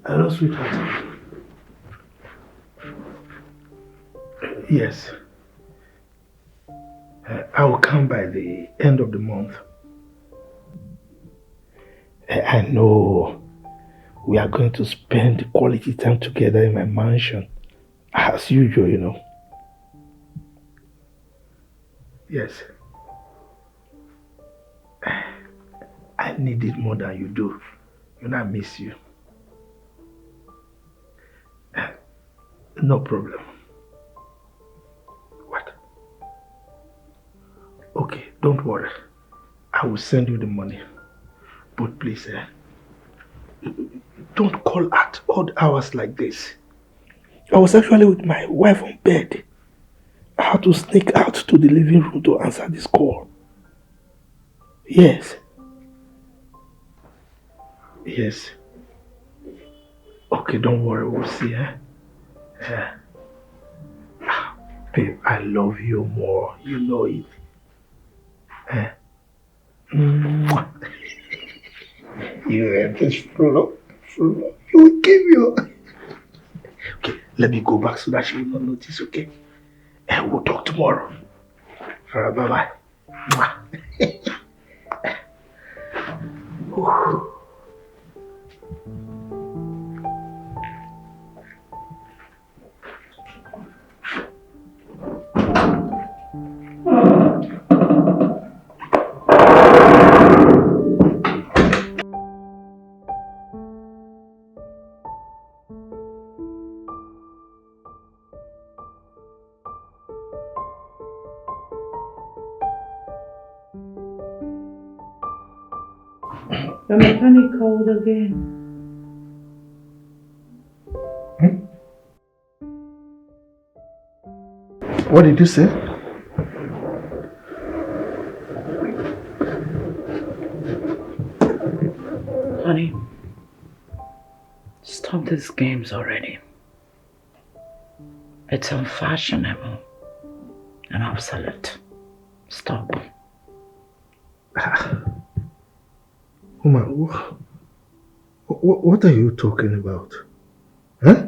Hello, sweetheart. Yes. I will come by the end of the month. I know we are going to spend quality time together in my mansion. As usual, you know. Yes. I need it more than you do. You know I miss you. No problem. What? Okay, don't worry. I will send you the money. But please, don't call at odd hours like this. I was actually with my wife on bed. I had to sneak out to the living room to answer this call. Yes. Yes. Okay, don't worry, we'll see, Yeah. Babe, I love you more. You know it. Mwah. You have this flow. You will give you. Okay, let me go back so that she will not notice, okay? And we'll talk tomorrow. Alright, bye-bye. The mechanic called again. What did you say? Honey, stop these games already. It's unfashionable and obsolete. Stop. Woman, what are you talking about? Huh?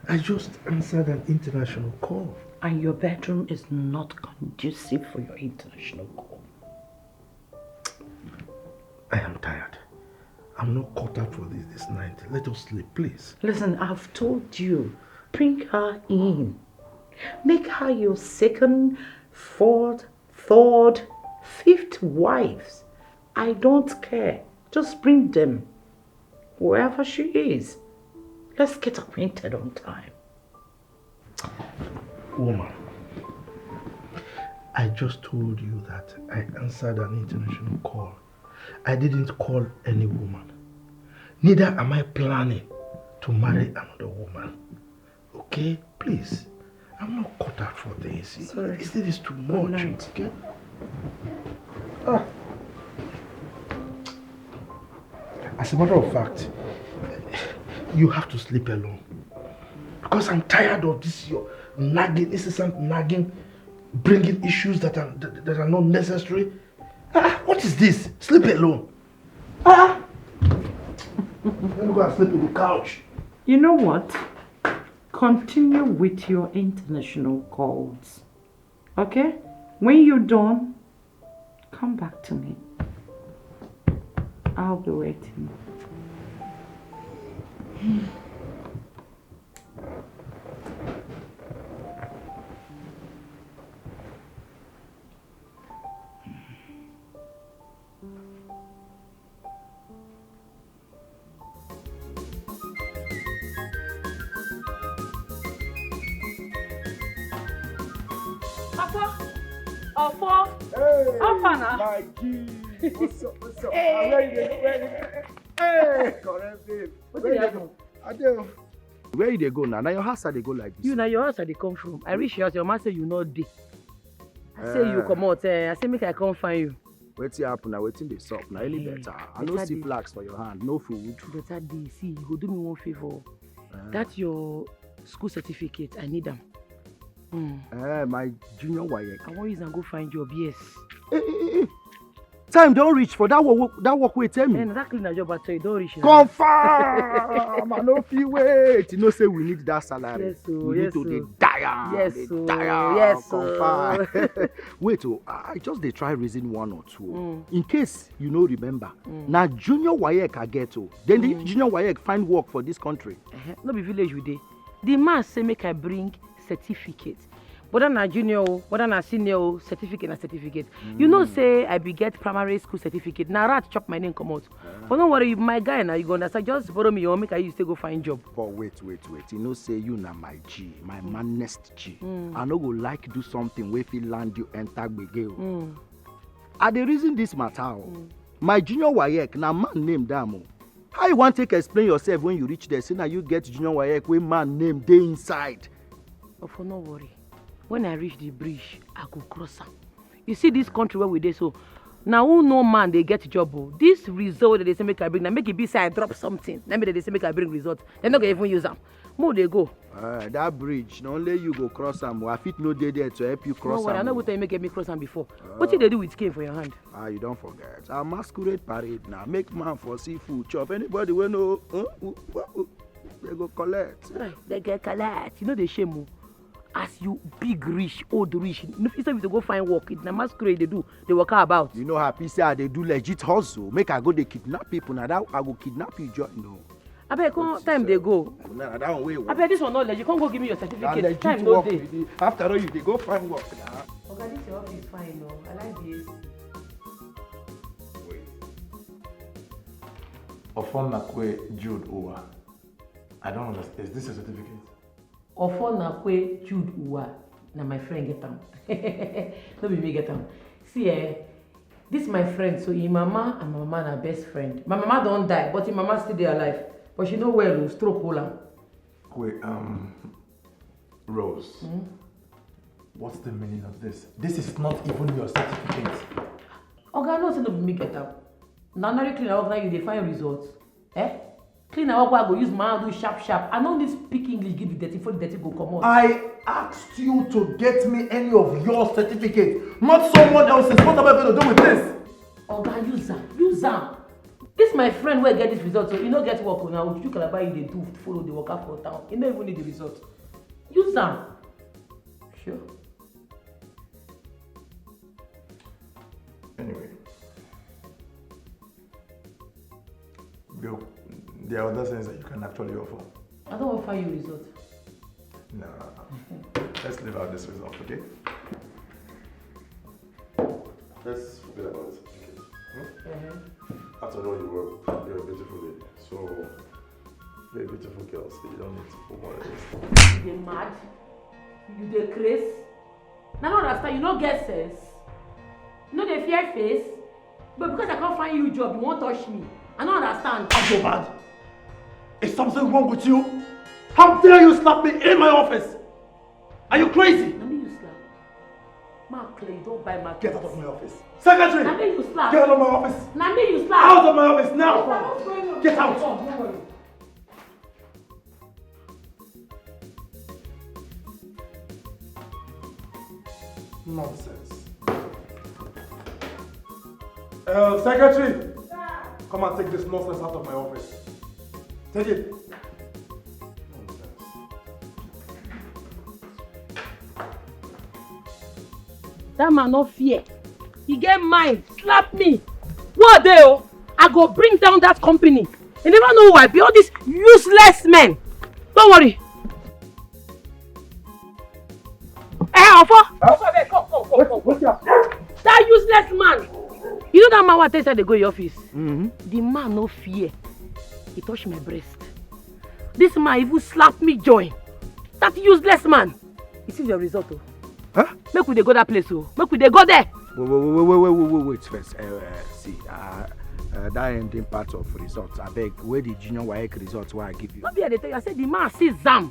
I just answered an international call. And your bedroom is not conducive for your international call. I am tired. I'm not caught up for this night. Let us sleep, please. Listen, I've told you, bring her in. Make her your second, fourth, third, fifth wives. I don't care. Just bring them. Wherever she is. Let's get acquainted on time. Woman, I just told you that I answered an international call. I didn't call any woman. Neither am I planning to marry another woman. Okay? Please. I'm not cut out for this. Sorry. This is too much. Okay? As a matter of fact, you have to sleep alone. Because I'm tired of this your nagging, incessant nagging, bringing issues that are not necessary. What is this? Sleep alone. Let me go and sleep on the couch. You know what? Continue with your international calls. Okay? When you're done, come back to me. I'll be waiting. Hey, my G. What's up? Hey. I'm ready. Hey, correct babe. Where you go? I do. Where you go now? Now your house they go like this. You know your house they come from. I reach your house, your man say you not dey. I say you come out. I say make I come find you. Waiting happen now, waiting they sup now. Any better. I don't see flags for your hand, no food. Better day. See, you go do me one favor. That's your school certificate. I need them. My junior wife. I want you to go find job. Yes. Hey. Time don't reach for that work wait tell me. And that cleaner job at you don't reach. Confirm! I no fit wait. You know say we need that salary. Yes, so, we yes, need to so. dey die. Yes, dey so. die. Yes, confirm. Wait, I just dey try reason one or two. In case you no remember, na junior WAEC I get then the junior WAEC find work for this country. No be village we dey. The man say make I bring certificate. Whether na junior, whether na senior, certificate na certificate. You know say I be get primary school certificate. Na rat chop my name come out. But don't worry, my guy now you go understand. Just borrow me your make I use to go find job. But wait. You know say you na my G, my manest G. I no go like do something wey fit land you enter gbege. I dey reason this matter. My junior WAEC na man name dam. How you want take explain yourself when you reach there? Say na you get junior WAEC wey man name dey inside. But for no worry. When I reach the bridge, I go cross am. You see this country where we dey so, now who no man they get job. This result that they say make I bring, now make it be say I drop something. Now they say make I bring result. They not gonna even use them. More they go. That bridge, not only you go cross them. I fit no dey there to help you cross. No worry, I know what you make me cross them before. What did they do with cane for your hand? You don't forget. A masquerade parade now. Make man for seafood chop. Anybody will know. They go collect. Right, they get collect. You know they shame you. As you big rich, old rich, instead of to go find work, it's a masquerade they do, they work about. You know happy say they do legit hustle. Make I go they kidnap people. Now that I go kidnap you, join no. I bet time they go. Nah, that one way. I bet this one not legit. You can't go give me your certificate. Time no no day. After all, you they go find work now. Okay, this your office fine, no. I like this. Wait. Ofonakwe Jude Uwa. I don't understand. Is this a certificate? Ofonakwe Jude Uwa. Now my friend get them. No be me get them. See, this my friend. So his mama and my mama are best friend. My mama don't die, but his mama still there alive. But she know well, stroke hole. Wait, Rose. What's the meaning of this? This is not even your certificate. Okay, no say no be me get them. Now cleaner work now you dey find results. Cleaner work where I go use my hand do sharp. I know this speak English give the dirty for the dirty go come out. I asked you to get me any of your certificates, not someone else's. What am I going to do with this? Okay, use them. This my friend where get this result, so you don't get work now. You can buy you they do follow the worker for town. You don't even need the result. Use them. Sure. Anyway. Bill, there are other things that you can actually offer. I don't offer you result. Nah. Let's leave out this result, okay? Let's forget about this. After all, you're a beautiful lady. So, you're a beautiful girl, so you don't need to put more of this. You dey mad? You dey craze? Now I understand, you don't get sense. You know they fear face. But because I can't find you a job, you won't touch me. I don't understand. I'm so bad. Is something wrong with you? How dare you slap me in my office? Are you crazy? Let me you slap. Mark Clay, don't buy my Get out of my office. Secretary! Let me you slap. Get out of my office. Let me you slap. Out of my office now! What's going on? Get out! Don't worry. Nonsense. Secretary! Come and take this nonsense out of my office. Take it. Nonsense. That man no fear. He get mind. Slap me. What they oh? I go bring down that company. You never know who I be. All these useless men. Don't worry. Come. That useless man. You know that man what they said they go in your office? The man no fear. He touched my breast. This man even slapped me joy. That useless man. You see the result oh? Huh? Make we dey go that place oh. Make we dey go there. Wait first. See, that ending part of results. I beg, where the junior WAEC results why I give you? Not be I dey tell you. I said the man see Zam.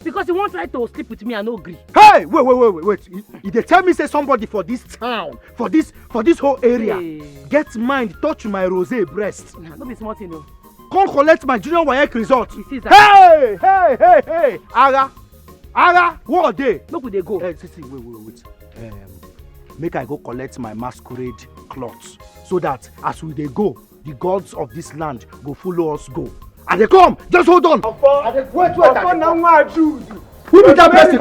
Because he won't try to sleep with me and no agree. Hey, wait. You dey tell me say somebody for this town, for this whole area, get mind touch my rosé breast. Nah, no be small thing, no. Come collect my junior WAEC result. You see that? Hey, Ara, what day? Make we dey go. See, wait. Make I go collect my masquerade cloth so that as we dey go, the gods of this land go follow us go. And they come, just hold on. Wait. Who be that person?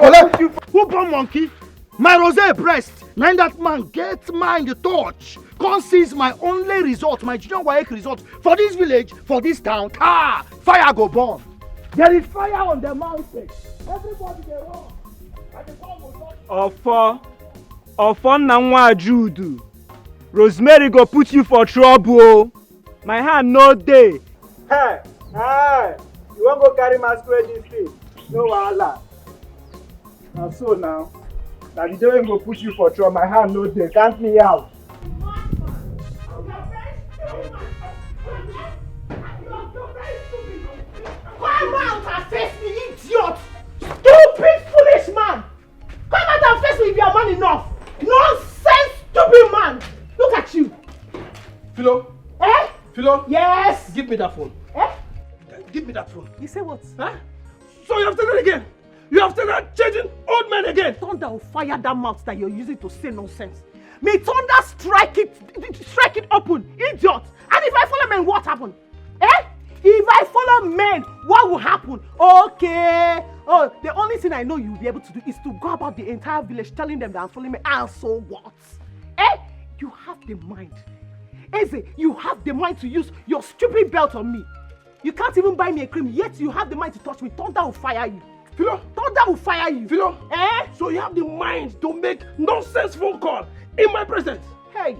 Who born monkey? My rosé breast. Now that man get mind the touch. Come seize my only result, my junior WAEC result for this village, for this town. Fire go burn. There is fire on the mountain. Everybody dey run. And the bomb will not. Ofo na nwa Jude. Rosemary go put you for trouble. My hand no dey. Hey, you wan go carry masquerade this thing? No wahala. Na so now. Na the day wey go put you for trouble. My hand no dey. Count me out. Come out and face me, idiot! Stupid, foolish man! Come out and face me if you are man enough! Nonsense, stupid man! Look at you! Philo? Eh? Philo? Yes! Give me that phone. Eh? Give me that phone. You say what? Huh? So you have done it again? You have started changing old men again? Thunder will fire that mouth that you're using to say nonsense. May thunder strike it open, idiot! And if I follow men, what happen? Eh? If I follow men, what will happen? Okay. Oh, the only thing I know you'll be able to do is to go about the entire village telling them that I'm following men. And so what? Eh? You have the mind. Eze, you have the mind to use your stupid belt on me. You can't even buy me a cream, yet you have the mind to touch me. Thunder will fire you. Philo? Thunder will fire you. Philo? Eh? So you have the mind to make nonsense phone call in my presence? Hey.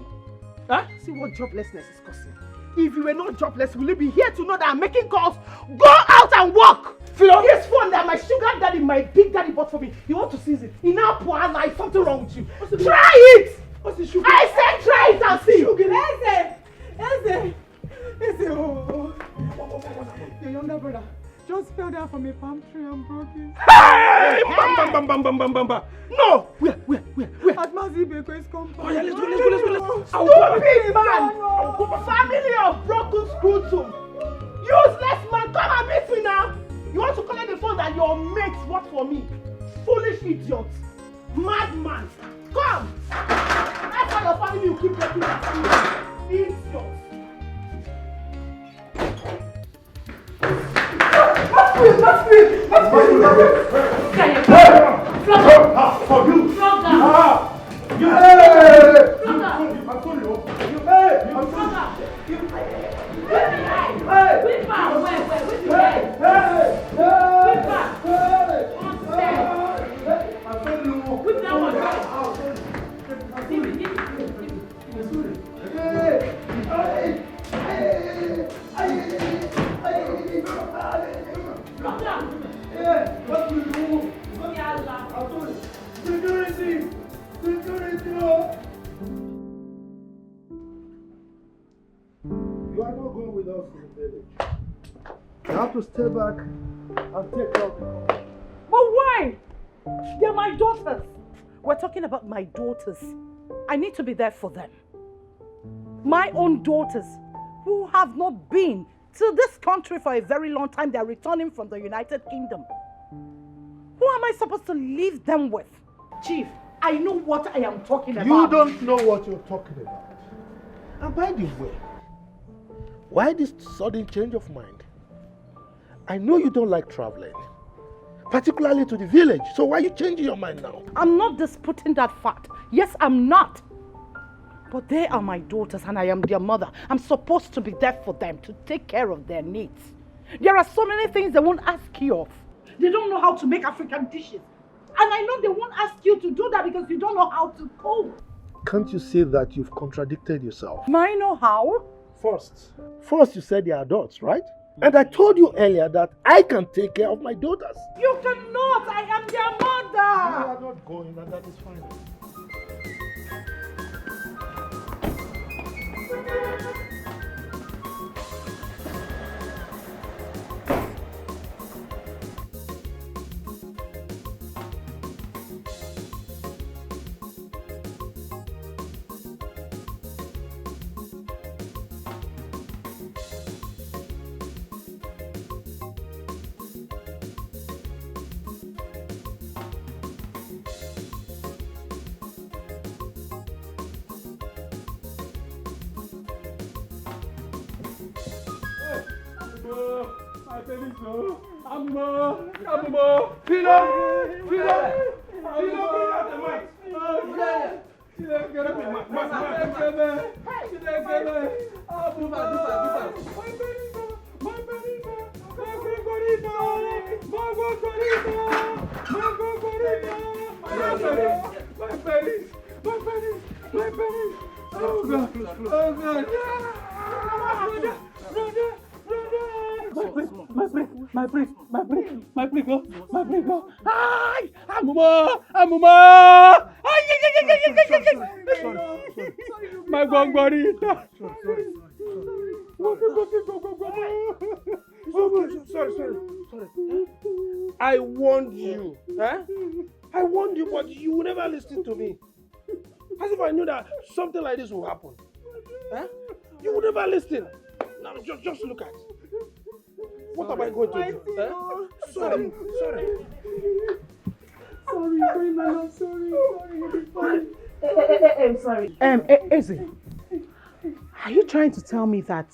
Huh? See what joblessness is causing. If you were not jobless, will you be here to know that I'm making calls? Go out and work! Philo? This phone that my sugar daddy, my big daddy bought for me, you want to seize it? In our poor life, something wrong with you. Try it! What's the sugar? I said try it and see! Eze, oh. Your younger brother just fell down from a palm tree and broke his. Hey! Bam! No! Where? At Mazibeko's compound. Oh yeah, let's go. Stupid man! Family of broken screw tooth. Useless man, come and beat me now! You want to collect the phone that your mates bought for me? Foolish idiot! Madman! Come! That's why your family will keep breaking their screws. Idiot! You are not going with us to the village. You have to stay back and take care of the call. But why? They're my daughters. We're talking about my daughters. I need to be there for them. My own daughters who have not been to this country for a very long time. They're returning from the United Kingdom. Who am I supposed to leave them with? Chief, I know what I am talking about. You don't know what you're talking about. And by the way, why this sudden change of mind? I know you don't like traveling, particularly to the village. So why are you changing your mind now? I'm not disputing that fact. Yes, I'm not. But they are my daughters and I am their mother. I'm supposed to be there for them, to take care of their needs. There are so many things they won't ask you of. They don't know how to make African dishes. And I know they won't ask you to do that because you don't know how to cook. Can't you see that you've contradicted yourself? I know how. First you said they are adults, right? And I told you earlier that I can take care of my daughters. You cannot. I am their mother. You are not going, and that is fine. My baby, so. Amumo. Freedom. Bring out the mic. Get up in my pennies. Oh God. My break, go. Ay, Amuma. My gongorita. Sorry. I warned you. I warned you, but you would never listen to me. As if I knew that something like this will happen. You would never listen. Now just look at it. What am I going to do? Sorry. Sorry, my love. Sorry. I'm sorry. Eze, are you trying to tell me that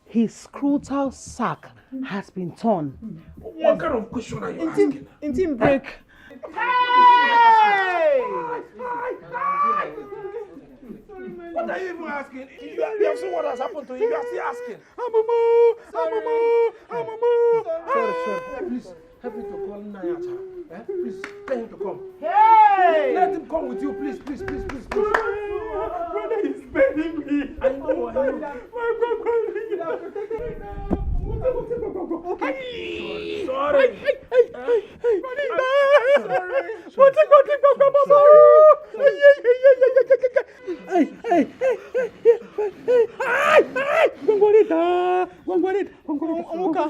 his scrotal sac has been torn? What kind of question are you asking? In team break. Hey! What are you even asking? You have seen what has happened to you. You are still asking. Sorry. Please, help me to call Naija. Please, tell him to come. Hey! Let him come with you, please. Brother is begging me. I know. Okay. Sorry. Omuka,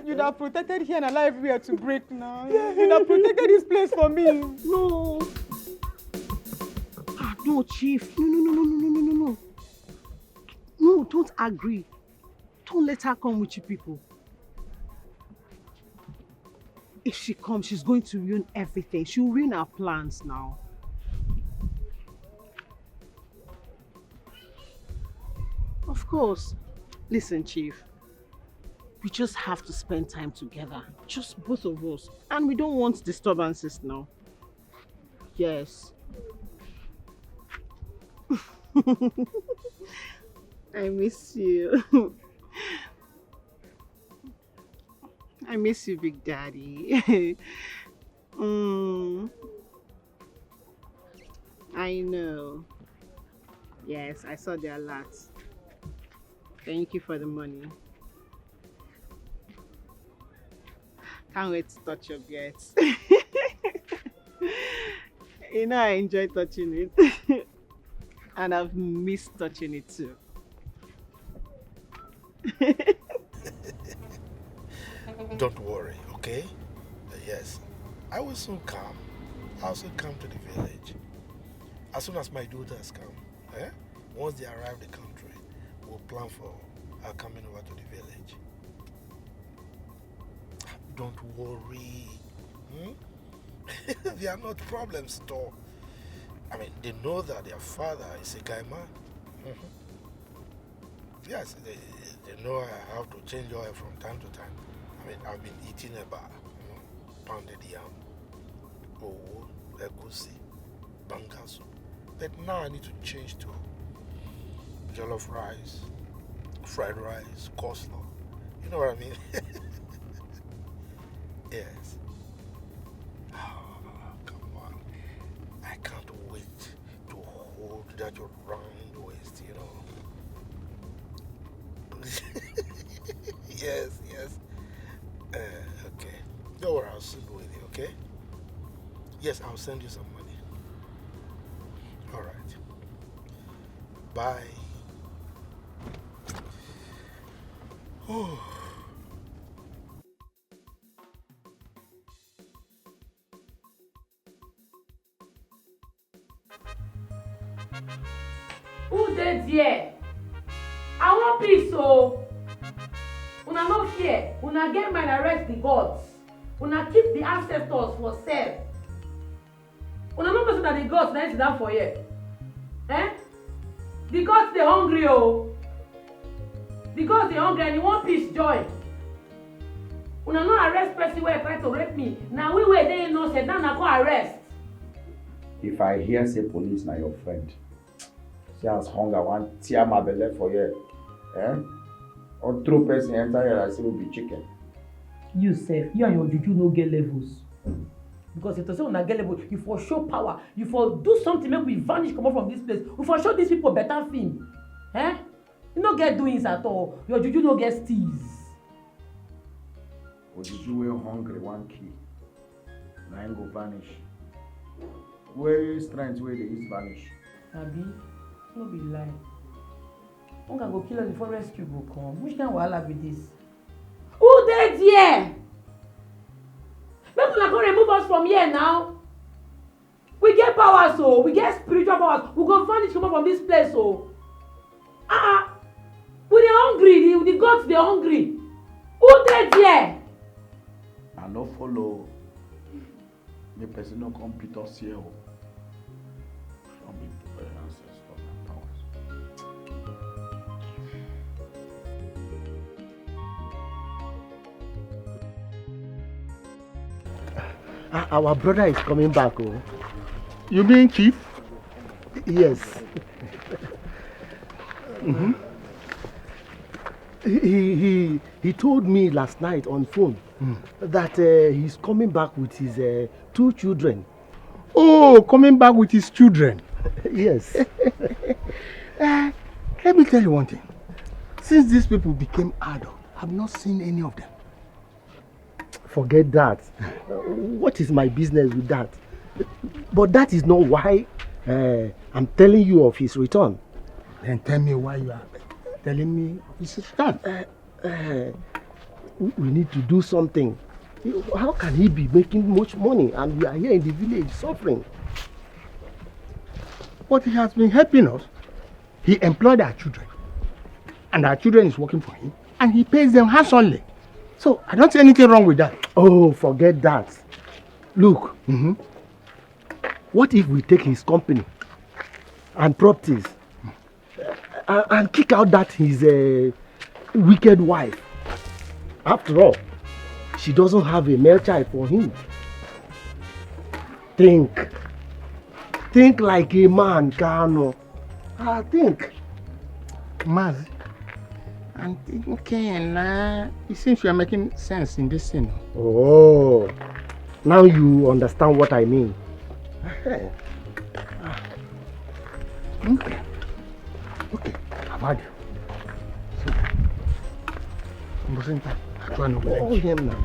you'd have protected here and allow everywhere to break now. You'd have protected this place for me. No. No, Chief. No. No, don't agree. Don't let her come with you people. If she comes, she's going to ruin everything. She'll ruin our plans now. Of course. Listen, Chief. We just have to spend time together. Just both of us. And we don't want disturbances now. Yes. I miss you. I miss you, Big Daddy. I know. Yes, I saw the alert. Thank you for the money. Can't wait to touch your beards. You know I enjoy touching it. And I've missed touching it too. Don't worry, okay? Yes, I will soon come. I'll soon come to the village. As soon as my daughters come, once they arrive the country, we'll plan for our coming over to the village. Don't worry. They are not problems at all. I mean, they know that their father is a guy man. Yes, they know I have to change oil from time to time. I mean, I've been eating eba, pounded yam, egusi, banga soup. But now I need to change to jollof rice, fried rice, coleslaw. You know what I mean? Yes. Oh, come on. I can't wait to hold that your round waist, you know. Yes. Okay. Don't worry, I'll send with you, okay? Yes, I'll send you some money. All right. Bye. Oh. Who dead here? I want peace, so una no fear. Una get mind arrest the gods. Una keep the ancestors for self. Una no know that the gods na sit down for here. The gods they hungry, oh. The gods they hungry and you want peace joy. Una no arrest person wey try to rape me. Na we wey dey innocent, now na go arrest. If I hear say police na your friend, see as hunger wan tear my belle for here, or throw person enter here like say we be chicken. You sef, you and your juju no get levels. Because if to say una get level, you for show power, you for do something make we vanish comot from this place, we for show these people better film. You no get doings at all, your juju no get steez. Ojuju wey hungry wan kill, na him go vanish. Where strength wey dey use vanish? Abi, no be lie. Hunger go kill us before rescue go come. Which kind wahala be this? Who dey there? Make una go remove us from here now. We get power, so we get spiritual powers. We go vanish comot from this place, so. We dey hungry. The gods dey hungry. Who dey there? I no follow. Make person no come beat us here. Some people ancestors and powers. Our brother is coming back. Oh. You mean Chief? Yes. Mm-hmm. He told me last night on phone that he's coming back with his 2 children. Oh, coming back with his children. Yes. Let me tell you one thing. Since these people became adult, I've not seen any of them. Forget that. What is my business with that? But that is not why I'm telling you of his return. Then tell me why you are telling me of his return. We need to do something. How can he be making much money and we are here in the village suffering? But he has been helping us. He employed our children. And our children is working for him. And he pays them handsomely. So I don't see anything wrong with that. Oh, forget that. Look, what if we take his company and properties and kick out that his wicked wife? After all, she doesn't have a male child for him. Think like a man, Kano. Think. Maz, I'm thinking, it seems you are making sense in this scene. Oh, now you understand what I mean. Okay, I've had you. So, I'm trying to Oh, him now.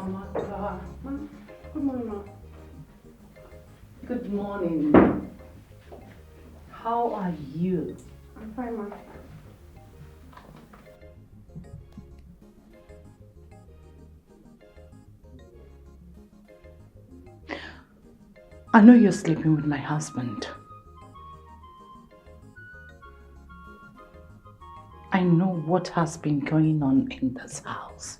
Amaka. Good morning, ma. Good morning. How are you? I'm fine, ma. I know you're sleeping with my husband. I know what has been going on in this house.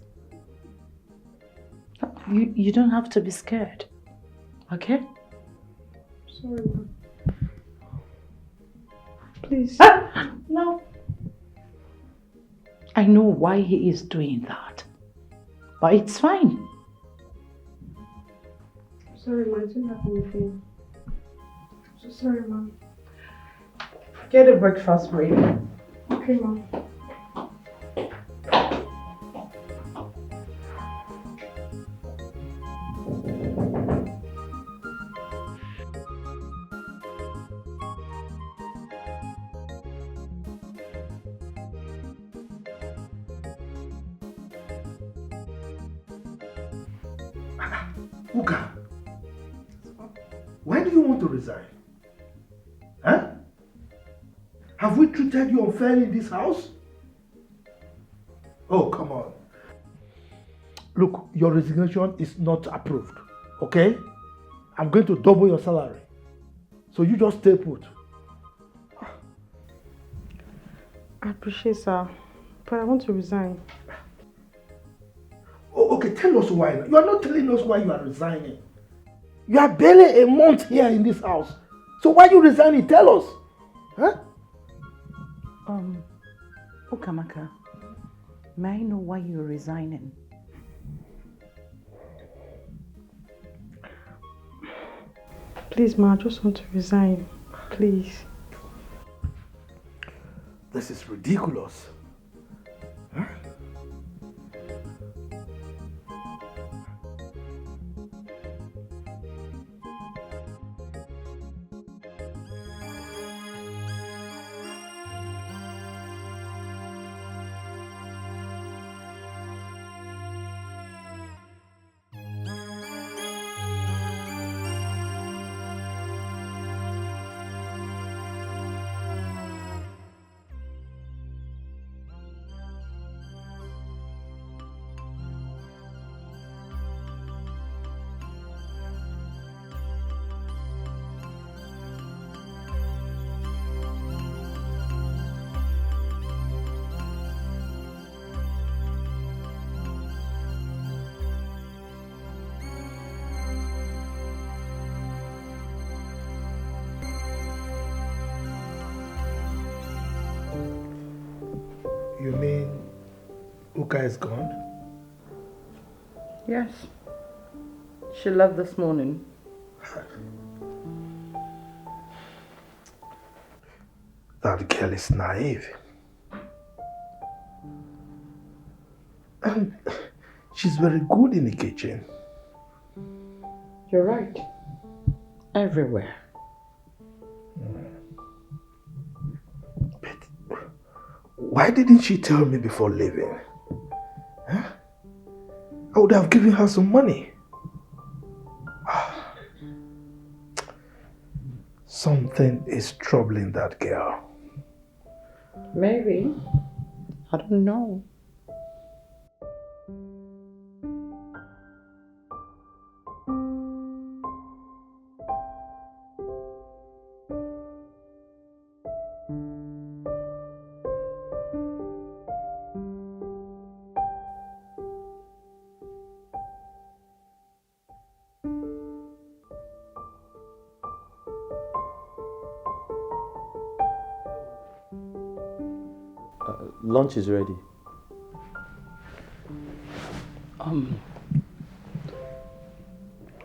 You don't have to be scared, okay? Sorry, ma. Please. No. I know why he is doing that, but it's fine. Sorry, ma. I didn't have anything. So sorry, ma. Get a breakfast ready. Okay, ma. Uka, why do you want to resign? Huh? Have we treated you unfairly in this house? Oh, come on. Look, your resignation is not approved, okay? I'm going to double your salary. So you just stay put. I appreciate, sir, but I want to resign. Oh, okay, tell us why. You are not telling us why you are resigning. You are barely a month here in this house. So why are you resigning? Tell us. Huh? Ukamaka, may I know why you're resigning? Please, ma, I just want to resign. Please. This is ridiculous. Huh? You mean Uka is gone? Yes. She left this morning. That girl is naive. And she's very good in the kitchen. You're right. Everywhere. But why didn't she tell me before leaving? Huh? I would have given her some money. Something is troubling that girl. Maybe. I don't know. Lunch is ready.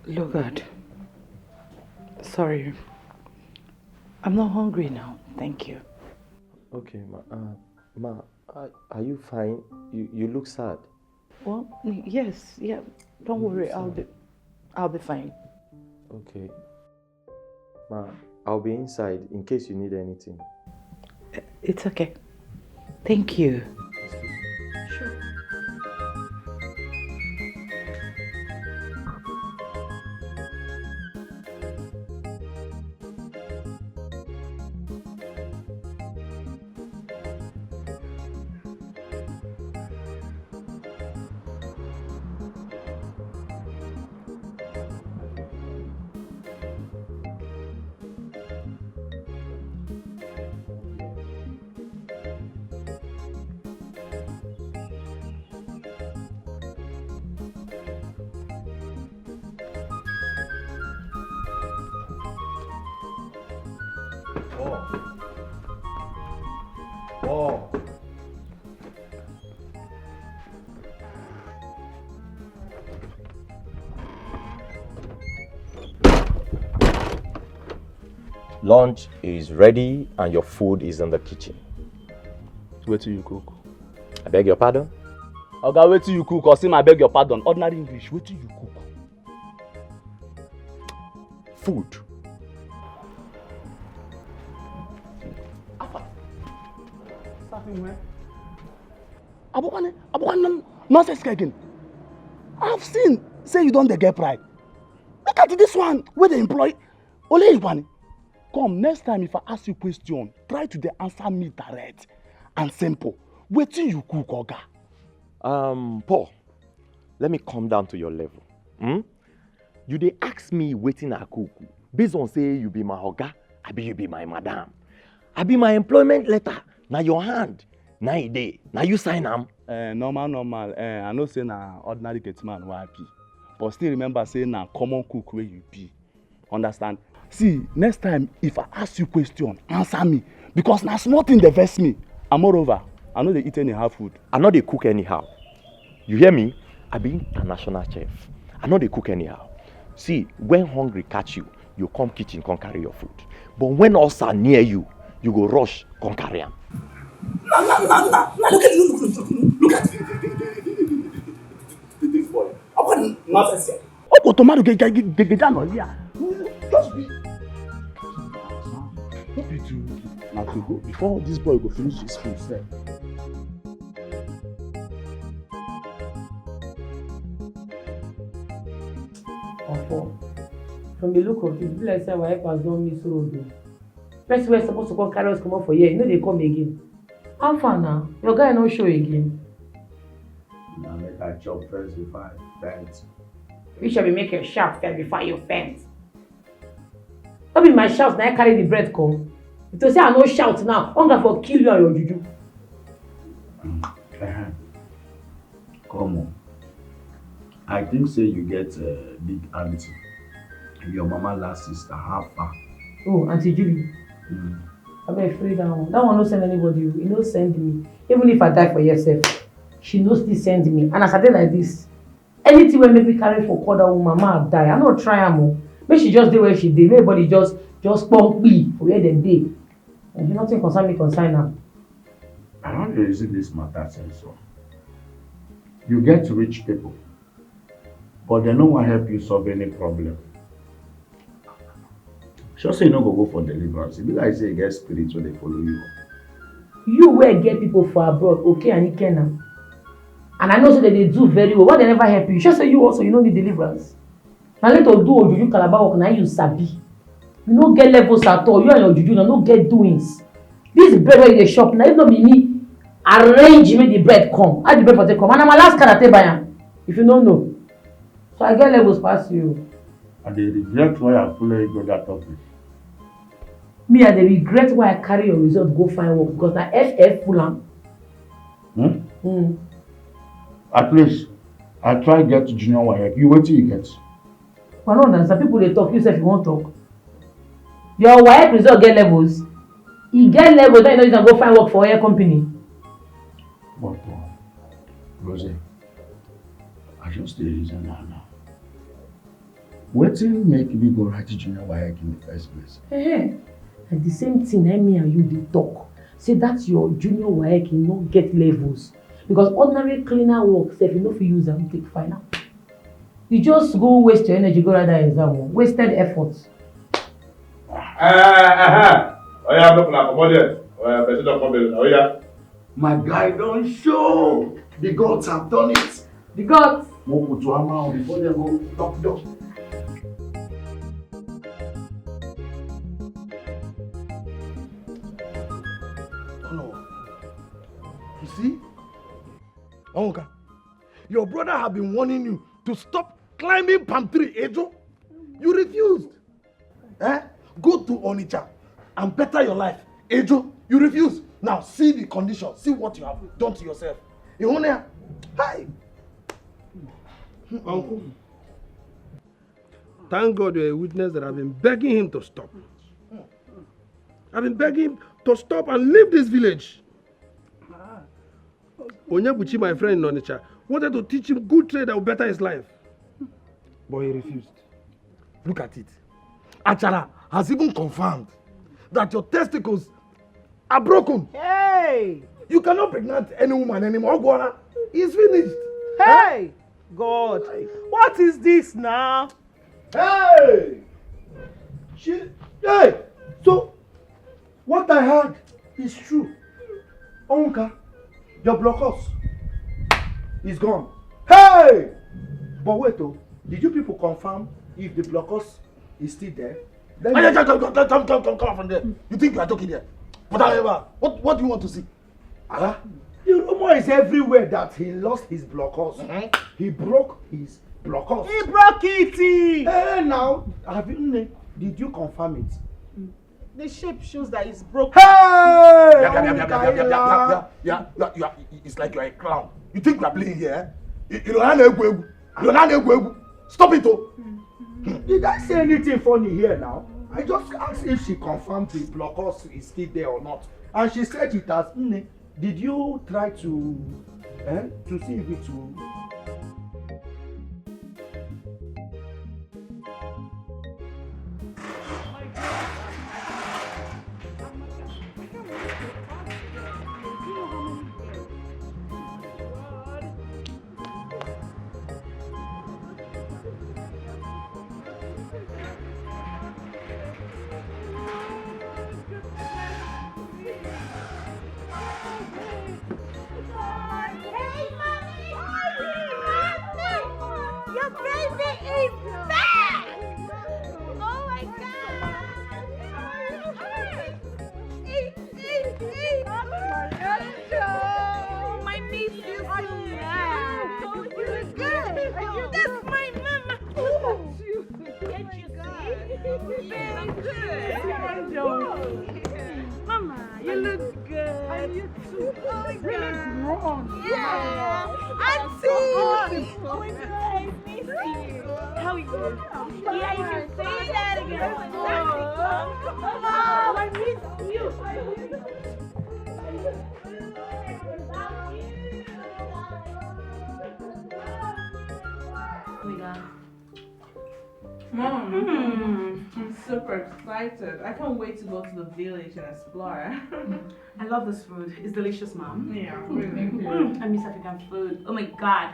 Lugard. Sorry. I'm not hungry now. Thank you. Okay, are you fine? You look sad. Well, yes, yeah. Don't worry. I'll be fine. Okay. Ma, I'll be inside in case you need anything. It's okay. Thank you. Sure. Oh. Lunch is ready and your food is in the kitchen. Wait till you cook. I beg your pardon? Okay, wait till you cook or see I beg your pardon. Ordinary English, wait till you cook. Food. Abokane, nonsense again. I've seen, say you don't get pride. Look at this one, where they employ. Ole Iwani. Come, next time if I ask you question, try to dey answer me direct and simple. Wait till you cook, Oga. Paul, let me come down to your level. You dey ask me wetin I cook based on say you be my oga, abi you be my madam. Abi my employment letter, na your hand, na e dey, na you sign am. Normal. I know say na ordinary man wey I be, but still remember say na common cook wey you be. Understand? See, next time if I ask you question, answer me because na small thing dey vex me. And moreover, I no dey eat anyhow food. I no dey cook anyhow. You hear me? I be international chef. I no dey cook anyhow. See, when hungry catch you, you come kitchen, come carry your food. But when ulcer near you, you go rush, come carry am. Now, look at this boy. I want nonsense. Oh, tomato get down here. Just be. Don't be too. Now to go before this boy go finish his food, sir. From the look of it, people like say our helpers don't miss road. Person wey supposed to come carry us come out for here, you know they come again. How far now? Your guy no show again. Now make I chop first before I faint. You shall be making sharp first before you faint. Don't be my shout, now I carry the bread come. If you say I no shout now, hunger for kill you and your juju. Come on. I think say you get a big auntie. Your mama last sister, how far? Oh, Auntie Julie. I beg free that one. That one no send anybody. He no send me. Even if I die for yourself, she no still send me. And as I dey like this, anything wey make me carry for call that woman, mama die. I no try am. Make she just dey where she dey. Everybody just pump me for where dem dey. And nothing concern me concern am. I don't reason this matter sense. You get rich people, but they no wan help you solve any problem. Sure say you no go for deliverance. It be like say you get spirits when they follow you. You wey get people for abroad, okay and Ikena. And I know say that they do very well. Why they never help you? Sure say you also you no need deliverance. Now let us do Ojuju Calabar work, now you sabi. You no get levels at all. You and your Juju no get doings. This bread wey dey shop now, if not be me, arrange make the bread come. How the bread for take come? And na my last card I take buy am. If you no know. So I get levels past you. And they regret why I follow you go that office. Me, I dey regret why I carry your result go find work because na FF full am. At least I try get junior WAEC. You wetin you get? I no understand. People dey talk. You sef you wan talk. Your WAEC result get levels. E get levels. Then you know you can go find work for your company. But Rosie, I just dey reason now. Wetin make me go write junior WAEC in the first place? And the same thing me and you dey talk. Say that your junior WAEC no get levels. Because ordinary cleaner work sef you no fit use am take final. You just go waste your energy go write that exam. Wasted effort. Oya, make una comot there. Oya, person don come there. Oya. My guy don show. The gods have done it. The gods. Mo put to hammer on before they go knock door. You see? Onka, your brother have been warning you to stop climbing palm tree, Ejo. You refused. Go to Onitsha and better your life. Ejo, you refused. Now see the condition. See what you have done to yourself. Hi. Uncle. Thank God you're a witness that I've been begging him to stop. I've been begging him to stop and leave this village. Onyebuchi, my friend in Onitsha, wanted to teach him good trade that would better his life. But he refused. Look at it. Achara has even confirmed that your testicles are broken. Hey! You cannot pregnant any woman anymore. Ogwara, it's finished. Hey! God, what is this now? Hey! Hey! So, what I heard is true. Onka, your blockers is gone. Hey! But wait, oh, did you people confirm if the blockers is still there? Come from there. You think you are talking there? But however, what do you want to see? The rumor is everywhere that he lost his blockers. He broke his blockers. He broke it! Hey, now, did you confirm it? The shape shows that it's broken. Hey! Yeah. It's like you are a clown. You think you are playing here? You don't know. Stop it, oh. Did I say anything funny here now? I just asked if she confirmed the blockers is still there or not. And she said it has. Did you try to see if it will? I'm super excited. I can't wait to go to the village and explore. I love this food. It's delicious, Mom. Yeah, really. I miss African food. Oh my God.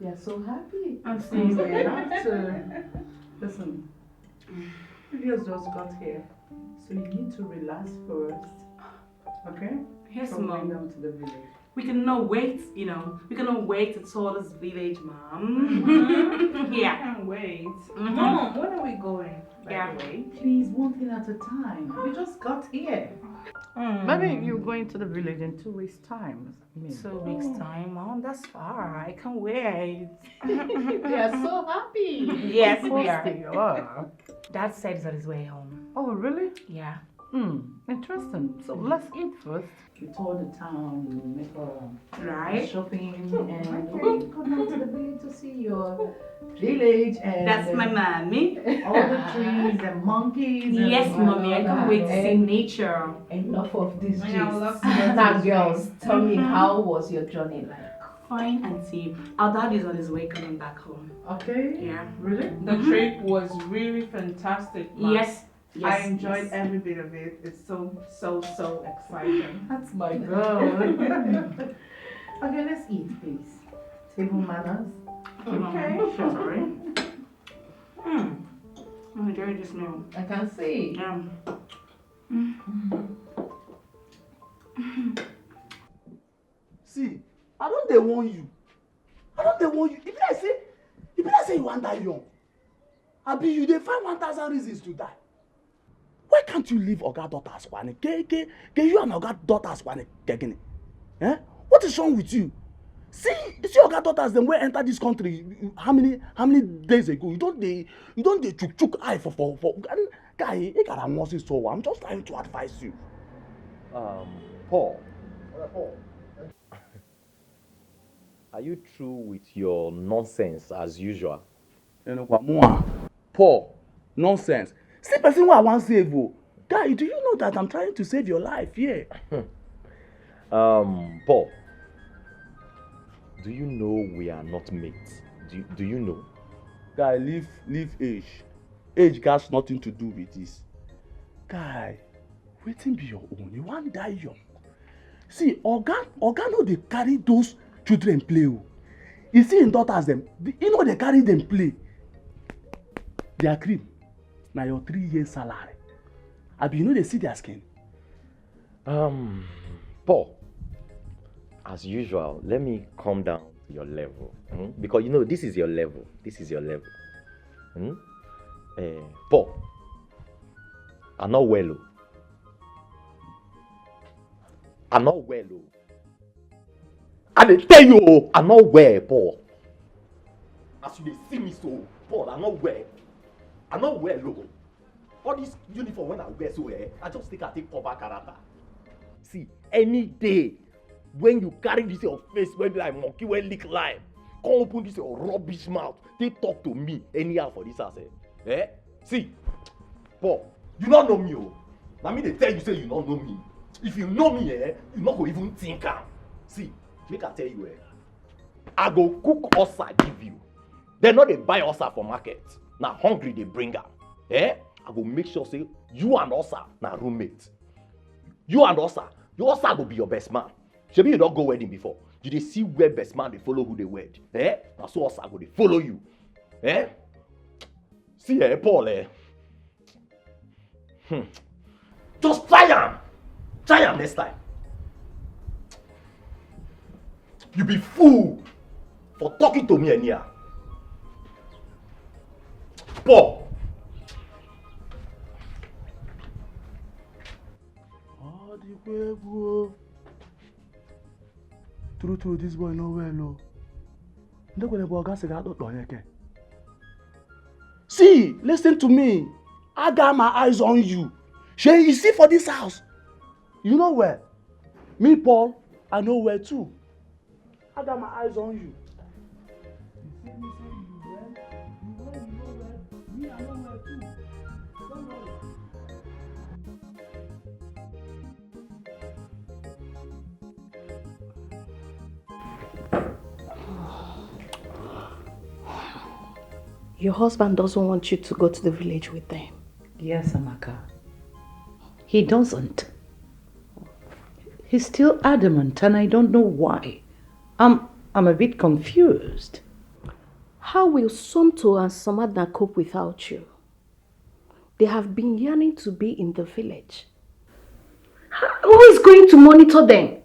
They're so happy. I'm seeing Listen, you just got here, so you need to relax first. Okay? Yes, From Mom. going down to the village. We cannot wait, We cannot wait to tour this village, Mom. Yeah. I can't wait. Mom, when are we going? By the way? Please, one thing at a time. We just got here. Maybe you're going to the village in 2 weeks' time. 2 weeks' time, Mom. That's far. I can't wait. We are so happy. Yes, Of we course are. they are. Dad said he's on his way home. Oh, really? Yeah. Interesting. So let's eat first. We tour the town, we make Right. shopping, and we go down to the village to see your village and That's my mommy. all the trees and monkeys. And Yes, Mommy. I can't wait to see and nature. enough of this gist. Yeah, I love to go to Now, this girls, tell me, how was your journey like? Fine, Auntie. Our dad is on his way coming back home. Okay. Yeah. Really? The trip was really fantastic, Mom. Yes. I enjoyed every bit of it. It's so exciting. That's my girl. Okay, let's eat, please. Table manners. Okay. Sorry. I'm enjoying this meal. I can see. Yeah. See, I don't dey warn you. If I say you wan die young, abi you dey find 1,000 reasons to die. Why can't you leave Oga daughters one? Ke you and Oga daughters one kegini? What is wrong with you? See Oga daughters them wey enter this country how many days ago? You don't dey chook eye for guy. You gotta want this so. I'm just trying to advise you. Paul. Are you through with your nonsense as usual? Paul, nonsense. See person wey I wan save o. Guy, do you know that I'm trying to save your life here? Paul, do you know we are not mates? Do you know? Guy, leave age. Age has nothing to do with this. Guy, wetin be your own? You wan die young. See, Oga no dey carry those children play o. You see im daughters dem, you know they carry them play. Their cream na your 3 years salary. Abi you know they see their skin? Paul, as usual, let me come down to your level. Because you know, this is your level. This is your level. Paul, I'm not well. I'm not well. I dey tell you, I'm not well, Paul. As you dey see me so, Paul, I'm not well. I'm not well. All this uniform when I wear so, I just take cover character. See, any day when you carry this your face when like monkey when lick lime, come open this your rubbish mouth, they talk to me anyhow for this house. See, Paul, you don't know me. Now me they tell you say you don't know me. If you know me, you not go even think am. See, make I tell you, I go cook osa give you. They not they buy osa for market. Now hungry they bring am. I go make sure say you and osa na roommate. You and osa, your osa go be your best man. Shebi you don't go wedding before. You dey see where best man they follow who they wed. Now so osa go they follow you. See, Paul, just try am. Try am next time. You be fool for talking to me anyhow. Paul. True, this boy no well. See, listen to me. I got my eyes on you. Shay, you see for this house. You know where? Me, Paul, I know where too. I got my eyes on you. You see me say you well, you know where. Me, I know where too. Don't worry. Your husband doesn't want you to go to the village with them. Yes, Amaka. He doesn't. He's still adamant and I don't know why. I'm a bit confused. How will Somto and Samadna cope without you? They have been yearning to be in the village. Who is going to monitor them?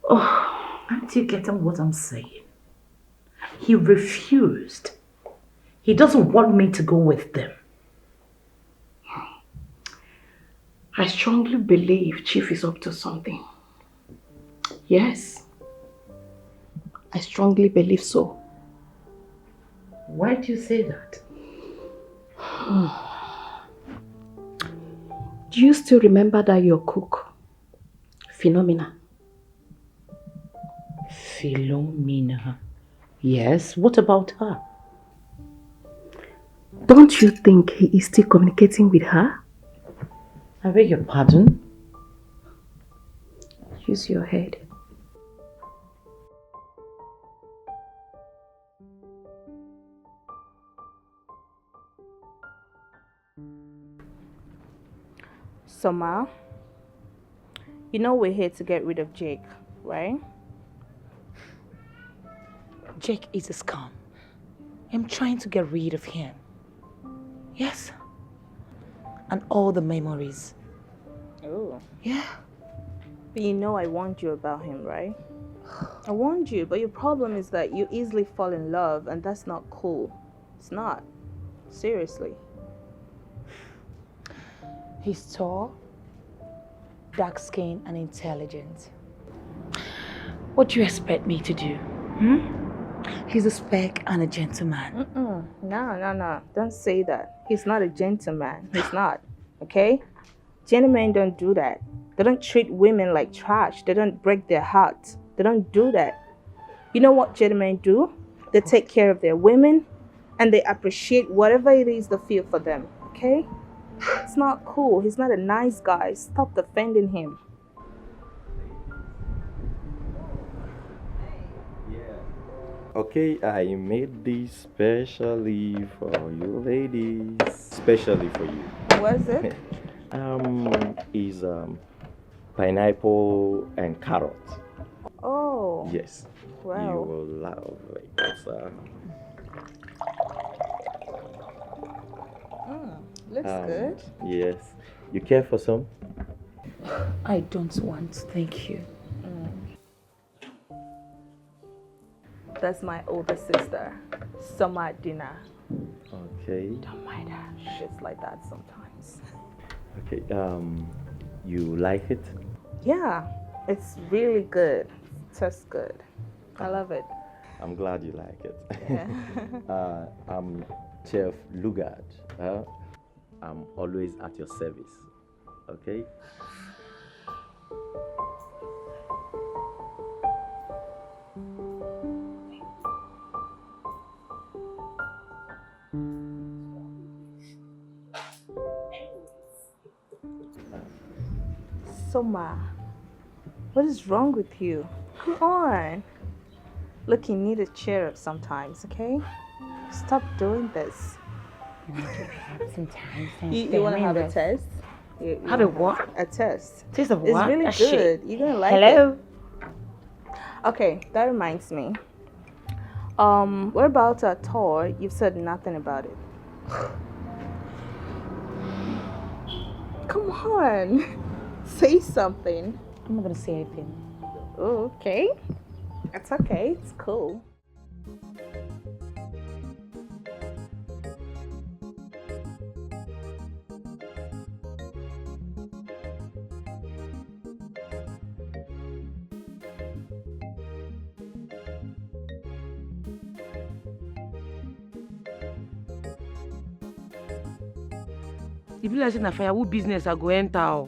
Oh, aren't you getting what I'm saying? He refused. He doesn't want me to go with them. I strongly believe Chief is up to something. Yes. I strongly believe so. Why do you say that? Do you still remember that your cook, Philomena? Philomena? Yes, what about her? Don't you think he is still communicating with her? I beg your pardon? Use your head. Summer, you know we're here to get rid of Jake, right? Jake is a scum. I'm trying to get rid of him. Yes. And all the memories. Oh. Yeah. But you know I warned you about him, right? I warned you, but your problem is that you easily fall in love and that's not cool. It's not. Seriously. He's tall, dark skinned and intelligent. What do you expect me to do? He's a spec and a gentleman. No. Don't say that. He's not a gentleman. He's not. Okay? Gentlemen don't do that. They don't treat women like trash. They don't break their hearts. They don't do that. You know what gentlemen do? They take care of their women and they appreciate whatever it is they feel for them, okay? It's not cool. He's not a nice guy. Stop defending him. Okay, I made this specially for you ladies. Specially for you. What is it? Is pineapple and carrot. Oh. Yes. Wow. You will love it. Looks good. Yes. You care for some? I don't want, thank you. That's my older sister. Summer dinner. Okay. Don't mind her. She's like that sometimes. Okay. You like it? Yeah, it's really good. Tastes good. I love it. I'm glad you like it. Yeah. I'm Chef Lugard. I'm always at your service. Okay? Soma, what is wrong with you? Come on. Look, you need to cheer up sometimes, okay? Stop doing this. You want to have a test? Have a what? A test. Taste of It's what? really A good. shit. You're gonna like Hello? it. Okay, that reminds me. What about our tour? You've said nothing about it. Come on. Say something. I'm not gonna say anything. Oh, okay. It's okay. It's cool. If you like say na firewood business, I go enter.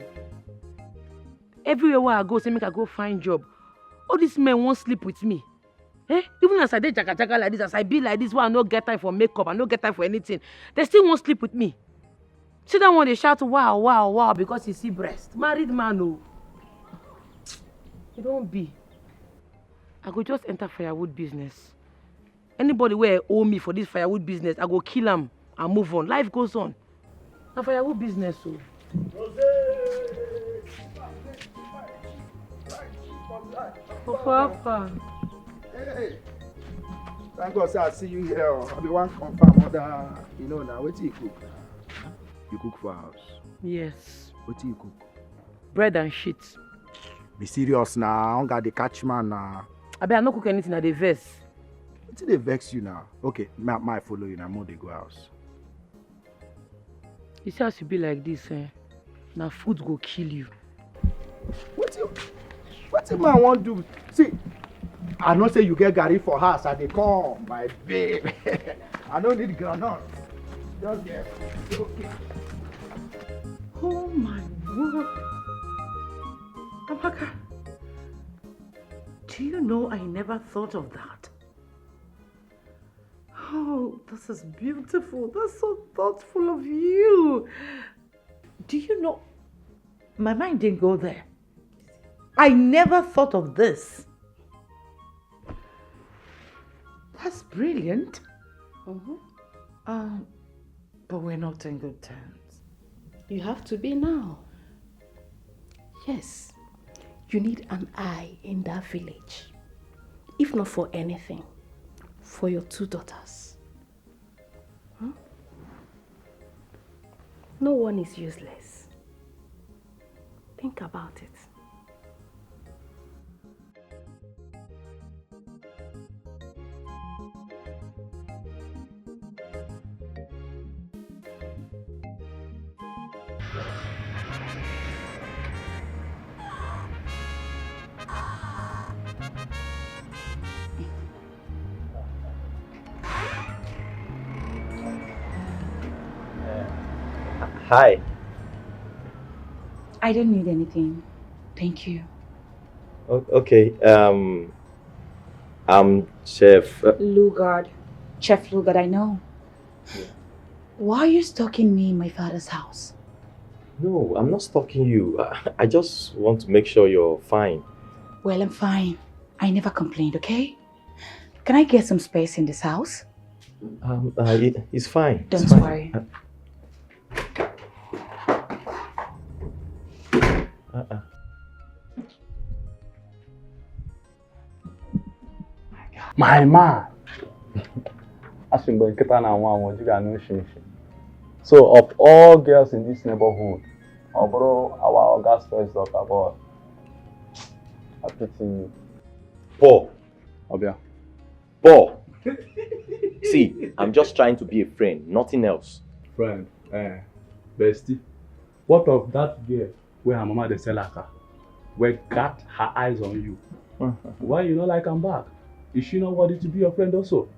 Everywhere where I go, say make I go find job. All these men won't sleep with me. Eh? Even as I dey jaga like this, as I be like this, where I no get time for makeup, I no get time for anything, they still won't sleep with me. See that one they shout wow, wow, wow because he see breast. Married man, oh. It don't be. I go just enter firewood business. Anybody where owe me for this firewood business, I go kill him and move on. Life goes on. Na firewood business, oh. Papa. Hey. Thank God, sir, I see you here. I be one confirm other, you know now. What do you cook? You cook for house? Yes. What do you cook? Bread and shit. Be serious now. I don't got the catch man now. I bet I no cook anything at the vex. What did they vex you now? Okay, my follow you now. More they go house. You see as you be like this, eh? Now food go kill you. What the man want do? See, I know say you get Gary for house and they come, my babe. I don't need groundnut. Just get okay. Oh my word. Amaka, do you know I never thought of that? Oh, this is beautiful. That's so thoughtful of you. Do you know, my mind didn't go there. I never thought of this. That's brilliant. But we're not in good terms. You have to be now. Yes, you need an eye in that village. If not for anything, for your 2 daughters. Huh? No one is useless. Think about it. Hi. I don't need anything. Thank you. Okay. I'm Chef. Lugard. Chef Lugard, I know. Why are you stalking me in my father's house? No, I'm not stalking you. I just want to make sure you're fine. Well, I'm fine. I never complained, okay? Can I get some space in this house? It's fine. Don't it's fine. worry. My man. So of all girls in this neighborhood, our gas first daughter, boy. I pity you. Paul. Obia. Paul. See, I'm just trying to be a friend, nothing else. Friend, bestie. What of that girl where her mama they sell her? Where got her eyes on you? Why you not like I'm back? Is she not worthy to be your friend also?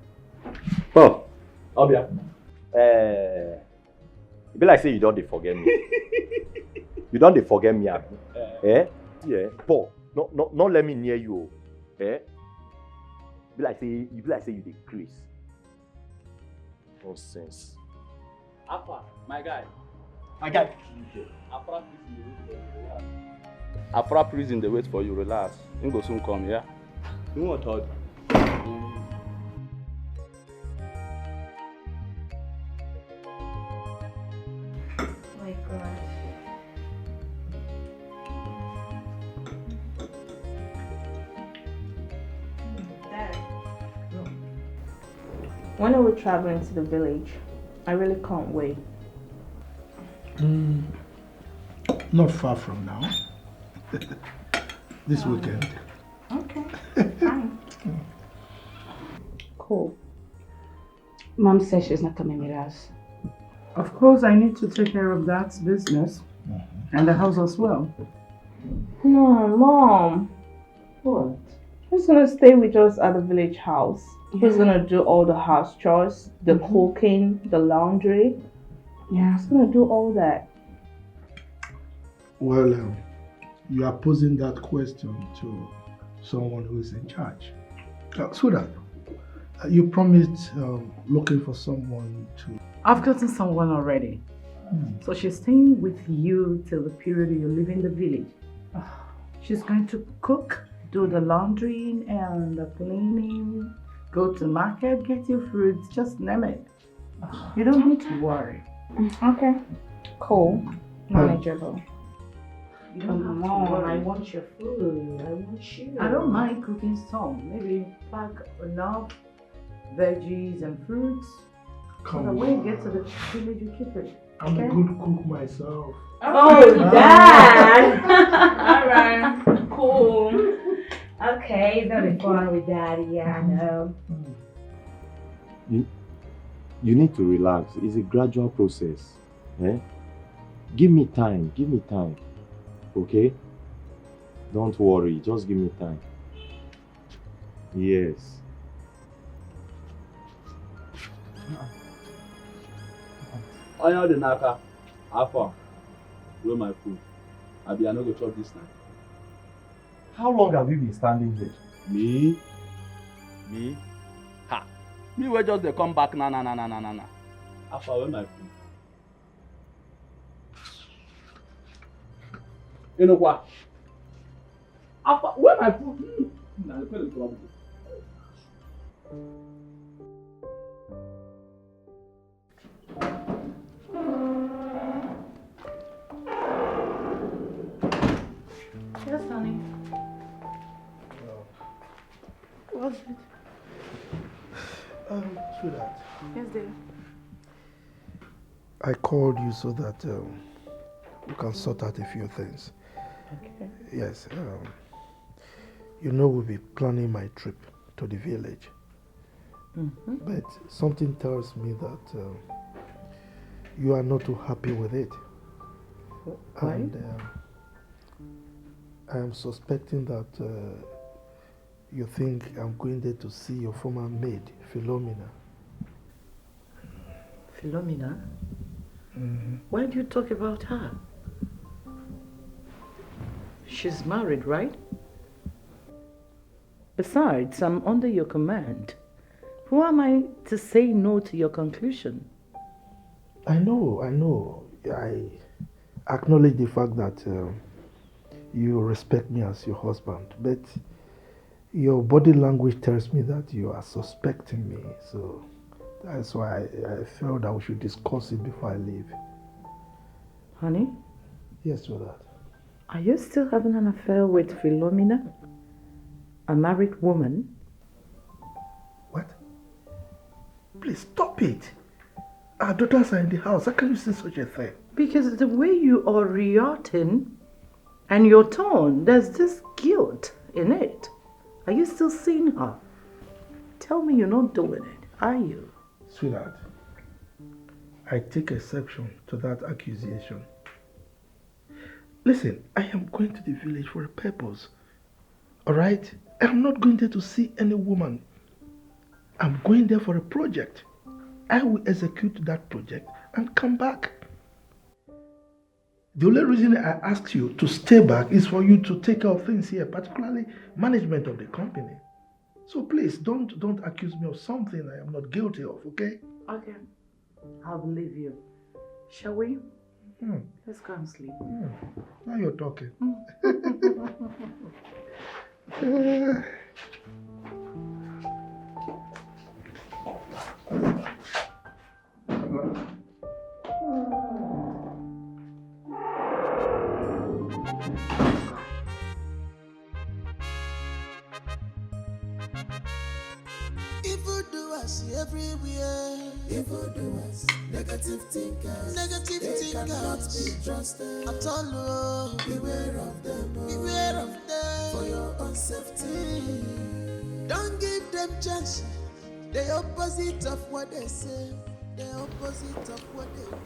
Paul. Obia. You be like say you don't dey forget me. You don't dey forget me, abi? Yeah. Paul, not let me near you. You be like say you dey craze. Nonsense. Alpha, my guy. Afra prison they wait for you. Relax. He go soon come, yeah? You want to My God. Dad. When are we traveling to the village? I really can't wait. Not far from now. This weekend. Okay, fine. Cool. Mom says she's not coming with us. Of course, I need to take care of that business and the house as well. No, Mom. What? Who's gonna stay with us at the village house? Who's gonna do all the house chores, the cooking, the laundry? Yeah. Who's gonna do all that? Well, you are posing that question to someone who is in charge. Sweetheart, you promised looking for someone to... I've gotten someone already. So she's staying with you till the period you live in the village. She's going to cook, do the laundry and the cleaning, go to market, get you fruits, just name it. You don't need to worry. Okay. Cool. Manageable. Come on, I want your food. I want you. I don't mind cooking some. Maybe pack enough veggies and fruits. So that when you get to the village, you keep it. I'm a good cook myself. Oh, Dad! Alright, cool. Okay, that'll be fun with Daddy, yeah, I know. You need to relax. It's a gradual process. Give me time. Okay? Don't worry. Just give me time. Yes. I know the naka. Alpha. Where my food? I be no go chop this night. How long have you been standing here? Me? Ha! Me we just dey come back na. Alpha, where my food? You know what? Alpha, where my food? Nah, the problem. Yes, honey. What's it? Sweetheart. Yes, dear. I called you so that we can sort out a few things. Okay. Yes. You know we'll be planning my trip to the village. But something tells me that you are not too happy with it. Why? And I am suspecting that you think I'm going there to see your former maid, Philomena. Philomena? Why do you talk about her? She's married, right? Besides, I'm under your command. Who am I to say no to your conclusion? I know. I acknowledge the fact that you respect me as your husband, but your body language tells me that you are suspecting me. So that's why I felt that we should discuss it before I leave. Honey? Yes, sweetheart. Are you still having an affair with Philomena? A married woman? What? Please stop it. Our daughters are in the house. How can you say such a thing? Because the way you are reacting and your tone, there's this guilt in it. Are you still seeing her? Tell me you're not doing it, are you? Sweetheart, I take exception to that accusation. Listen, I am going to the village for a purpose. Alright? I'm not going there to see any woman. I'm going there for a project. I will execute that project and come back. The only reason I asked you to stay back is for you to take care of things here, particularly management of the company. So please, don't accuse me of something I am not guilty of, okay? Okay. I'll believe you. Shall we? Let's go and sleep. Now you're talking. Evildoers everywhere. Evildoers, negative thinkers. They cannot be trusted at all. Oh. Beware of them. Oh. Beware of them for your own safety. Don't give them chance. The opposite of what they say. The opposite of what they do.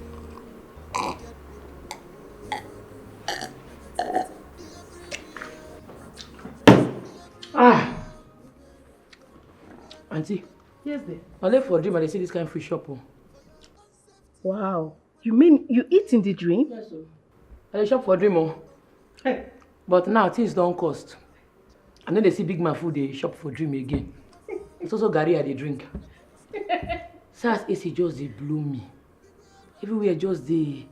Auntie. Yes, dear. I left for a dream and they see this kind of free shop. Oh. Wow. You mean you eat in the dream? Yes, sir. I shop for a dream. Oh. Hey. But now things don't cost. And then they see big man food, they shop for dream again. It's also Gary they drink. SARS AC just they blew me. Everywhere just they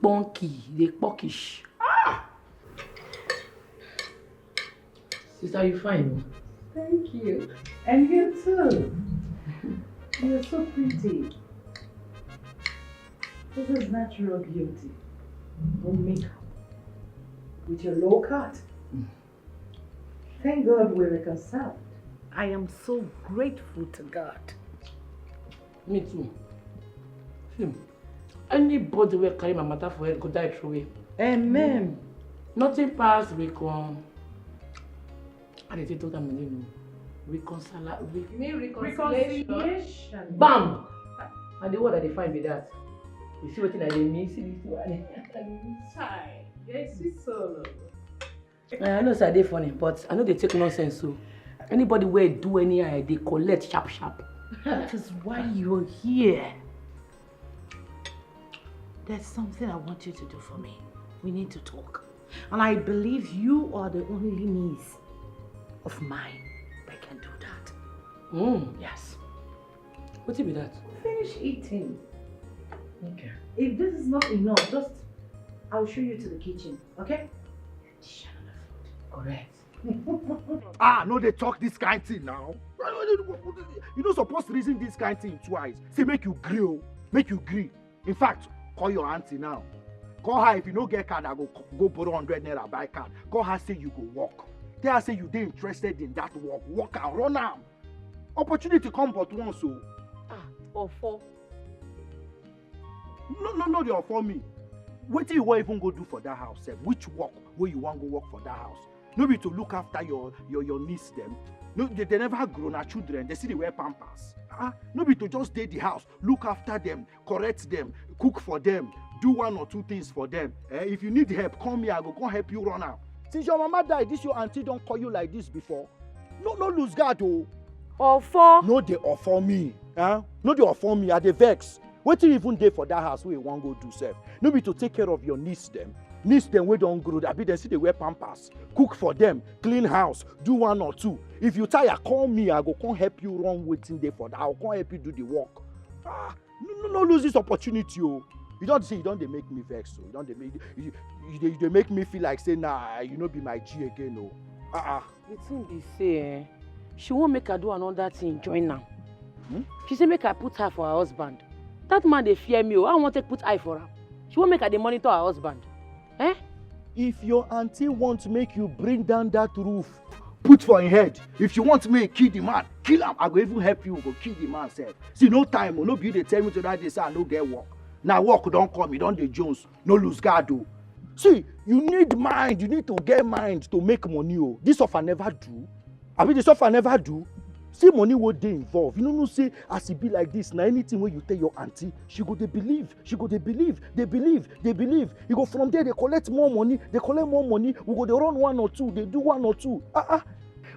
punky, they pockish. Sister, you fine? Thank you. And you too. You're so pretty. This is natural beauty. No makeup. With your low cut. Thank God we're reconciled. I am so grateful to God. Me too. See, anybody will carry my matter for head go die through it. Amen. Nothing past recon. I didn't tell them you know. Reconciliation. Bam! And the word that they find be that. You see what I mean? See this one. Hi. Yes, it's so. I know they're funny, but I know they take nonsense. So anybody where do any they collect sharp. That is why you're here. There's something I want you to do for me. We need to talk. And I believe you are the only niece of mine that can do that. Yes. What be that? Finish eating. Okay. If this is not enough, I'll show you to the kitchen, okay? Correct. No, they talk this kind thing now. You don't supposed to reason this kind thing twice. Say make you gree. In fact, call your auntie now. Call her if you don't get card, I go borrow 100 naira buy card. Call her say you go walk. Tell her say you dey interested in that work. Walk and run am. Opportunity come but once so. Or four. No, they offer me. What do you want even go do for that house? Which work where you want go work for that house? No be to look after your niece them. No, they never grown our children. They see they wear pampers. No be to just stay the house, look after them, correct them, cook for them, do one or two things for them. If you need help, come here. I go come help you run out. Since your mama died, this your auntie don't call you like this before. No lose guard oh. Offer. No they offer me. No they offer me. I dey vex. What you even dey for that house where you want go do self? No be to take care of your niece them. Niece them we don't grow. That be they see they wear pampers. Cook for them, clean house, do one or two. If you tire, call me. I go come help you run waiting there for that. I'll come help you do the work. No lose this opportunity, oh. You don't say you don't dey make me vex, so you don't they make me feel like say nah, you no be my G again, oh. The thing be say, she won't make her do another thing, join her. She say make her put her for her husband. That man they fear me, oh. I want to put eye for her. She won't make her dey monitor her husband. Eh? If your auntie wants to make you bring down that roof, put for your head. If you want me kill the man, kill him. I go even help you go kill the man self. See, no time, no be they tell me to that day say I no get work. Now work don't come, you don't dey Jones, no lose guard oh. See, you need mind, you need to get mind to make money oh. This offer never do. I mean this offer never do. See money what they involve. You know say as it be like this, now anything where you tell your auntie, she go they believe, they believe. You go from there, they collect more money, we go they run one or two, they do one or two.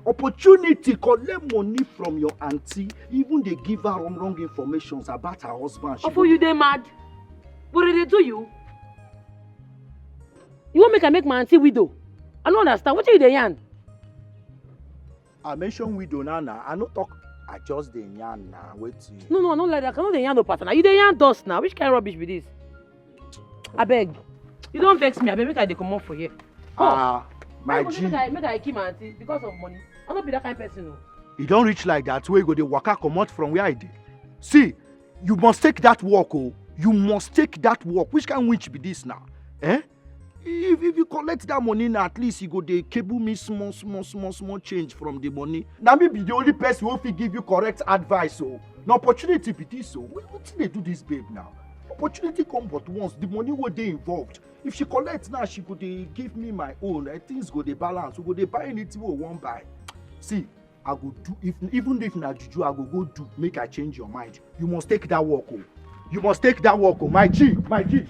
Opportunity collect money from your auntie, even they give her wrong information about her husband. For you they mad? What did they do you? You want make my auntie widow? I don't understand. What are you yarn? I mentioned widow now. I no talk. I just the yarn now. Wait. No, not like that. I cannot the yarn no partner. You the yarn dust now. Which kind of rubbish be this? I beg. You don't vex me. I beg make I dey come up for here. My G. Make I keep my auntie because of money. I don't be that kind of person. No. You don't reach like that. Where you go the waka come out from where I did. See, you must take that walk, oh. You must take that work. Which kind of witch be this now? Eh? If you collect that money now, at least you go they cable me small change from the money. Now me be the only person who will give you correct advice. Oh, no opportunity be this. So what did they do this, babe? Now opportunity come but once. The money what they involved. If she collects now, she go they give me my own. Things go they balance. We go they buy anything we want buy. See, I go do even if na juju, I go do. Make I change your mind. You must take that walk. Oh. You must take that walk, oh, my G,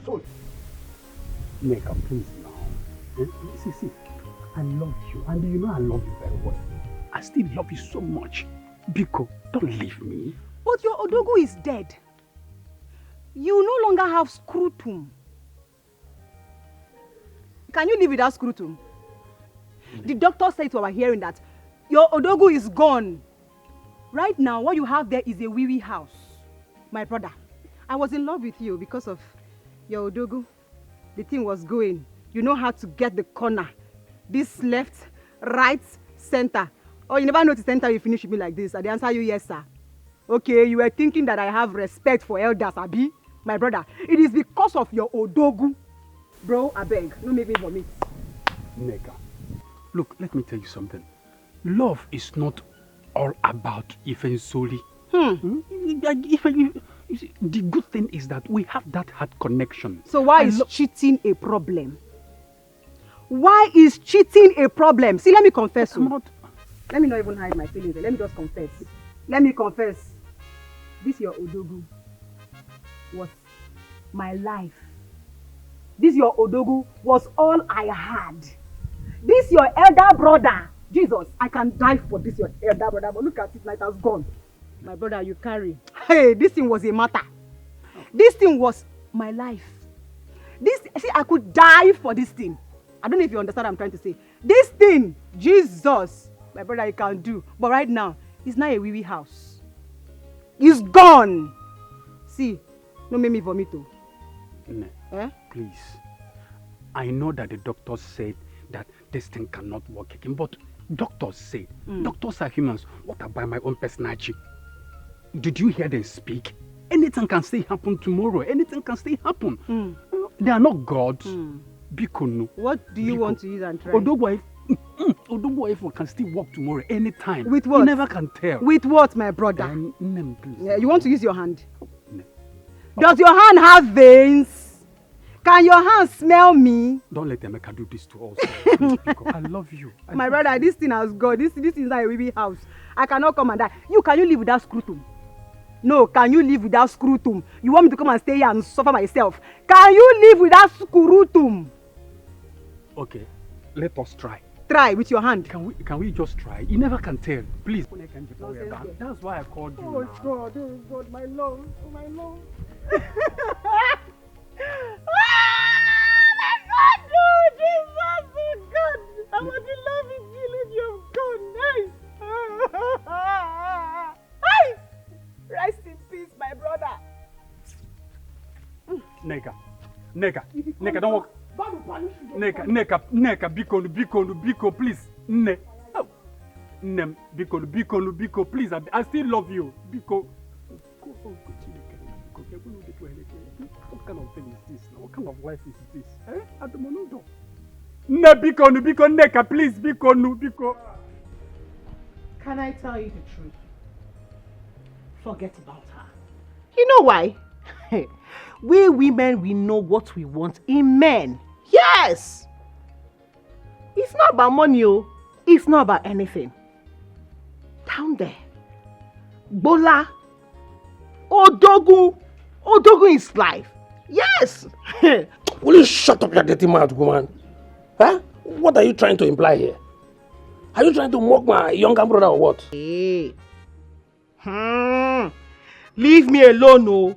so. Nigga, please now. See, I love you, and you know I love you very well. I still love you so much. Biko, don't leave me. But your Odogu is dead. You no longer have scrutum. Can you live without scrutum? The doctor said to our hearing that your Odogu is gone. Right now, what you have there is a wee house, my brother. I was in love with you because of your Odogu. The thing was going. You know how to get the corner. This left, right, center. Oh, you never noticed center you finish with me like this. I answer you, yes, sir. Okay, you were thinking that I have respect for elders, Abi, my brother. It is because of your Odogu. Bro, I beg, don't make me vomit. Nigga, look, let me tell you something. Love is not all about Ifen Soli. You see, the good thing is that we have that heart connection. So why is cheating a problem? Why is cheating a problem? See, let me confess. Let me not even hide my feelings. Let me just confess. Let me confess. This your Odogu was my life. This your Odogu was all I had. This your elder brother. Jesus, I can die for this your elder brother, but look at it, night has gone. My brother, you carry. Hey, this thing was a matter. This thing was my life. See, I could die for this thing. I don't know if you understand what I'm trying to say. This thing, Jesus, my brother, you can do. But right now, it's not a wee house. It's gone. See, don't make me vomit. Please. I know that the doctors said that this thing cannot work again, but doctors say, doctors are humans. What about my own personality? Did you hear them speak? Anything can still happen tomorrow. Anything can still happen. They are not gods. Biko. What do you want to use and try? Odogo can still walk tomorrow anytime. With what? You never can tell. With what, my brother? Please. Yeah, you want to use your hand? Does your hand have veins? Can your hand smell me? Don't let Emeka do this to us. Please, Biko, I love you. My brother, this thing has gone. This is not a baby house. I cannot come and die. Can you live without scrutum? No, can you live without scrutum? You want me to come and stay here and suffer myself? Can you live without scrutum? Okay, let us try. Try with your hand. Can we just try? You never can tell. Please. That's why I called you. Oh God, my love, my love. Jesus, oh God. I want to love you, feeling you've gone. Hey! Rest in peace, my brother. Neka, don't walk. Neka, Biko, please. Biko, please. I still love you. Biko. What kind of thing is this? What kind of life is this? At the moment, Biko, Neka, please, Biko. Can I tell you the truth? Forget about her. You know why? We women, we know what we want in men. Yes! It's not about money, it's not about anything. Down there, Bola, Odogu is life. Yes! Will you shut up your dirty mouth, woman? Huh? What are you trying to imply here? Are you trying to mock my younger brother or what? Hey. Leave me alone,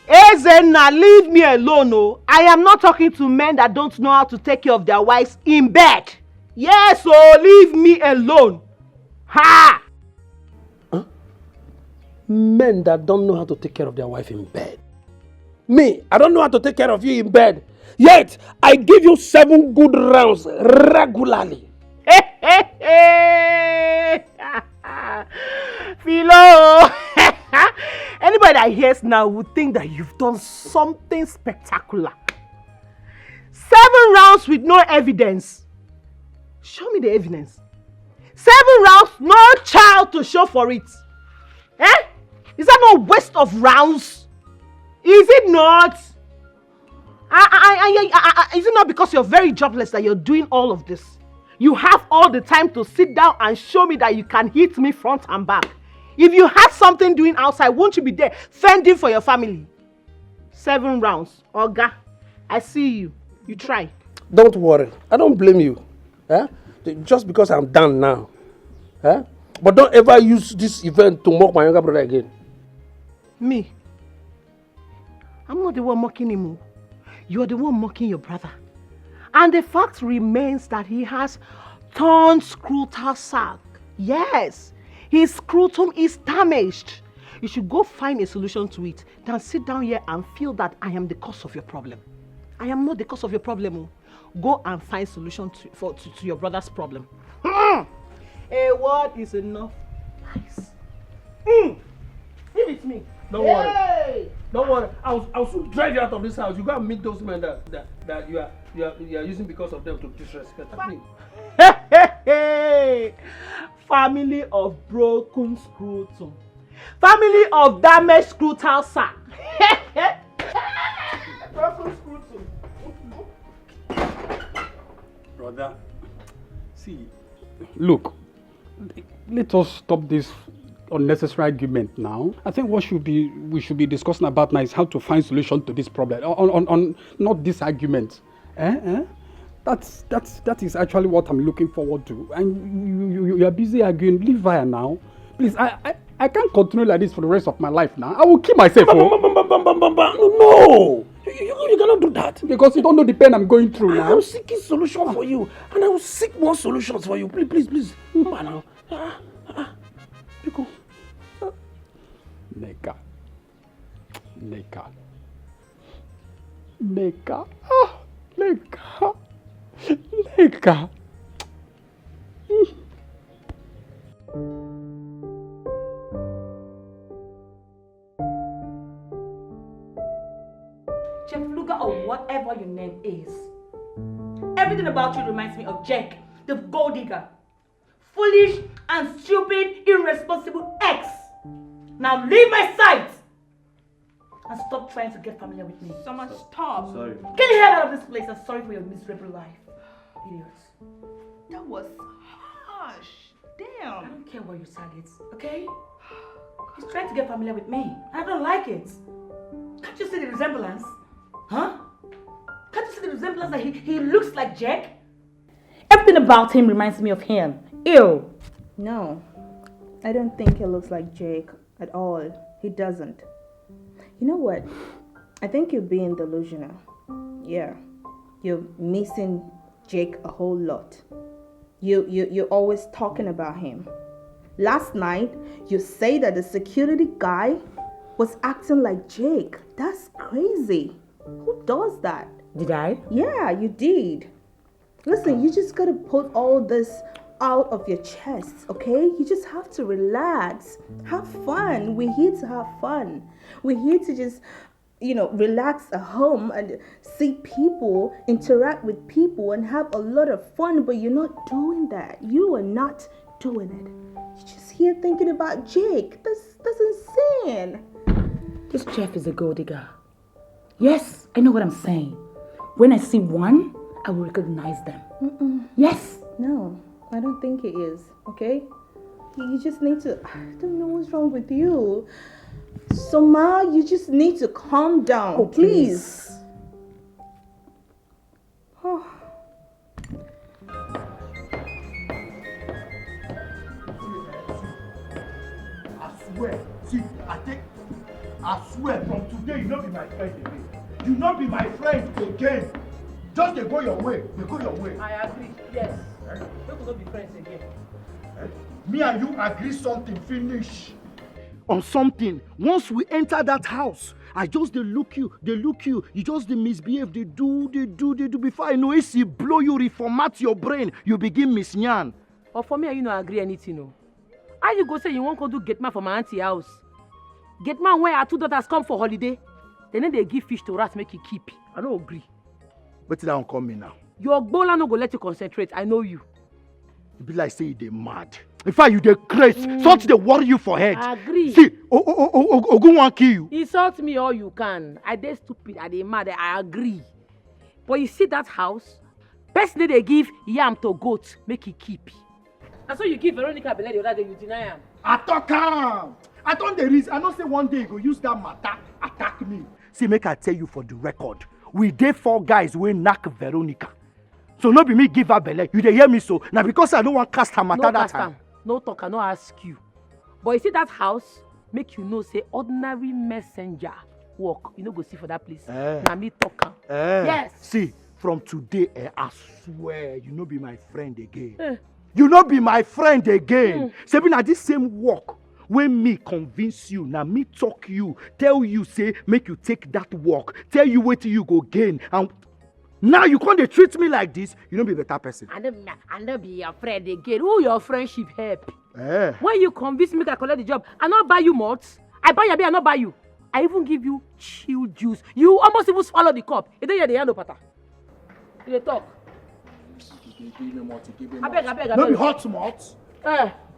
Ezenna, leave me alone, I am not talking to men that don't know how to take care of their wives in bed. Yes, leave me alone. Ha! Huh? Men that don't know how to take care of their wife in bed. Me, I don't know how to take care of you in bed. Yet, I give you 7 good rounds regularly. Philo! Anybody that hears now would think that you've done something spectacular. 7 rounds with no evidence. Show me the evidence. 7 rounds, no child to show for it. Is that not a waste of rounds? Is it not? Is it not because you're very jobless that you're doing all of this? You have all the time to sit down and show me that you can hit me front and back. If you had something doing outside, won't you be there fending for your family? 7 rounds. Oga, I see you. You try. Don't worry. I don't blame you. Just because I'm done now. But don't ever use this event to mock my younger brother again. Me? I'm not the one mocking him. You're the one mocking your brother. And the fact remains that he has torn scrotal sac. Yes, his scrotum is damaged. You should go find a solution to it than sit down here and feel that I am the cause of your problem. I am not the cause of your problem. Go and find solution to your brother's problem. A word is enough. Nice. Give it to me. Don't worry. Don't worry. I'll soon drive you out of this house. You go and meet those men that you are using because of them to disrespect me. Family of broken scrotum. Family of damaged scrotal sac. Broken scrotum. Brother, see, look, let us stop this unnecessary argument now. I think we should be discussing about now is how to find solution to this problem. On not this argument. That is actually what I'm looking forward to. And you are busy arguing. Leave her now, please. I can't continue like this for the rest of my life now. I will kill myself. No, you cannot do that because you don't know the pain I'm going through now. I'm seeking solution for you, and I will seek more solutions for you. Please. Now. Because Neka. Jeff Luger or whatever your name is. Everything about you reminds me of Jack, the gold digger. Foolish and stupid, irresponsible ex. Now leave my sight and stop trying to get familiar with me. Someone stop. Sorry. Get the hell out of this place. I'm sorry for your miserable life. Idiots. That was harsh. Damn. I don't care what your side is, okay? He's trying to get familiar with me. I don't like it. Can't you see the resemblance? Huh? Can't you see the resemblance that he looks like Jack? Everything about him reminds me of him. Ew. No, I don't think he looks like Jake at all. He doesn't. You know what? I think you're being delusional. Yeah, you're missing Jake a whole lot. You're always talking about him. Last night, you say that the security guy was acting like Jake. That's crazy. Who does that? Did I? Yeah, you did. Listen, you just gotta put all this out of your chest, okay? You just have to relax. Have fun. We're here to have fun. We're here to just, relax at home and see people, interact with people, and have a lot of fun, but you're not doing that. You are not doing it. You're just here thinking about Jake. That's insane. This Jeff is a gold digger. Yes, I know what I'm saying. When I see one, I will recognize them. Yes. No, I don't think it is, okay? You just need to, I don't know what's wrong with you. So Ma, you just need to calm down, Oh, please. Oh. I swear, from today, you not be my friend again. You not be my friend again. Just they go your way. They go your way. I agree. Yes. We could not be friends again. Me and you agree something, finish. On something. Once we enter that house, I just they look you, you just they misbehave, they do. Before I know it, see blow you, reformat your brain, you begin misyan. But for me, you not agree anything, no. How you go say you won't go do get man for my auntie house? Get man where our two daughters come for holiday, then they give fish to rats make you keep. I don't agree. But it don't come me now. Your bola no go let you concentrate. I know you. It be like say they mad. In fact, you dey crazy. Such they worry you for head. I agree. See, Ogun wan kill you. Insult me all you can. I dey stupid. I dey mad. I agree. But you see that house? Person they give yam to goat make he keep. And so you give Veronica belle the other day, you deny him. I talk am. I don't the reason. I don't say one day you go use that matter attack me. See, make I tell you for the record. We dey 4 guys wey knack Veronica. So no be me give her belle. You dey hear me so? Now because I don't want cast her matter that time. No talk, I no ask you. But you see that house, make you know say ordinary messenger work. You no go see for that place. Now me talk am. Yes. See, from today, I swear you no be my friend again. You no be my friend again. Say na this same work. When me convince you, now me talk you, tell you say make you take that work, tell you what you go gain, and now you can't treat me like this. You don't be a better person. I don't be your friend again. Who your friendship help? When you convince me to collect the job, I not buy you malts. I buy your beer, I not buy you. I even give you chill juice. You almost even swallow the cup. You don't hear the hand of pata. You talk. I beg. Don't be hot malt.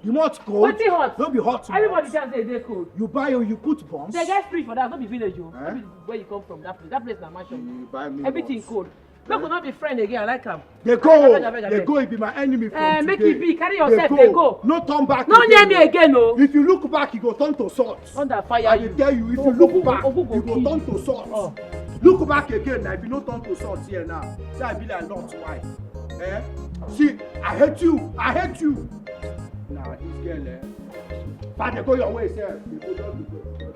You want cold? What's it hot? Don't be hot. Everybody can say they're cold. You buy or you put bombs. They get free for that. Don't be village, you. Don't be where you come from. That place is a mansion. You buy me everything cold. We could not be friends again. I like them. They go. They go. It be my enemy from today. Make it be. Carry yourself. They go. No turn back. No near me again, no. If you look back, you go turn to salt. Under fire. I will tell you. If you look back, you go turn to salt. Look back again. Now, if you no turn to salt here now, say I be like Lord's wife. See, I hate you. Nah, this girl, but they go your way, sir. They go down the way.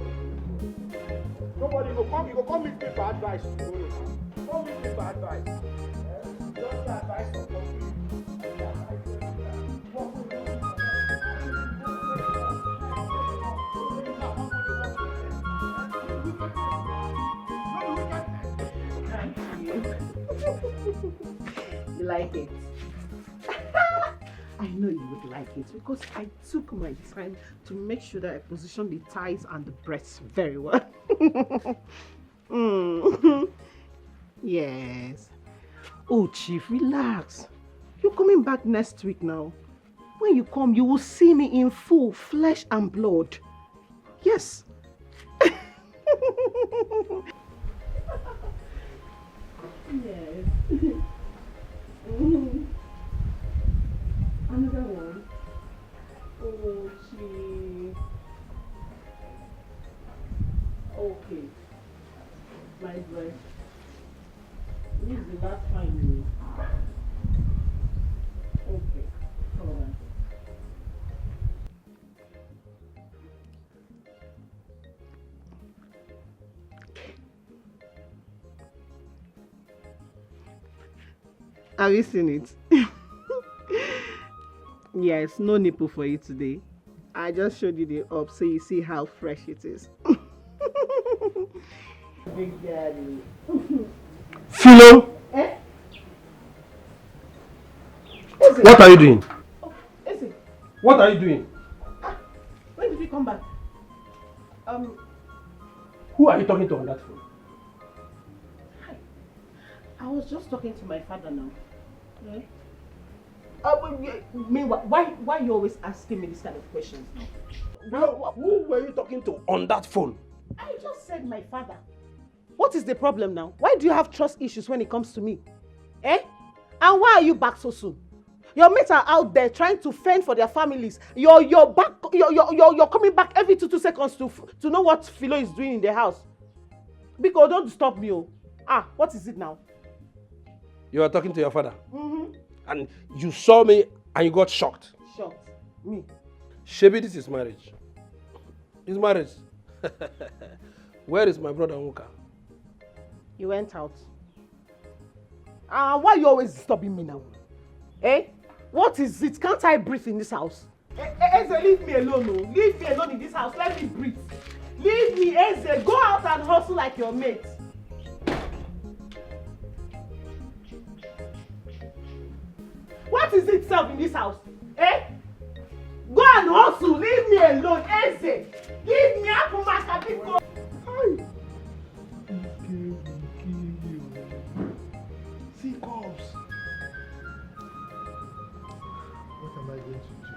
Nobody go come. You go come meet me for advice. Come meet me for advice. Just the advice of You like it? I know you would like it because I took my time to make sure that I position the thighs and the breasts very well. Yes. Oh, Chief, relax. You're coming back next week now. When you come, you will see me in full flesh and blood. Yes. Yes. Another one. Oh, Chief. Okay. My boy. This is the last time. Okay. Hold on. Have you seen it? Yes, no nipple for you today. I just showed you the up so you see how fresh it is. Big daddy. Philo, Eh? what are you doing? Oh, Eze, What are you doing? when did you come back? Who are you talking to on that phone? I was just talking to my father now. Eh? Meanwhile, why you always asking me this kind of questions now? Who were you talking to on that phone? I just said my father. What is the problem now? Why do you have trust issues when it comes to me? Eh? And why are you back so soon? Your mates are out there trying to fend for their families. You're coming back every 2 seconds to know what Philo is doing in the house. Because don't disturb me. Oh. What is it now? You are talking to your father. Mm-hmm. And you saw me and you got shocked. Shocked? Me? Shebi, this is marriage. It's marriage. Where is my brother Nwoka? You went out. Why are you always disturbing me now? Eh? What is it? Can't I breathe in this house? Eze, leave me alone. Oh. Leave me alone in this house. Let me breathe. Leave me, Eze. Go out and hustle like your mate. What is it, self, in this house? Eh? Go and hustle. Leave me alone, Eze. Leave me up for my capital. See, cops. What am I going to do?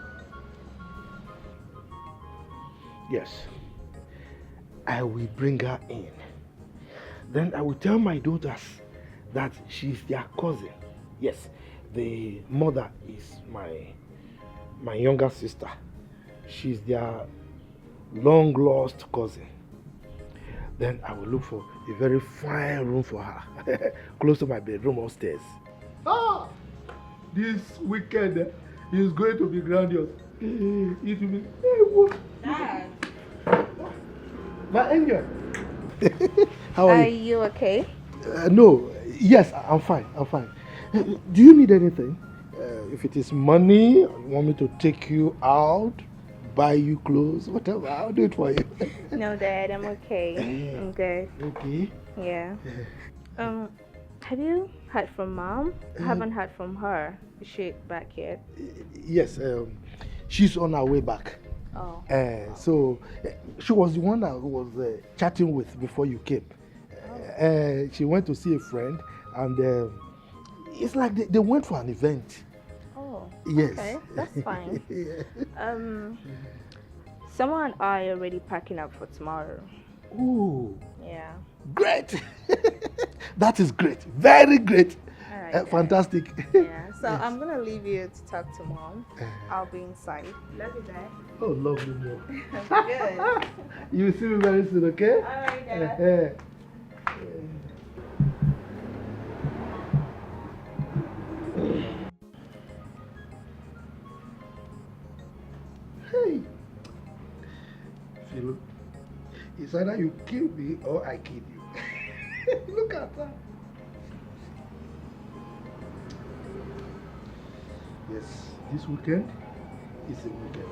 Yes, I will bring her in. Then I will tell my daughters that she's their cousin. Yes, the mother is my younger sister. She's their long lost cousin. Then I will look for a very fine room for her, close to my bedroom upstairs. This weekend is going to be grandiose. It will be. Dad. My angel. How are you? Are you okay? No. Yes, I'm fine. I'm fine. Do you need anything? If it is money, you want me to take you out, buy you clothes, whatever, I'll do it for you. No, Dad, I'm okay. I'm good. Okay. Yeah. Have you heard from Mom? I haven't heard from her. Is she back yet? Yes, she's on her way back. Oh. So she was the one I was chatting with before you came. She went to see a friend, and it's like they went for an event. Oh. Yes. Okay, that's fine. Someone and I are already packing up for tomorrow. Ooh. Yeah. Great. That is great. Very great. All right, fantastic. Yeah. So Yes. I'm gonna leave you to talk to Mom. I'll be inside. Love you, Dad. Oh, lovely mom. Good. You will see me very soon, okay? All right, Dad. Hey. Philo, it's either you kill me or I kill you. Look at that. Yes, this weekend is a weekend.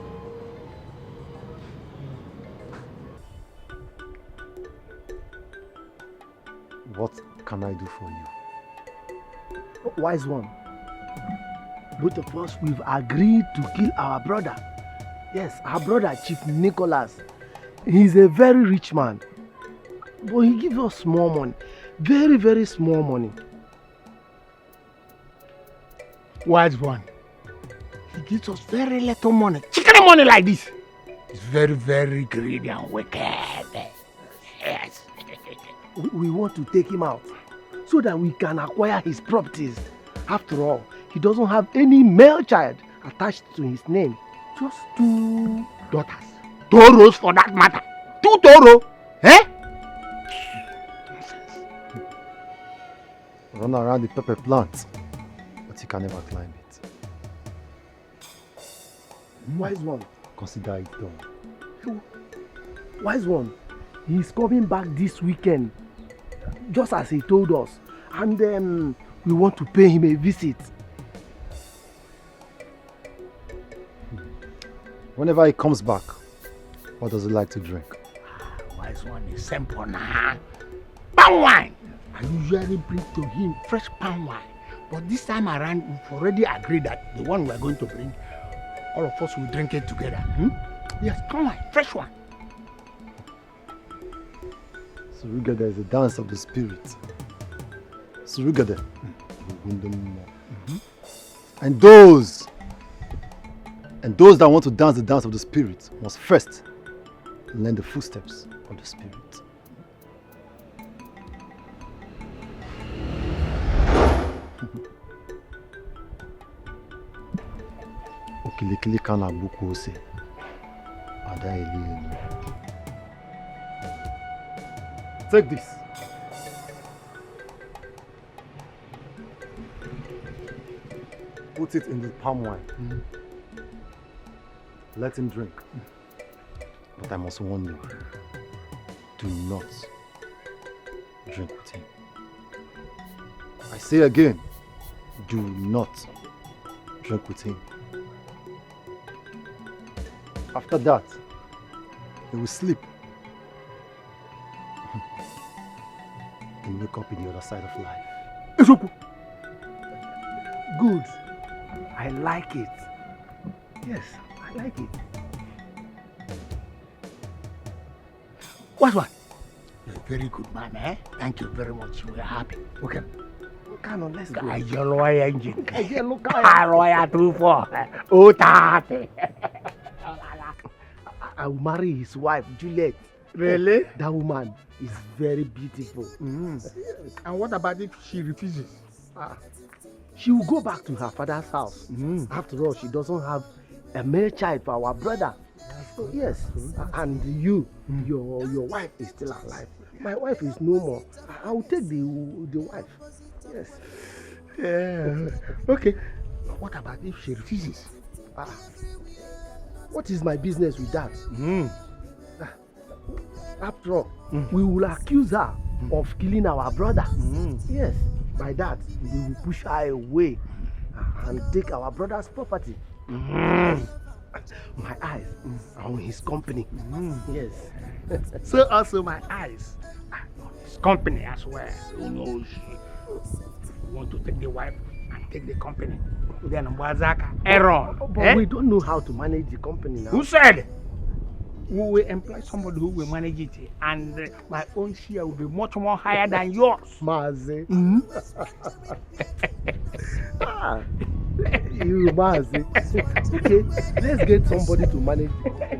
What can I do for you? Wise one. Both of us, we've agreed to kill our brother. Yes, our brother, Chief Nicholas. He's a very rich man. But he gives us small money. Very, very small money. Wise one. He gives us very little money. Chicken money like this. It's very, very greedy and wicked. Yes. We want to take him out so that we can acquire his properties. After all, he doesn't have any male child attached to his name. Just 2 daughters. Toros for that matter. 2 toro. Eh? Run around the pepper plant, but you can never climb it. Wise one. Consider it done. Wise one. He's coming back this weekend, just as he told us. And we want to pay him a visit. Whenever he comes back, what does he like to drink? Wise one is simple now. palm wine. I usually bring to him fresh palm wine. But this time around, we've already agreed that the one we're going to bring, all of us will drink it together. Yes, palm wine, fresh one. Surugada is a dance of the spirit. Surugada. And those that want to dance the dance of the spirit must first learn the footsteps of the spirit. Okilikili kana buku ose. Ada eli. Take this. Put it in the palm wine. Let him drink. But I must warn you, do not drink with him. I say again, do not drink with him. After that, he will sleep and wake up in the other side of life. Good. I like it. Yes, I like it. What? You're a very good man, eh? Thank you very much. We're happy. Okay. Come on, let's go. Your lawyer engine. Lawyer 24. Oh, tate. I will marry his wife, Juliet. Really? That woman is very beautiful. And what about if she refuses? She will go back to her father's house. After all, she doesn't have a male child for our brother. So yes, and you, your wife is still alive. My wife is no more. I will take the wife. Yes. Yeah. Okay. What about if she refuses? What is my business with that? After all, we will accuse her of killing our brother. Yes. By that, we will push her away and take our brother's property. My eyes are on his company. Yes. So also my eyes are on his company as well. Who knows? You want to take the wife and take the company. Then Aaron. But we don't know how to manage the company now. Who said? We will employ somebody who will manage it, and my own share will be much more higher than yours. Mazi. You Mazi. Okay, let's get somebody to manage the company.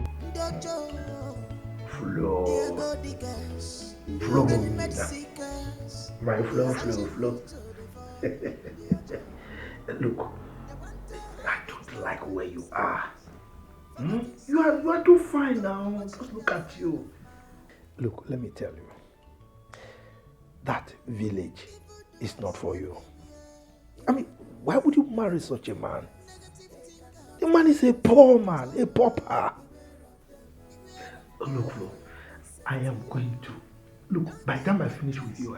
Flow. My flow. Look, I don't like where you are. You are too fine now. Just look at you. Look, let me tell you. That village is not for you. I mean, why would you marry such a man? The man is a poor man, a pauper. Look, I am going to. Look, by the time I finish with you,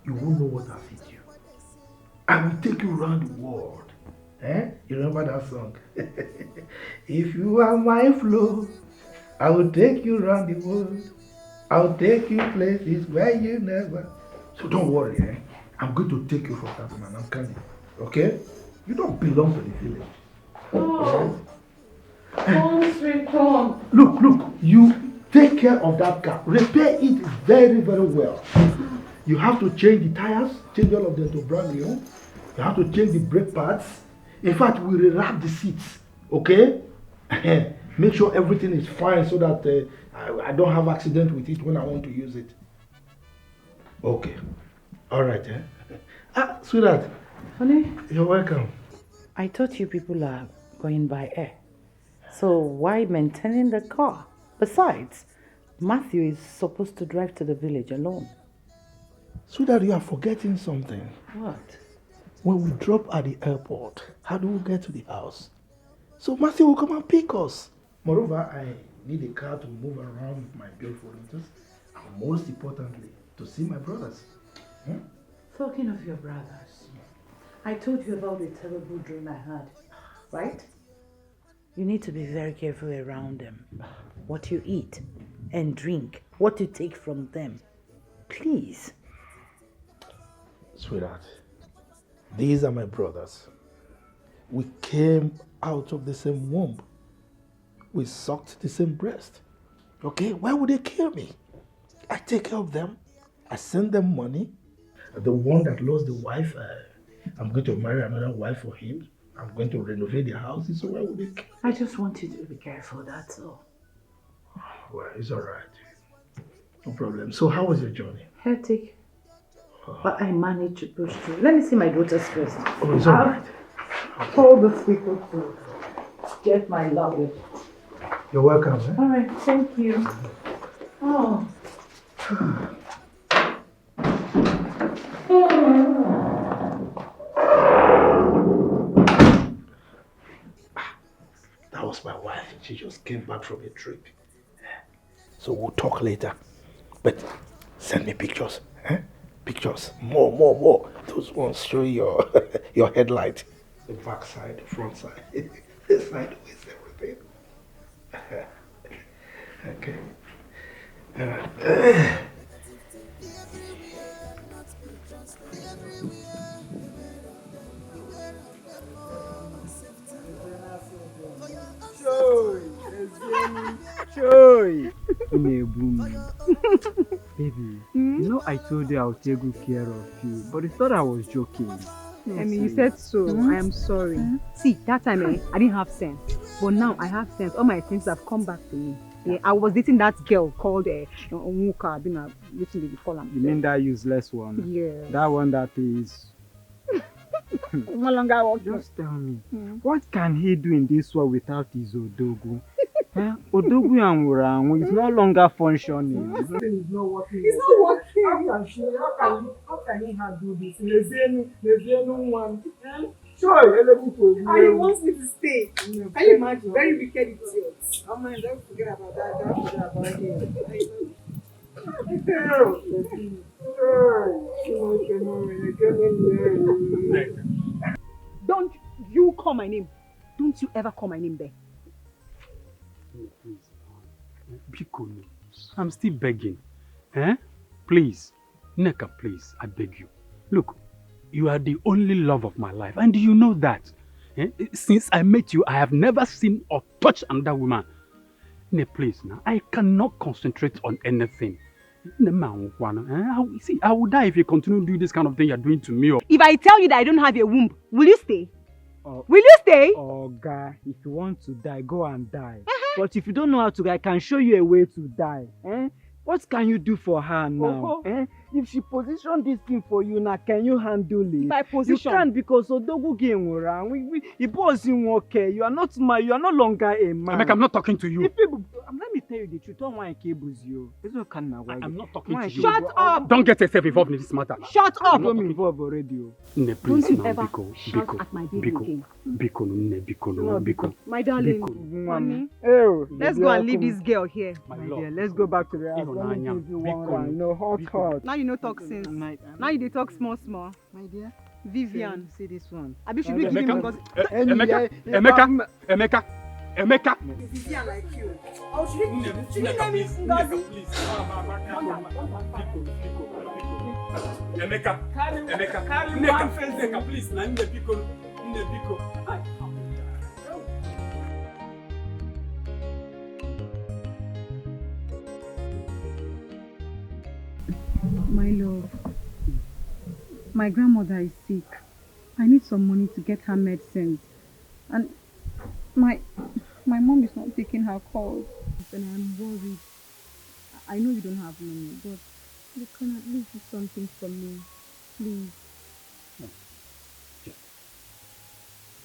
you won't know what I'll feed you. I will take you around the world. You remember that song? If you are my flow, I will take you around the world. I will take you places where you never. So don't worry, I'm going to take you from that man. I'm coming. Okay? You don't belong to the village. Oh. Come, sweet come. Look, you take care of that car. Repair it very, very well. You have to change the tires, change all of them to brand new. You have to change the brake pads. In fact, we rewrap the seats, okay? Make sure everything is fine so that I don't have accident with it when I want to use it. Okay. All right, sweetheart. Honey? You're welcome. I thought you people are going by air. So why maintaining the car? Besides, Matthew is supposed to drive to the village alone. Sweetheart, you are forgetting something. What? When we drop at the airport, how do we get to the house? So Matthew will come and pick us. Moreover, I need a car to move around with my beautiful daughters, and most importantly, to see my brothers. Talking of your brothers, I told you about the terrible dream I had, right? You need to be very careful around them. What you eat and drink, what you take from them. Please. Sweetheart, these are my brothers. We came out of the same womb. We sucked the same breast. Okay, why would they kill me? I take care of them. I send them money. The one that lost the wife, I'm going to marry another wife for him. I'm going to renovate their houses, so why would they kill me? I just want you to be careful, that's all. Well, it's all right. No problem. So how was your journey? Hectic. But I managed to push through. Let me see my daughters first. Oh, it's all right. Hold the people to get my luggage. You're welcome. Eh? All right, thank you. Oh. That was my wife. She just came back from a trip. So we'll talk later. But send me pictures. Eh? Pictures. More. Those ones show your your headlight. The back side, the front side. The sideways, everything. Okay. Joy! Baby, you know I told you I would take good care of you, but you thought I was joking. I mean, you said so. I am sorry. See, that time I didn't have sense. But now I have sense. All my senses have come back to me. Yeah, I was dating that girl called Onwuka. I've been waiting to call him. You mean that useless one? Yeah. That one that is... No longer working. Just tell me, what can he do in this world without his Odogu? Odogu and is no longer functioning. It's not working. It's not working. How can he handle this? Nezenu one. Sure, and he wants me to stay. Can you imagine? Very wicked idiots. Oh man, don't forget about that. Don't forget about him. Don't you call my name. Don't you ever call my name there. Bikono, I'm still begging. Please, Neka, please, I beg you. Look, you are the only love of my life, and you know that. Since I met you, I have never seen or touched another woman. Ne, please, now, I cannot concentrate on anything. See, I will die if you continue doing this kind of thing you're doing to me. If I tell you that I don't have a womb, will you stay? Will you stay? Oh, guy, if you want to die, go and die. But if you don't know how to die, I can show you a way to die. What can you do for her now? If she position this thing for you now, can you handle it? My position. You can't because Odogu game around. It wasn't okay. You are not longer a man. Emeka, I'm not talking to you. Let me tell you the truth. Don't want to cables you. I'm not talking to you. Shut up! Don't get yourself involved in this matter. Shut up! I'm involved already. Ne, please, don't you now, ever Biko, shout Biko, at my baby again. Biko. My darling, Honey, let's go and leave this girl here. My dear, let's go back to the house. Let me give you one round. No, hot. Now you know talk sense. Now you dey talk small. My dear, Vivian, see this one. Abi should we give him because Emeka. Vivian like you. Oh, should we name him Ngozi? Emeka, please, na nne biko. My love, my grandmother is sick. I need some money to get her medicines. And my mom is not taking her calls. And I'm worried. I know you don't have money, but you can at least do something for me. Please.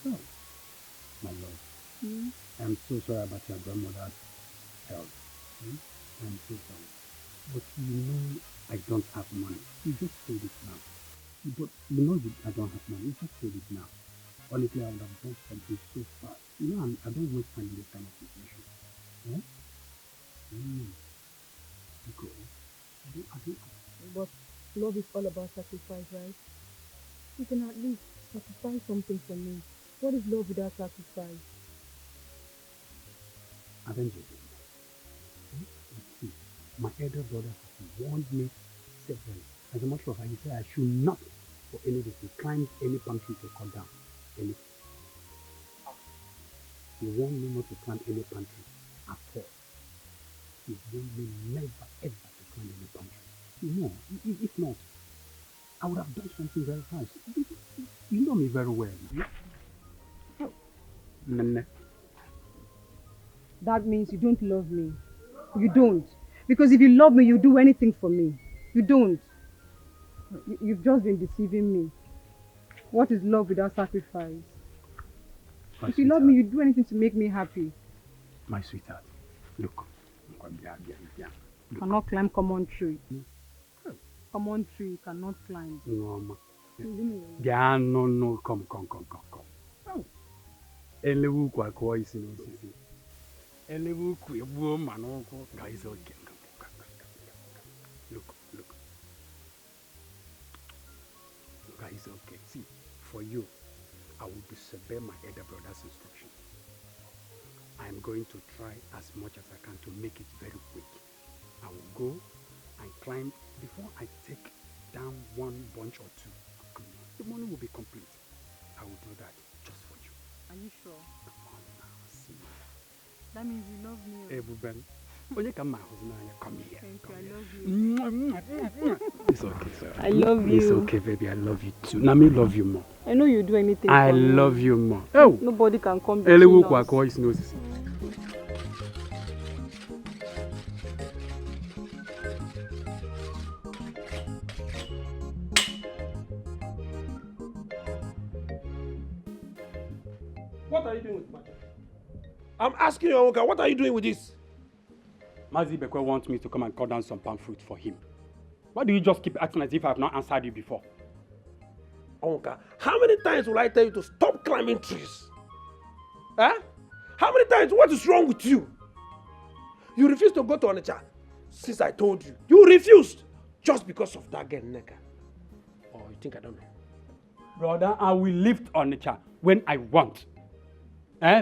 No, my love. I'm so sorry about your grandmother's health. I'm so sorry. But you know I don't have money. You just said it now. But you know I don't have money. You just said it now. Honestly, I would have done something so fast. You know, I don't waste time in this kind of situation. Because I don't. But love is all about sacrifice, right? You can at least sacrifice something for me. What is love without sacrifice? I don't do it. My elder brother has warned me severally. As a matter of fact, he said I should not for any reason, climb any palm tree to cut down. Any. You want me not to climb any palm tree at all. You want me never ever to climb any palm tree. No, if not, I would have done something very harsh. You know me very well. Nene. That means you don't love me. You don't. Because if you love me, you do anything for me. You don't. You've just been deceiving me. What is love without sacrifice? If you love me, you do anything to make me happy. My sweetheart, look. You cannot climb common tree. Common tree you cannot climb. No, ma. Yeah, no, come. Elewu kwa kwa isi n'osisi. Elewu kwa egbuo ma n'ụkwụ. Guys, okay. Look. Guys, okay. See, for you, I will disobey my elder brother's instructions. I am going to try as much as I can to make it very quick. I will go and climb before I take down one bunch or two. The money will be complete. I will do that just for you. Are you sure? Come on now, see. That means you love me. Ebuben, onye ka mma ahụ n'anya, come here. Thank you, I love you. It's okay, sir. I love you. It's okay, baby. I love you too. Now me love you more. I know you do anything I for me. love you more. Oh, nobody can come between Elewu us. kwa kwa isi n'osisi. What are you doing with Maja? I'm asking you, Onka, what are you doing with this? Mazi Bekwe wants me to come and cut down some palm fruit for him. Why do you just keep acting as if I have not answered you before? Onka, how many times will I tell you to stop climbing trees? Huh? How many times? What is wrong with you? You refused to go to Onitsha since I told you. You refused just because of that girl, Neka. Oh, you think I don't know? Brother, I will live on Naija when I want.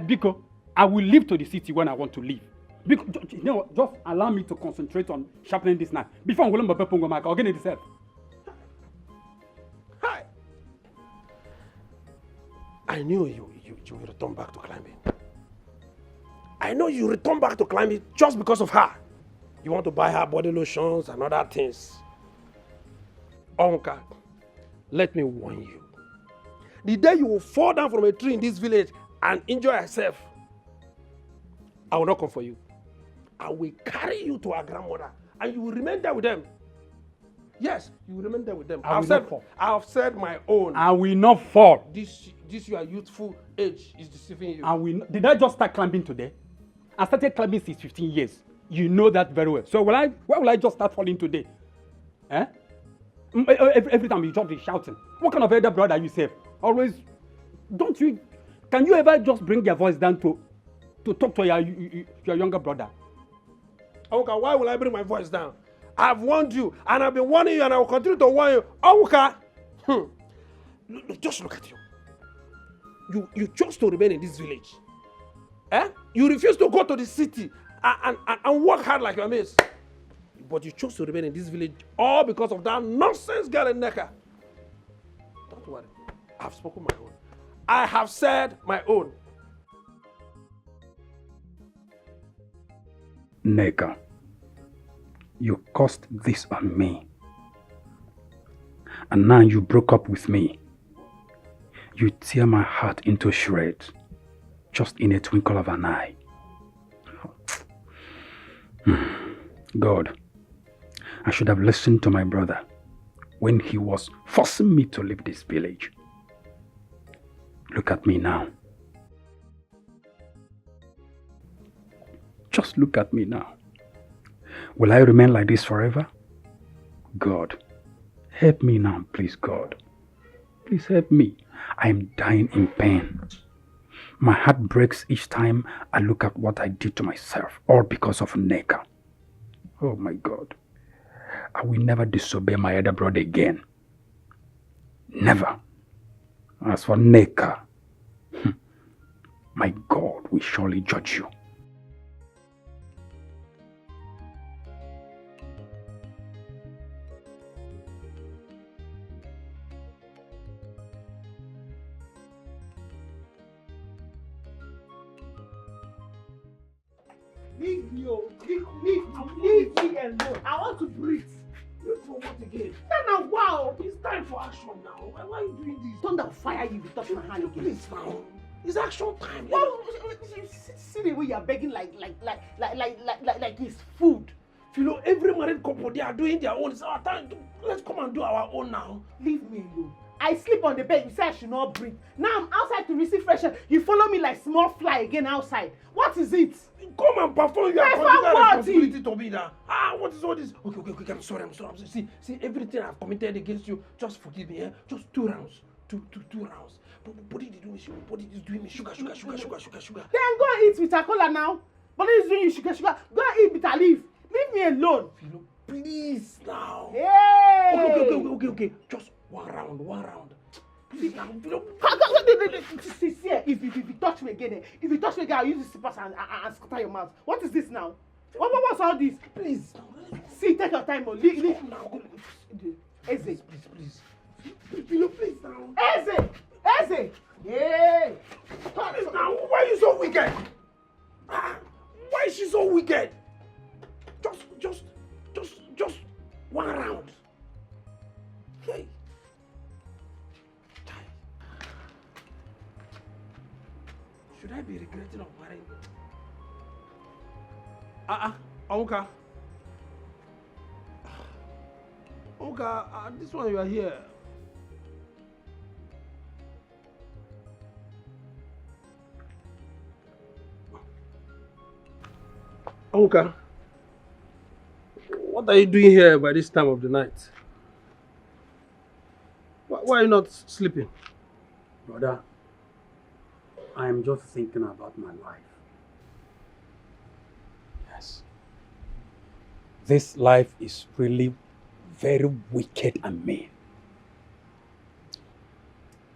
Because I will leave to the city when I want to leave. Because, you know, just allow me to concentrate on sharpening this knife. Before I'm going to go back, I'll get it yourself. Hi. I knew you will return back to climbing. I know you return back to climbing just because of her. You want to buy her body lotions and other things. Onka, let me warn you. The day you will fall down from a tree in this village and injure yourself, I will not come for you. I will carry you to our grandmother and you will remain there with them. Yes, you will remain there with them. I have said my own. I will not fall. This your youthful age is deceiving you. Did I just start climbing today? I started climbing since 15 years. You know that very well. So why will I just start falling today? Every time you jump, you're shouting. What kind of elder brother are you, Seth? Always, can you ever just bring your voice down to talk to your younger brother? Awuka, why will I bring my voice down? I've warned you, and I've been warning you, and I will continue to warn you. Awuka, just look at you. You chose to remain in this village. You refuse to go to the city and work hard like your mates. But you chose to remain in this village all because of that nonsense girl in Neka. Don't worry. I've spoken my own. I have said my own. Neka, you caused this on me. And now you broke up with me. You tear my heart into shreds, just in a twinkle of an eye. God, I should have listened to my brother when he was forcing me to leave this village. Look at me now. Just look at me now. Will I remain like this forever? God, help me now, please, God. Please help me. I am dying in pain. My heart breaks each time I look at what I did to myself, all because of Neka. Oh my God. I will never disobey my elder brother again. Never. As for Neka, my God will surely judge you. Leave me, oh. Leave me alone. I want to breathe. Look for what again? Now, wow. It's time for action now. Why are you doing this? Thunder will fire you if you touch my hand again. Please now. It's action time. Well, see the way you are begging like it's food. You know, every married couple, they are doing their own. It's our time. Let's come and do our own now. Leave me alone. I sleep on the bed. You say I should not breathe. Now I'm outside to receive fresh air. You follow me like small fly again outside. What is it? Come and perform your responsibility to me now. What is all this? Okay. I'm sorry. See, everything I've committed against you, just forgive me. Just 2 rounds. Two rounds. But body is doing me. Body is doing me. Sugar. Then go and eat with a cola now. Body is doing you sugar. Go and eat bitter leaf. Leave me alone. Philo, please now. Hey. Okay. Just one round. Please now. Philo. See, if you touch me again, I'll use the slippers and scatter your mouth. What is this now? What's all this? Please. See, take your time. Leave now. Eze. Please. Philo, please now. Eze. Yay. Please now. Why are you so wicked? Why is she so wicked? Just one round. Hey. Should I be regretting of marrying? Onka. Onka, this one you are here. Onka. What are you doing here by this time of the night? Why are you not sleeping? Brother, I am just thinking about my life. Yes. This life is really very wicked and mean.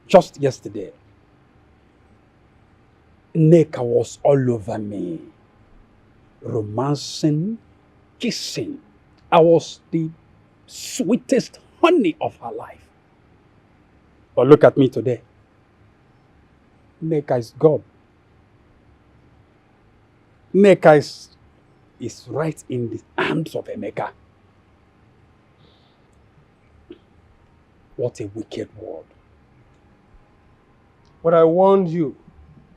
Just yesterday, Nneka was all over me, romancing, kissing. I was the sweetest honey of her life. But look at me today. Nneka is gone. Nneka is right in the arms of Emeka. What a wicked world. But I warned you,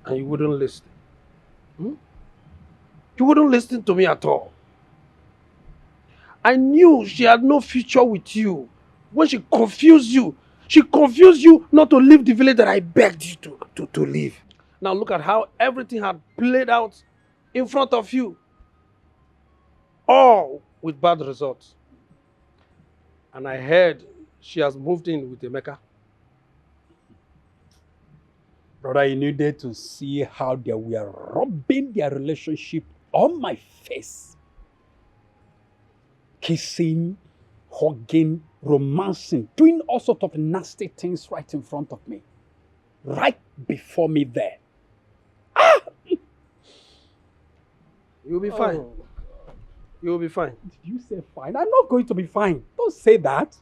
and you wouldn't listen. You wouldn't listen to me at all. I knew she had no future with you. When she confused you not to leave the village that I begged you to leave. Now look at how everything had played out in front of you. All with bad results. And I heard she has moved in with Emeka. Brother, you needed to see how they were rubbing their relationship on my face. Kissing, hugging, romancing, doing all sorts of nasty things right in front of me. Right before me there. You'll be fine. You'll be fine. Did you say fine? I'm not going to be fine. Don't say that.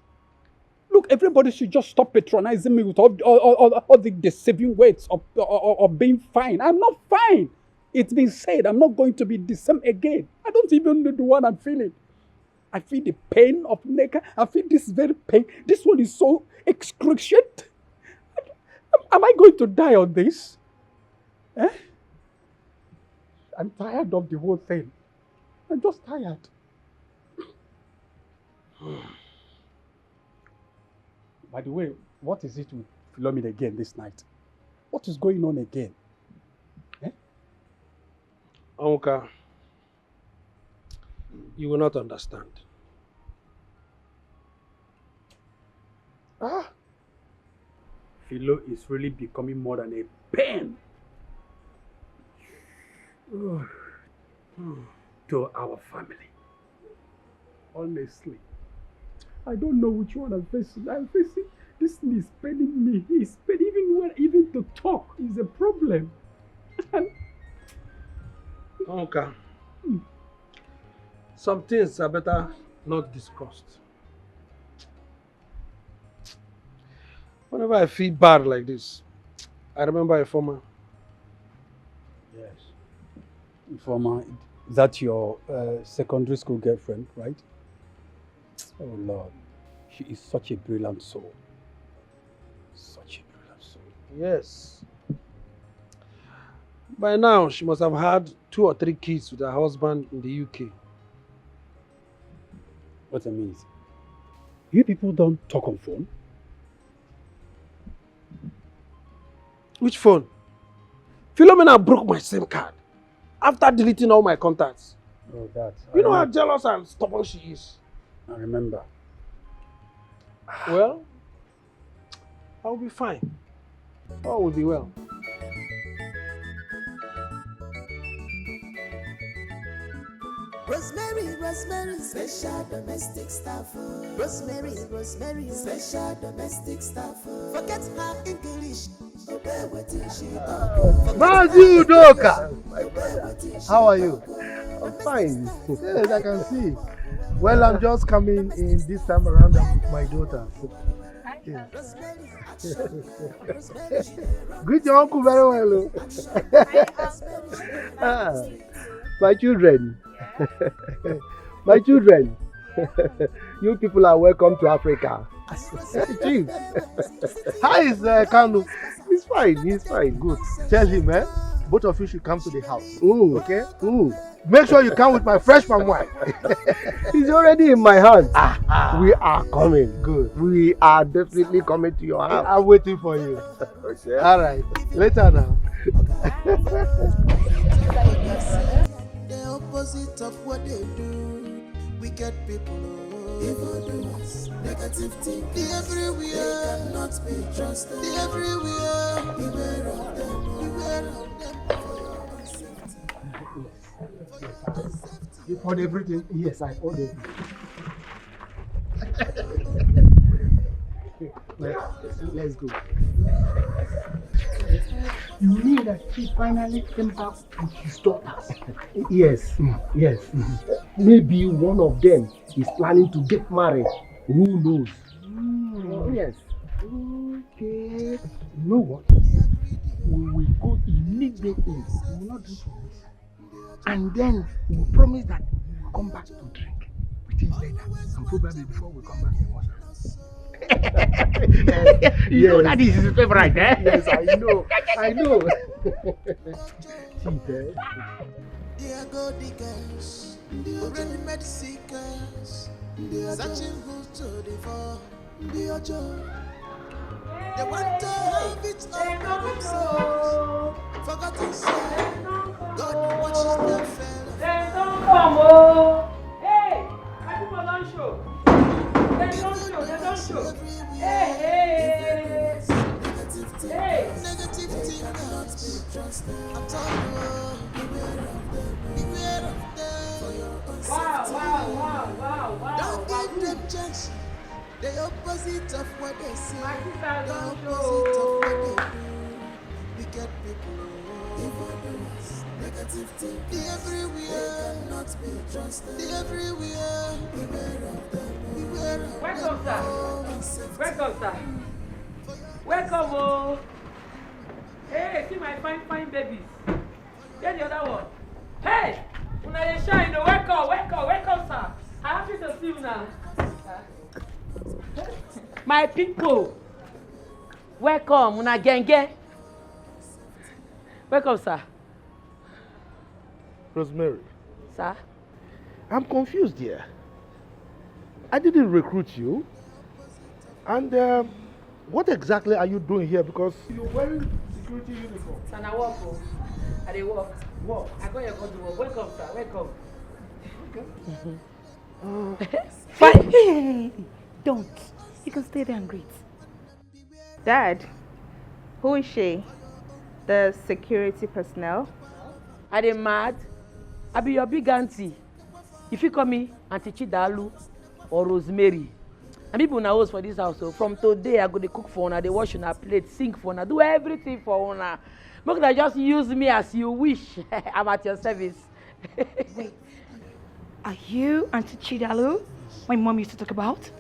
Look, everybody should just stop patronizing me with all the deceiving words of being fine. I'm not fine. It's been said I'm not going to be the same again. I don't even know the one I'm feeling. I feel the pain of Nneka. I feel this very pain. This one is so excruciating. Am I going to die on this? I'm tired of the whole thing. I'm just tired. By the way, what is it with Philomena again this night? What is going on again? Onka, you will not understand. Philo is really becoming more than a pain to our family. Honestly, I don't know which one I'm facing. I'm facing this thing is paining me. It's paining even to talk is a problem. Onka, some things are better not discussed. Whenever I feel bad like this, I remember a former. Yes. Informer, That's your secondary school girlfriend, right? Oh Lord, she is such a brilliant soul. Such a brilliant soul. Yes. By now, she must have had 2 or 3 kids with her husband in the UK. What I mean is, you people don't talk on phone? Which phone? Philomena broke my SIM card after deleting all my contacts. Oh, that. You know how jealous and stubborn she is. I remember. Well, I'll be fine. All will be well. Rosemary, Rosemary, special domestic staff. Rosemary, Rosemary, special domestic staff. Forget her English. Obey what she talk. Matthew Doka! How are you? I'm fine. Yes, I can see. Well, I'm just coming in this time around with my daughter. Yes. Greet your uncle very well. My children. My children. You people are welcome to Africa. Chief. How is Kanu? He's fine. He's fine. Good. Tell him, both of you should come to the house. Ooh. Okay? Ooh. Make sure you come with my fresh palm wine. He's already in my hand. We are coming. Good. We are definitely coming to your house. I'm waiting for you. Okay. All right. Later now. The opposite of what they do. Wicked people, evil doers, negative thinking everywhere. They cannot be trusted. Everywhere. Beware of them. Beware of them for your own safety. You poured everything? Yes, I poured everything. Let's go. You mean that he finally came back with his daughters? Yes, yes. Maybe one of them is planning to get married. Who knows? Yes. Okay. You know what? We will go immediately. We will not do for this. And then we will promise that we will come back to drink with him later. And probably before we come back, he was you know that this is his favorite, eh? Yes, I know. I know. They are go diggers, ready-made seekers, searching who to devour. They want to have it all by themselves. Forgotten self. God watches their fellow. They don't come, oh! Hey! I do my lunch show. They don't show. Hey, hey! Hey! Negative thing cannot be trusted. I'm telling you, beware of them for your own safety. Wow. Don't give them chance. The opposite of what they say. The opposite of what they do. Wicked people, evil doers, negative thinking everywhere. They cannot be trusted. Everywhere. Beware of them. Beware of them. Welcome, sir. Welcome, oh. Hey, see my fine babies. Get the other one. Hey, una dey shine. Welcome, sir. I'm happy to see you now. My people, welcome, una genge. Welcome, sir. Rosemary. Sir? I'm confused here. I didn't recruit you. And what exactly are you doing here? Because you're wearing security uniform. Sir, I walk. I dey walk. Walk. I go here go to work. Welcome, sir. Welcome. Okay. Fine. Hey, don't. You can stay there and greet. Dad, who is she? The security personnel? Are they mad? I be your big auntie. If you call me Auntie Chidalu or Rosemary, and people na host for this house. So from today, I go to cook for una, they wash una plate, sing for una, do everything for una. Make una just use me as you wish. I'm at your service. Wait, are you Auntie Chidalu? My mom used to talk about?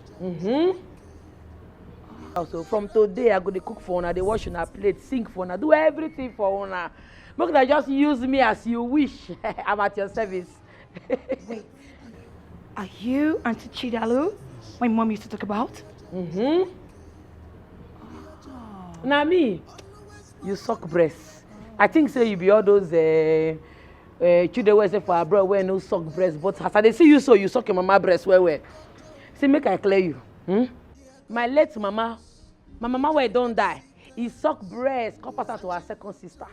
So from today, I go to cook for una, they wash una plate, sing for una, do everything for una. Make una just use me as you wish. I'm at your service. Wait. Are you Auntie Chidalu? My mom used to talk about? Mm-hmm. Now me, you suck breast. I think so you be all those children wey say for abroad wey no suck breast, but as I dey see you so, you suck your mama breast well. See, make I clear you. My late mama, my mama wey don die, he suck breast, come pass her to her second sister.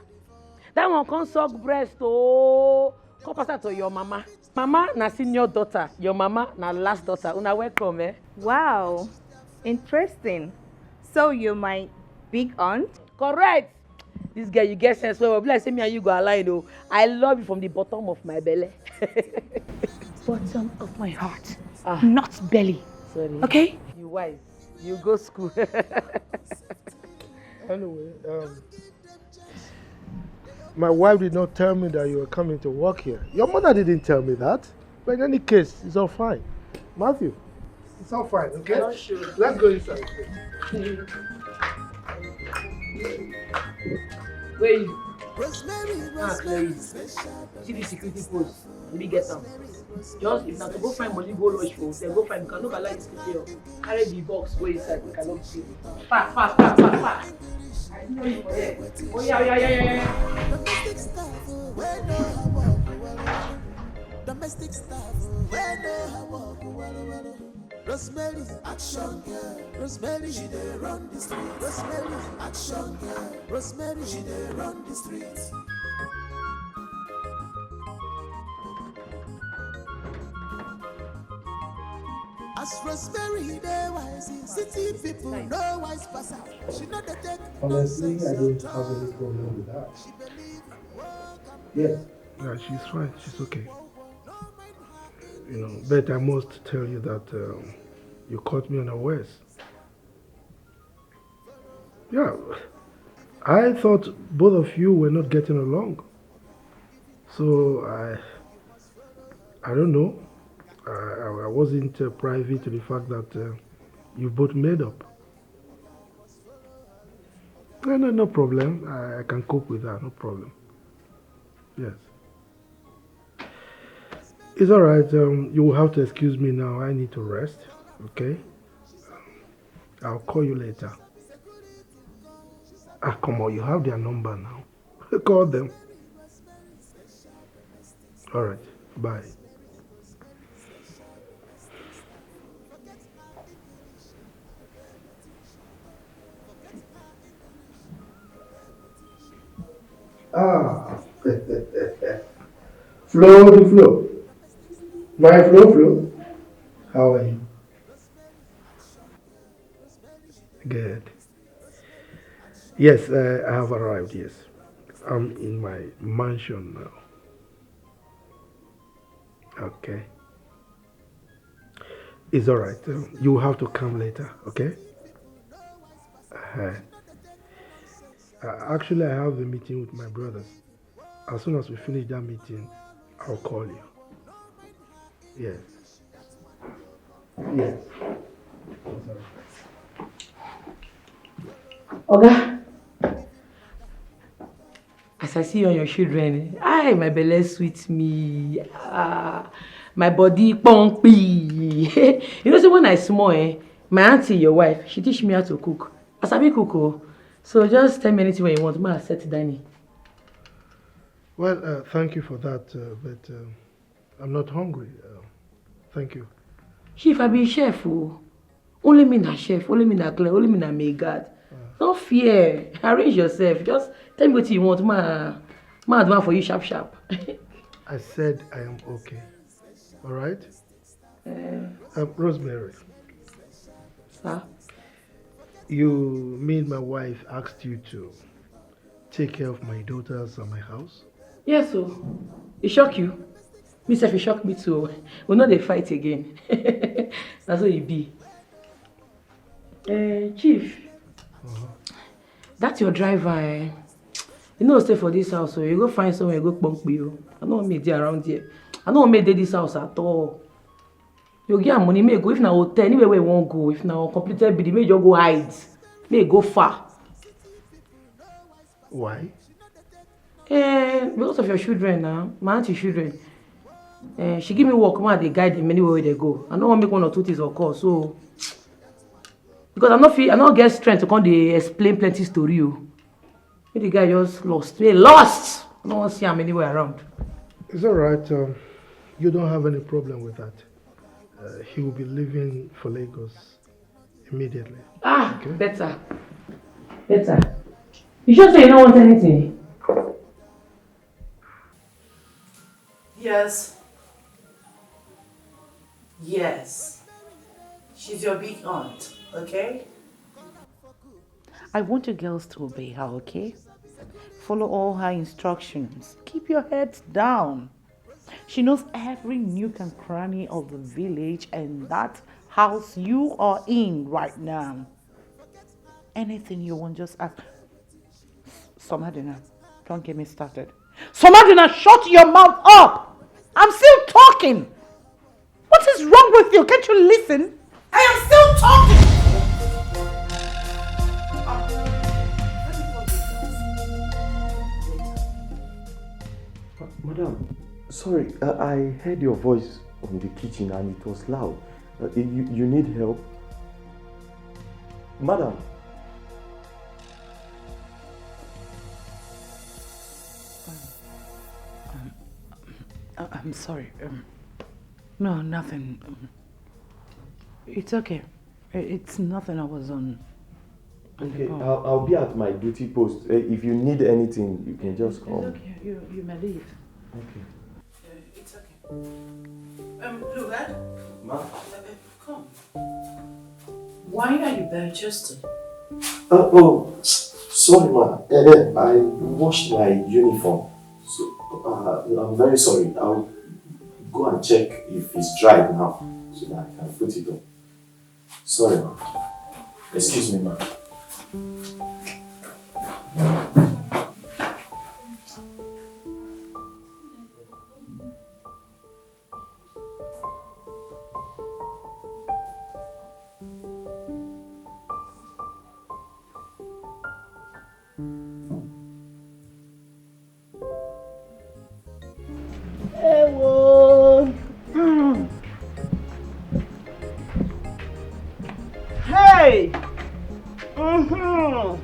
That one come suck breast come pass her to your mama. Mama na senior daughter, your mama na last daughter. Una welcome, eh? Wow, interesting. So you're my big aunt? Correct. This girl, you get sense well. Be like say me and you go align though. I love you from the bottom of my belly. Bottom of my heart, not belly. Sorry. Okay? You wise. You go school. Anyway, my wife did not tell me that you were coming to work here. Your mother didn't tell me that. But in any case, it's all fine. Matthew, it's all fine, okay? Sure. Let's go inside. Where you? See the security post. Let me get them. Just if not to go find money, go lodge for hotel. Go find. You cannot allow this to here. Carry the box. Go inside. We cannot see. Fast. I know you for there. Oh yeah. Domestic stuff, Rosemary, action girl. Rosemary, she dey run the street. Rosemary, action girl. Rosemary, she dey run the street. As Rosemary, they wise, city people no wise pass out. She know they take. Honestly, I don't have any problem with that. Yes. Yeah, she's fine. She's okay. You know, but I must tell you that you caught me unawares. Yeah, I thought both of you were not getting along. So I don't know. I wasn't privy to the fact that you both made up. No problem. I can cope with that. No problem. Yes. It's all right. You will have to excuse me now. I need to rest. Okay? I'll call you later. Come on. You have their number now. Call them. All right. Bye. Flow. My Flo. How are you? Good. Yes, I have arrived, yes. I'm in my mansion now. Okay. It's alright. You have to come later, okay? Actually, I have a meeting with my brothers. As soon as we finish that meeting, I'll call you. Yes. Yes. Oga, as I see you and your children, my belly sweet me. My body pumpy. You know, so when I small, my auntie, your wife, she teach me how to cook. I sabi cook. So just tell me anything when you want. Ma set dining. Well, thank you for that, but I'm not hungry. Thank you. Chief, I be chef. Only me na chef, only me na clean, only me na make God. Don't fear. Arrange yourself. Just tell me what you want. Ma advance for you sharp. I said I am okay. All right? Rosemary. Sir? You mean my wife asked you to take care of my daughters and my house? Yes, so. It shock you? Me self, it shock me too. We'll not dey fight again. That's what it be. Chief. That's your driver. You know, stay for this house, so you go find somewhere, you go punk you. I don't want me there around here. I don't want me there this house at all. You get money, may go. If na hotel, anywhere where you won't go. If na completed bidding, may you go hide. May go far. Why? Because of your children now, my auntie children, she give me work, man, they guide them anywhere they go. I don't want to make one or two things occur, so because I not get strength to come they explain plenty story. The guy just lost. He lost. I don't want to see him anywhere around. It's all right. You don't have any problem with that. He will be leaving for Lagos immediately. Okay? Better. You sure say you don't want anything? Yes. She's your big aunt, okay? I want you girls to obey her, okay? Follow all her instructions. Keep your heads down. She knows every nook and cranny of the village and that house you are in right now. Anything you want, just ask. Somadina, don't get me started. Somadina, shut your mouth up! I'm still talking! What is wrong with you? Can't you listen? I am still talking! Madam, sorry, I heard your voice in the kitchen and it was loud. You need help? Madam. I'm sorry. No, nothing. It's okay. It's nothing. I was on. Okay, I'll be at my duty post. If you need anything, you can just come. It's okay. You may leave. Okay. It's okay. Lured? Ma? Come. Why are you bare chested? Sorry, ma. I washed my uniform. So, I'm very sorry. I'll go and check if it's dried now so that I can put it on. Sorry, ma. Excuse me, ma. Hey! Ewo!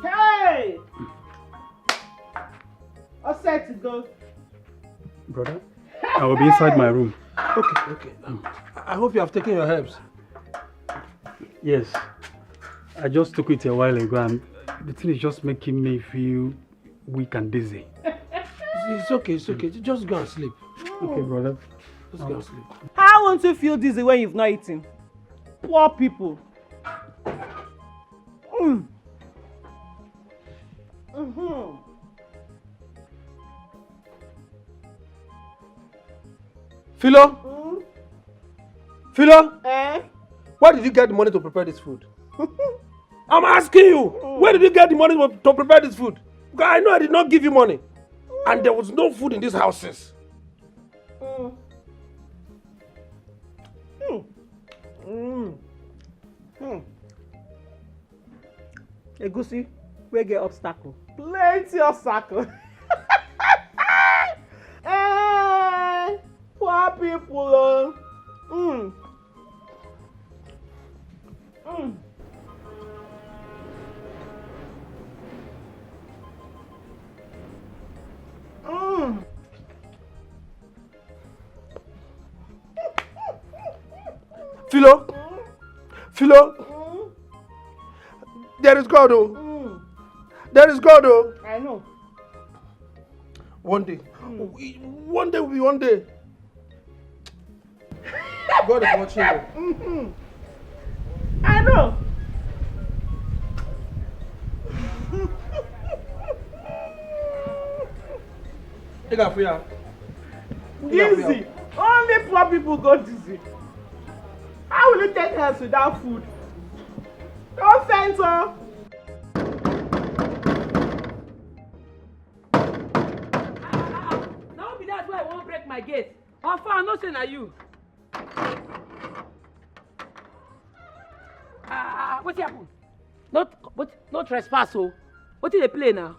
Hey! All set to go. Brother, I will be inside my room. Okay. I hope you have taken your herbs. Yes. I just took it a while ago and the thing is just making me feel weak and dizzy. It's okay. Just go and sleep. Okay, brother. Just go and sleep. How won't you feel dizzy when you've not eaten? Poor people. Philo? Philo? Where did you get the money to prepare this food? I'm asking you, where did you get the money to prepare this food? Because I know I did not give you money. And there was no food in these houses. Egusi, we get obstacle. Plenty obstacle. Poor people. Philo? There is God, oh. There is God, oh. I know. One day will be one day. God is watching you. I know. Dizzy. Only poor people go dizzy. How will you take health without food? Don't sense, oh. Now be that why I won't break my gate. How far? I'm not saying are you. What happened? No trespass, so. What did they play now?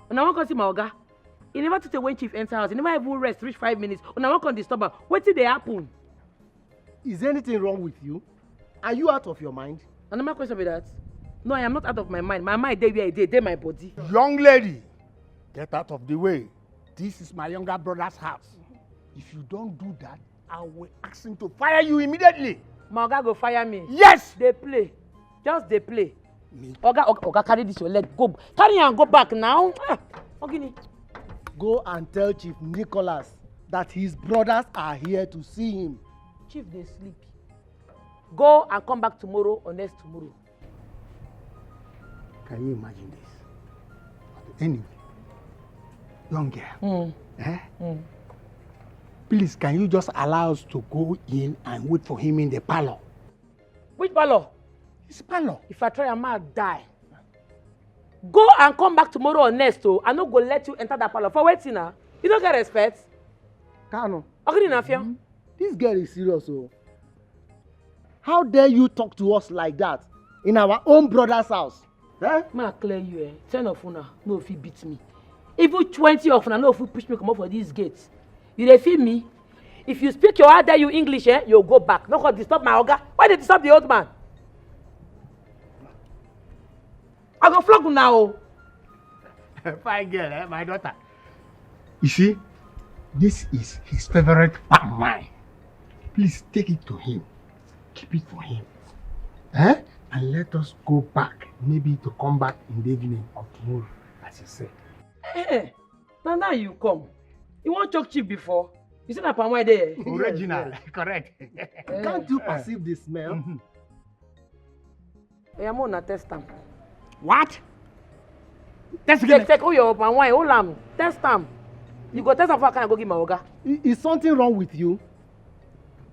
And I won't come see my oga. He never took the when chief enter house. He never even rest, reach 5 minutes. And I won't come disturb her. What did they happen? Is anything wrong with you? Are you out of your mind? And my question be that? No, I am not out of my mind. My mind, they where they my body. Young lady, get out of the way. This is my younger brother's house. If you don't do that, I will ask him to fire you immediately. My oga go fire me. Yes! They play. Just they play. Oga, carry this your leg. Go. Carry and go back now. Okay. Go and tell Chief Nicholas that his brothers are here to see him. Chief, they sleep. Go and come back tomorrow or next tomorrow. Can you imagine this? Anyway, young girl, please, can you just allow us to go in and wait for him in the parlor? Which parlor? His parlor. If I try, I might die. Go and come back tomorrow or next, so I no go let you enter that parlor. For waiting now. You don't get respect. Kano. This girl is serious, oh. How dare you talk to us like that in our own brother's house? Eh? Ma clear you, 10 of una no fit beat me. Even 20 of una no fit push me come up for these gates. You dey feel me? If you speak your how dare you English, you'll go back. No go disturb my oga. Why they disturb the old man? I go flog now. Fine girl, my daughter. You see, this is his favorite palm wine. Please take it to him. Keep it for him. And let us go back. Maybe to come back in the evening or tomorrow, as you said. Now you come. You want choke chip before? You said that palm wine there. Original, correct. Can't you perceive the smell? I'm on a test them. What? Take all your palm wine, hold am. Test them. You go test them before I can go give my oga. Is something wrong with you?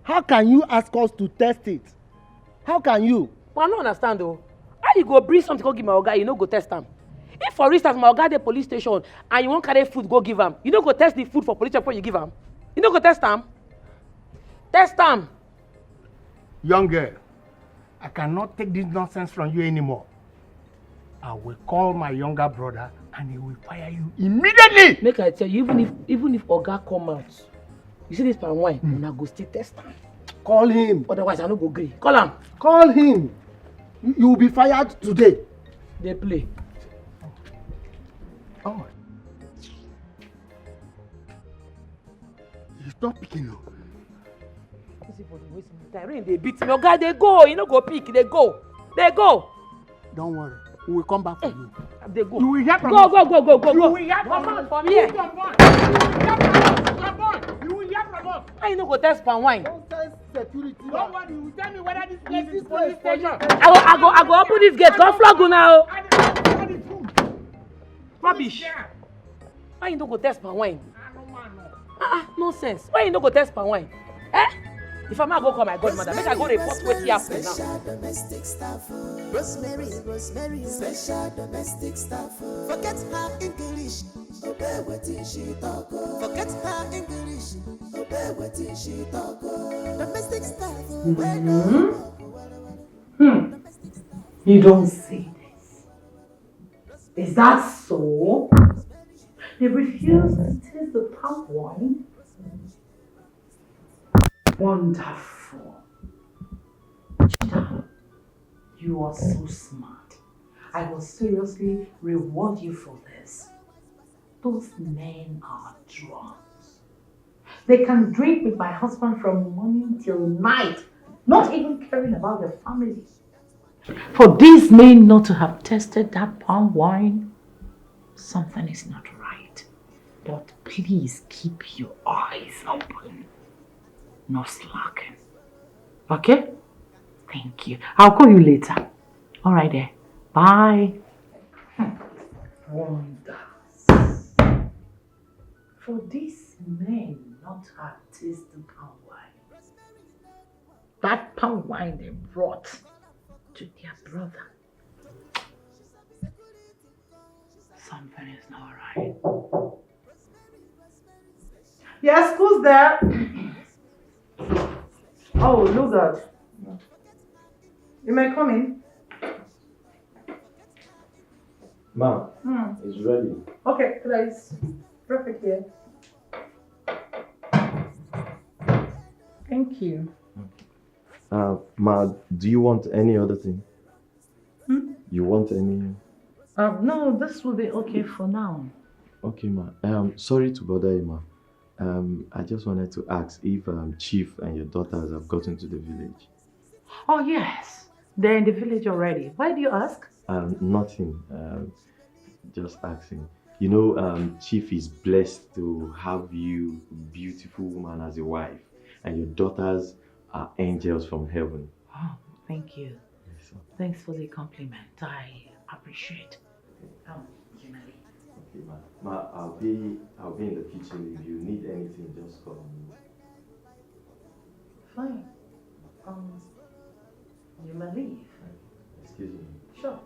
How can you ask us to test it? How can you? Well, I don't understand though. How you go bring something go give my oga, you no go test them? If for instance my oga dey police station and you wan carry food go give am, you no go test the food for police before you give am? You no go test am? Test am. Young girl, I cannot take this nonsense from you anymore. I will call my younger brother and he will fire you immediately. Make I tell you, even if oga come out, you see this palm wine, una go still test am. Call him. Otherwise I no go gree. Call am. Call him. You will be fired today. They play. Oh. He's not picking up. Rain they beat me. Oga, they go. You no go pick. They go. They go. Don't worry. We will come back for you. They go. You will hear from go, us. go. You will hear Come from on, us. from here. You will hear from us. Why you no go test palm wine? Don't test security. Don't worry. You will tell me whether this place is police station. I go open this gate. Come flog you now. Rubbish. Why you no go test palm wine? Nonsense. Why you no go test palm wine? If I'm not go call my godmother, make I go report wetin happen now. Domestic staff. Rosemary, special domestic staff. Forget her English, obey wetin she talk. Forget her English, obey wetin she talk. Domestic staff. You don't say this. Is that so? They refuse to taste the palm wine? Wonderful. Chita, you are so smart. I will seriously reward you for this. Those men are drunks. They can drink with my husband from morning till night, not even caring about their families. For these men not to have tasted that palm wine, something is not right. But please keep your eyes open. No slacking. Okay? Thank you. I'll call you later. Alright then. Bye. Wonders. For these men not to have tasted palm wine, that palm wine they brought to their brother Something is not right. Yes, who's there? Oh, look that. You may come in. Ma, it's ready. Okay, please. Perfect here. Thank you. Ma, do you want any other thing? You want any? No, this will be okay for now. Okay, ma. Sorry to bother you, ma. I just wanted to ask if Chief and your daughters have gotten to the village. Oh, yes. They're in the village already. Why do you ask? Nothing. Just asking. You know, Chief is blessed to have you, beautiful woman, as a wife, and your daughters are angels from heaven. Oh, thank you. Thanks for the compliment. I appreciate. Generally. Okay, ma. Ma, I'll be in the kitchen. If you need anything, just call me. Fine. You may leave. Excuse me. Sure.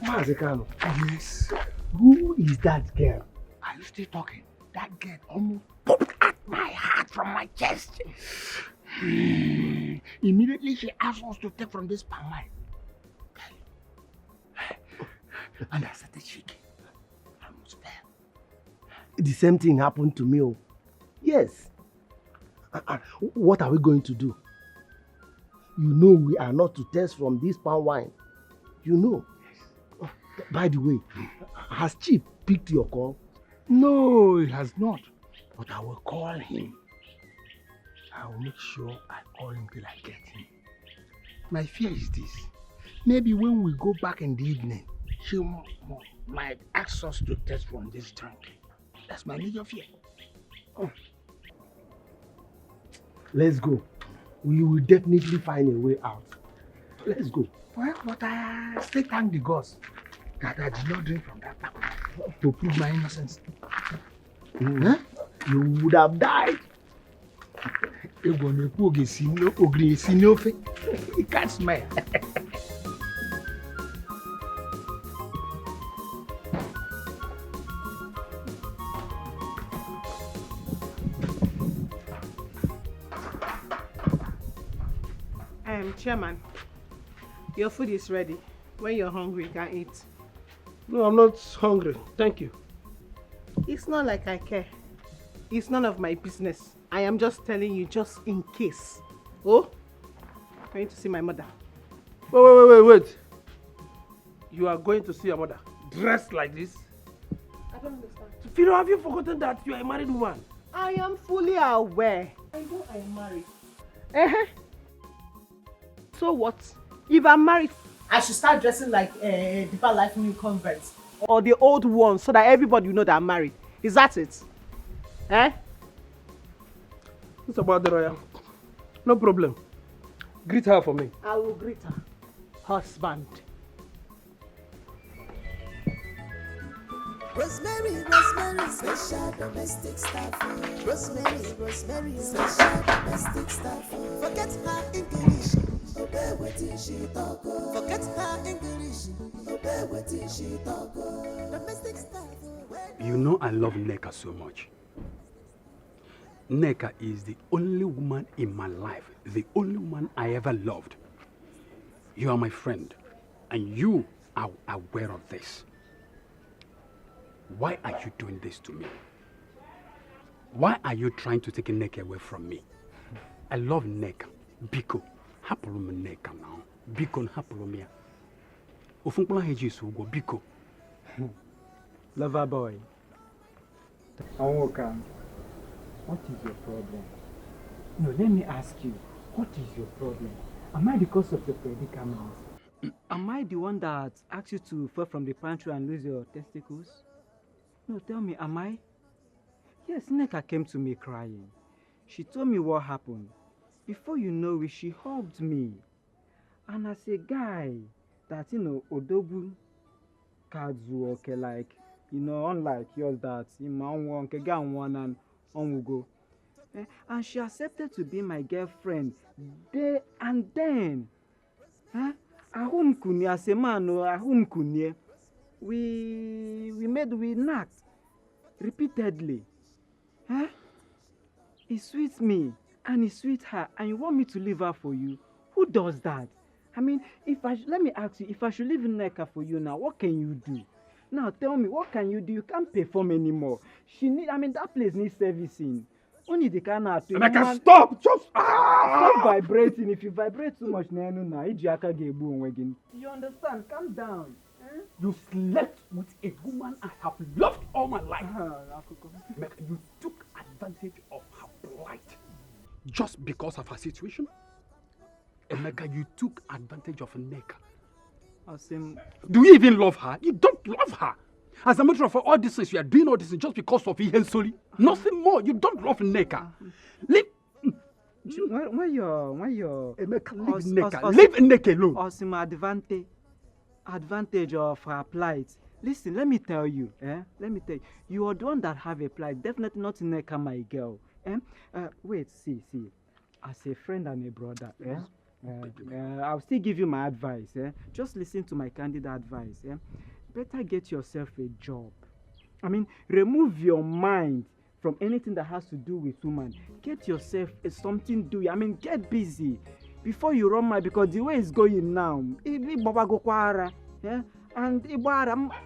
Mazekano. Yes. Who is that girl? Are you still talking? That girl almost popped at my heart from my chest. Immediately she asked us to take from this palm wine. And I started shaking. I almost fell. The same thing happened to me. Oh. Yes. What are we going to do? You know we are not to test from this palm wine. You know. Oh, by the way, has Chief picked your call? No, he has not. But I will call him. I will make sure I call him till I get him. My fear is this. Maybe when we go back in the evening, she might ask us to test from this drink. That's my major fear. Oh. Let's go. We will definitely find a way out. Let's go. Well, but I still thank the gods that I did not drink from that tap to prove my innocence. Huh? You would have died. You can't smell. Chairman, your food is ready. When you're hungry, you can eat. No, I'm not hungry. Thank you. It's not like I care. It's none of my business. I am just telling you just in case. Oh, I'm going to see my mother. Wait. You are going to see your mother dressed like this? I don't understand. Philo, have you forgotten that you are a married woman? I am fully aware. I know I am married. So what? If I'm married, I should start dressing like Deeper Life new converts or the old ones so that everybody will know that I'm married. Is that it? It's about the royal. No problem. Greet her for me. I will greet her. Husband. Rosemary, special domestic staff. Rosemary, special domestic staff. Forget her English, obey what she talk. Forget her English, obey what she talk. Domestic staff. You know I love Nneka so much. Nneka is the only woman in my life, the only woman I ever loved. You are my friend, and you are aware of this. Why are you doing this to me? Why are you trying to take Nneka away from me? I love Nneka. Biko, hapụrụ m Nneka now. Biko, hapụrụ m ya. Ofunkpụla heji so ugwo, biko. Lover boy. Anwoka, what is your problem? No, let me ask you, what is your problem? Am I the cause of your predicament? Am I the one that asked you to fall from the pantry and lose your testicles? No, tell me, am I? Yes, Nneka came to me crying. She told me what happened. Before you know it, she hugged me. And as a guy that, Odogu Kazu, okay, like, unlike yours that, one and on will go. And she accepted to be my girlfriend there and then. Ahun kunie as a man, ahun kunie. We knocked repeatedly. He sweets me and he sweets her, and you want me to leave her for you? Who does that? I mean, let me ask you, if I should live in Neka for you now, what can you do? Now tell me, what can you do? You can't perform anymore. That place needs servicing. Only the kind of thing. Stop! Just stop vibrating. If you vibrate too much, you understand? Calm down. You slept with a woman I have loved all my life. You took advantage of her plight just because of her situation. Emeka, you took advantage of Neka. Do you even love her? You don't love her. As a matter of fact, all this things you are doing all this just because of Ihensoli. Nothing more. You don't love Neka. Leave. When you're Emeka, leave Neka. Leave Neka alone. Awesome advantage of her plight. Listen, let me tell you. Let me tell you. You are the one that have a plight. Definitely not Neka, my girl. Wait, see. As a friend and a brother, I'll still give you my advice. Just listen to my candid advice. Better get yourself a job. Remove your mind from anything that has to do with woman. Get yourself something doing. Get busy before you run mad, because the way it's going now, and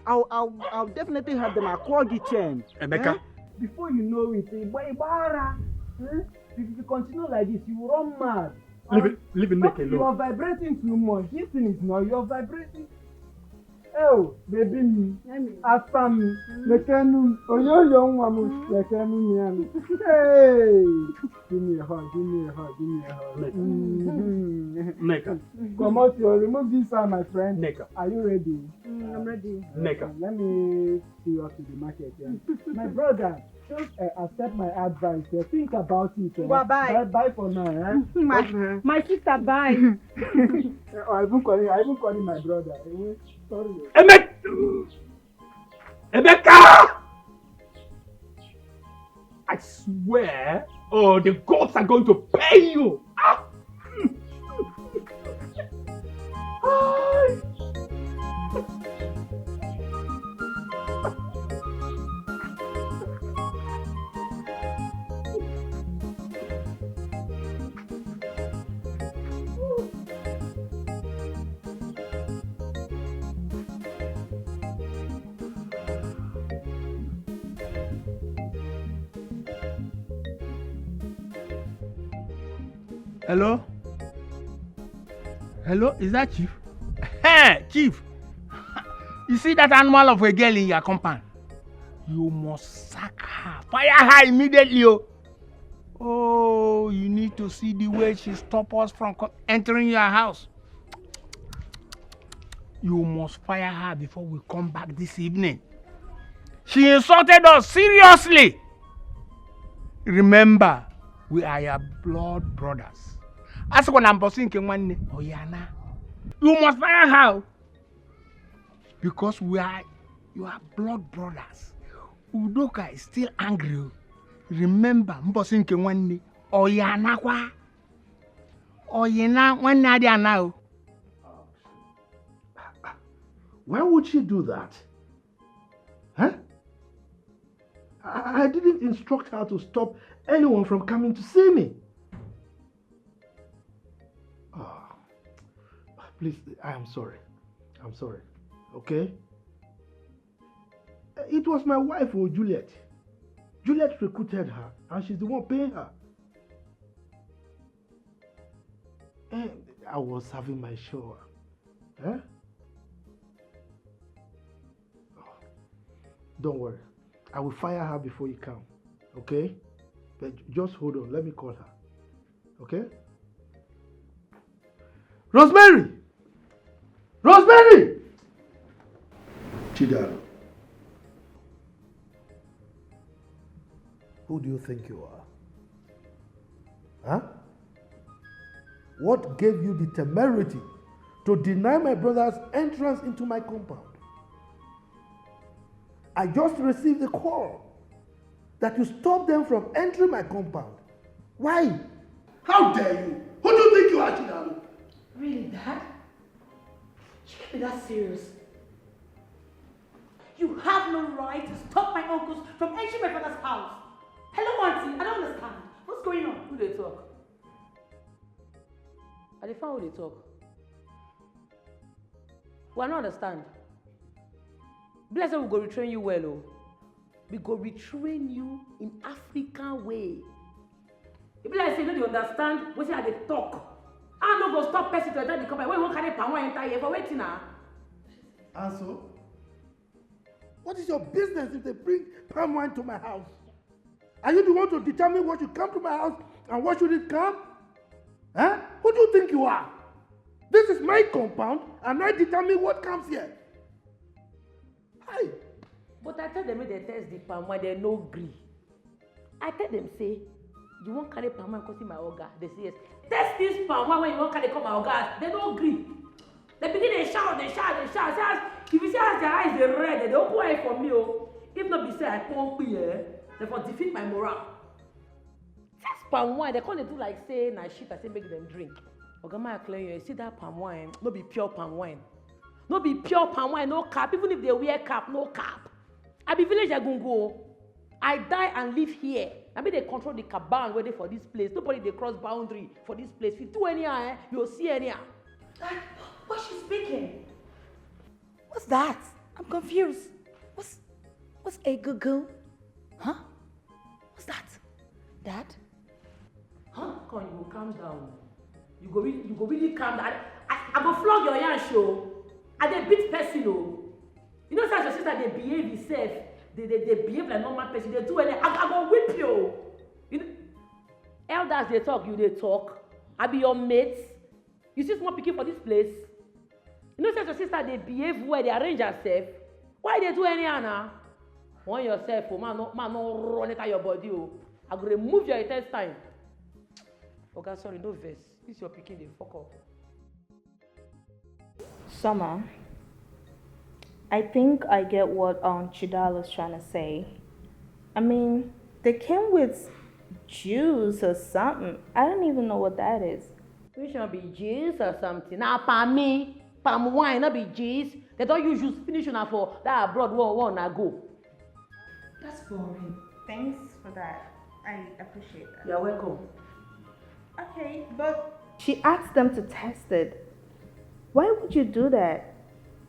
I'll definitely have them acquagi chain. Emeka. Before you know it, if you continue like this, you will run mad. Leave Neka alone. You are vibrating too much. This thing is not. You are vibrating. Oh, baby me. After me. Lekenu. Oh, young woman. Lekenu me. Hey. Give me a hug. Neka. Come out here. Remove this side, my friend. Neka. Are you ready? I'm ready. Neka. Let me see you up to the market. My brother, just accept my advice. Think about it. Bye. Bye for now. My sister, bye. I even calling my brother. Sorry. Emeka! I swear, the gods are going to pay you. Hello? Hello, is that Chief? Hey, Chief! You see that animal of a girl in your compound? You must sack her. Fire her immediately. Oh, you need to see the way she stopped us from entering your house. You must fire her before we come back this evening. She insulted us seriously. Remember, we are your blood brothers. As when I'm bossing Kemwane, Oyana, you must fire her. Because you are blood brothers. Udoka is still angry. Remember, Mbosin Kemwane, Oyana kwa. Oyana, when Nadia now. Why would she do that? Huh? I didn't instruct her to stop anyone from coming to see me. Oh, please, I am sorry. I'm sorry. Okay? It was my wife, Juliet. Juliet recruited her, and she's the one paying her. And I was having my shower. Huh? Don't worry. I will fire her before you come. Okay? But just hold on. Let me call her. Okay? Rosemary! Rosemary! Chidaro. Who do you think you are? Huh? What gave you the temerity to deny my brothers entrance into my compound? I just received a call that you stopped them from entering my compound. Why? How dare you? Who do you think you are, Chidalo? Really, Dad? You can't be that serious. You have no right to stop my uncles from entering my father's house. Hello, Auntie. I don't understand. What's going on? Who they talk? I dey find who they talk. We I don't understand. Bless we go retrain you well, oh. We go retrain you in African way. If like say you no dey understand wetin I dey talk, I no go stop person to enter the company. When you wan carry palm wine enter here for wetin na? And so, what is your business if they bring palm wine to my house? Are you the one to determine what should come to my house and what shouldn't come? Huh? Who do you think you are? This is my compound and I determine what comes here. Hi. But I tell them make they test the palm wine, they no gree. I tell them say, you won't carry palm wine come see my oga. They say yes. Test this palm wine when you won't carry come my oga. They don't gree. They begin to shout. If you see as their eyes they red, they open eye for me. Oh. If not be say I can't be here, they for defeat my morale. Test palm wine, they can't do like say na shit. I say make them drink. Oga ma clear you see that palm wine, no be pure palm wine. No be pure palm wine, no cap. Even if they wear cap, no cap. I be village Agungo. I die and live here. I mean they control the caban where they for this place. Nobody they cross boundary for this place. If you do anyhow, you'll see anyhow. What's she speaking? What's that? I'm confused. What's a gugu? Huh? What's that? Dad? Huh? Come on, you go calm down. You go really calm down. I go flog your yarn show. I dey beat person oh. You know such your sister they behave itself. They behave like normal person. They do anything. I go whip you. You know, elders they talk, you they talk. I be your mates. You see small pikin for this place. You know such your sister they behave well. They arrange herself. Why they do anyhow now? Want yourself oh man no run it out your body oh. I go remove your intestine. Okay, sorry, no verse. This your pikin they fuck up. Summer, I think I get what Chidalo's trying to say. I mean, they came with juice or something. I don't even know what that is. Which one be juice or something? Now, palm wine, not be juice. They don't use juice finish una for that abroad one na go. That's boring. Thanks for that. I appreciate that. You're welcome. Okay, but she asked them to test it. Why would you do that?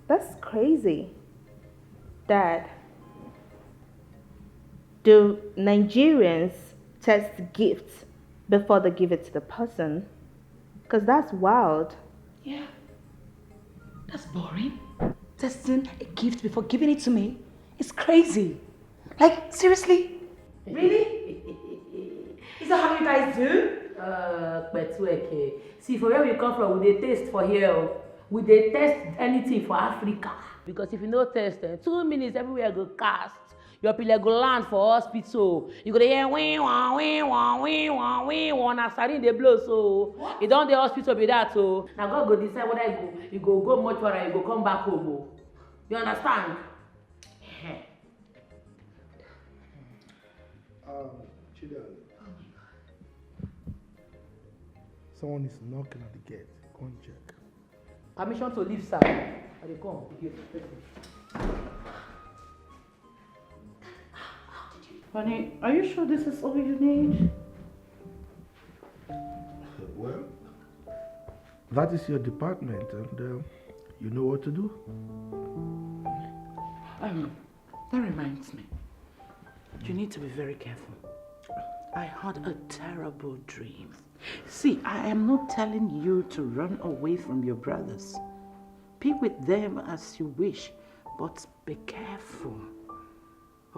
That's crazy. Dad, do Nigerians test gifts before they give it to the person? Because that's wild. Yeah. That's boring. Testing a gift before giving it to me is crazy. Like, seriously? Really? Is that how you guys do? See, for where we come from, we dey taste for here. We dey test anything for Africa. Because if you no test, 2 minutes everywhere go cast. Your pillar go land for hospital. You go hear wing wah wing wah wing wah wing wah. Na sarin dey blow so. You don dey hospital be that so. Now God go decide whether you go mortuary, you go come back home. You understand? Chidalo. Someone is knocking at the gate. Go and check. Permission to leave, sir. I dey come. Honey, are you sure this is all you need? Well, that is your department, and you know what to do. That reminds me. You need to be very careful. I had a terrible dream. See, I am not telling you to run away from your brothers. Be with them as you wish, but be careful.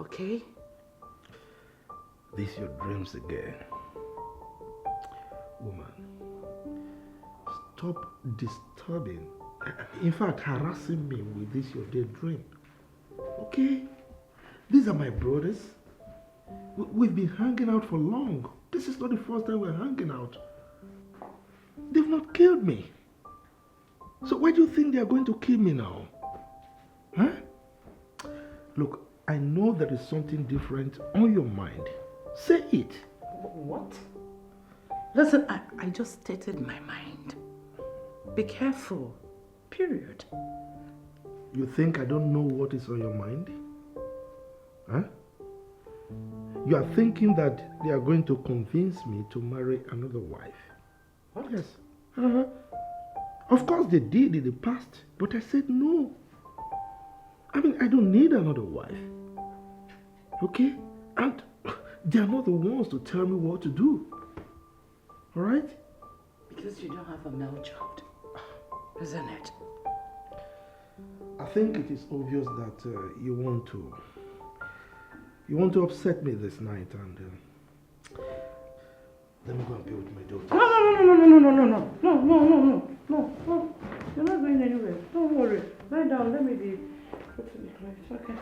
Okay? These your dreams again. Woman, stop disturbing, in fact harassing me with this your daydream. Okay? These are my brothers. We've been hanging out for long. This is not the first time we're hanging out. They've not killed me. So why do you think they are going to kill me now? Huh? Look, I know there is something different on your mind. Say it. What? Listen, I just stated my mind. Be careful. Period. You think I don't know what is on your mind? Huh? You are thinking that they are going to convince me to marry another wife. What? Yes. Of course they did in the past, but I said no. I mean, I don't need another wife. Okay? And they are not the ones to tell me what to do. Alright? Because you don't have a male child, isn't it? I think it is obvious that you want to upset me this night, and let me go and be with my daughter. No. You're not going anywhere. Don't worry. Lie down. Let me be. Okay.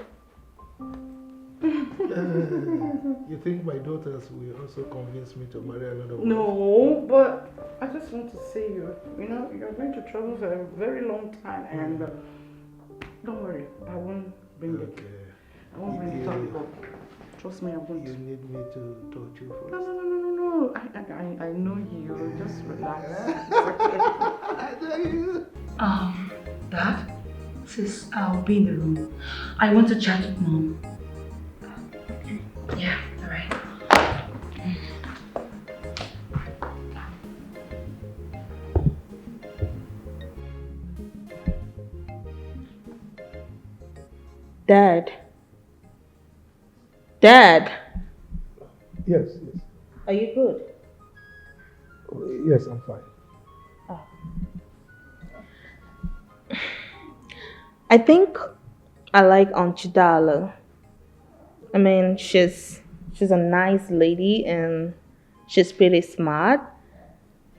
You think my daughters will also convince me to marry another wife? No, but I just want to see you. You know, you're going to travel for a very long time, and don't worry, I won't bring the topic up. Trust me, I won't. You need me to touch you first? No. I know you. Just relax. Dad, sis, I'll be in the room. I want to chat with Mom. Yeah, alright. Dad. Dad. Yes. Are you good? Yes, I'm fine. I think I like Aunt Chidala. I mean, she's a nice lady and she's pretty smart.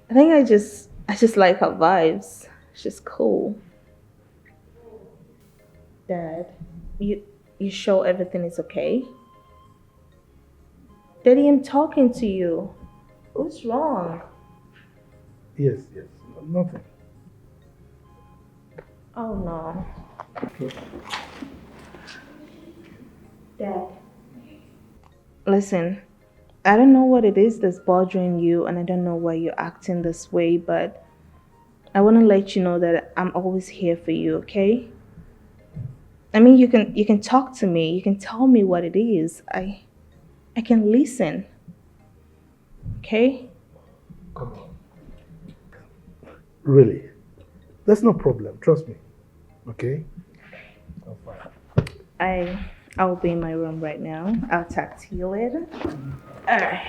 I think I just like her vibes. She's cool. Dad, you sure everything is okay? Daddy, I'm talking to you. What's wrong? Yes, nothing. Oh no. Okay. Dad. Listen, I don't know what it is that's bothering you, and I don't know why you're acting this way, but I want to let you know that I'm always here for you, okay? I mean, you can talk to me. You can tell me what it is. I can listen. Okay? Come on. Really? That's no problem. Trust me. Okay? I'm fine. I'll be in my room right now. I'll talk to you later. Alright.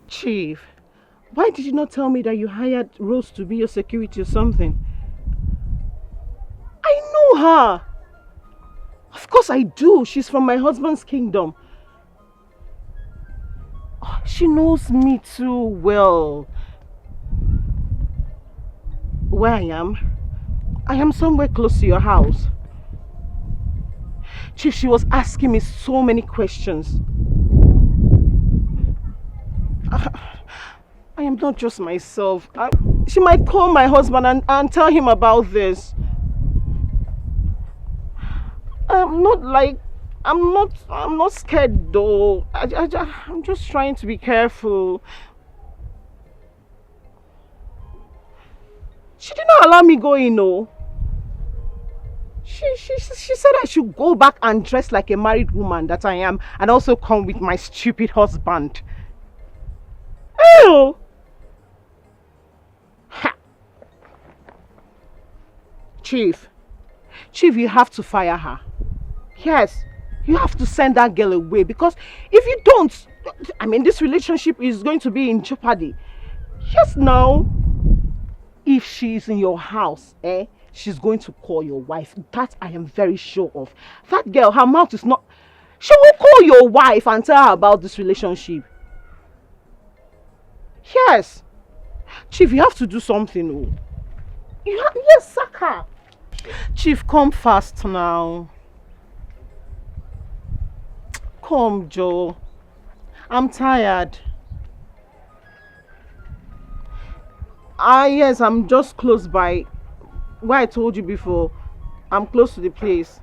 Chief, why did you not tell me that you hired Rose to be your security or something? I know her. Of course I do. She's from my husband's kingdom. Oh, she knows me too well. Where I am somewhere close to your house. Chief, she was asking me so many questions. I am not just myself. She might call my husband and tell him about this. I'm not scared though. I'm just trying to be careful. She did not allow me go in, no. She said I should go back and dress like a married woman that I am, and also come with my stupid husband. Ew! Ha. Chief, you have to fire her. Yes, you have to send that girl away, because if you don't, I mean, this relationship is going to be in jeopardy. Yes, now, if she's in your house, she's going to call your wife. That I am very sure of. That girl, her mouth is not... She will call your wife and tell her about this relationship. Yes. Chief, you have to do something. Oh. Yes, sack her. Chief, come fast now. Come, Joe. I'm tired. Yes, I'm just close by. Where I told you before, I'm close to the place.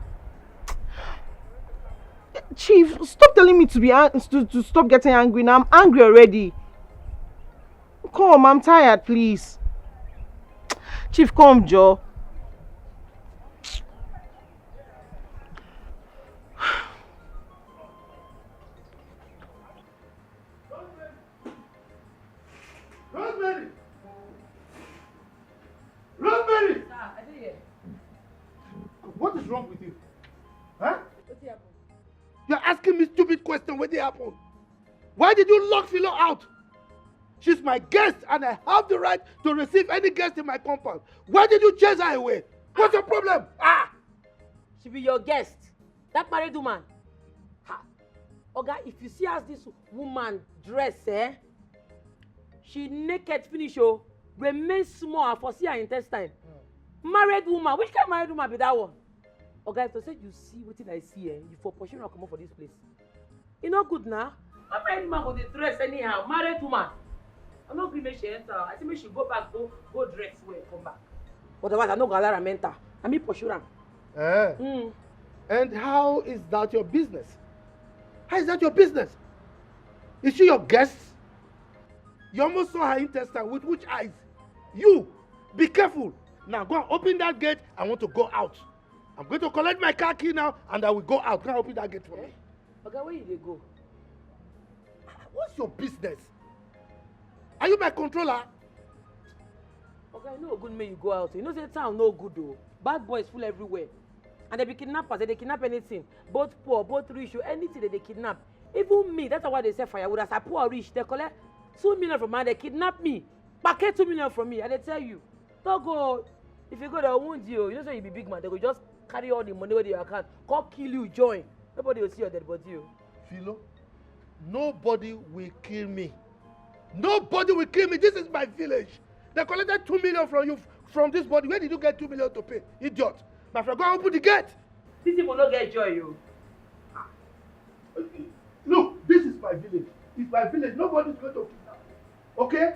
Chief, stop telling me to stop getting angry now. I'm angry already. Come, I'm tired, please. Chief, come, Joe. Rosemary! Rosemary! What is wrong with you? Huh? You're asking me stupid questions. What did happen? Why did you lock Philo out? She's my guest and I have the right to receive any guest in my compound. Why did you chase her away? What's your problem? She be your guest. That married woman. Ha. Oga, if you see as this woman dress, she naked finish, remain small for see her intestine. Married woman. Which kind of married woman be that one? Oga, if to say you see what I see, you for pushing her come up for this place. You know good now. That married woman go dey dress anyhow. Married woman. I'm not going to make she enter. I think she go back, go dress well, come back. Otherwise, I'm not going to allow her enter. I mean, pursue her. And how is that your business? How is that your business? Is she your guest? You almost saw her intestine with which eyes? You, be careful. Now go and open that gate. I want to go out. I'm going to collect my car key now and I will go out. Go and open that gate for me. Okay, where you go? What's your business? Are you my controller? Okay, I know good may you go out. You know the town no good though. Bad boys full everywhere. And they be kidnappers, they kidnap anything. Both poor, both rich, or anything that they kidnap. Even me, that's why they say firewood. As I poor or rich, they collect 2 million from me, they kidnap me. Packet 2 million from me, and they tell you, don't go. If you go, they won't you. You know, so you be big man, they will just carry all the money with your account, come kill you, join. Nobody will see your dead body. Philo, nobody will kill me. Nobody will kill me. This is my village. They collected 2 million from you, from this body. Where did you get 2 million to pay? Idiot. My friend, go and open the gate. These people don't get joy, you. Look, this is my village. It's my village. Nobody's going to kidnap me. Okay?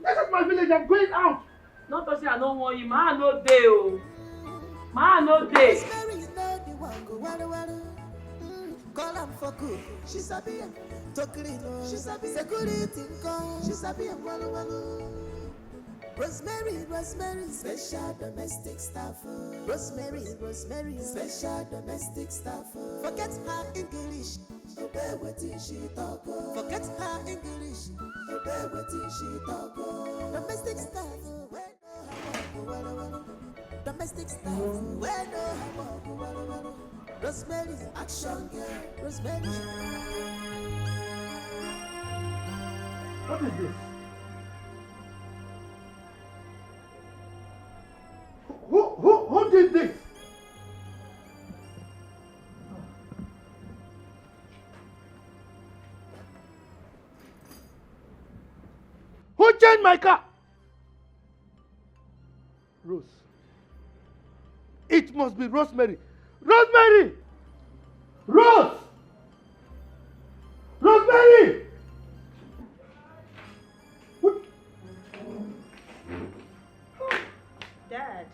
This is my village. I'm going out. Not to say I don't want you. Man, no day, oh. Man, no day. Call am for good. She sabi am. Tokiri, she sabi security. She sabi am. Rosemary, special domestic staff. Rosemary, special domestic staff. Forget her English, obey wetin she talk. Forget her English, obey wetin she talk. Domestic staff, domestic staff, Rosemary, action girl. Rosemary. What is this? Who did this? Who changed my car? Rose. It must be Rosemary. Rosemary! Rose! Rosemary! Dad,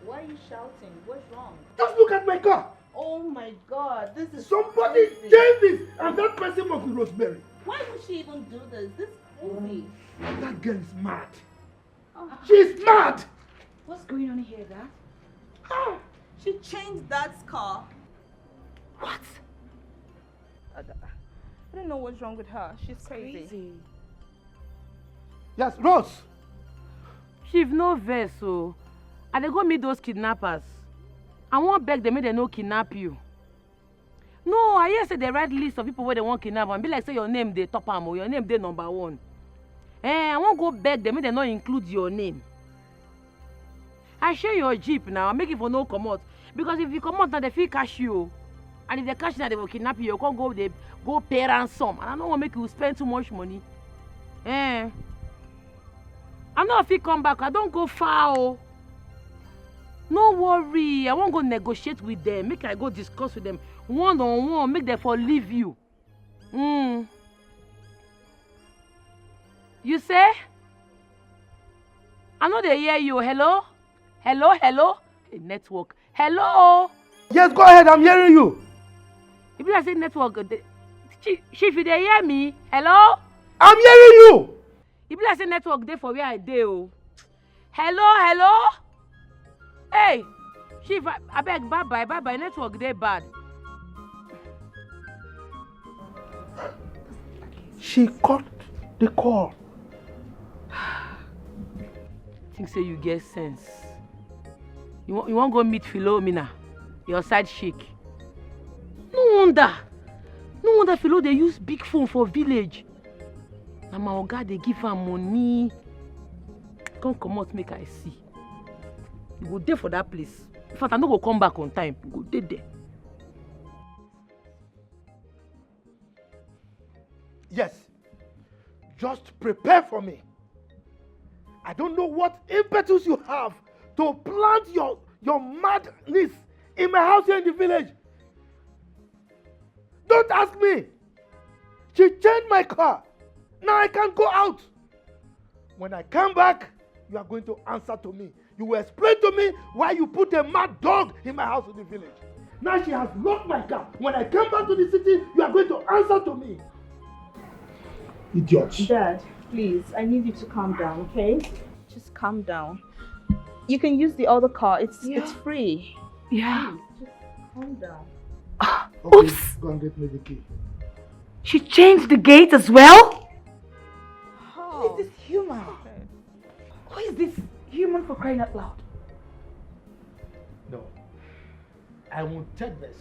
why are you shouting? What's wrong? Just look at my car. Oh my God, this is Somebody crazy. changed this, and that person must be Rosemary. Why would she even do this? This is crazy. That girl is mad. Oh. She's mad. What's going on here, Dad? She changed Dad's car. What? I don't know what's wrong with her. She's crazy. Yes, Rose. Chief, no verse, so. And they go meet those kidnappers. I won't beg them, make they no kidnap you. No, I hear say they write list of people where they want kidnap and be like say your name they top am or your name they number 1. I won't go beg them, make they not include your name. I share your jeep now, make it for no come out. Because if you come out now, they feel cash you. And if they cash now, they will kidnap you. You can't go, they go pay ransom. And I don't want to make you spend too much money. I know if you come back, I don't go far. Oh. No worry, I won't go negotiate with them. Make I go discuss with them one-on-one. Make them for leave you. You say? I know they hear you. Hello? Hello? Hello? A network. Hello? Yes, go ahead. I'm hearing you. If I say network, Chief, you dey hear me? Hello? I'm hearing you. If I say network, dey for where I dey. Oh. Hello? Hey, Chief, I beg, bye-bye. Network dey bad. She cut the call. Think say you get sense. You want go meet Philomena, your side chick. No wonder Philo they use big phone for village. Na my oga they give her money. Come out make I see. You go there for that place. In fact, I no go come back on time. You go there. Yes. Just prepare for me. I don't know what impetus you have to plant your madness in my house here in the village. Don't ask me. She changed my car. Now I can't go out. When I come back, you are going to answer to me. You will explain to me why you put a mad dog in my house in the village. Now she has locked my car. When I come back to the city, you are going to answer to me. Idiot. Dad, please, I need you to calm down, okay? Just calm down. You can use the other car. It's free. Yeah. Please, just calm down. Okay, Oops. go and get me the key. She changed the gate as well? Who is this human? Who is this human, for crying out loud? No. I won't take this.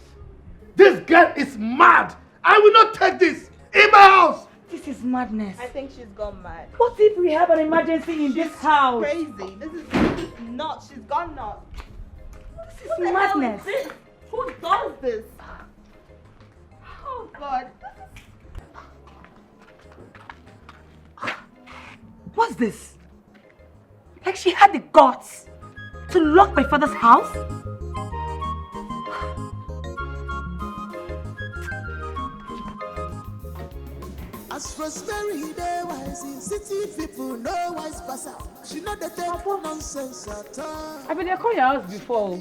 This girl is mad. I will not take this in my house. This is madness. I think she's gone mad. What if we have an emergency in this house? Crazy. This is nuts. She's gone nuts. This is madness. Who does this? Oh God. What's this? Like she had the guts to lock my father's house? As prosperity dey wise in city people no wise pass out. She know they take nonsense at all. I been there call your house before.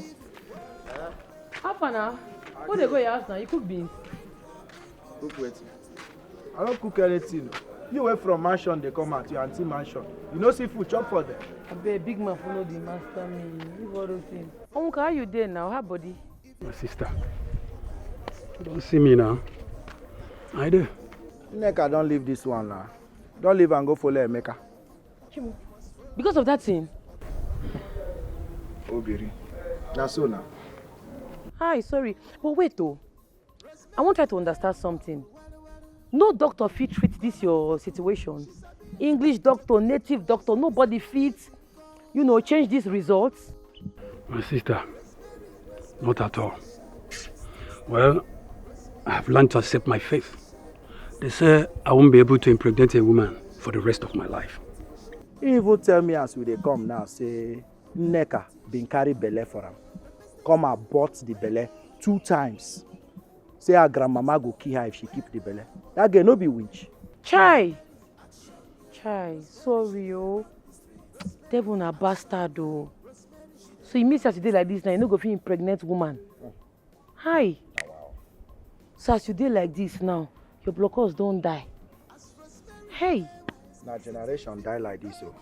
How far now? When they go your house now, you cook beans. Cook what? I don't cook anything. You went from mansion, they come out, your auntie mansion. You know see food, chop for them. I be a big man follow the master me. Leave all those things. Uncle, how you there now? How body? My sister, you don't see me now. I do. Nneka, don't leave this one now. Don't leave and go follow Emeka. Chimu. Because of that thing? Obiri. That's so now. Hi, sorry. But wait though. I want to try to understand something. No doctor fit treat this your situation. English doctor, native doctor, nobody fits, change these results. My sister, not at all. Well, I have learned to accept my faith. They say I won't be able to impregnate a woman for the rest of my life. You even tell me as they come now, say Nneka been carry belle for him. Come and bought the belle 2 times. Say her grandmama go kill her if she keep the belle. That girl no be witch. Chai, sorry oh. Devil na bastard oh. So you mean as you dey like this now, you no go fit impregnate woman? Hi. So as you dey like this now, your blockers don't die. Hey. Now generation die like this oh.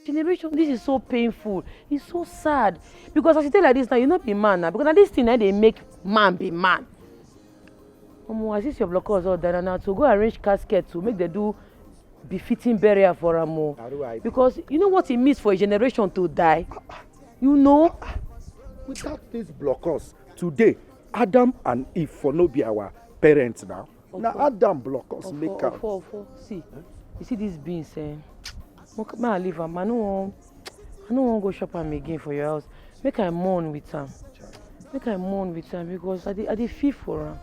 Generation, this is so painful. It's so sad. Because as you tell like this now, you not be man now. Because now this thing now they make man be man. As this your blockers all done now to go arrange casket to make them do befitting burial for Amo. Because you know what it means for a generation to die? You know? Without these blockers, today, Adam and Eve for no be our parents now. Now Adam blockers make out. See, you see these beans, may I leave am? I no want go shop am again for your house. Make I mourn with am. Because I dey feel for am.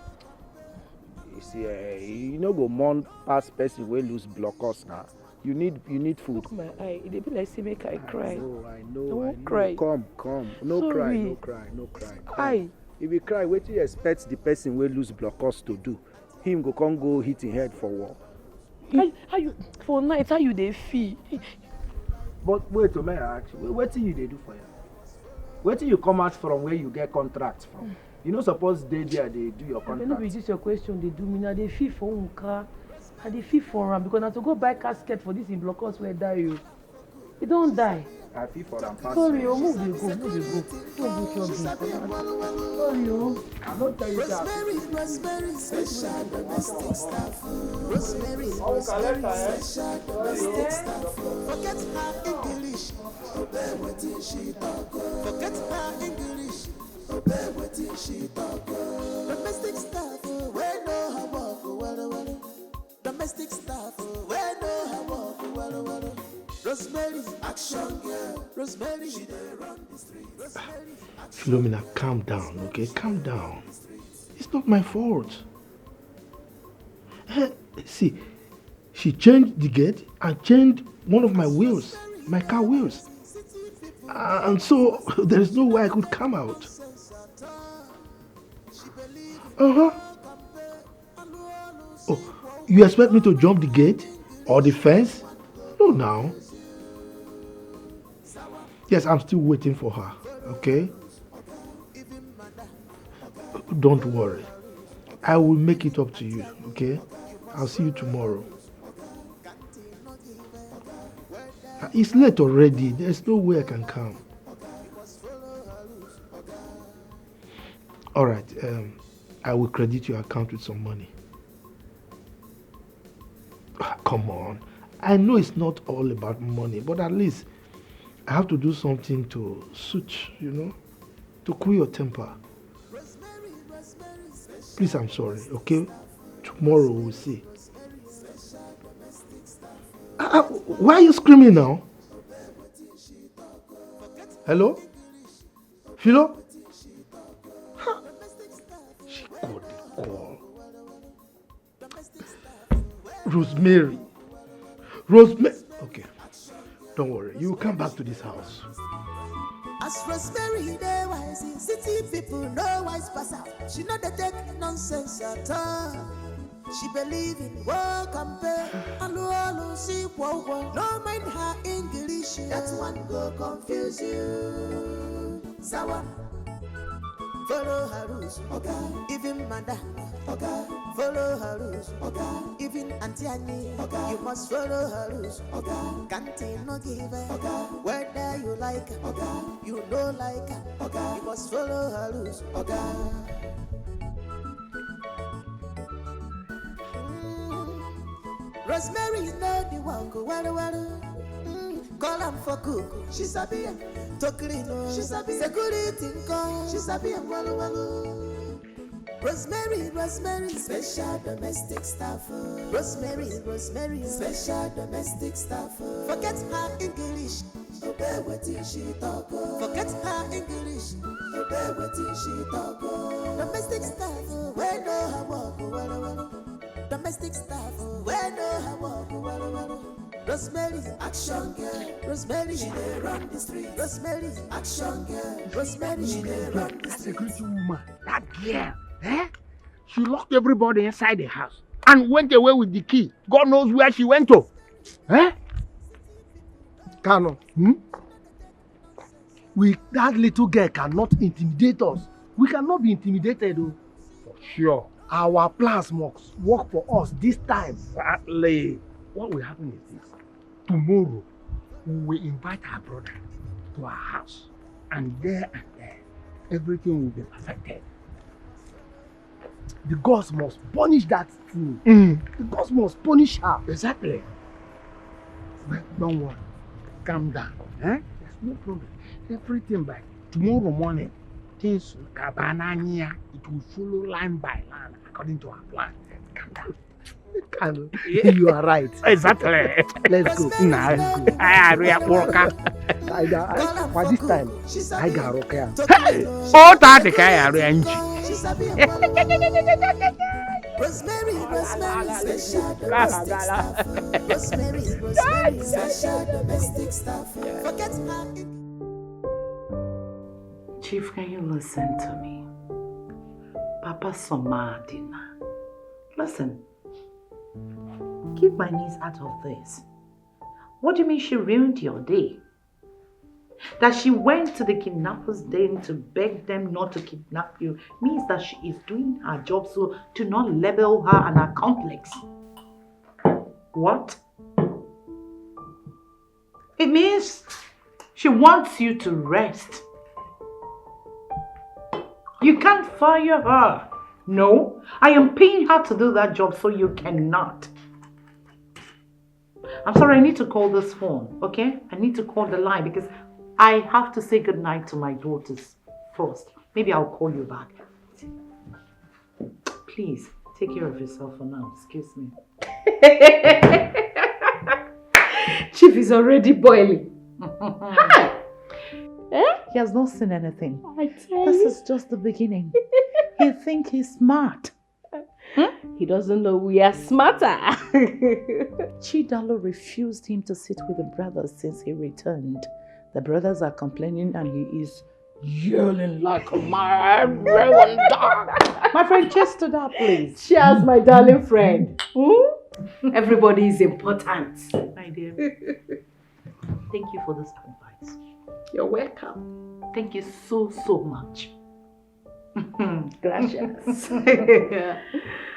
You see, you no go mourn past person wey lose blockers now. You need food. Look my eye. It be like say make I cry. I know. I won't cry. Come. No Sorry. cry. Aye. If you cry, what do you expect the person will lose blockers to do? Him go hit him head for war. How you for night? How you dey feel? But wait, may I ask you, what do you do for you? Where do you come out from where you get contracts from? You know, suppose they do your contract. No be this your question. They do me now. They feel for one car. I dey feel for am because na to go buy casket for this in blockers where die you. He don't die. I feel for am pass. Sorry, move dey go. Don't do your thing. Sorry, I'm not telling you that. Rosemary, special domestic staff. Rosemary, special domestic staff. Forget her English, obey what she talk. Forget her English, obey what she talk. Domestic staff, we know her walk, domestic staff, we know her walk, Rosemary, action girl. Rosemary, she dey run the street. Rosemary, Philomena, calm down, okay? Calm down. It's not my fault. See, she changed the gate and changed one of my wheels, my car wheels. And so there is no way I could come out. Oh, you expect me to jump the gate or the fence? No, now. Yes, I'm still waiting for her, okay? Don't worry. I will make it up to you, okay? I'll see you tomorrow. It's late already. There's no way I can come. All right. I will credit your account with some money. Come on. I know it's not all about money, but at least I have to do something to suit, to cool your temper. Please, I'm sorry, okay? Tomorrow we'll see. Why are you screaming now? Hello? Philo? She got the call. Rosemary. Okay. Don't worry. You will come back to this house. As Rosemary, they wise, city people know wise pass out. She know they take nonsense at all. She believe in work and pay. Hello, see, whoa. No mind her English. That one go confuse you. Sawa. Follow her rules, okay. Even madam, okay. Follow her rules, okay. Even Auntie Annie, okay. You must follow her rules, okay. Can't no give, okay. Whether you like, okay. You don't like, okay. You must follow her rules, okay. Rosemary know the walk, well. Call am for cook, she sabi am. To clean, she sabi. Security call, she sabi am. Well. Rosemary, special domestic staff. Rosemary, special domestic staff. Forget her English, obey what she talk. Forget her English, obey what she talk. Domestic staff, we know her walk. Well. Domestic staff, we know her walk. Well. Rosemary, action girl. Rosemary, she dey run the street. Rosemary, action girl. Rosemary, she dey run the street. Security woman, that girl, she locked everybody inside the house and went away with the key. God knows where she went to. Kano, that little girl cannot intimidate us. We cannot be intimidated, though. For sure. Our plans must work for us this time. Exactly. What will happen is this. Tomorrow, we will invite our brother to our house. And there, everything will be perfected. The gods must punish that fool. The gods must punish her. Exactly. But don't worry. Calm down. There's no problem. Everything by tomorrow morning, things it will follow line by line according to our plan. Calm down. You are right. Exactly. Let's go. By this time, I got okay. Oh, that the guy. Rosemary, special domestic staff. Rosemary, special domestic staff. Forget her. Chief, can you listen to me? Papa Somadina. Listen. Keep my niece out of this. What do you mean she ruined your day? That she went to the kidnappers' den to beg them not to kidnap you means that she is doing her job, so to not label her an accomplice. What? It means she wants you to rest. You can't fire her. No, I am paying her to do that job, so you cannot. I'm sorry, I need to call this phone, okay? I need to call the line because I have to say goodnight to my daughters first. Maybe I'll call you back. Please, take care of yourself for now. Excuse me. Chief is already boiling. Hi! He has not seen anything. This is just the beginning. He thinks he's smart. He doesn't know we are smarter. Chidalo refused him to sit with the brothers since he returned. The brothers are complaining and he is yelling like a mad dog. My friend, cheers to that, please. Cheers, my darling friend. Everybody is important. My dear. Thank you for this advice. You're welcome. Thank you so, so much. Gracias.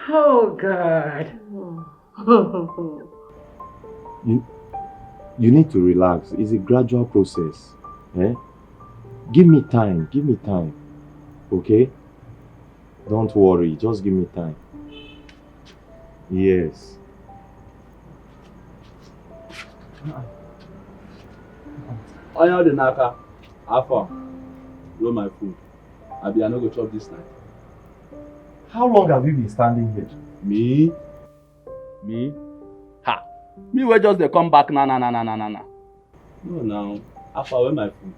Oh, God. You need to relax. It's a gradual process. Eh? Give me time. Give me time. Okay? Don't worry. Just give me time. Yes. Onya the naka. Alpha. Roll my food. I no go chop this night. How long have you been standing here? Me? Ha! Me will just dey come back na. No now. Alpha, where my food?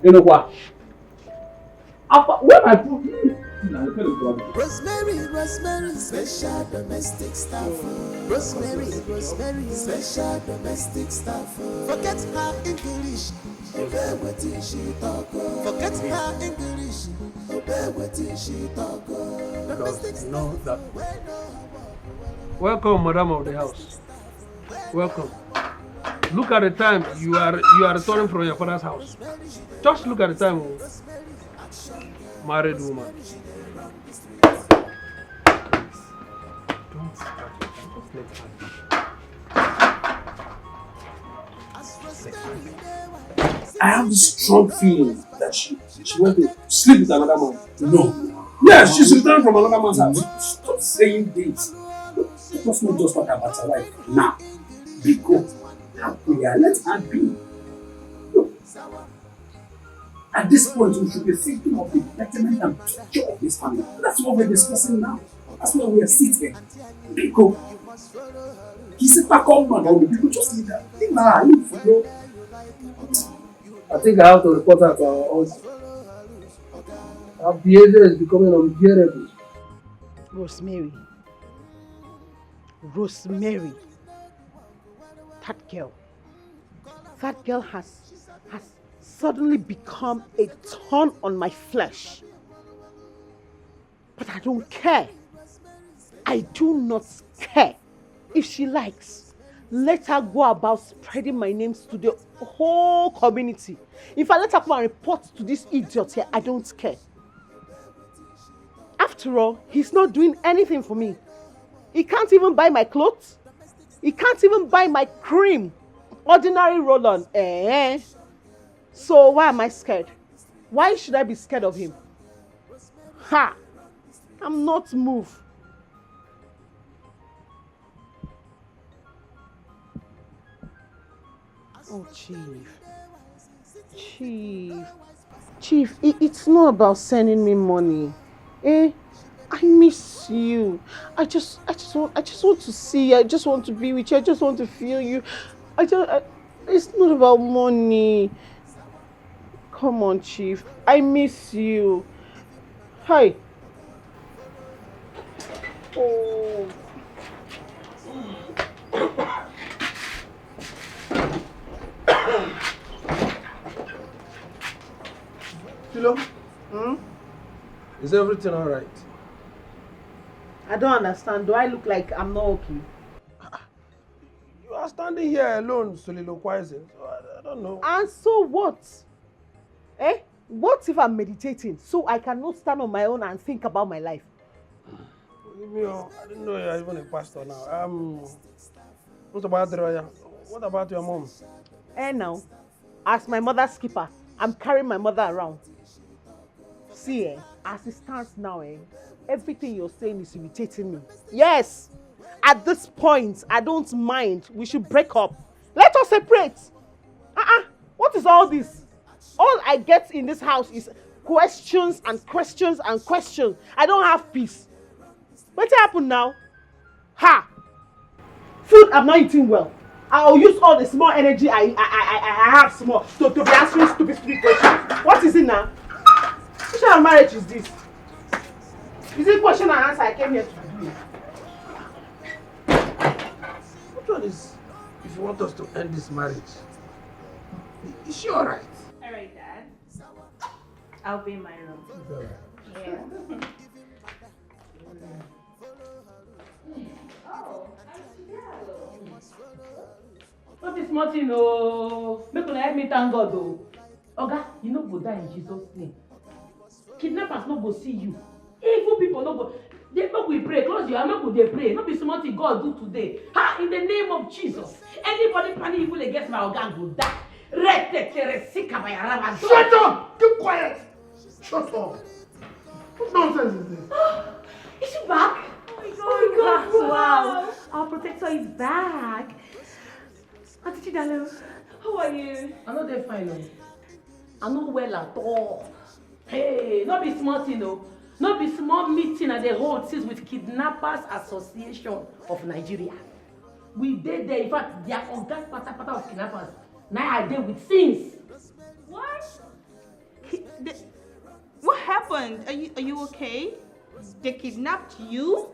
You know what? Alpha, where my food? Rosemary, special domestic staff. Rosemary, special domestic staff. Forget her English, obey what she talk. Forget her English, obey what she talk. Domestic staff. Welcome, Madam of the house. Welcome. Look at the time. You are returning from your father's house. Just look at the time. Married woman. Don't start it. Just let her be. I have this strong feeling that she went to sleep with another man. No. Yes, she's returning from another man's house. Stop saying this. Let us not just talk about her life now. Because happy, let her be. Look. At this point, we should be thinking of the betterment and future of this family. That's what we're discussing now. That's why we are sitting. Because he's a back up man, all the people just need that. I think I have to report her to our house. Her behavior is becoming unbearable. Rosemary. That girl has suddenly become a thorn on my flesh. But I don't care. I do not care. If she likes, let her go about spreading my names to the whole community. If I let her come and report to this idiot here, I don't care. After all, he's not doing anything for me. He can't even buy my clothes. He can't even buy my cream. Ordinary roll-on. So why am I scared? Why should I be scared of him? Ha! I'm not moved. Oh, Chief, it's not about sending me money. I miss you. I just want to see you. I just want to be with you. I just want to feel you. It's not about money. Come on, Chief. I miss you. Hi. Oh. Philo? Is everything alright? I don't understand. Do I look like I'm not okay? You are standing here alone soliloquizing. So I don't know. And so what? Eh? What if I'm meditating so I cannot stand on my own and think about my life? Forgive me, I didn't know you're even a pastor now. What about your mom? Now, as my mother's keeper, I'm carrying my mother around. See, as it stands now, everything you're saying is irritating me. Yes, at this point, I don't mind. We should break up. Let us separate. What is all this? All I get in this house is questions and questions and questions. I don't have peace. What happened now? Ha! Food I'm not eating well. I'll use all the small energy I have small to be answering stupid questions. What is it now? Which kind of marriage is this? Is it question and answer I came here to do? Which one is, if you want us to end this marriage? Is she alright? Alright, Dad. I'll be in my room. Yeah. Not this Martin, oh. Make una help me thank God, oh. Oga, you no go die in Jesus' name. Kidnappers no go see you. Evil people no go. They make we pray. Close your eye, make we dey pray. No be small thing God do today. Ha! In the name of Jesus. Anybody planning evil against my Oga go die. Shut up! Keep quiet! Shut up! What nonsense is this? Is she back? Oh my God! Wow! Our protector is back. Auntie Chidalo, how are you? I'm not there fine, no. I'm not well at all. Hey, not be small thing, no. Not be small meeting at the hold since with Kidnappers Association of Nigeria. We did there, in fact, they are on that part of kidnappers. Now I deal with since. What? What happened? Are you okay? They kidnapped you?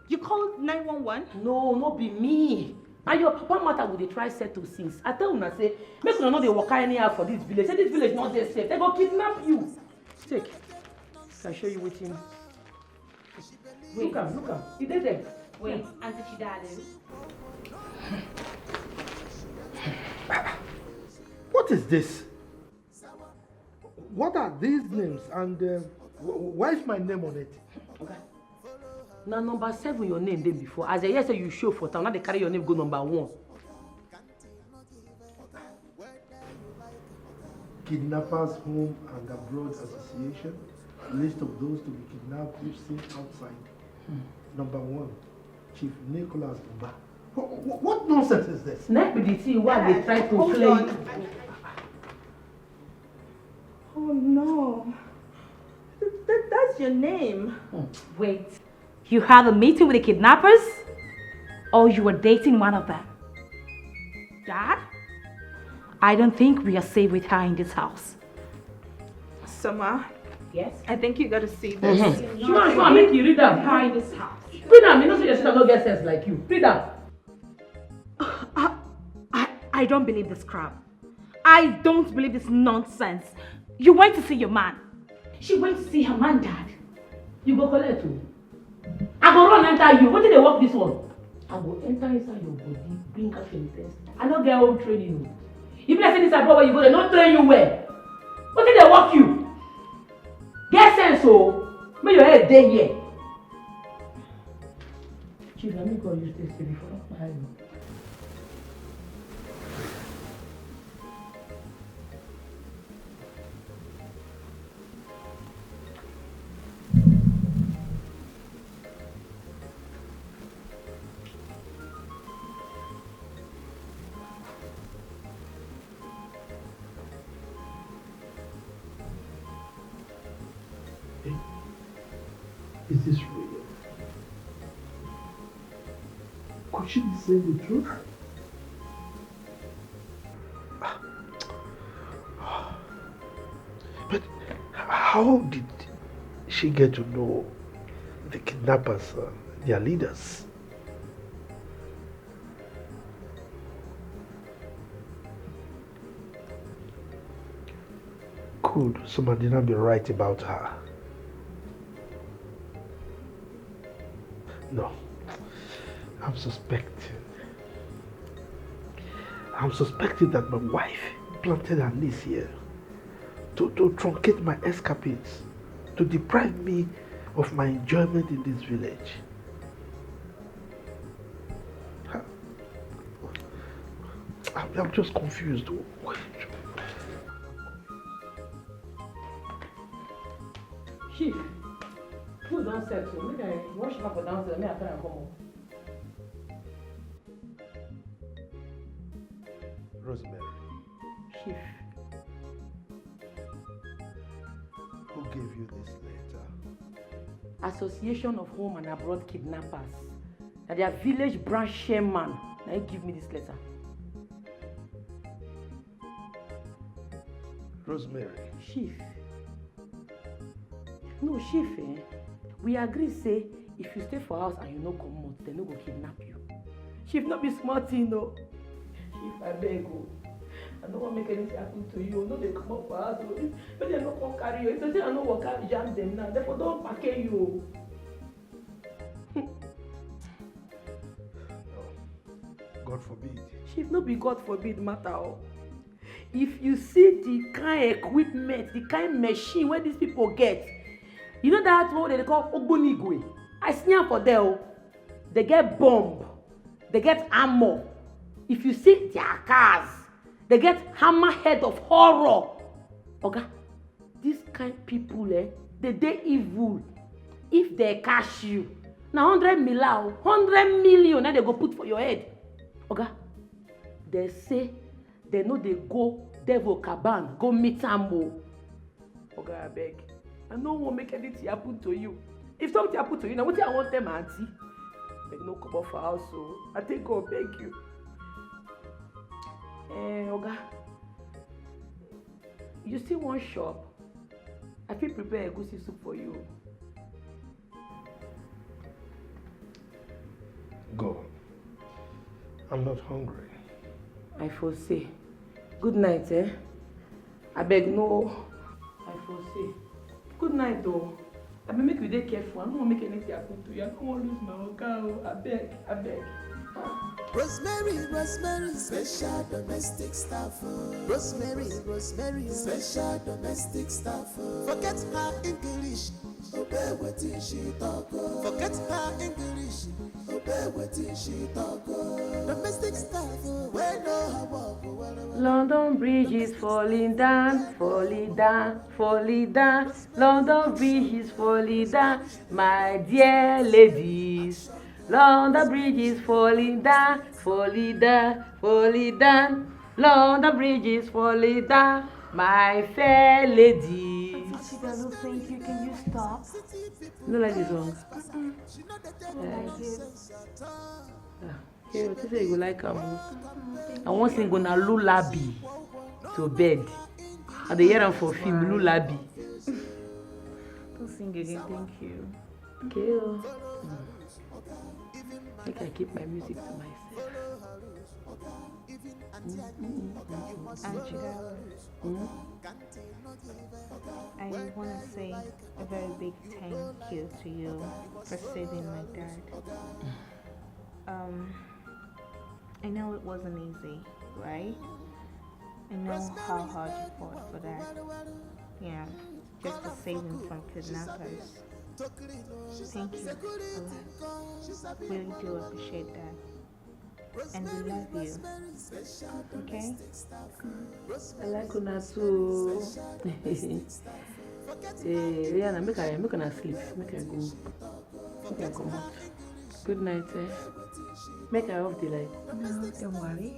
You called 911? No, not be me. And your papa matter will they try settle since. I tell una say, make una know they walk anyhow for this village. Say this village not there safe. They go kidnap you. Take. I'll show you waiting. Look am. He did there. Wait, Auntie Chidalo. What is this? What are these names and why is my name on it? Okay. Now number 7 your name dey before. As I hear say you show for town, now they carry your name go number 1. Kidnappers Home and Abroad Association. List of those to be kidnapped if seen outside. Number 1, Chief Nicholas Mba. What nonsense is this? Next be the thing why they try to play. Oh no. That's your name. Wait. You had a meeting with the kidnappers? Or you were dating one of them? Dad? I don't think we are safe with her in this house. Summer. Yes? I think you gotta see this. Sure, make you read them. Her in this house. Read them. You know say your sister no get sense like you. Read them. I don't believe this crap. I don't believe this nonsense. You went to see your man. She went to see her man, Dad. You go collect too. I go run enter you. What did they work this one? I go enter inside your body, bring out your test. I don't get home training. If I say this abroad where you go, they don't train you well. What did they work you? Get sense, oh. Make your head day here. Chief, let me go use this before I marry you. Is this real? Could she be saying the truth? But how did she get to know the kidnappers, their leaders. Could Somadina be right about her? No. I'm suspecting that my wife planted her niece here to truncate my escapades, to deprive me of my enjoyment in this village. I'm just confused. Chief, food don't settle. Make I wash up for downstairs. Make I try and come up. Rosemary. Chief. Who gave you this letter? Association of Home and Abroad Kidnappers. That their village branch chairman. Now he give me this letter. Rosemary. Chief. No, Chief, we agree say if you stay for house and you no come out, they no go kidnap you. Chief, not be smart, you know. Chief, I beg you. I don't want to make anything happen to you. No, they come up for us. But they don't come carry you. If they say I no work out, jam them now. Therefore, don't pack you. God forbid. Chief, no be God forbid matter. If you see the kind equipment, the kind machine where these people get, you know that what they call Ogbonigwe? I see them for there. They get bomb, they get armor. If you see their cars, they get hammerhead of horror. Okay, these kind people, they evil. If they catch you, now 100 million, now they go put for your head. Okay, they say they know they go devil caban, go meet Ambo. Okay, I beg. I don't want to make anything happen to you. If something happen to you, now what I want them, auntie? Beg no come off for house, so I think God beg you. Oga, you see one shop? I feel prepare a goosey soup for you. Go. I'm not hungry. I foresee. Good night, I beg no. I foresee. Good night, though. I beg make you dey careful. I don't want to make anything happen to you. I don't want to lose my oga. I beg. Rosemary, special domestic staff. Rosemary, special domestic staff. Forget her English, obey what she talk. Forget her English, obey what she talk. Domestic staff, where no her walk. London Bridge is falling down, falling down, falling down. London Bridge is falling down, my dear ladies. London Bridge is falling down, falling down, falling down. London Bridge is falling down, my fair ladies. No, thank you. Can you stop? You don't like this song? Hey, what you say you go like I want sing on a lullaby to bed. And they hear them for film lullaby. Don't sing again, thank you. Okay. I think I keep my music to myself. Angela, I want to say a very big thank you to you for saving my dad. I know it wasn't easy, right? I know how hard you fought for that. Yeah, just to save him from kidnappers. Thank you a lot. Really do appreciate that. And we love you. Okay? I like una too. Rihanna, make her sleep. Make her go. Make her come out. Good night, Make her off the light. No, don't worry.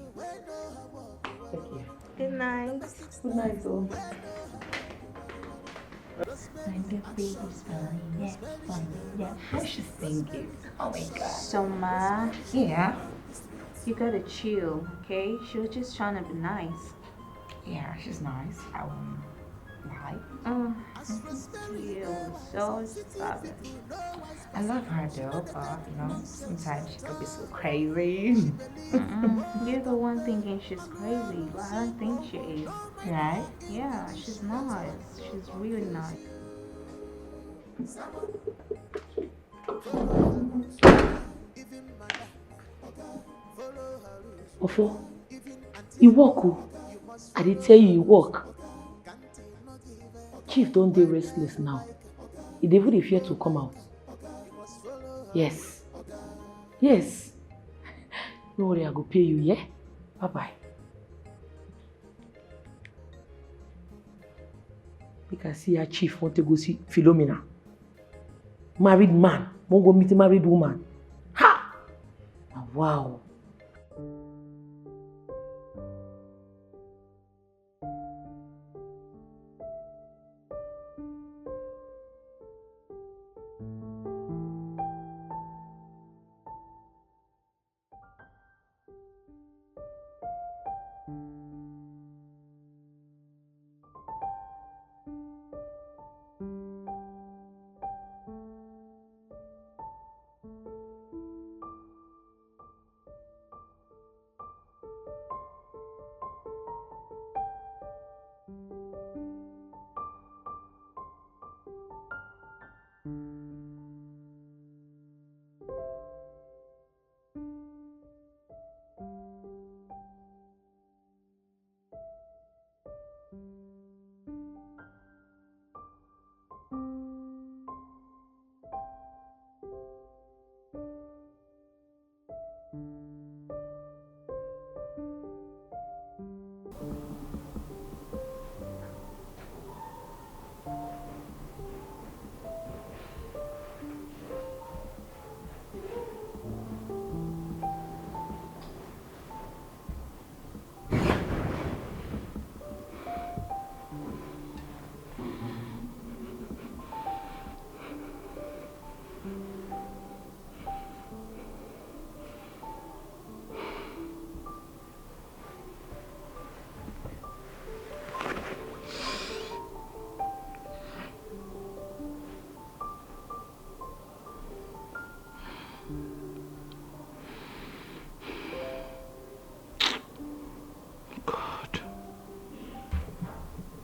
Thank you. Good night. Good night, though. And the baby's funny, yeah. How she singing? Oh my god. So, Ma. Yeah. You gotta chill, okay? She was just trying to be nice. Yeah, she's nice. Why? You so stubborn. I love her though, but sometimes she could be so crazy. You're the one thinking she's crazy, but I don't think she is. Right? Yeah, she's nice. She's really nice. Ofo, you walk o. I dey tell you, you walk. Chief don't dey restless now. He dey even dey fear to come out. Yes. Yes. No worry, I go pay you, yeah? Bye-bye. Make I see your chief want to go see Philomena. Married man. Won't go meet a married woman. Ha! Wow.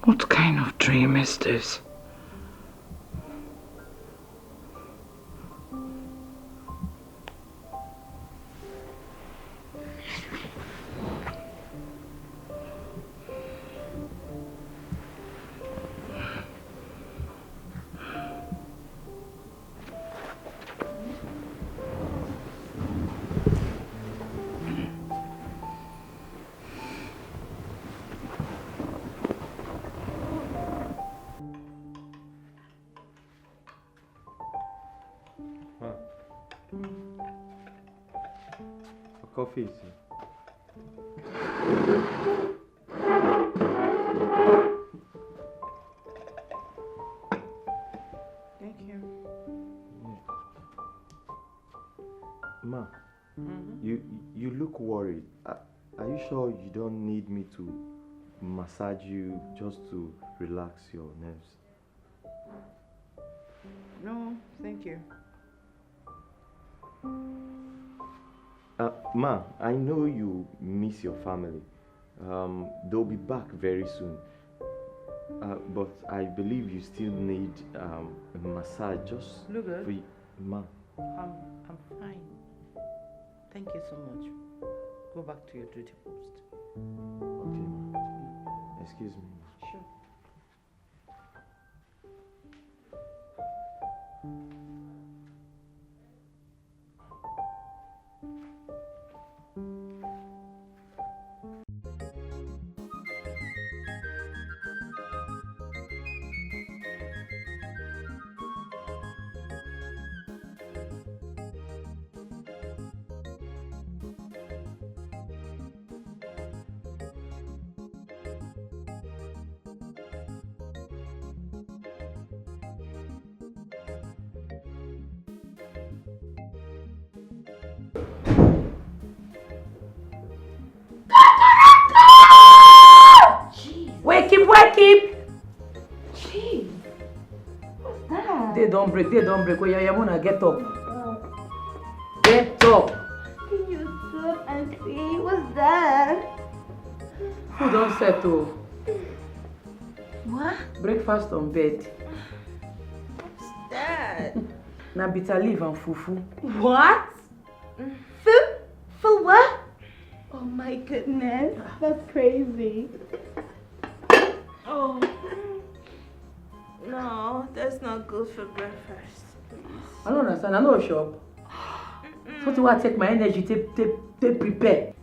What kind of dream is this? Coffee. Thank you. Ma, you look worried. Are you sure you don't need me to massage you just to relax your nerves? No, thank you. Ma, I know you miss your family. They'll be back very soon. But I believe you still need a massage just Look good. for you. Ma. I'm fine. Thank you so much. Go back to your duty post. Okay, ma. Excuse me. Sure. Wake him, wake him! day don't break. Oh, yeah, you wanna get up. Get up. Can you stop and see what's that? Food don't settle. What? Breakfast on bed. What's that? Now bitter leaf and fufu. What? For what? Oh my goodness, that's crazy. Oh. No, that's not good for breakfast. I don't understand. I know a shop. So I take my energy to prepare.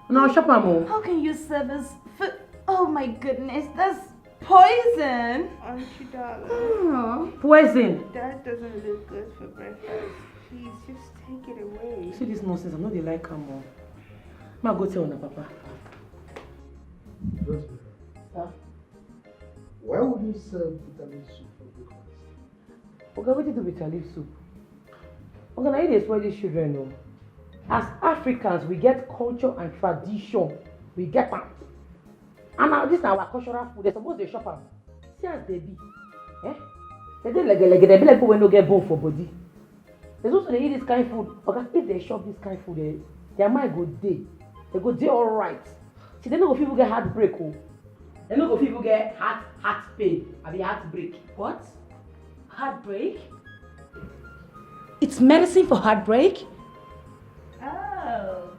No shop am. How can you serve us food? Oh my goodness, that's poison. Aren't you, darling? Poison. That doesn't look good for breakfast. Please, just take it away. See this nonsense. I know they like am more. Ma go tell na papa. Rosemary. Sir? Why would you serve bitter leaf soup for breakfast? Okay, what did you do bitter leaf soup? Okay, now you dey spoil these children, no. As Africans, we get culture and tradition. We get them. And now this is our cultural food. They're supposed to shop them. See as they be. Eh? They be like people when no get bone for body. They're supposed to eat this kind of food. Okay, if they shop this kind of food, their mind go day. They go day all right. See, they no go people get heartbreak. Oh. They no go people get heart pain. I mean heartbreak. What? Heartbreak? It's medicine for heartbreak? Oh.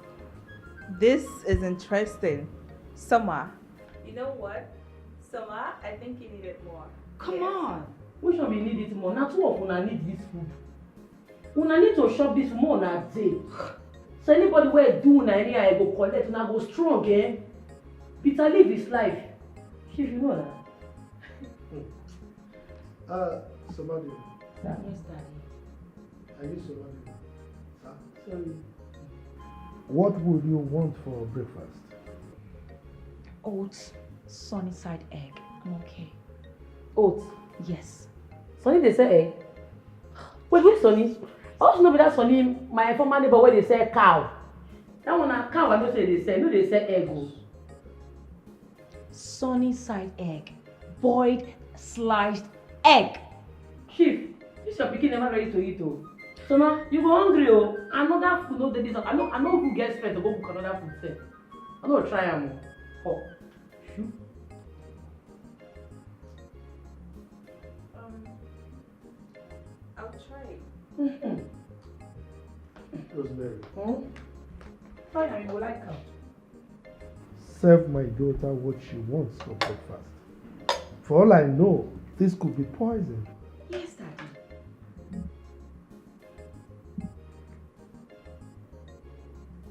This is interesting. Summer. You know what? Summer, I think you need it more. Come on. Which one we need it more? Now two of una need this food. Una need to shop this more na day. So anybody where do na anyhow go collect, una go strong, eh? Bitter leaf is life. Chief, you know that. Somebody. Yes, Daddy. Are you somebody? Sir? Sorry. What would you want for breakfast? Oats, sunny side egg. I'm okay. Oats? Yes. Sunny they say egg? Wait, Sunny? I also know that Sunny, my former neighbor where they say cow. That one a cow, I don't say they say. No, they say egg. Sunny side egg. Boiled, sliced egg. Chief, this your pikin never ready to eat oh. So now you go hungry oh. Another food no dey this. I know who gets fed to go cook another food sef. I no try am oh. Shoot. I'll try. Rosemary. Try am, you go like am. Serve my daughter what she wants for breakfast. For all I know, this could be poison. Yes, Daddy.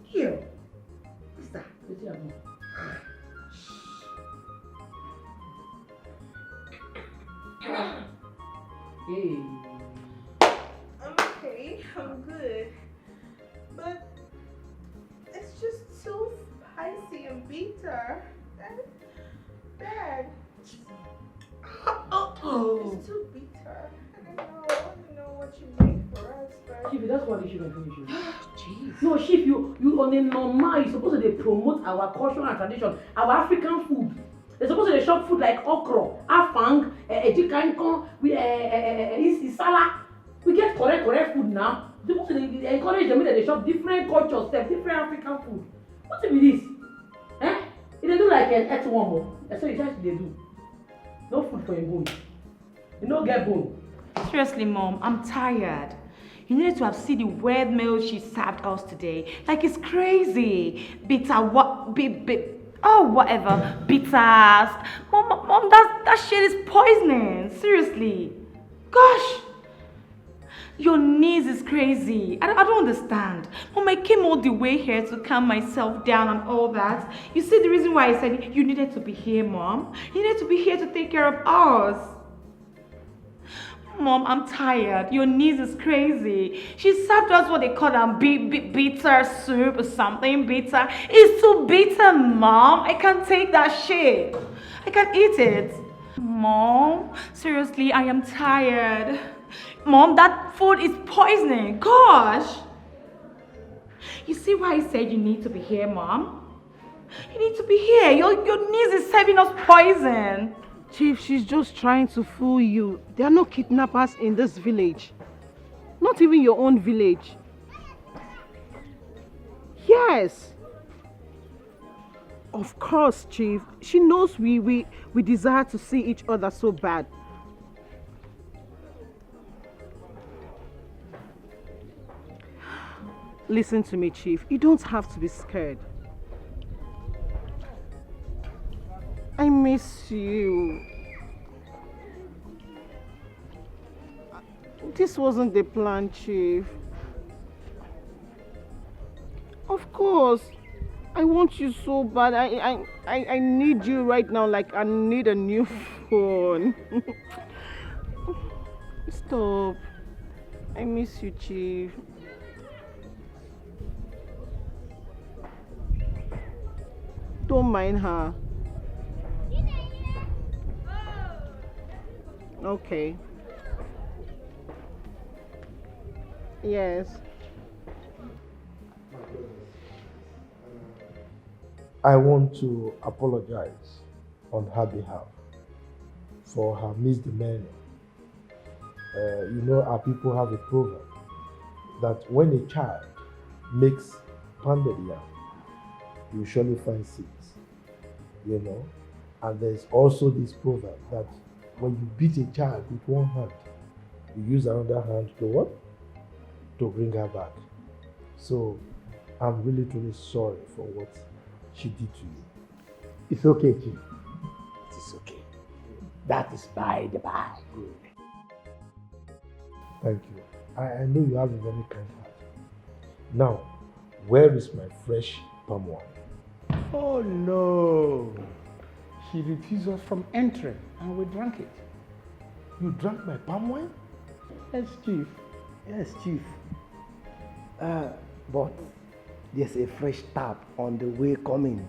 Here. What's that? What's your name? Hey. I'm okay. I'm good. But it's just too spicy and bitter. Dad. It's too bitter. I don't know what you make for us, but... Chief, that's what you should finish you. Jeez. No, Chief, you on a normal, you're supposed to promote our culture and tradition, our African food. They're supposed to shop food like okra, afang, ejikankon, isala. We get correct food now. They're supposed to encourage them that they shop different cultures, different African food. What is this? Eh? If they do like an earthworm, that's what they do. No food for your bone. You don't get bone. Seriously, Mom, I'm tired. You needed to have seen the weird meal she served us today. Like, it's crazy. Bitter, whatever. Bitters. Mom, that shit is poisoning. Seriously. Gosh. Your niece is crazy. I don't understand. Mom, I came all the way here to calm myself down and all that. You see the reason why I said you needed to be here, Mom? You needed to be here to take care of us. Mom, I'm tired. Your niece is crazy. She served us what they call bitter soup or something bitter. It's too bitter, Mom. I can't take that shit. I can't eat it. Mom, seriously, I am tired. Mom, that food is poisoning. Gosh. You see why I said you need to be here, Mom? You need to be here. Your niece is serving us poison. Chief, she's just trying to fool you. There are no kidnappers in this village. Not even your own village. Yes. Of course, Chief. She knows we desire to see each other so bad. Listen to me, Chief. You don't have to be scared. I miss you. This wasn't the plan, Chief. Of course. I want you so bad. I need you right now like I need a new phone. Stop. I miss you, Chief. Don't mind her. Okay. Yes. I want to apologize on her behalf for her misdemeanor. You know, our people have a proverb that when a child makes pounded yam, you surely find seeds, you know. And there's also this proverb that when you beat a child with one hand, you use another hand to what? To bring her back. So I'm really truly sorry for what she did to you. It's okay, Chief. It is okay. That is by the by. Good. Thank you. I know you have a very kind heart. Now, where is my fresh palm wine? Oh no. She refused us from entering and we drank it. You drank my palm wine? Yes, Chief. Yes, Chief. But there's a fresh tap on the way coming.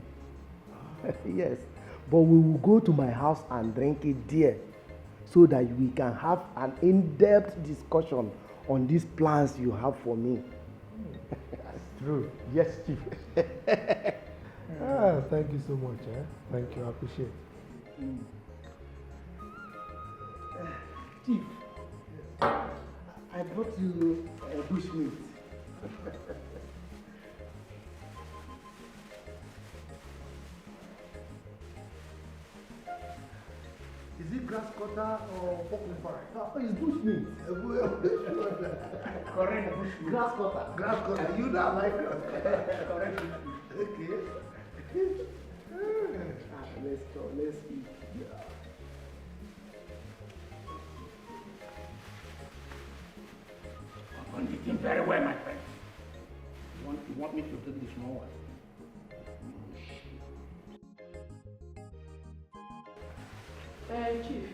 Yes. But we will go to my house and drink it there so that we can have an in-depth discussion on these plans you have for me. That's true. Yes, Chief. Thank you so much. Thank you. I appreciate it. Chief, I brought you bushmeat. Is it grass cutter or pork pie? It's bushmeat. Correct bushmeat. Grass cutter. Grass cutter. You don't like grass cutter. Correct bushmeat. Okay. Let's go. Let's eat. Yeah. I'm eating very well, my friend. You want me to take the small one? Chief.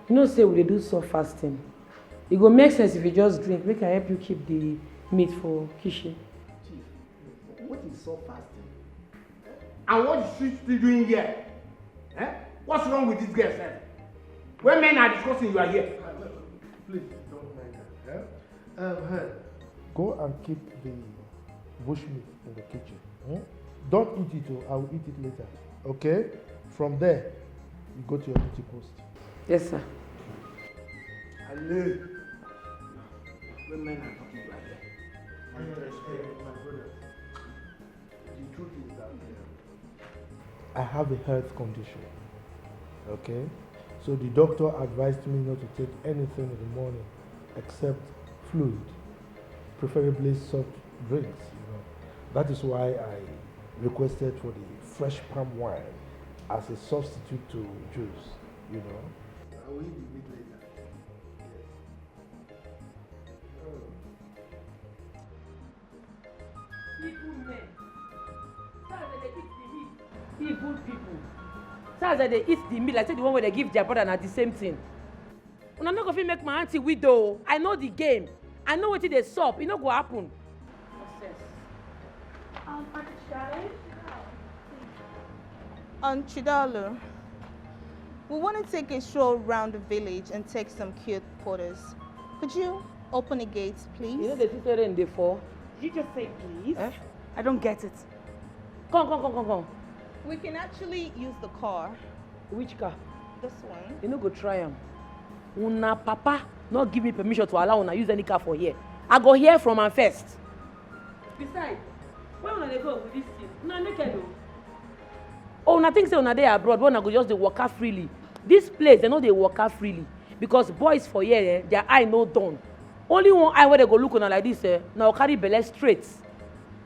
You know, say we dey do soft fasting. It go make sense if you just drink. Make I help you keep the meat for kitchen. Chief, what is so fasting? And what is she still doing here? What's wrong with this girl, sir? When men are discussing, you are here. Please don't mind her. Go and keep the bushmeat in the kitchen. Don't eat it, I will eat it later. Okay? From there, you go to your duty post. Yes, sir. Hello. When men are talking, you are here. My brother, the truth is that I have a health condition. Okay? So the doctor advised me not to take anything in the morning except fluid, preferably soft drinks, you know. That is why I requested for the fresh palm wine as a substitute to juice, you know. I will eat the meat later. Evil men. That's why they eat the meat. Evil people. That's why they eat the meat. Like say the one where they give their brother na the same thing. Una no go fit make my auntie widow. I know the game. I know wetin dey sup. E no go happen. Chidalo, we want to take a stroll around the village and take some cute photos. Could you open the gates, please? You know the sister in the fall. Did you just say please? I don't get it. Come. We can actually use the car. Which car? This one. You no go try am. Una papa not give me permission to allow una use any car for here. I go hear from am first. Besides, where una dey go with this thing? Una naked o. Oh, una think say una dey abroad, but una go just dey waka freely. This place, they know they waka freely. Because boys for here, their eye no done. Only one eye where they go look on like this, now carry belle straight.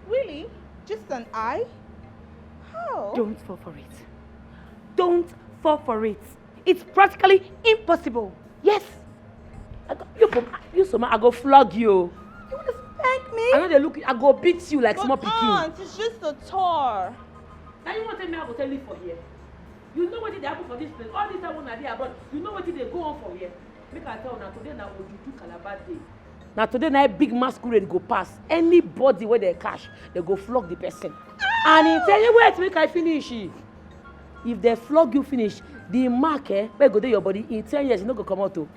Really? Just an eye? How? Don't fall for it. Don't fall for it. It's practically impossible. Yes. You Soma, I go flog you. You want to spank me? I know they look. I go beat you like small pikin. Aunt, it's just a tour. Now you want to tell me I go tell you for here? You know what did happen for this place? All this time when I dey abroad, you know what did they go on for here? Make I tell you now today na Ojuju Calabar day. Now today na big masquerade go pass. Anybody where they cash, they go flog the person. And he tell you wait make I finish. If they flog you finish, the mark where go dey your body in 10 years you no go come out to.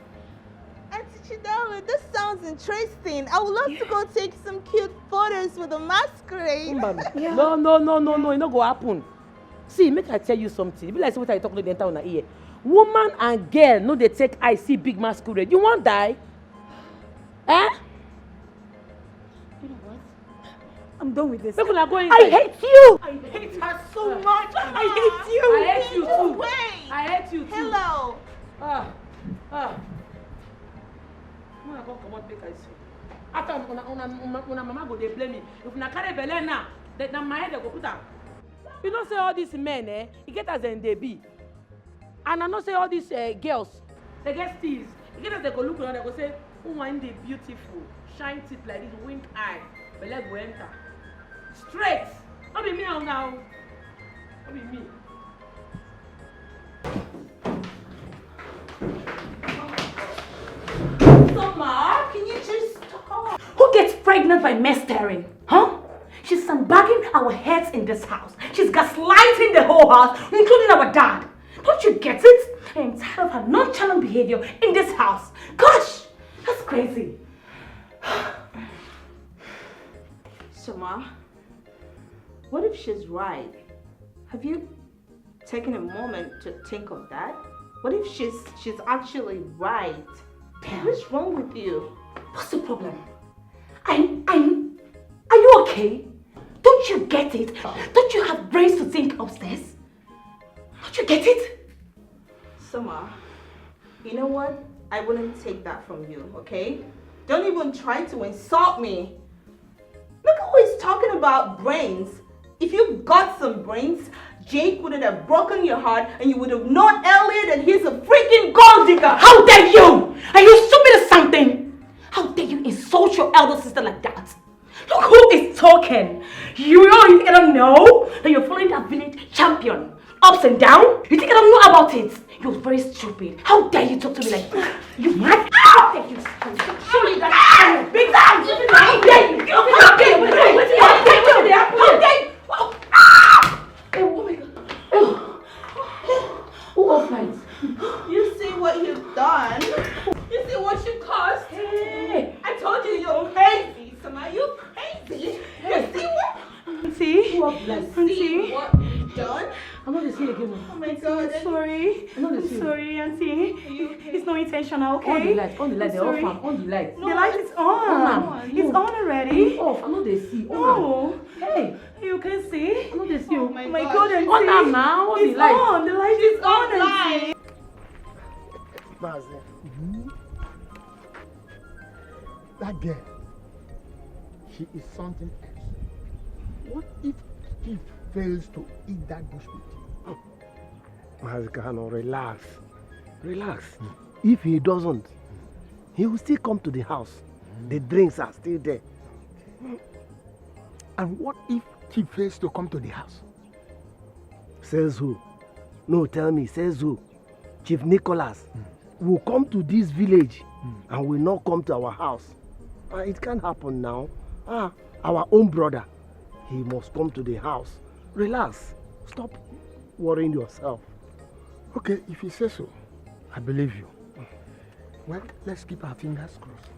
Auntie Chidera, this sounds interesting. I would love to go take some cute photos with a masquerade. Yeah. No, it no go happen. See, make I tell you something. It be like what I talk to the entire una ear. Woman and girl no dey take eye see big masquerade. You wan die? Eh? You know what? I'm done with this. Make una go I inside. hate you. I hate her so much. I hate you. I hate you too. Wait. I hate you too. Hello. Una come comot make I see. After una mama go dey blame me. If una carry belle now, na my head dey go put am. You know say all these men, e get as dem dey be. And I know say all these girls, they get steals. E get as they go look around, they go say, who want the beautiful, shine teeth like this, wink eye, belle go enter. Straight. No be me now. No be me. Soma, can you just stop? Who gets pregnant by mess tearing? Huh? She's sandbagging our heads in this house. She's gaslighting the whole house, including our dad. Don't you get it? I am tired of her nonchalant behavior in this house. Gosh, that's crazy. Soma, what if she's right? Have you taken a moment to think of that? What if she's actually right? Damn. What's wrong with you? What's the problem? Are you okay? Don't you get it? Don't you have brains to think upstairs? Don't you get it? Soma, you know what? I wouldn't take that from you, okay? Don't even try to insult me. Look who is talking about brains. If you got some brains, Jake wouldn't have broken your heart and you would have known earlier that he's a freaking gold digger. How dare you? Are you stupid or something? How dare you insult your elder sister like that? Look who is talking. You don't know that you're following that village champion. Ups and down? You think I don't know about it? You're very stupid. How dare you talk to me like that? You mad? How dare you? Show you that big time. How dare you? How dare you? How dare you? Oh my God. Who offers? You see what you've done? You see what you caused? Hey. I told you you're crazy, Soma. You're crazy. You see what? Auntie? See what you've done? I'm not the see again. Oh my God. I'm sorry. I'm sorry, Auntie. It's not intentional, okay? On the light, they're off. On the light. The light is on. It's on already. Off. I'm not the see. No. Hey. You can see? I'm not the see. Oh my God, Auntie. On them now. On the light. It's on. The light is on, Auntie. That girl, she is something else. What if he fails to eat that bush meat? Mazikano, relax. Relax. If he doesn't, he will still come to the house. The drinks are still there. And what if he fails to come to the house? Says who? No, tell me, says who? Chief Nicholas will come to this village and will not come to our house. It can't happen now. Our own brother, he must come to the house. Relax. Stop worrying yourself. Okay, if you say so, I believe you. Well, let's keep our fingers crossed.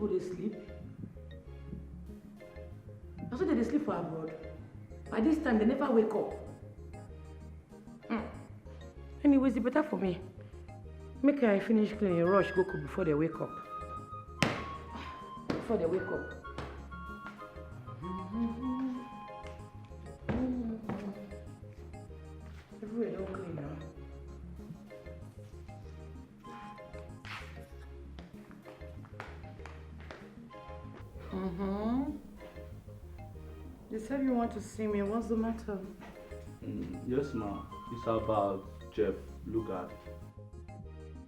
people they sleep. Also they sleep for abroad. By this time they never wake up. Anyways, it's better for me. Make I finish cleaning, rush, go cook before they wake up. Before they wake up. Everywhere don't clean now. You said you want to see me. What's the matter? Yes, ma. It's about Jeff Lugard.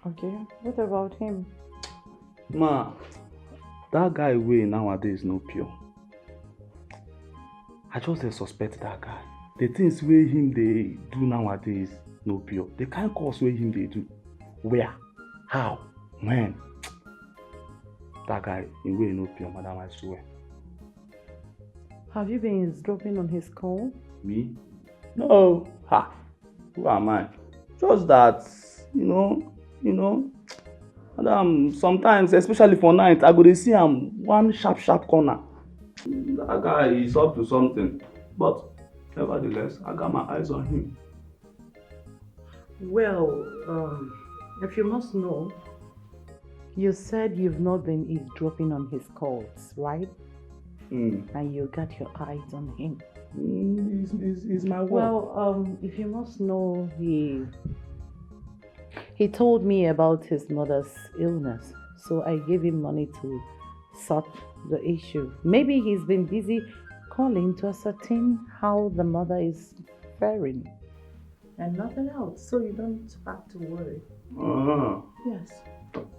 Okay, what about him? Ma, that guy way nowadays no pure. I just suspect that guy. The things where him they do nowadays no pure. The kind course where him they do. Where? How? When? That guy in way no pure, madam, I swear. Have you been eavesdropping on his call? Me? No. Ha! Who am I? Just that, madam, sometimes, especially for night, I go to see him one sharp corner. That guy is up to something. But nevertheless, I got my eyes on him. Well, if you must know, you said you've not been eavesdropping on his calls, right? And you got your eyes on him. It's my work. Well, if you must know, he told me about his mother's illness, so I gave him money to sort the issue. Maybe he's been busy calling to ascertain how the mother is faring. And nothing else, so you don't have to worry. Yes.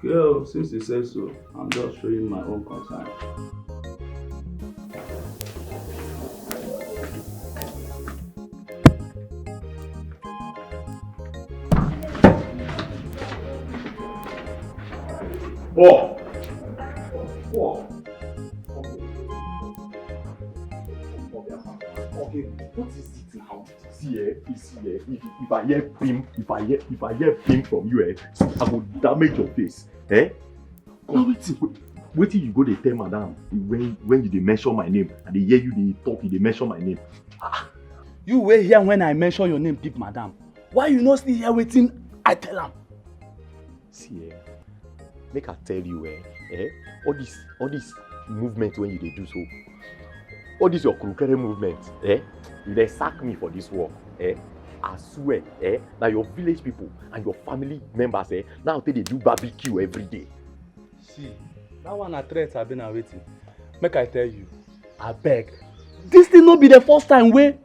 Girl, since he says so, I'm just showing my own concern. Oh! Okay, what is it now? See, if I hear ping from you, I will damage your face. Now wait till you go to tell madam when you dey mention my name and they hear you dey talk, they mention my name. You were here when I mention your name, big madam. Why you not still here waiting? I tell him. See, make I tell you, all this movement when you dey do so, all this your crooked movement, you dey sack me for this work, I swear, now your village people and your family members, now they do barbecue every day. See, that one a threat I've been waiting. Make I tell you, I beg. This thing not be the first time where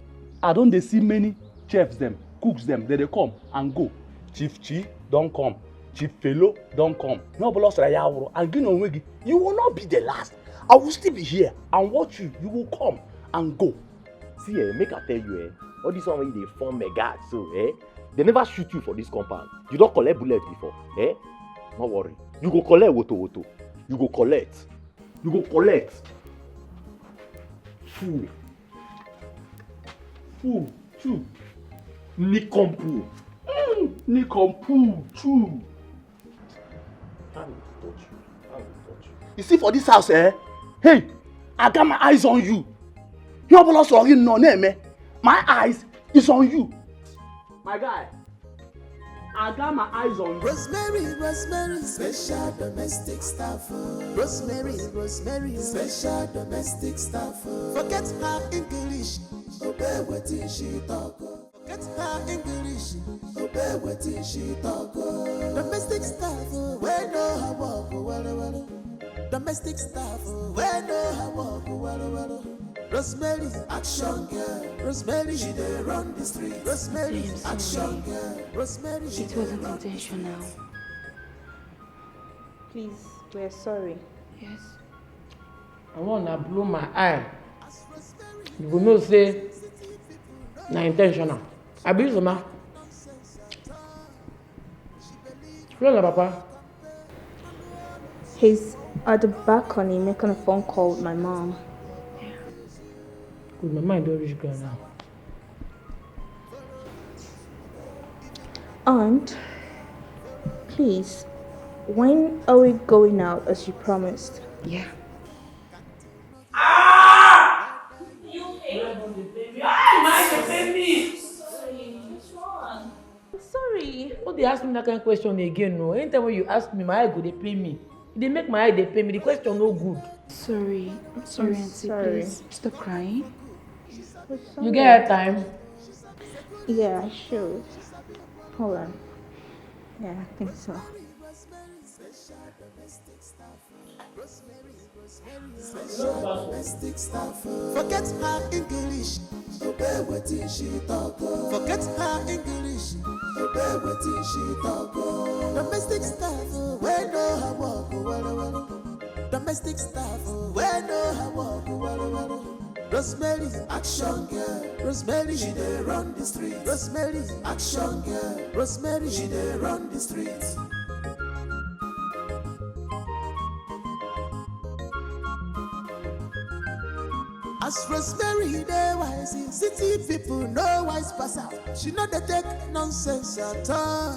I don't dey see many chefs them, cooks them, they come and go. Chief Chi don't come. Chief Fellow don't come. No bolos Rayawro and Ginonwegi. You will not be the last. I will still be here and watch you. You will come and go. See, make I tell you, all this one when they form a guard, so they never shoot you for this compound. You don't collect bullet before, no worry. You go collect woto. You go collect. Fool. Choo. Nikompu. Choo. I will touch you. You see for this house, hey, I got my eyes on you. You have lost your no name, My eyes is on you. My guy, I got my eyes on you. Rosemary, special domestic staff. Rosemary, special domestic staff. Forget her English, obey what she talk. Forget her English, obey what she talk. Domestic staff, where no her walk, well. Domestic staff, where no her walk, well. Rosemary, action girl. Rosemary, she dey run the street. Rosemary, action girl. Rosemary, it wasn't intentional. Please, we're sorry. Yes. I wanna blow my eye. You will not say na intentional. I believe so, ma. Where's Papa? He's at the balcony making a phone call with my mom. Good, my mind don't reach girl now. Aunt, please, when are we going out as you promised? Yeah. You pay me. Ah, my pay me. Sorry, which one? Sorry. What they ask me that kind of question again? No. Anytime when you ask me, my eye go they pay me. They make my eye they pay me. The question no good. Sorry. I'm sorry, Auntie. Please stop crying. You get her time? Yeah, I should. Hold on. Yeah, I think so. Forget her English, obey what she talk. Forget her English, obey what she talk. Domestic staff, where no her walk, domestic staff, where no her walk, Rosemary, action girl. Rosemary, she dey run the street. Rosemary, action girl. Rosemary, she dey run the street. As Rosemary dey wise, city people no wise pass out. She no dey take nonsense at all.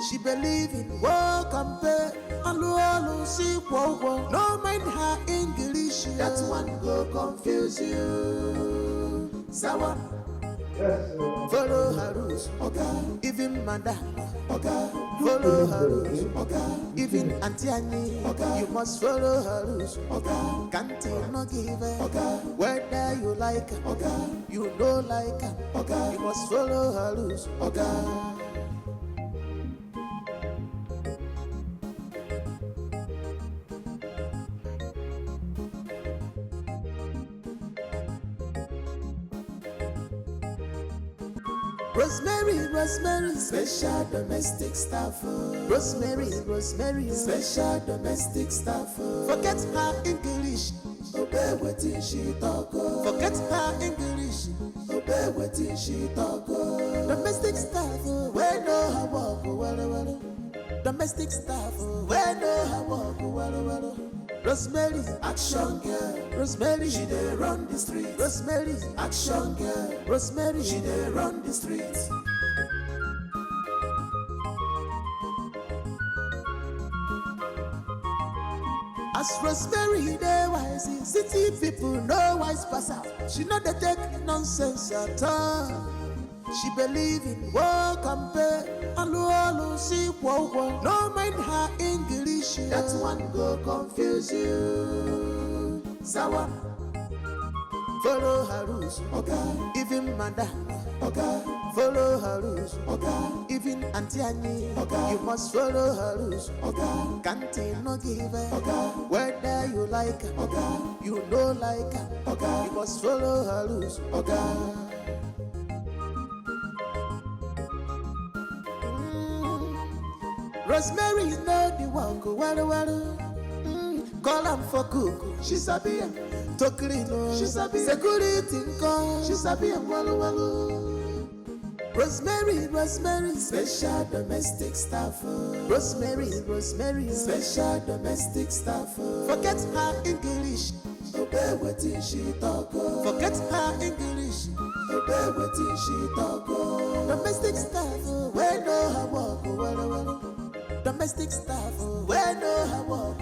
She believe in work and pay. Alu see wo. No mind her English. That one go confuse you. Sawa. Follow her rules, okay. Even madam, okay. Follow her rules, okay. Even Auntie Annie, okay. You must follow her rules, okay. Can't you no give it, okay. Whether you like it, okay. You don't like it, okay. You must follow her rules, okay. Rosemary, special domestic staff. Rosemary, special domestic staff. Forget her English, obey what she talk. Forget her English, obey what she talk. Domestic staff, where no her walk, domestic staff, where no her walk, Rosemary, action girl. Rosemary, she dey run the street. Rosemary, action girl. Rosemary, she dey run the street. As Rosemary dey wise, city people no wise pass out. She no dey take nonsense at all. She believe in work and pay. Alu see wo. No mind her English. That one go confuse you. Sawa. Follow her rules, okay. Even madam, okay. Follow her rules, okay. Even Auntie Annie, okay. You must follow her rules, okay. Can't you no give it, okay. Whether you like it, okay. You don't like it, okay. You must follow her rules, okay. Rosemary know the walk, call am for cook, she sabi him. To clean, she sabi security call, she sabi him walu. Rosemary, special domestic staff. Rosemary, special domestic staff. Forget her English, obey what she talk. Forget her English, obey what she talk. Domestic staff, where no her walk, domestic staff, where no her walk,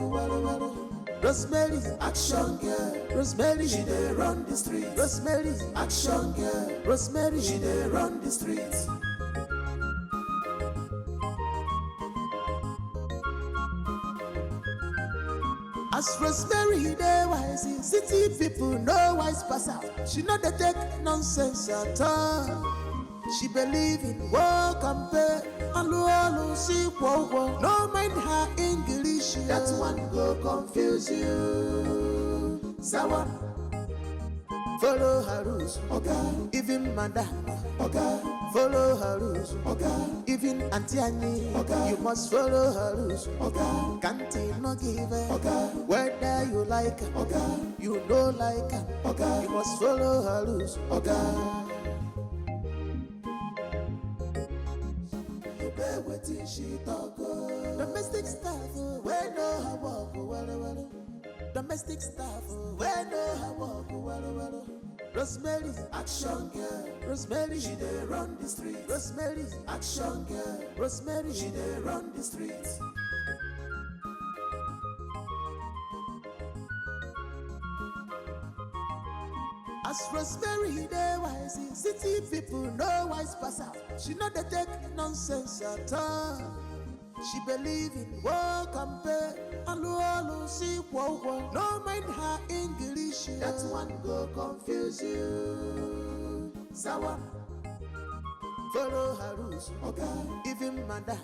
Rosemary, action girl. Rosemary, she dey run the street. Rosemary, action girl. Rosemary, she dey run the street. As Rosemary dey wise, city people no wise pass out. She no dey take nonsense at all. She believe in work and pay. Alu see wo. No mind her English. That one go confuse you. Sawa. Follow her rules, okay. Even madam, okay. Follow her rules, okay. Even Auntie Annie, okay. You must follow her rules, okay. Can't you no give it, okay. Whether you like it, okay. You don't like it, okay. You must follow her rules, okay. Obey what she talk. Domestic staff, where no her walk, domestic staff, where no her walk, Rosemary, action girl. Rosemary, she dey run the street. Rosemary, action girl. Rosemary, she dey run the street. As Rosemary, they wise, city people no wise pass out. She not the take nonsense at all. She believe in work and pay. Alu see wow. No mind her English. That one go confuse you. Sawa. Follow her rules, okay. Even madam,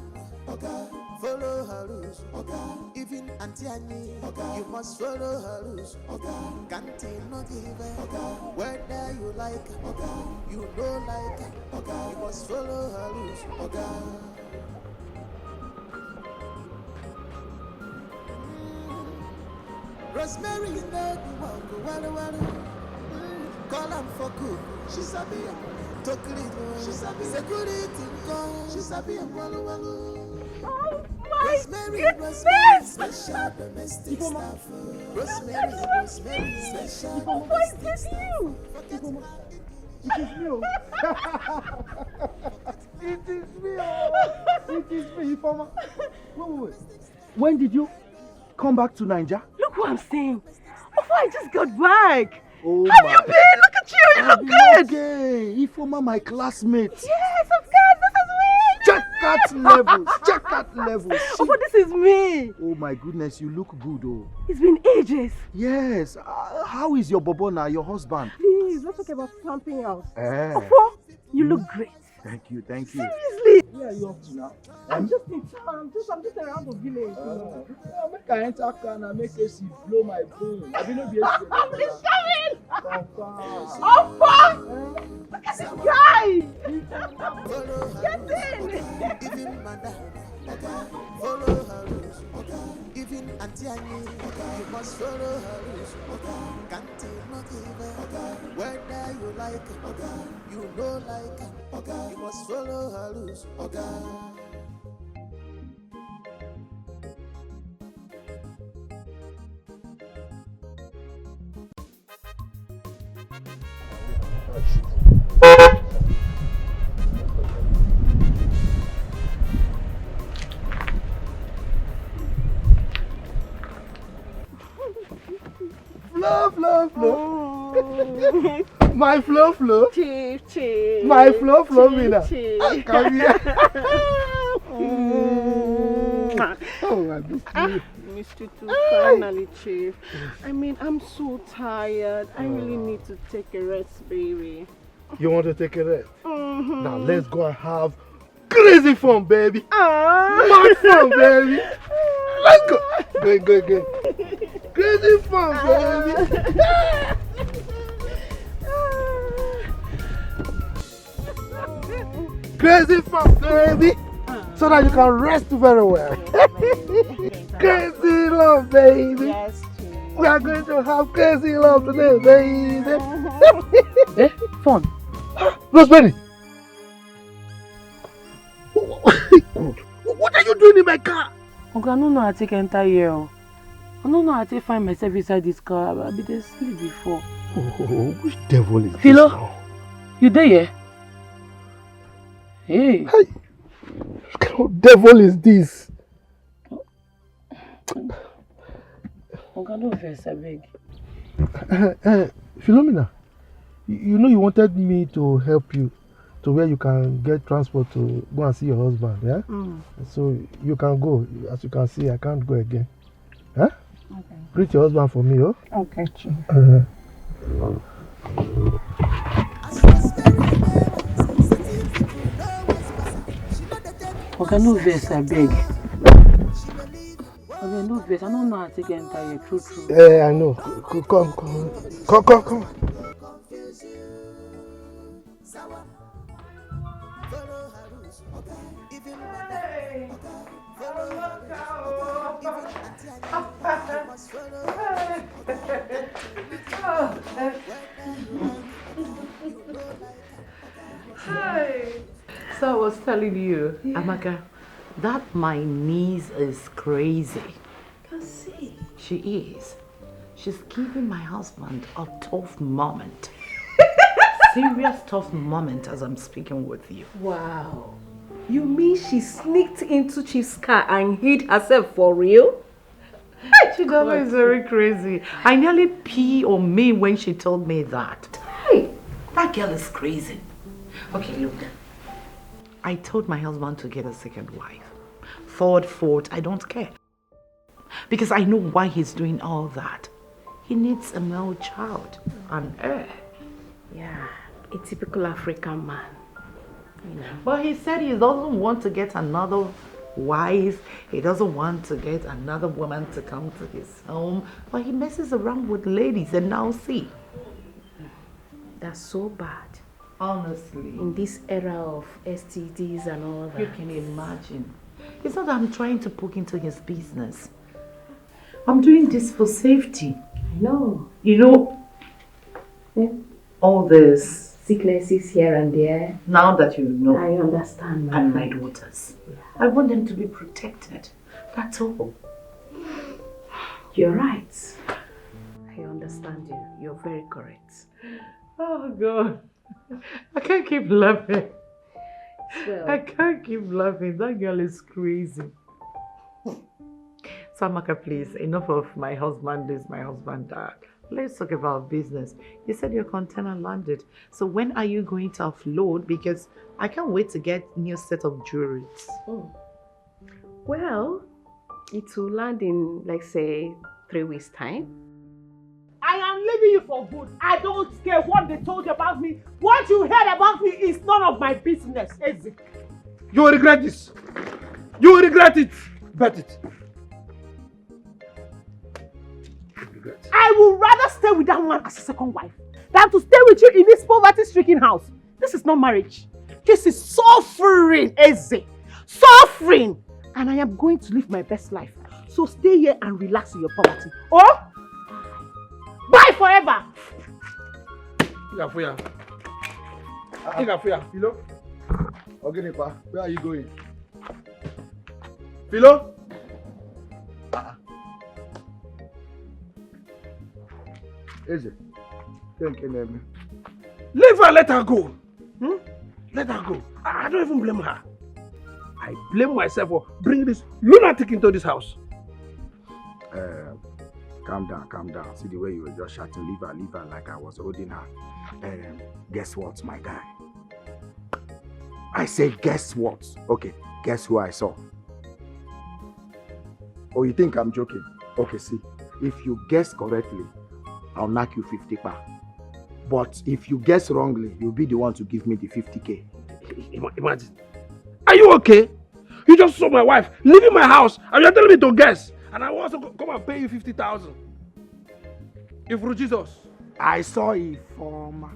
okay. Follow her rules, okay. Even Auntie Annie, okay. You must follow her rules, okay. Can't not give her, okay. Whether you like her, okay. You don't like her, okay. You must follow her rules, okay. Rosemary, you know the walk, call her for cook, she's a beer. She's a security girl. She's a be a wallow. Oh my goodness! Special domestic staff. Rosemary, special. What is you? It is you. It is me. It is me, Ifoma. Wait. When did you come back to Naija? Look what I'm saying. Before I just got back. Oh Have you been? Look at you. You look good. Okay. Ifoma, my classmate. Yes, of course. This is me. Check that levels. Check that levels. Oh, but this is me. Oh my goodness, you look good, oh. It's been ages. Yes. How is your bobo now, your husband? Please, let's talk about something else. Oh, you look great. Thank you. Seriously. Where are you up to now? I'm just in town. I'm just around the village. Make I enter car and make AC blow my brain. I will not be able to. He's coming. Opa! Look at this guy. Get in. Follow her rules, even Auntie Annie, you must follow her rules, can't not give her, whether you like her, you know like her, you must follow her rules, Flow. Oh. My flow. Chief. My flow, Mina. Come here. Oh, I missed you. Missed you too, finally, Chief. I mean, I'm so tired. I really need to take a rest, baby. You want to take a rest? Now let's go and have crazy fun, baby. Mad fun, baby. Let's go. Go. Crazy fun, baby. Crazy fun, baby. So that you can rest very well. Crazy love, baby. Yes, we are going to have crazy love today, baby. Fun. Rosemary. What are you doing in my car? Okay, I don't know how to enter here. I don't know how to find myself inside this car. I've been asleep before. Oh, which devil is Philo, this now? You there, yeah? Hey. What kind of devil is this? Okay, no offense, I beg. Philomena, you know you wanted me to help you to where you can get transport to go and see your husband, yeah? So you can go. As you can see, I can't go again. Huh? Okay. Greet your husband for me, oh? Okay, Chief. Okay, no verse, I beg. Okay, no verse. I don't know how to enter here. True. Yeah, I know. Come. So I was telling you, Amaka, that my niece is crazy. See. She is. She's giving my husband a tough moment. Serious tough moment as I'm speaking with you. Wow. You mean she sneaked into Chief's car and hid herself for real? She is very crazy. I nearly pee on me when she told me that. That girl is crazy. Okay, look. I told my husband to get a second wife. Third, fourth, I don't care. Because I know why he's doing all that. He needs a male child, an heir. Yeah, a typical African man. You know. But he said he doesn't want to get another wife. He doesn't want to get another woman to come to his home. But he messes around with ladies and now see. That's so bad. Honestly. In this era of STDs and all that. You can imagine. It's not that I'm trying to poke into his business. I'm doing this for safety. I know. You know, all this sicknesses here and there. Now that you know. I understand. And my daughters. Yeah. I want them to be protected. That's all. You're right. I understand you. You're very correct. Oh God. I can't keep laughing. Well, I can't keep laughing. That girl is crazy. Samaka, please, enough of my husband this, my husband that. Let's talk about business. You said your container landed. So when are you going to offload? Because I can't wait to get new set of jewelry. Well, it will land in, like, say, 3 weeks' time. I am leaving you for good. I don't care what they told you about me. What you heard about me is none of my business, is it? You will regret this. You will regret it. Bet it. I would rather stay with that man as a second wife than to stay with you in this poverty-stricken house. This is not marriage. This is suffering, Eze. Suffering. And I am going to live my best life. So stay here and relax in your poverty. Oh? Bye forever. Igafuya. Philo? Ogenipa, where are you going? Philo? Eze, leave her, let her go. Let her go. I don't even blame her. I blame myself for bringing this lunatic into this house. Calm down. See the way you were just shouting, leave her like I was holding her. Guess what, my guy? I said, guess what? Okay, guess who I saw? Oh, you think I'm joking? Okay, see, if you guess correctly, I'll knock you 50 pa. But if you guess wrongly, you'll be the one to give me the 50K. Imagine. Are you okay? You just saw my wife leaving my house and you're telling me to guess. And I want to come and pay you 50,000. If through Jesus. I saw Ifoma.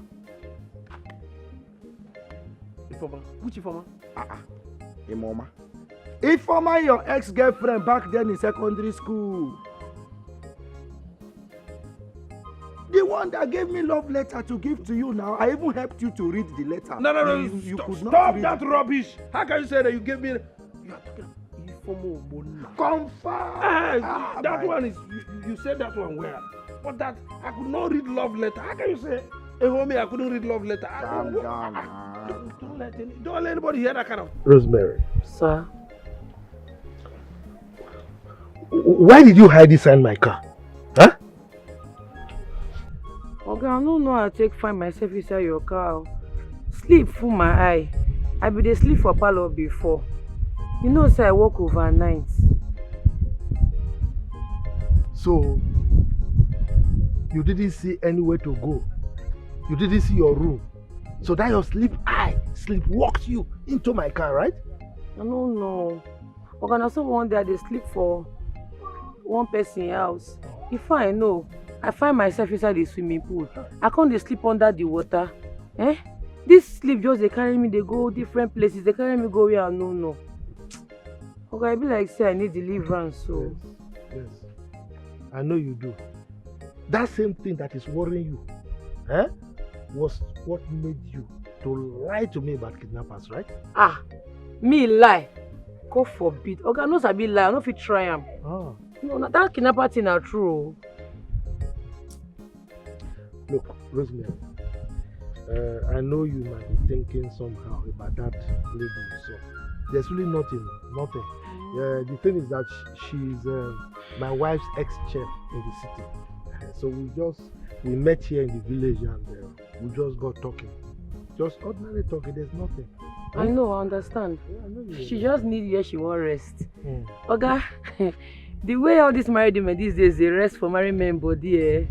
Ifoma? Which Ifoma? Imoma. Ifoma, your ex-girlfriend back then in secondary school. The one that gave me love letter to give to you now. I even helped you to read the letter. No. You could not stop read that rubbish. How can you say that you gave me... You are talking Confirm. That one is... You said that one where? But that... I could not read love letter. How can you say... Hey, homie, I couldn't read love letter. Calm down. Don't let anybody hear that kind of... Rosemary. Sir? Why did you hide inside my car? Huh? Okay, I don't know how to take find myself inside your car. Sleep full my eye. I be dey sleep for parlor before. You know, say I work overnight. So, you didn't see anywhere to go. You didn't see your room. So that your sleepwalked you into my car, right? I don't know. Okay, now someone there they sleep for one person house. If I know, I find myself inside the swimming pool. I can't dey sleep under the water. This sleep just they carry me, they go different places. They carry me go where I don't know. Okay, I be like say I need deliverance, so. Yes. I know you do. That same thing that is worrying you, was what made you to lie to me about kidnappers, right? Me lie? God forbid. Okay, I know I be lie. I know if you try am. No, that kidnapper thing are true. Look, Rosemary, I know you might be thinking somehow about that lady you saw. There's really nothing. The thing is that she's my wife's ex-chef in the city. So we met here in the village and we just got talking. Just ordinary talking, there's nothing. I know, I understand. Yeah, I know She just need where she want rest. Mm. Oga, the way all these married women these days, they rest for married men body,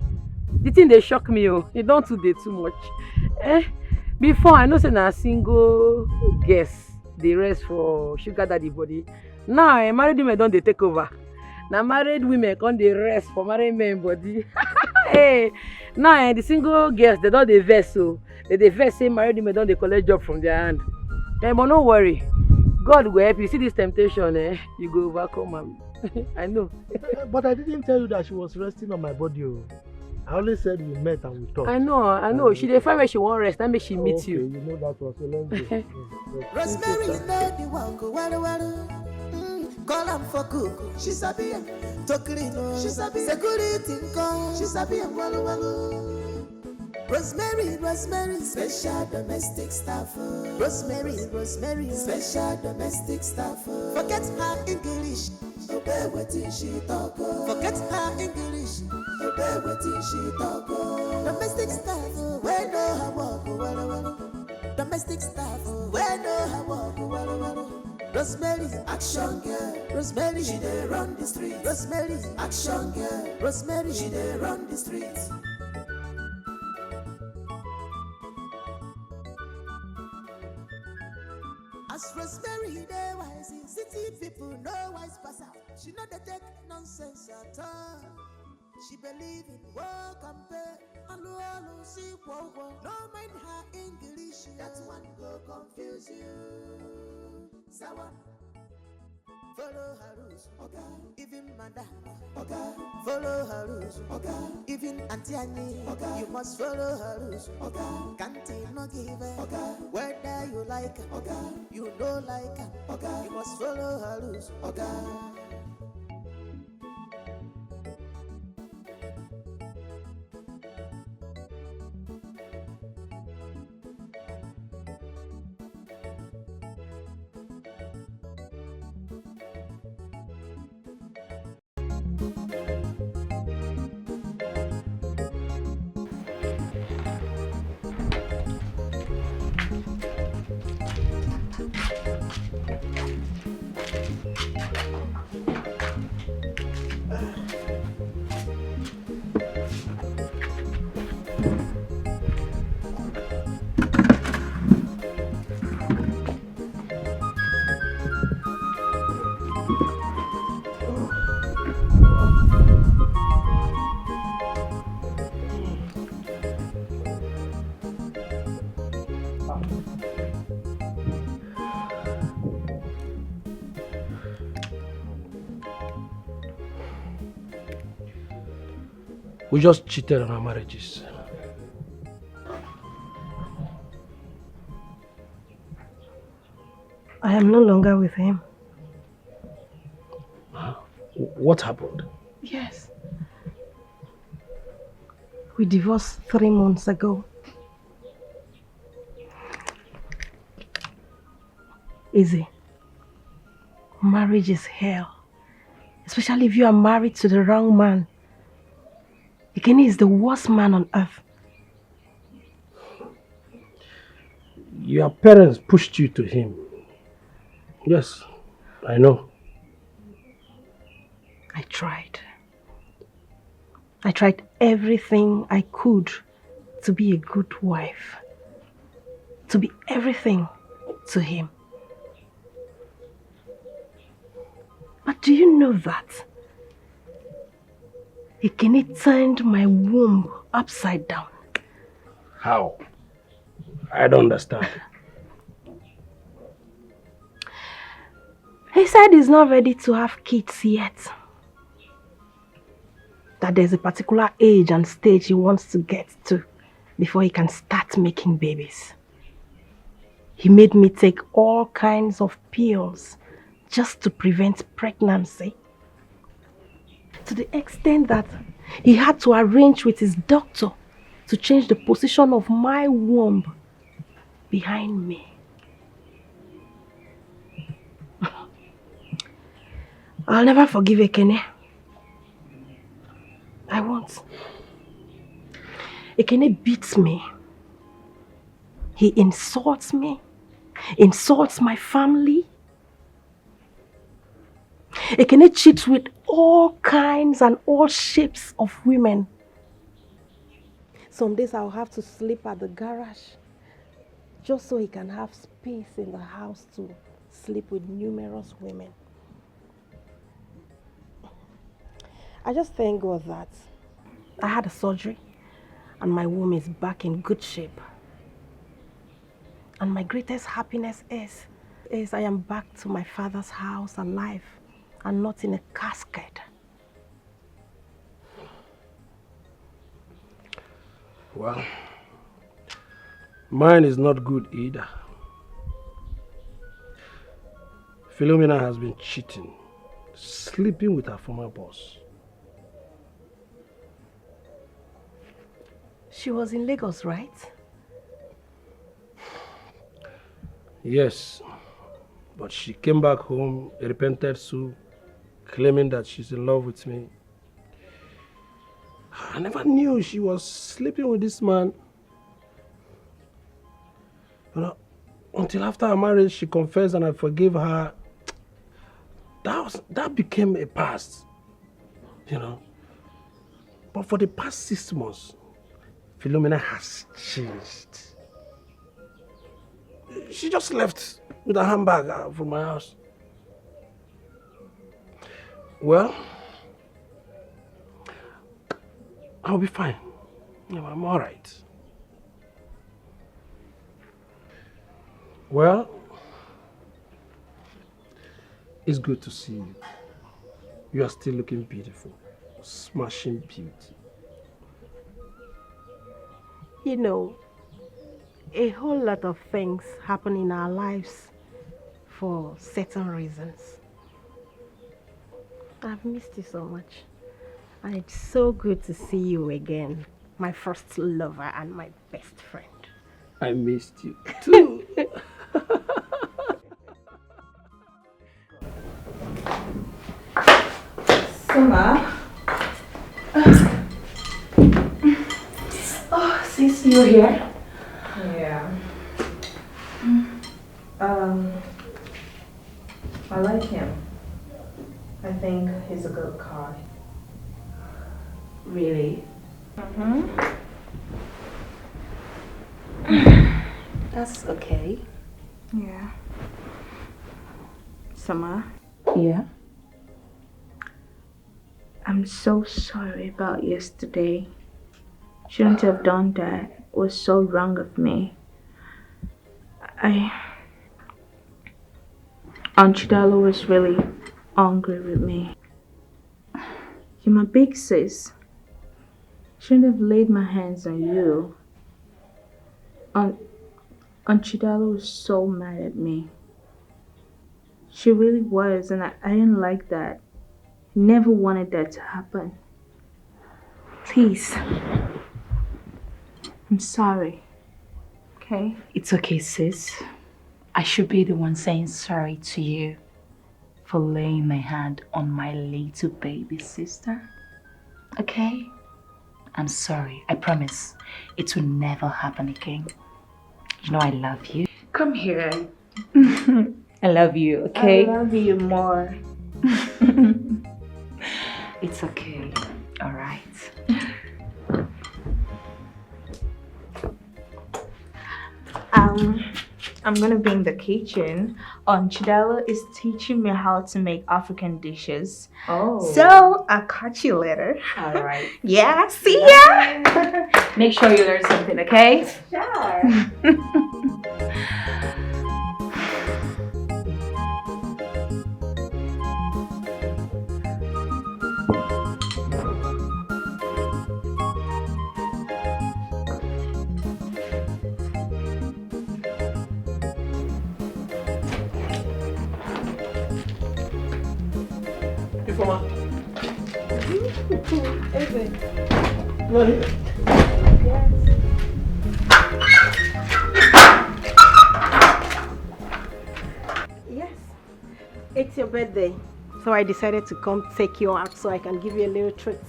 the thing they shock me, it don't do too much. Before, I know say na single guess, they rest for sugar daddy body. Now, married women don't they take over. Now married women can't they rest for married men body. Hey, now the single girls they don't they vex so they vex say married women don't they collect job from their hand. But no worry, God will help you. See this temptation, you go overcome am. I know. But I didn't tell you that she was resting on my body. I only said we met and we talked. I know. She dey find where she won't rest. That makes she meet you. You know that was so let's go. Rosemary is not the one go waru. Call am for cook, she sabi am. To clean, she sabi. Security come, she sabi am walu. Rosemary, special domestic staff. Rosemary, special domestic staff. Forget her English, obey wetin she talk. Forget her English, obey wetin she talk. Domestic staff, we know her work, walu. Domestic staff, we know her work, walu. Rosemary, action girl. Rosemary, she dey run the street. Rosemary, action girl. Rosemary, she dey run the street. As Rosemary dey wise, city people no wise pass her. She no dey take nonsense at all. She believe in work and pay. Alu see wo. No mind her English, that one go confuse you. Sawa. Follow her rules, okay. Even madam, okay. Follow her rules, okay. Even Auntie Annie, okay. You must follow her rules, okay. Can't no give her, okay. Whether you like her, okay. You don't like her, okay. You must follow her rules, okay. We just cheated on our marriages. I am no longer with him. What happened? Yes. We divorced 3 months ago. Easy. Marriage is hell. Especially if you are married to the wrong man. Ikene is the worst man on earth. Your parents pushed you to him. Yes, I know. I tried. I tried everything I could to be a good wife. To be everything to him. But do you know that Ikene turned my womb upside down? How? I don't understand. He said he's not ready to have kids yet. That there's a particular age and stage he wants to get to before he can start making babies. He made me take all kinds of pills just to prevent pregnancy. To the extent that he had to arrange with his doctor to change the position of my womb behind me. I'll never forgive Ekene. I won't. Ekene beats me. He insults me, insults my family. Ekene cheats with all kinds and all shapes of women. Some days I'll have to sleep at the garage just so he can have space in the house to sleep with numerous women. I just thank God that I had a surgery and my womb is back in good shape. And my greatest happiness is I am back to my father's house alive and not in a casket. Well, mine is not good either. Philomena has been cheating, sleeping with her former boss. She was in Lagos, right? Yes, but she came back home, repented so, claiming that she's in love with me. I never knew she was sleeping with this man. You know, until after our marriage, she confessed and I forgave her. That became a past, you know. But for the past 6 months, Philomena has changed. She just left with a handbag from my house. Well, I'll be fine. Yeah, I'm all right. Well, it's good to see you. You are still looking beautiful. Smashing beauty. You know, a whole lot of things happen in our lives for certain reasons. I've missed you so much. And it's so good to see you again. My first lover and my best friend. I missed you too. Summer. Oh, sis, you're here? Yeah. I like him. I think he's a good guy. Really? That's okay. Yeah. Summer? Yeah? I'm so sorry about yesterday. Shouldn't have done that. It was so wrong of me. Aunt Chidalo was really angry with me. You're my big sis. Shouldn't have laid my hands on you. Aunt Chidalo was so mad at me. She really was, and I didn't like that. Never wanted that to happen. Please. I'm sorry. Okay? It's okay, sis. I should be the one saying sorry to you for laying my hand on my little baby sister. Okay? I'm sorry. I promise it will never happen again. You know I love you. Come here. I love you, okay? I love you more. It's okay. All right. I'm gonna be in the kitchen. Aunt Chidalo is teaching me how to make African dishes. Oh. So I'll catch you later. All right. Yeah, see ya! Make sure you learn something, okay? Sure. Yes. It's your birthday. So I decided to come take you out so I can give you a little treat.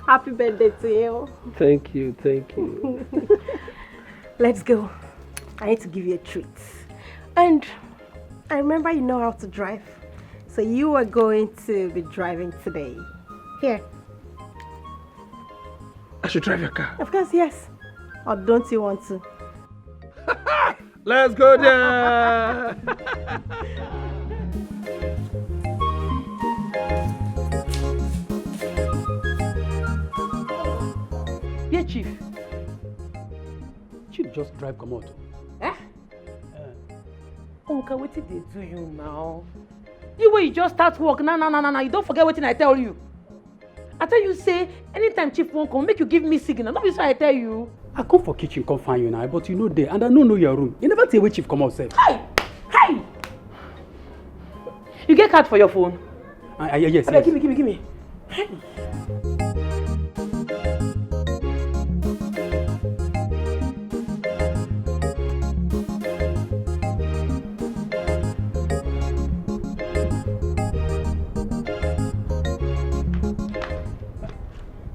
Happy birthday to you. Thank you, thank you. Let's go. I need to give you a treat. And I remember you know how to drive. So you are going to be driving today. Here. I should drive your car. Of course, yes. Or don't you want to? Let's go there. Yeah, Chief. Chief just drive come out. Eh? Uncle, what did they do you now? You way you just start work. No. You don't forget what I tell you. I tell you, say, anytime Chief won't come, make you give me signal. Not this I tell you. I come for kitchen, come find you now, but you know there, and I don't know your room. You never tell where Chief come out, sir. Hey! You get card for your phone? Yes. Okay, give me.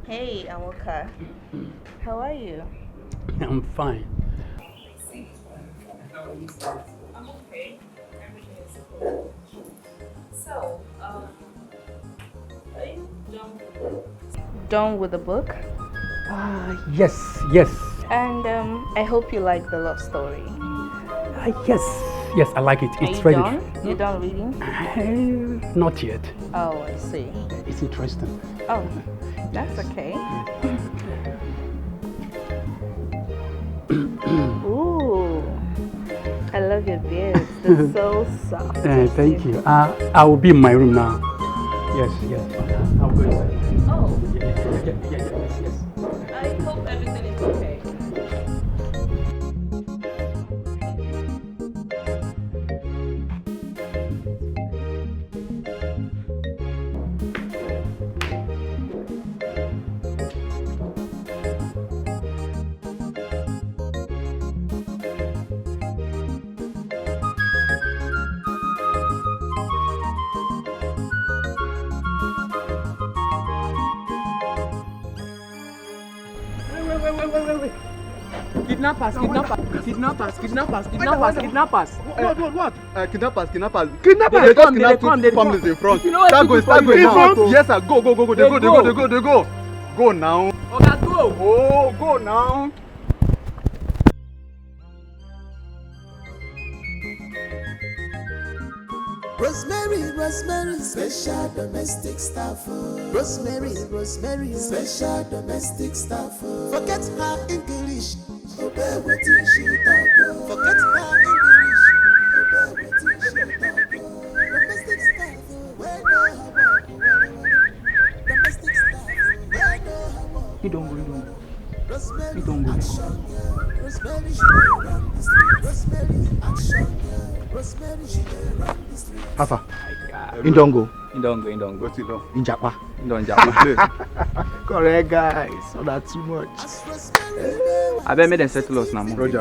Hey, Amoka. How are you? I'm fine. I'm okay. Everything is cool. So, are you done with the book? Yes. And I hope you like the love story. Yes, I like it. It's Are very. you done? You done reading? Not yet. Oh, I see. It's interesting. Oh, that's okay. Ooh, I love your beard. It's so soft. Thank you. I will be in my room now. Yes. I'll go inside. Oh. Yes. I hope everything is okay. Wait. Kidnappers. What? Kidnappers. What? Kidnappers. They come. Families in front. You know Start going now. Yes, sir. Go. They go. Go now. Okay, go. Oh, go now. Rosemary, special domestic staff. Rosemary, special domestic staff. Forget her English, obey what she talk. Forget her English, obey what she talk. Domestic staff, where no her domestic staff, where no her You don't go. Rosemary, Rosemary, she run the street. Rosemary, action. Rosemary, she run the street. Hafa. Indongo. What's it on? Injapa. Injapa. Correct, guys. So that's too much. I bet me them settle us now. Roger.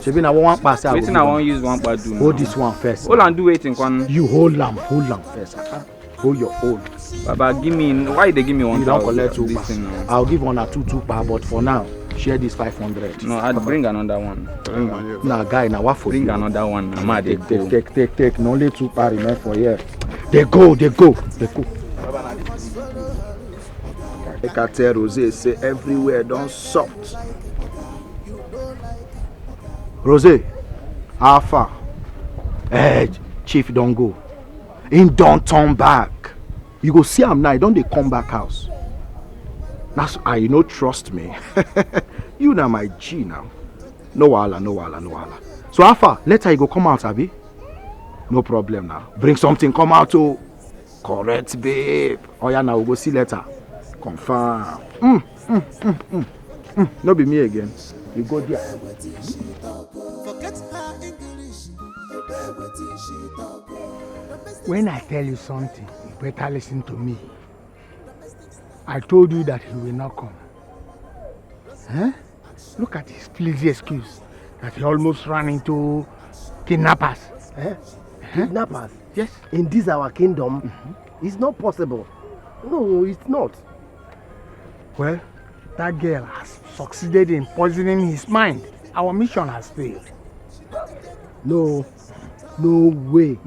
Shebi na one pass. Waiting, I won't use one part do. Hold this one first. Hold on, do waiting, one. You hold lamb first. Hold your own. Baba, give me. Why they give me 1,000? You don't collect 2 I'll give 1 or 2 but for now, share this 500. No, I'd bring another one. Nah, guy, now what for? Bring another one. Take. No only 2 remain for here. They go. I can tell Rose say everywhere don't soft. Rose, how far? Chief don't go. Him don't turn back. You go see him now, don't they come back house? That's why you no trust me. You na my G now. No wahala. So how far? Later you go come out, Abi? No problem now. Bring something, come out to correct, babe. Oh yeah, now we go see later. Confirm. No be me again. You go there. Forget her English, obey what she talk. When I tell you something, you better listen to me. I told you that he will not come. Huh? Look at his flimsy excuse that he almost ran into kidnappers. Kidnappers? Yes. In this our kingdom, it's not possible. No, it's not. Well, that girl has succeeded in poisoning his mind. Our mission has failed. No, no way.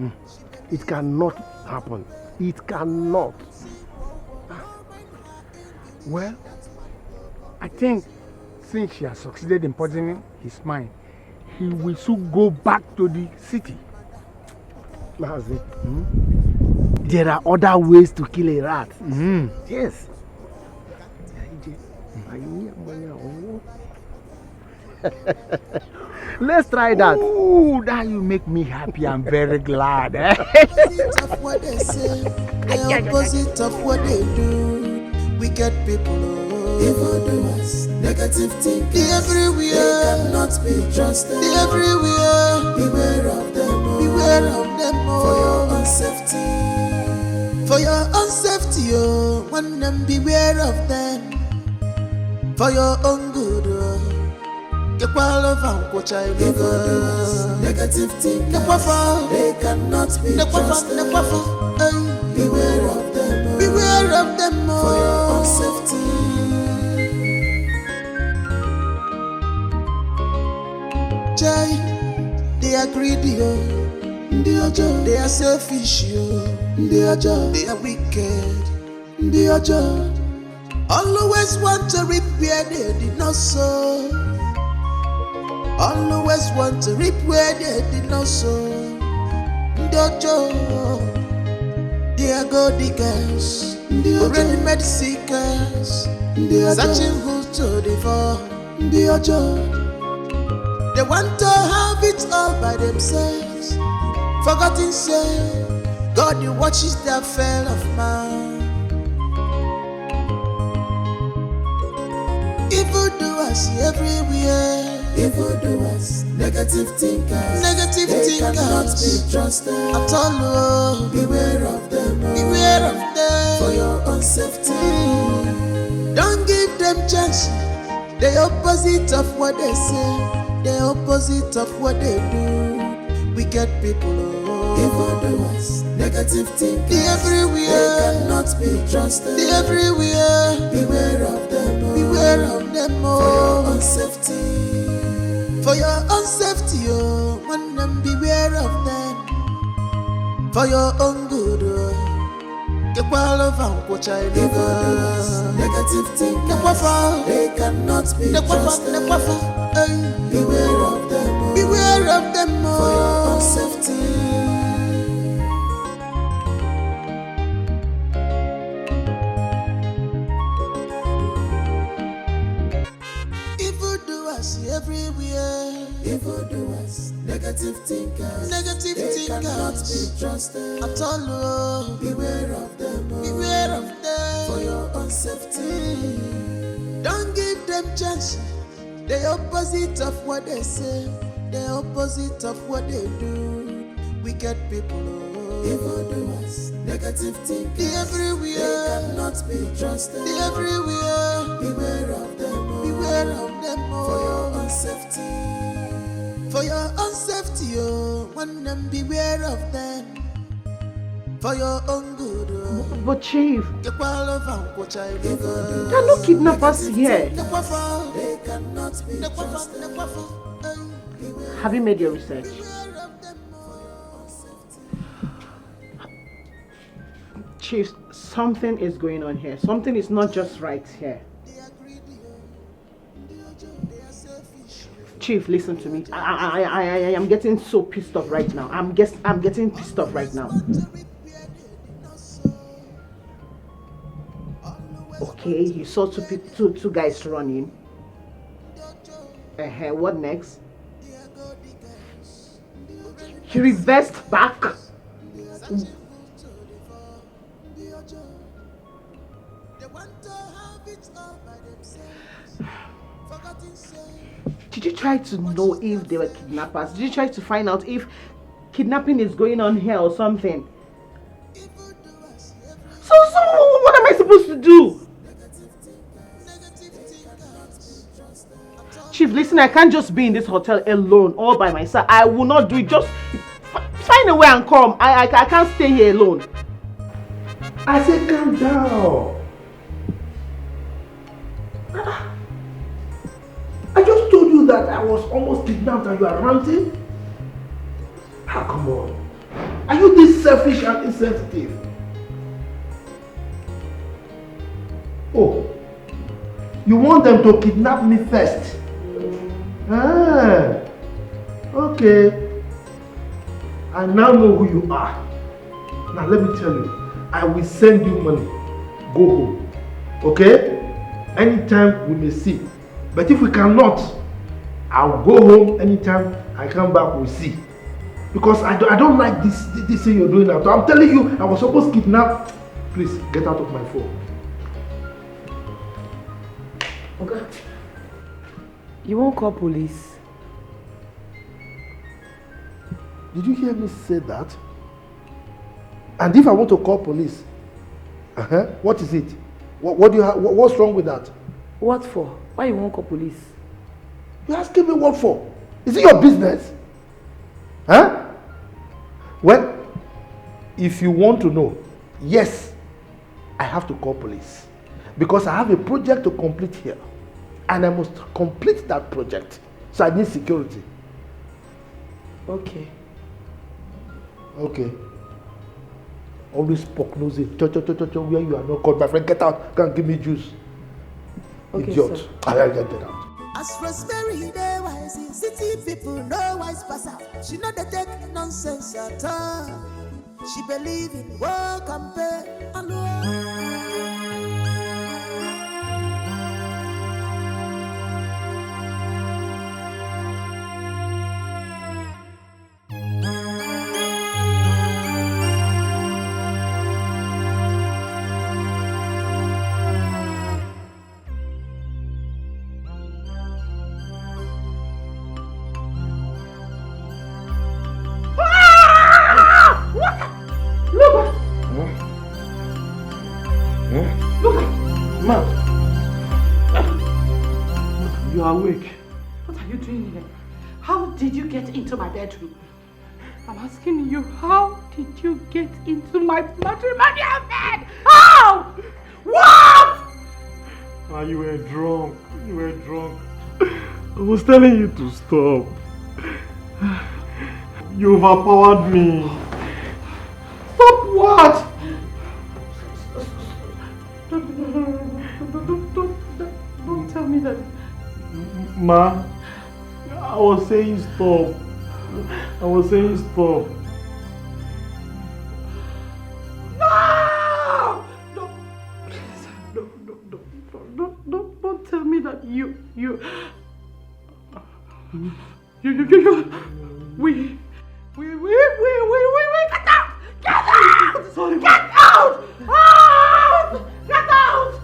It cannot happen. It cannot. Well, I think since she has succeeded in poisoning his mind, he will soon go back to the city. Mazi, there are other ways to kill a rat. Yes. Let's try that. Ooh, that you make me happy. I'm very glad. Opposite of what they say, the opposite of what they do. Wicked people, evildoers, negative thinkers, they everywhere. They cannot be trusted. They everywhere. Beware of them. Beware of them. For your own safety. For your own safety, oh, one them beware of them. For your own good, oh. Negative thing, they cannot be trusted. Beware of them, beware of them for your own safety. Jai, they are greedy, they are selfish, they are wicked, always want to reap where they did not sow. Always want to reap where they did not sow. Dojo, they are gold diggers, already made seekers, searching who to devour. They want to have it all by themselves, forgetting say God you watches the affair of man. Evildoers everywhere. Evildoers, negative thinkers, they cannot be trusted at all. Oh. Beware of them, beware of them for your own safety. Don't give them chance. The opposite of what they say, the opposite of what they do. Wicked people, evildoers, negative thinkers, they everywhere. They cannot be trusted. They everywhere. Beware of them, beware of them for your own safety. For your own safety, oh, one them beware of them. For your own good, oh, get well of what I live. Negative thinkers, they cannot be trusted. Beware of them, beware of them, oh, for your own safety. Everywhere, evildoers, negative thinkers, they cannot be trusted at all. Oh. Beware of them, beware of them for your own safety. Don't give them chance. The opposite of what they say, the opposite of what they do. Wicked people, evildoers, negative thinkers, they everywhere. They cannot be trusted. They everywhere. Beware of them, beware of them for your own safety. For your own safety, oh, one them beware of them. For your own good, oh. But Chief, there are no kidnappers here. They cannot be trusted. Have you made your research? Chief, something is going on here. Something is not just right here. Chief, listen to me. I am getting so pissed off right now. I'm getting pissed off right now. Okay, you saw two guys running. What next? He reversed back. Did you try to know if they were kidnappers? Did you try to find out if kidnapping is going on here or something? So what am I supposed to do? Chief, listen, I can't just be in this hotel alone all by myself. I will not do it. Just find a way and come. I can't stay here alone. I said calm down. Oh. I just told you that I was almost kidnapped and you are ranting? Ah, come on. Are you this selfish and insensitive? Oh. You want them to kidnap me first? Ah. Okay. I now know who you are. Now let me tell you. I will send you money. Go home. Okay? Anytime we may see. But if we cannot, I'll go home anytime I come back, we'll see. Because I don't like this thing you're doing now. So I'm telling you, I was supposed to kidnap. Please, get out of my phone. Okay. You won't call police? Did you hear me say that? And if I want to call police, what is it? What do you have? What's wrong with that? What for? Why you won't call police? You're asking me what for? Is it your business? Huh? Well, if you want to know, yes, I have to call police. Because I have a project to complete here. And I must complete that project. So I need security. Okay. Okay. Always poke nosy. Where you are not called. My friend, get out. Can't give me juice. Okay, Idiot. sir. I get out. As Rosemary, they wise, city people no wise pass out. She know they take nonsense at all. She believe in work and pay. You are awake. What are you doing here? How did you get into my bedroom? I'm asking you, how did you get into my matrimonial bed? How? What? Ah, you were drunk. You were drunk. I was telling you to stop. You overpowered me. Stop what? Don't tell me that. Ma, I was saying stop. I was saying stop. No! No! Please, don't tell me that you, we, get out! Get out! Sorry, get out! Out! Get out!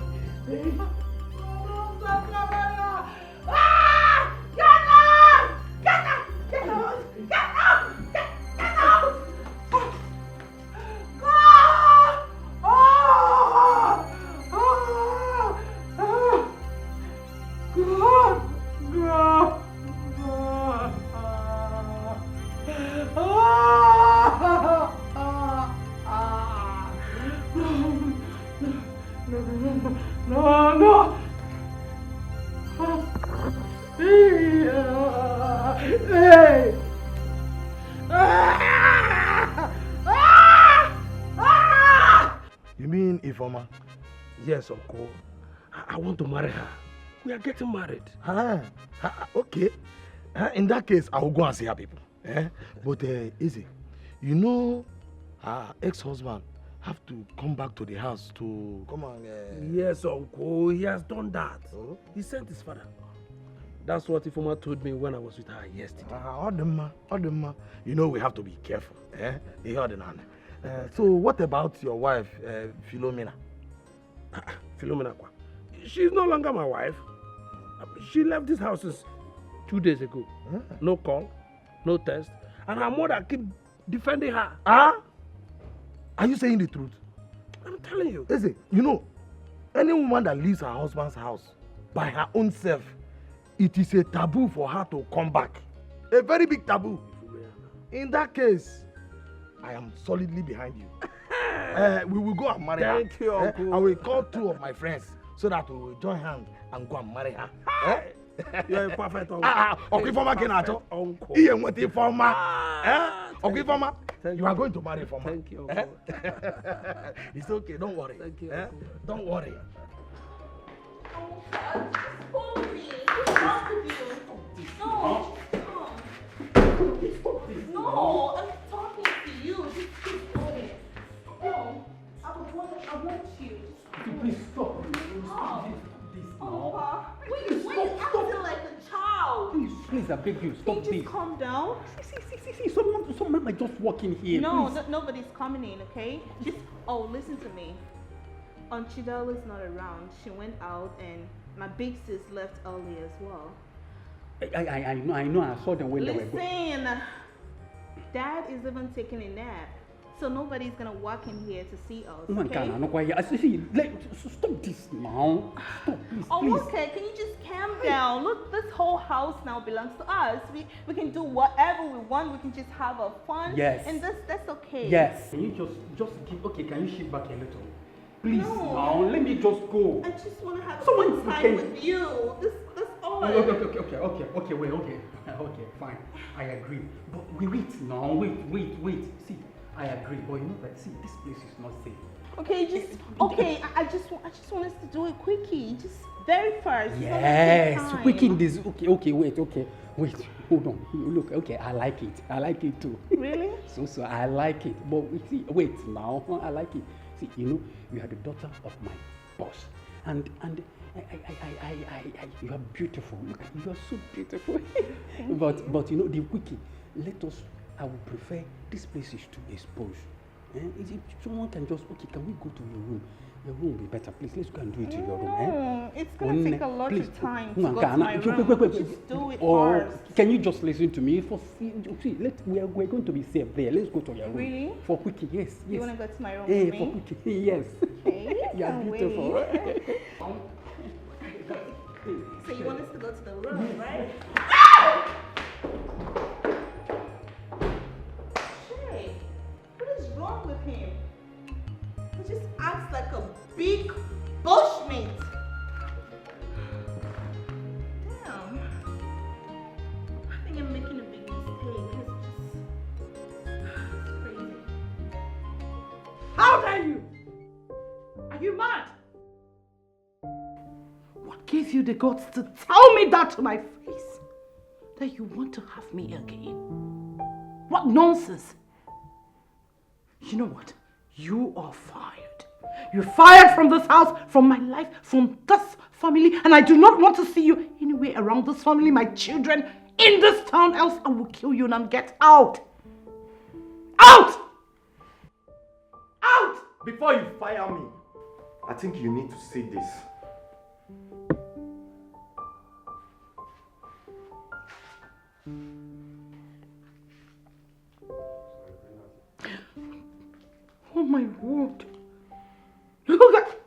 No. Hey. You mean Ifoma? Yes, Uncle. I want to marry her. We are getting married. Okay. In that case, I will go and see her people. But easy. You know, her ex-husband have to come back to the house to come on. Yes, Uncle. He has done that. Oh? He sent his father. That's what Ifoma told me when I was with her yesterday. Odema. You know we have to be careful. So what about your wife, Philomena? Philomena, she's no longer my wife. She left this house 2 days ago. No call, no test, and her mother keep defending her. Are you saying the truth? I'm telling you. Listen, you know, any woman that leaves her husband's house by her own self, it is a taboo for her to come back. A very big taboo. In that case, I am solidly behind you. We will go and marry her. Thank you, Uncle. I will call 2 of my friends so that we will join hands and go and marry her. You're a perfect uncle. Okay, former Kenato. Uncle. Ian, what if former? Okay, former. You are going to marry former. Thank you, Uncle. It's okay, don't worry. Thank you, Don't worry. No, I'm talking to you. Just keep going. No, I want you. Please stop. Stop. This Oh, why you acting like a child? Please, I beg you, stop Can you just calm down? See, someone might just walk in here. No, please. nobody's coming in, okay? Listen to me. Chidela's not around. She went out and my big sis left early as well. I know. I saw them when they were going. Listen, Dad is even taking a nap. So nobody's gonna walk in here to see us, okay? Stop this now. Stop, please. Okay, can you just calm down? Look, this whole house now belongs to us. We can do whatever we want. We can just have a fun. Yes. And that's okay. Yes. Can you just give? Okay, can you shift back a little? Please, No. now let me just go. I just want to have Someone some time can- with you. That's all. Okay, wait, okay, fine. I agree. But wait now, wait. See, I agree, but you know that, see, this place is not safe. Okay, I just want us to do it quickie. Just very fast. Yes, wicked this. Okay, wait, hold on. Look, okay, I like it too. Really? So I like it. But see, wait now, I like it. See, you are the daughter of my boss, and you are beautiful. Look, you are so beautiful. but the quickie, I would prefer this place is too exposed. If someone can just, can we go to your room? Your room will be better. Please, let's go and do it in your room. It's going to take a lot of time to go to my room. Wait. Just do it Or first. can you just listen to me? We're going to be safe there. Let's go to your room. Really? For quickie, yes. You want to go to my room Hey, with me? for quickie, yes. Okay, You are can't beautiful. wait. So you want us to go to the room, right? Shay, what is wrong with him? He just acts like a big bushmeat. Damn. I think I'm making a big mistake. It's crazy. How dare you? Are you mad? What gave you the guts to tell me that to my face? That you want to have me again? What nonsense! You know what? You are fired. You're fired from this house, from my life, from this family, and I do not want to see you anywhere around this family, my children, in this town, else I will kill you and get out! Out! Out! Before you fire me, I think you need to see this. Oh my word. Look at!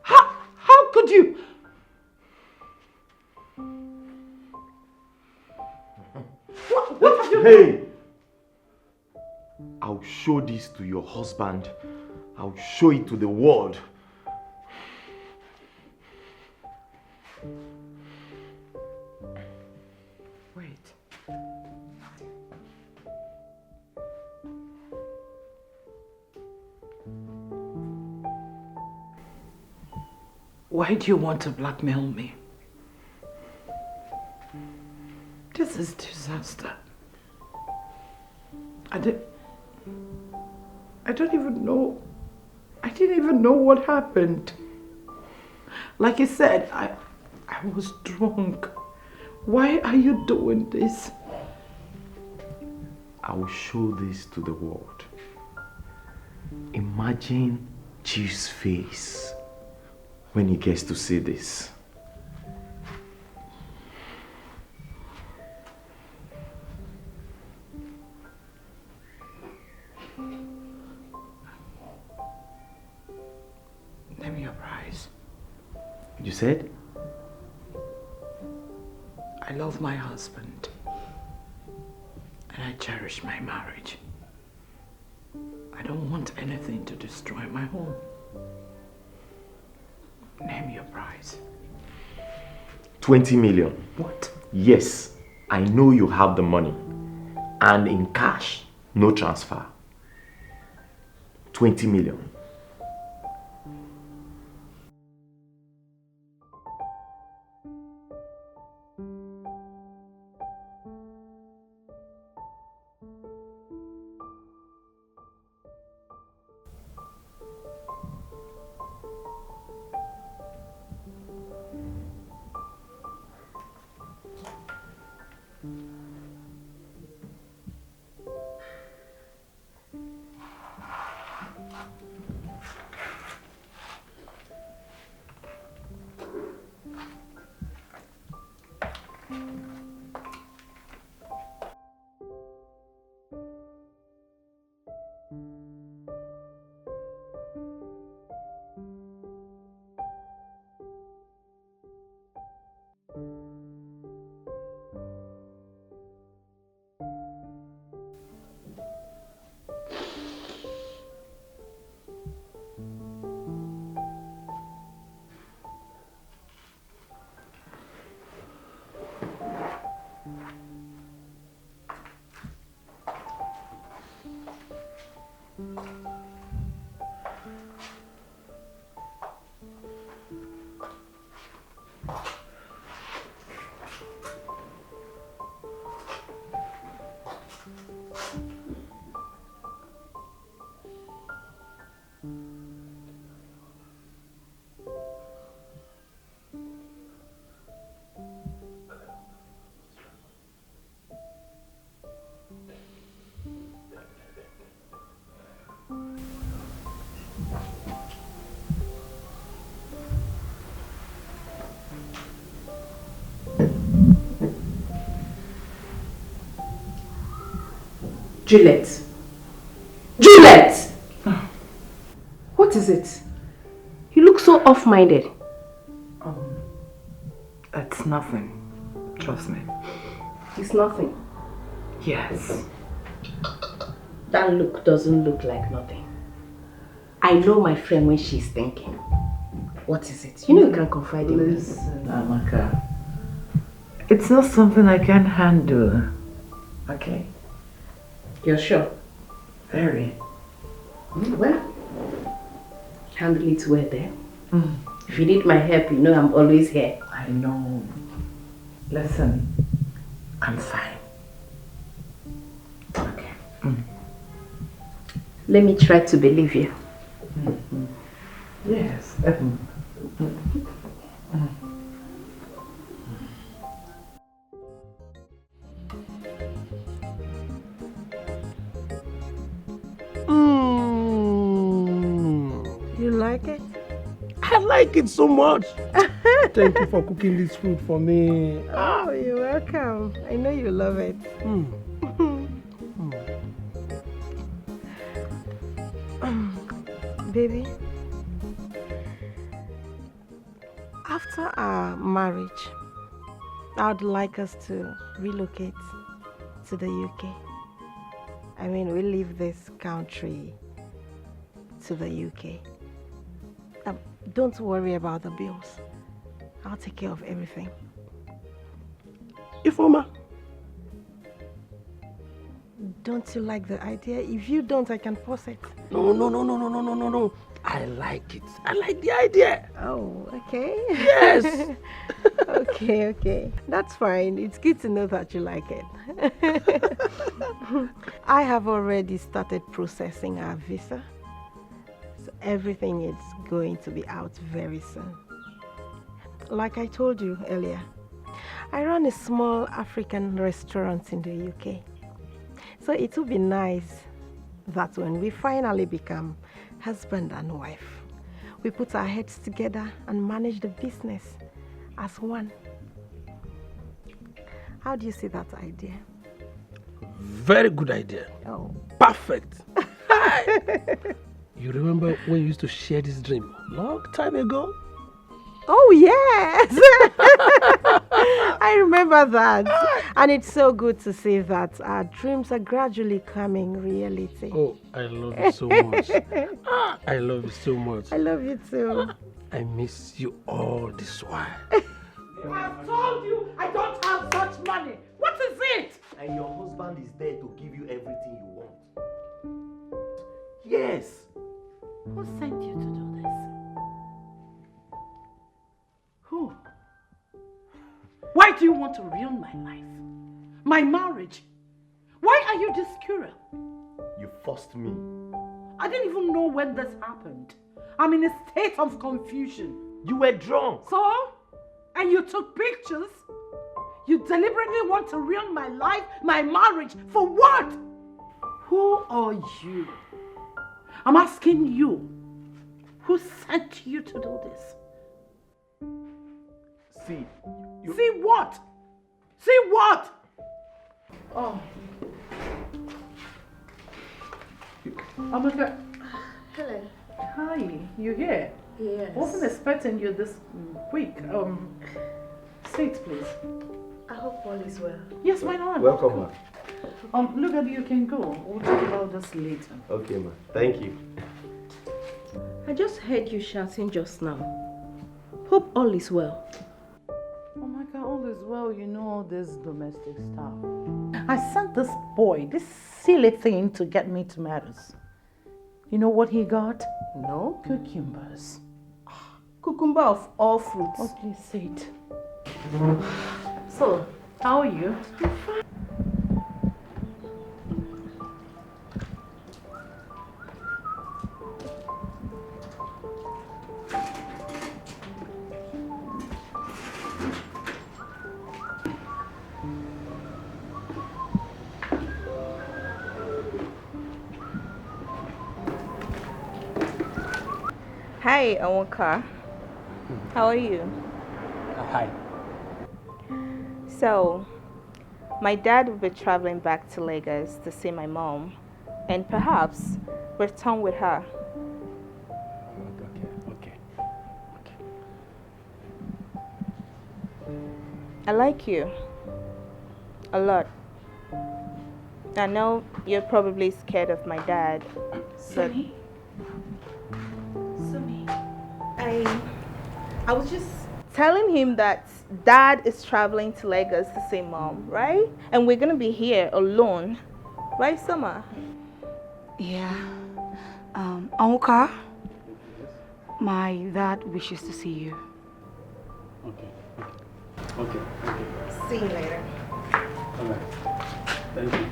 How could you? What have you Hey! I'll show this to your husband. I'll show it to the world. Wait. Why do you want to blackmail me? This is disaster. I didn't even know. I didn't even know what happened. Like I said, I was drunk. Why are you doing this? I will show this to the world. Imagine Chief's face when he gets to see this. Name your price. You said? I love my husband. And I cherish my marriage. I I don't want anything to destroy my home. Name your price. 20 million. What? Yes, I know you have the money. And in cash, no transfer. 20 million. Juliet! Juliet! What is it? You look so off-minded. It's nothing. Trust me. It's nothing. Yes. That look doesn't look like nothing. I know my friend when she's thinking. What is it? You know you can confide in me. Listen, Amaka. It's not something I can handle. Okay? You're sure? Very. Well, handle it well then. If you need my help, you know I'm always here. I know. Listen, I'm fine. Okay. Let me try to believe you. Yes. You like it? I like it so much. Thank you for cooking this food for me. Oh, you're welcome. I know you love it. Baby, after our marriage, I'd like us to relocate to the UK. I mean, we leave this country to the UK. Don't worry about the bills. I'll take care of everything. Ifoma. Don't you like the idea? If you don't, I can force it. No. I like it. I like the idea. Oh, okay. Yes. Okay. That's fine. It's good to know that you like it. I have already started processing our visa. So everything is going to be out very soon. Like I told you earlier, I run a small African restaurant in the UK. So it would be nice that when we finally become husband and wife, we put our heads together and manage the business as one. How do you see that idea? Very good idea. Oh. Perfect. You remember when you used to share this dream long time ago? Oh, yes. I remember that. And it's so good to see that our dreams are gradually becoming reality. Oh, I love you so much. I love you so much. I love you too. I miss you all this while. I've told you I don't have such money. What is it? And your husband is there to give you everything you want. Yes. Who sent you to do this? Who? Why do you want to ruin my life? My marriage? Why are you this cruel? You forced me. I didn't even know when this happened. I'm in a state of confusion. You were drunk. So? And you took pictures? You deliberately want to ruin my life, my marriage, for what? Who are you? I'm asking you. Who sent you to do this? See. See what? See what? Oh. Amaka. Hello. Hi, you here? Yes. Wasn't expecting you this quick. Sit, please. I hope all is well. Yes, why not? Welcome, ma. Look at you can go. We'll talk about this later. Okay, ma. Thank you. I just heard you shouting just now. Hope all is well. Oh my God, all is well. You know all this domestic stuff. I sent this boy, this silly thing, to get me tomatoes. You know what he got? No cucumbers. Cucumber of all fruits. Oh, please say it. So, how are you? Hi, Onwaka. How are you? Hi. So, my dad will be traveling back to Lagos to see my mom and perhaps return with her. Okay. I like you a lot. I know you're probably scared of my dad. Sunny? I was just telling him that dad is traveling to Lagos to see mom, right? And we're gonna be here alone. Right, Summer? Yeah. Onwuka, my dad wishes to see you. Okay. See you later. All right. Thank you.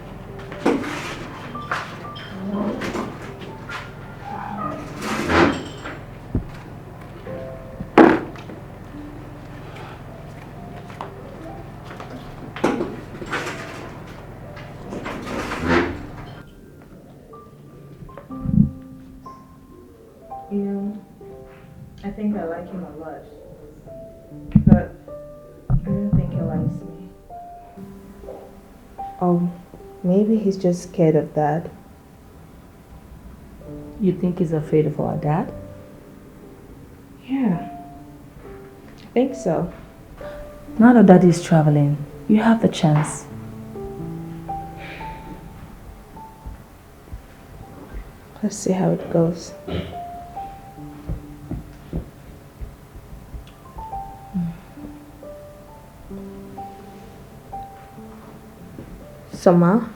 I think I like him a lot. But I don't think he likes me. Maybe he's just scared of dad. You think he's afraid of our dad? Yeah. I think so. Now that daddy is traveling, you have the chance. Let's see how it goes. Summer?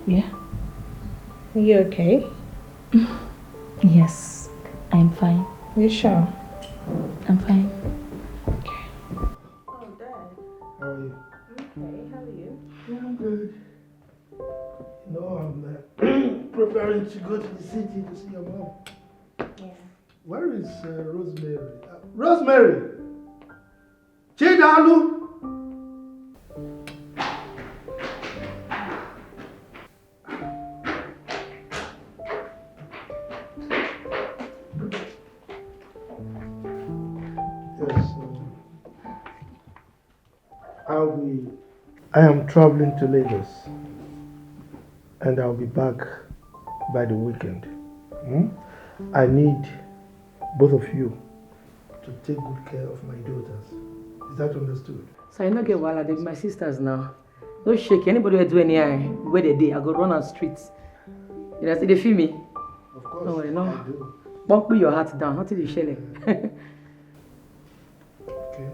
Yeah? Are you okay? Yes, I'm fine. You sure? I'm fine. Oh, Dad. How are you? Okay, how are you? Yeah, I'm good. You know, I'm preparing to go to the city to see your mom. Yeah. Where is Rosemary? Rosemary! Chidalu! I am traveling to Lagos and I'll be back by the weekend. I need both of you to take good care of my daughters. Is that understood? So I no get wahala, they be my sisters now. No shake, anybody will do any where they dey, I go run on streets. You know, see they feel me? Of course, no worry, no. I do. Don't put your heart down, nothing is shelling. Okay.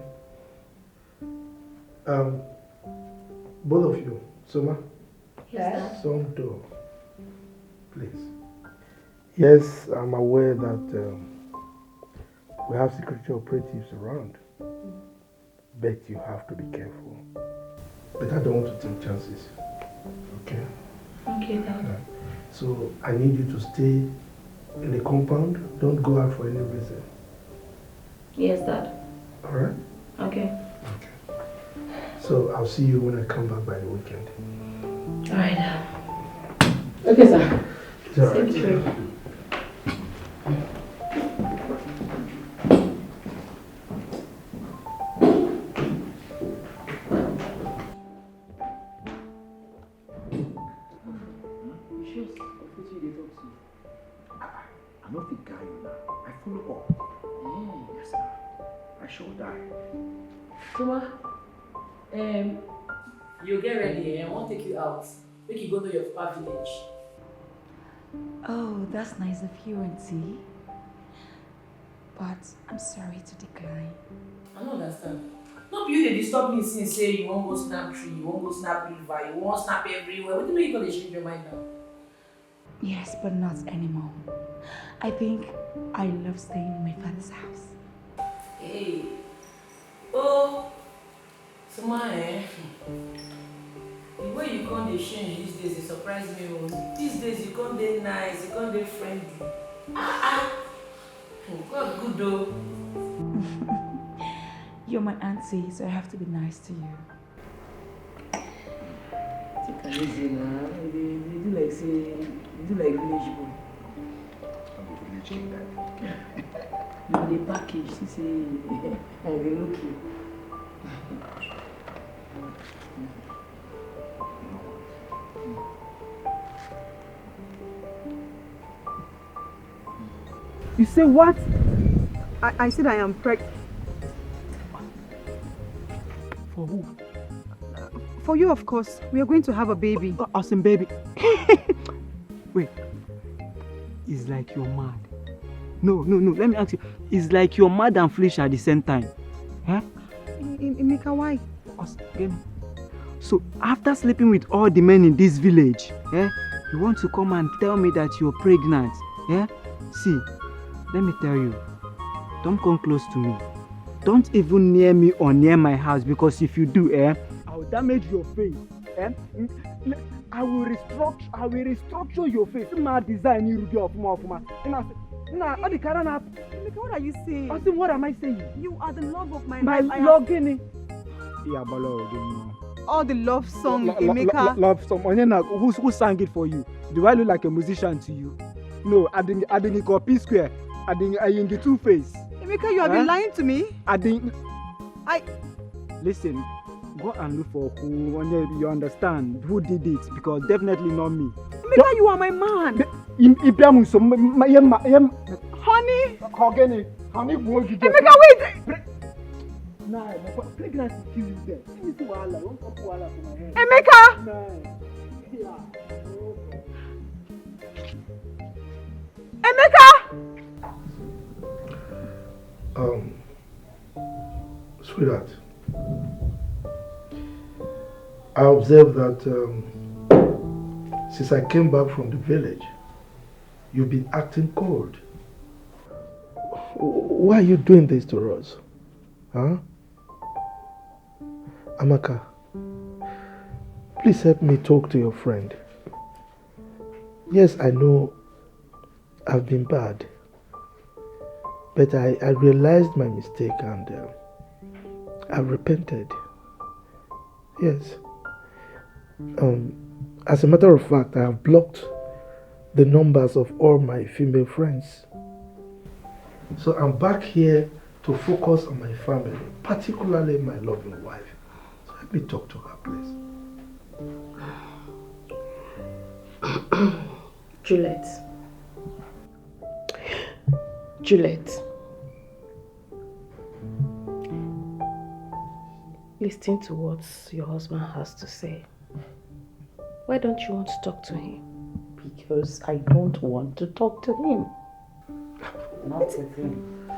Both of you, Soma. Yes. Some door, please. Yes, I'm aware that we have security operatives around, but you have to be careful. But I don't want to take chances. Okay? Okay, Dad. So I need you to stay in the compound. Don't go out for any reason. Yes, Dad. All right? Okay. So I'll see you when I come back by the weekend. All right, Dad. Okay, sir. It's all right. Safe trip. I don't think I you now. I follow up. Yes, sir. I shall die. Soma, you get ready, I want to take you out. Make you go to your papa village. Oh, that's nice of you, Auntie. But I'm sorry to decline. I don't understand. No be you dey disturb me since say you won't go snap tree, you won't go snap river, you won't snap everywhere. What do you mean you gonna change your mind now? Yes, but not anymore. I think I love staying in my father's house. Hey. Oh. Soma, the way you come dey change these days, it surprise me. These days you come dey nice, you come dey friendly. God good though. You're my auntie, so I have to be nice to you. Take it easy now. They do like say, you do like village boy. I'm a village king, Dad. You dey package, she say, they look you. You say what? I said I am pregnant. For who? For you, of course. We are going to have a baby. Awesome baby. Wait. It's like you're mad. No. Let me ask you. It's like you're mad and foolish at the same time. Huh? Emeka, why? So after sleeping with all the men in this village, you want to come and tell me that you're pregnant? See, let me tell you. Don't come close to me. Don't even near me or near my house, because if you do, I will damage your face. I will restructure your face. My design you do of my. What are you saying? What am I saying? You are the love of my life. My love. All the love song, Emeka. Love song. Who sang it for you? Do I look like a musician to you? No, I didn't copy square. I in the two-face. Emeka, you have been lying to me. Listen, go and look for who, you understand who did it, because definitely not me. Emeka, you are my man. Honey. Emeka, wait. Nah, pregnancy kill you there. Emeka. Emeka. Sweetheart, I observed that since I came back from the village, you've been acting cold. Why are you doing this to us? Huh? Amaka, please help me talk to your friend. Yes, I know I've been bad, but I realized my mistake and I've repented. Yes. As a matter of fact, I have blocked the numbers of all my female friends. So I'm back here to focus on my family, particularly my loving wife. So let me talk to her, please. Juliet. listen to what your husband has to say. Why don't you want to talk to him? Because I don't want to talk to him. Not with him.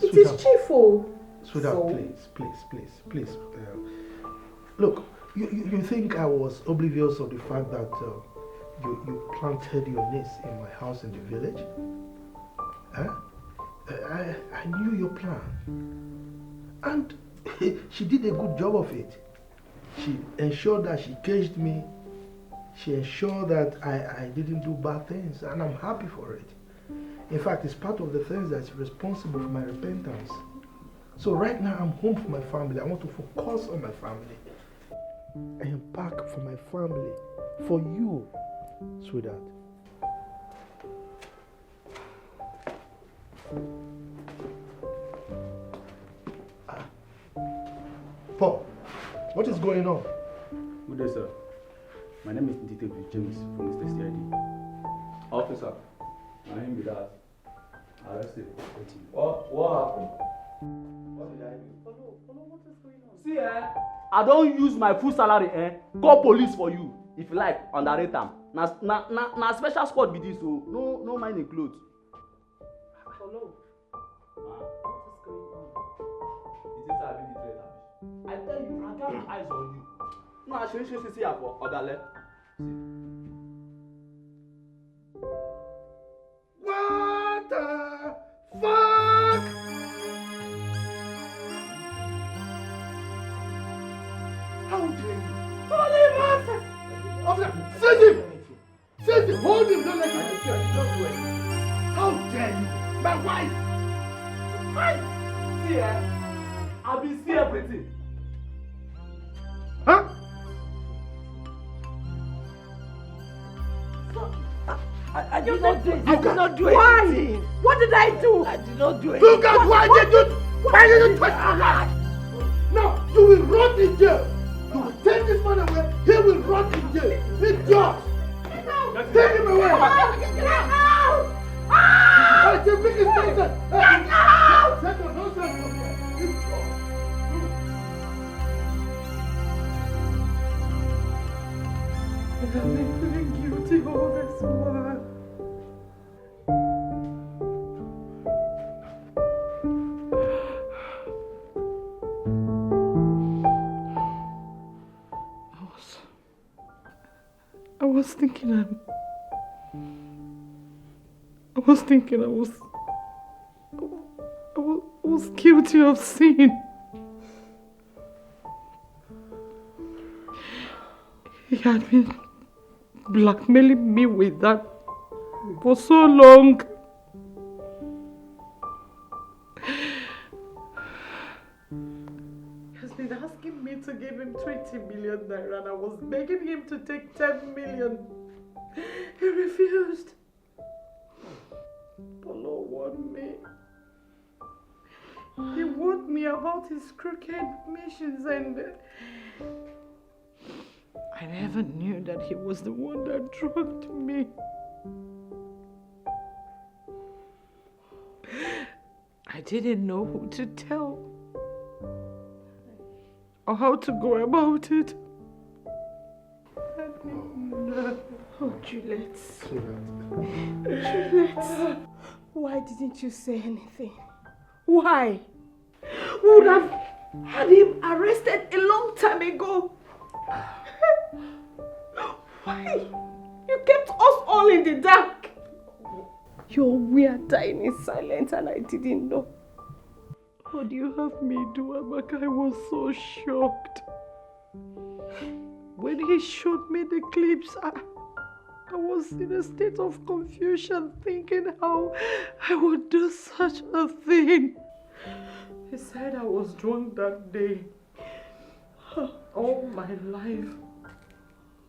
It is cheerful. Sweetheart, please. Look, you think I was oblivious of the fact that you planted your niece in my house in the village? Huh? I knew your plan. And she did a good job of it. She ensured that she caged me. She ensured that I didn't do bad things, and I'm happy for it. In fact, it's part of the things that's responsible for my repentance. So right now, I'm home for my family. I want to focus on my family. I am back for my family, for you, sweetheart. Paul, what is going on? Good day, sir. My name is Detective James from Mr. CID. Officer, my name is Dad. Arrested. What happened? What did I do? What is going on? See, I don't use my full salary, call police for you. If you like, underrate them. Na special squad with this, so no mind include. Hello. What is going on? It is having the threat. I tell you, I got my eyes on you. No, I should see you for Odale. What the fuck? How dare you? Holy Moses! Officer, send him! Send him! Hold him! Don't let him kill him. Don't do it. How dare you? My wife! Hi! See, I've been seeing everything. Huh? I did not do it. I did not do it. Why? What did I do? I did not do it. Look at why did you touch my wife? Now, you will rot in jail. You will take this man away, he will rot in jail. Idiot! Take him away! Get out! Hey, the biggest nonsense! Get out! Take the nonsense from here. I've been feeling guilty all this while. I was thinking I was guilty of sin. He had been blackmailing me with that for so long. He has been asking me to give him 20 million naira and I was begging him to take 10 million. He refused. Polo warned me. He warned me about his crooked missions and I never knew that he was the one that drugged me. I didn't know who to tell or how to go about it. Oh, Juliet. Juliet. Why didn't you say anything? Why? We would have had him arrested a long time ago. Why? You kept us all in the dark. Your weird dying in silence and I didn't know. What do you have me do, Amaka? I was so shocked. When he showed me the clips, I was in a state of confusion, thinking how I would do such a thing. He said I was drunk that day. All my life,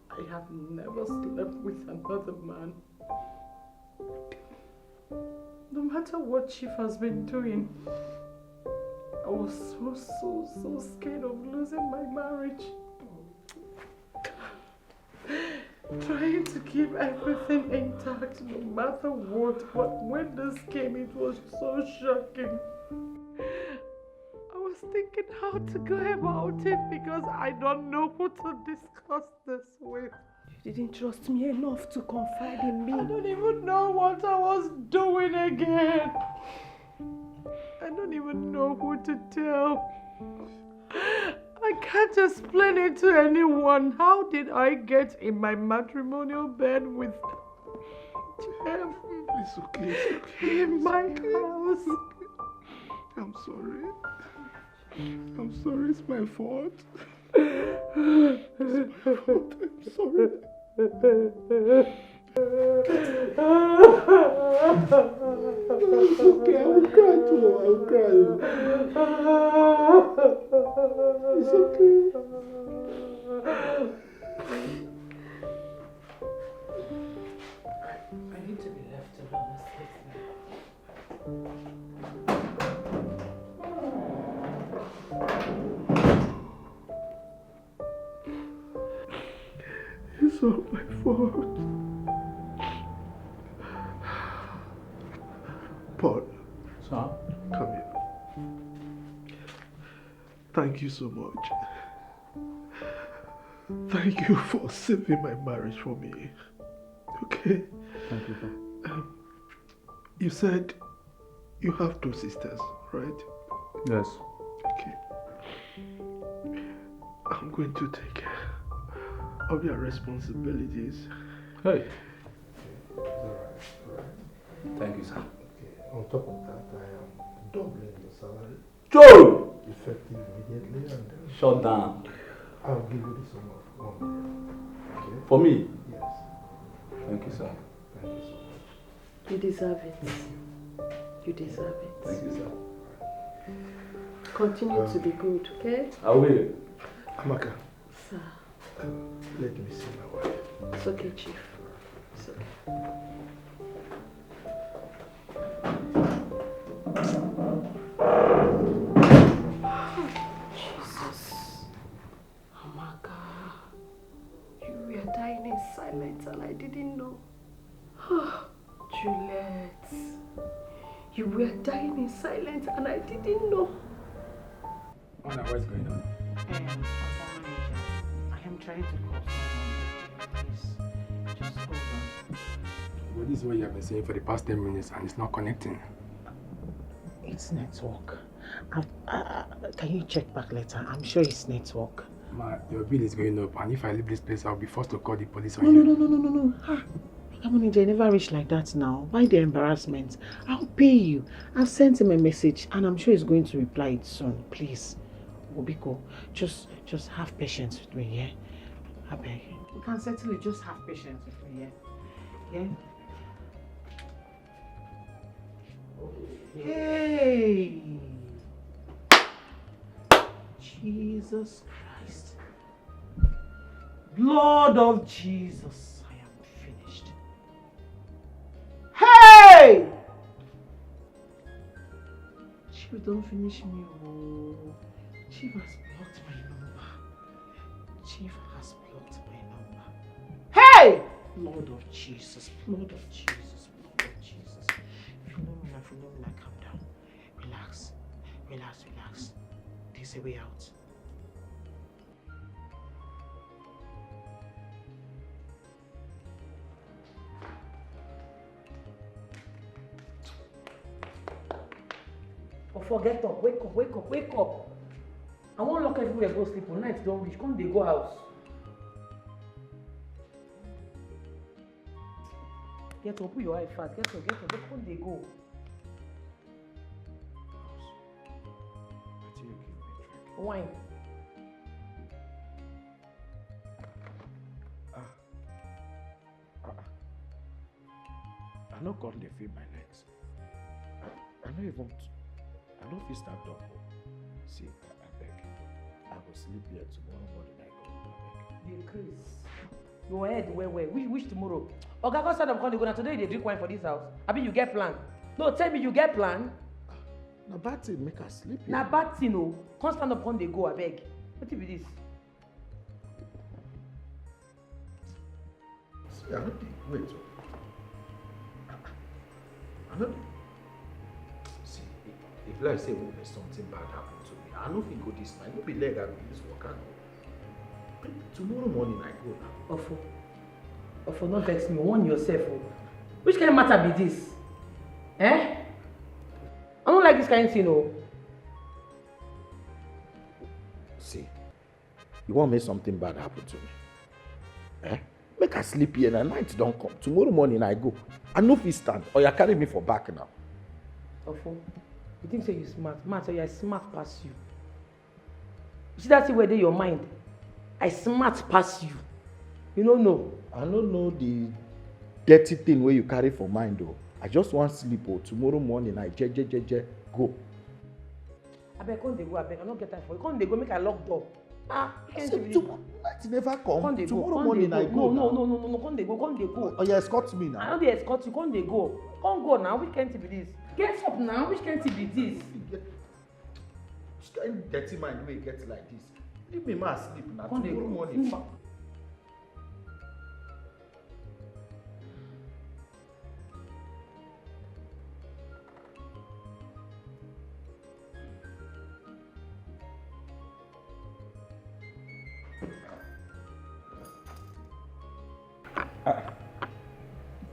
I have never slept with another man. No matter what Chief has been doing, I was so scared of losing my marriage. Trying to keep everything intact no matter what, but when this came, it was so shocking. I was thinking how to go about it because I don't know who to discuss this with. You didn't trust me enough to confide in me. I don't even know what I was doing again. I don't even know who to tell. I can't explain it to anyone. How did I get in my matrimonial bed with Jeff? It's okay, it's okay. In my house. I'm sorry. I'm sorry, it's my fault. It's my fault. I'm sorry. It's okay, I will cry too. I will cry. It's okay. I need to be left alone. It's all my fault. Paul. Sir? Come here. Thank you so much. Thank you for saving my marriage for me. Okay? Thank you, sir. You said you have 2 sisters, right? Yes. Okay. I'm going to take care of their responsibilities. Hey. Alright. Thank you, sir. Okay. On top of that, I am doubling your salary. Joe! Effective immediately, and then Shut down. I'll give you the sum of 1 million. Okay? For me? Yes. Thank you, sir. Thank you so much. You deserve it. You deserve it. Thank you, sir. Continue to be good, okay? I will. Amaka. Sir. Let me see my wife. It's okay, Chief. It's okay. Jesus. Amaka. You were dying in silence and I didn't know. Juliet. You were dying in silence and I didn't know. Anna, what's going on? I am trying to call someone. Please, just hold on. Well, this is what you have been saying for the past 10 minutes and it's not connecting. It's network. Can you check back later? I'm sure it's network. Ma, your bill is going up, and if I leave this place, I'll be forced to call the police on No. you. No. Come on, I never reach like that now. Why the embarrassment? I'll pay you. I've sent him a message and I'm sure he's going to reply it soon. Please. Obiko, just have patience with me, yeah? I beg. You can certainly just have patience with me, yeah? Yeah? Hey! Jesus Christ. Blood of Jesus. I am finished. Hey! Chief, don't finish me. Oh. Chief has blocked my number. Chief has blocked my number. Hey! Blood of Jesus. Blood of Jesus. Blood of Jesus. Phenomena, calm down. Relax. There's a way out. Oh, get up, wake up. I won't lock everywhere, go sleep. When night don't reach, come they go house. Get up, put your eye fast. Get up, come they go. Wine. I no come dey feel my legs. I no fit stand up. See, I beg. I go sleep here tomorrow morning. I go. The Chris. Your head where? Which tomorrow? Oga, go stand up, come they go. Now today they drink wine for this house. Abi you get plan? No, tell me you get plan. Na bad thing make her sleep here. Na bad thing, no. Come stand up, come they go. I beg. What be this? See, I no dey wait. I no dey. See, if Let's say when something bad happened to me. I know if you go this night, no be leg I go this work. I go. Tomorrow morning I go now. Ofo, not vex me. Warn yourself. Oh. Which kind of matter be this? Eh? I don't like this kind of thing, oh. See, you want make something bad happen to me? Eh? Make I sleep here and night don't come. Tomorrow morning I go. I know if you stand or you carry me for back now. Ofo, you think say you smart? Man, so you smart past you. You see that thing where they your mind? I smart past you. You don't know. I don't know the dirty thing where you carry for mind though. I just want sleep or tomorrow morning I go. I beg, come they go, I beg. I don't get time for you. Come they go, make a lock door. Ah, you can't night never come. Come they Tomorrow go. morning I go. No, come they go. Oh, you escort me now. I don't dey escort you, come they go. Come go now, which can't be this? Get up now, which can't be this? Which kind of dirty mind wey get like this? Leave me ma sleep now. Come they Tomorrow go. morning.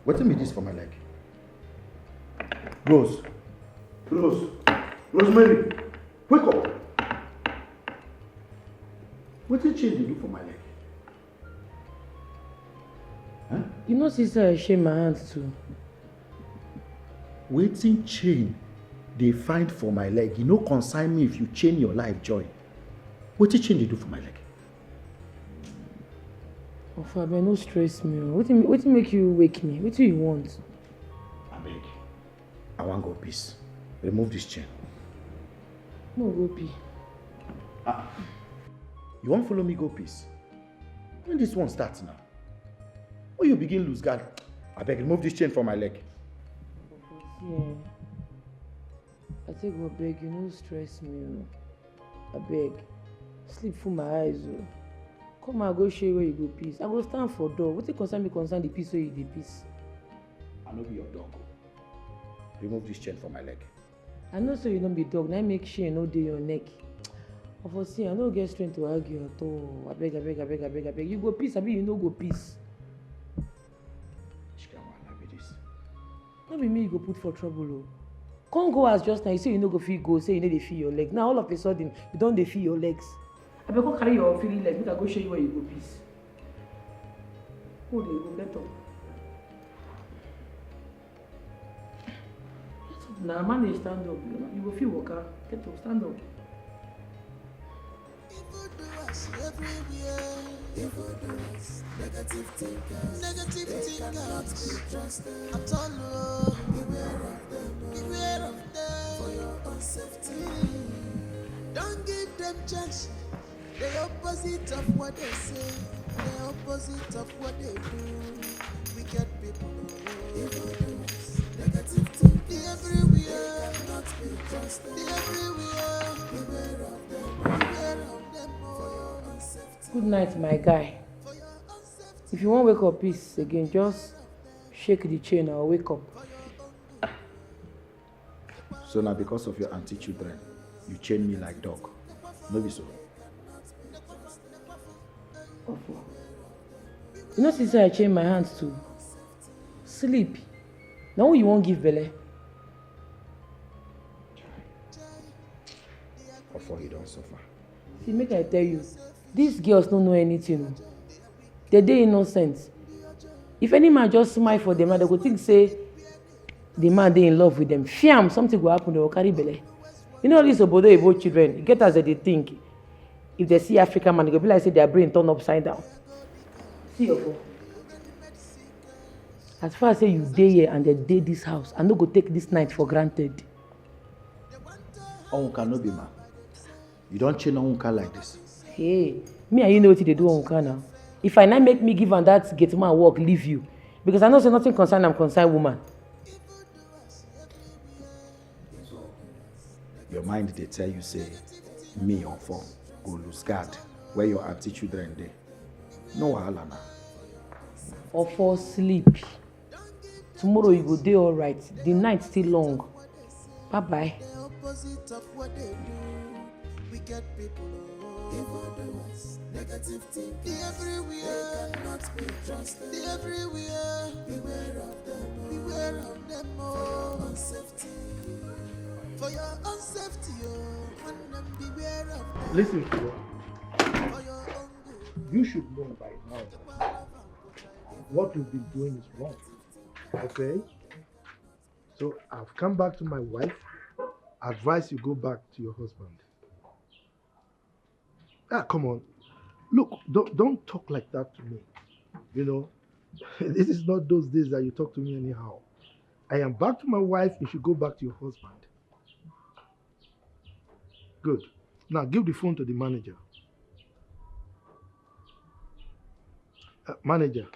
Wetin be this for my leg? Rosemary, wake up. Wetin change dey do for my leg? Huh? You know, sister, I shame my hands too. Wetin chain dey find for my leg? You no concern me if you chain your life joy. Wetin chain dey do for my leg? Ofo, abeg no stress me. Wetin make you wake me? Wetin you want? Abeg, I wan go peace. Remove this chain. No go pee. You wan follow me go peace? When this one starts now? When you begin lose guard, abeg remove this chain from my leg. Yeah. I take go beg you, no stress me. Abeg, sleep full my eyes. Oh. Come and go show you where you go peace. I go stand for door. Wetin concern me concern the peace where you dey peace. I no be your dog. Remove this chain from my leg. I know so you don't be dog. Now make sure you no dey your neck. Of see, I no get strength to argue at all. Abeg. You go peace, abi you no go peace. No be me you go put for trouble. Oh. Come go as just now. You say you no go feel go. Say you no dey feel your leg. Now all of a sudden you don't dey feel your legs. Abeg go carry your feeling leg. Make I go show you where you go peace. Go dey go get up. Now manage stand up. You go feel waka. Get up, stand up. Evildoers, negative thinkers, cannot be trusted at all. Beware of them for your own safety. Don't give them chance. The opposite of what they say, the opposite of what they do. Wicked people, evildoers, negative thinkers, everywhere, cannot be trusted. Everywhere, beware of them for your own safety. Good night, my guy. If you won't wake up peace again, just shake the chain or wake up. So now because of your anti-children, you chain me like dog. No be so. You know, since I chain my hands to sleep. Now you won't give belly. Before you don't suffer. See, make I tell you, these girls don't know anything. They're innocent. If any man just smile for them, they go think say the man they in love with them. Fiam, something will happen, they will carry belly. You know these obodo Igbo children, get as they think. If they see African man, they go be like say their brain turn upside down. See your phone. As far as say you day here and they day this house, I no go take this night for granted. Onka no be man. You don't chain Onka like this. Hey, me and you know what they do Onka now. If I not make me give on that gate man work, leave you. Because I know say nothing concern I'm concerned woman. Your mind they tell you say me or four go lose guard where your auntie children dey. No wahala na. Or for sleep. Tomorrow you go dey alright. The night still long. Bye-bye. The opposite of what they do. Wicked people, evildoers, negative thinking everywhere. They cannot be trusted. They everywhere. Beware of them. Beware of them. For your own safety. For your own safety, and them beware of them. Listen to me. You should know by now that what you've been doing is wrong. Okay? So I've come back to my wife. Advise you go back to your husband. Ah, come on. Look, don't talk like that to me. You know, this is not those days that you talk to me anyhow. I am back to my wife. You should go back to your husband. Good. Now give the phone to the manager. Manager,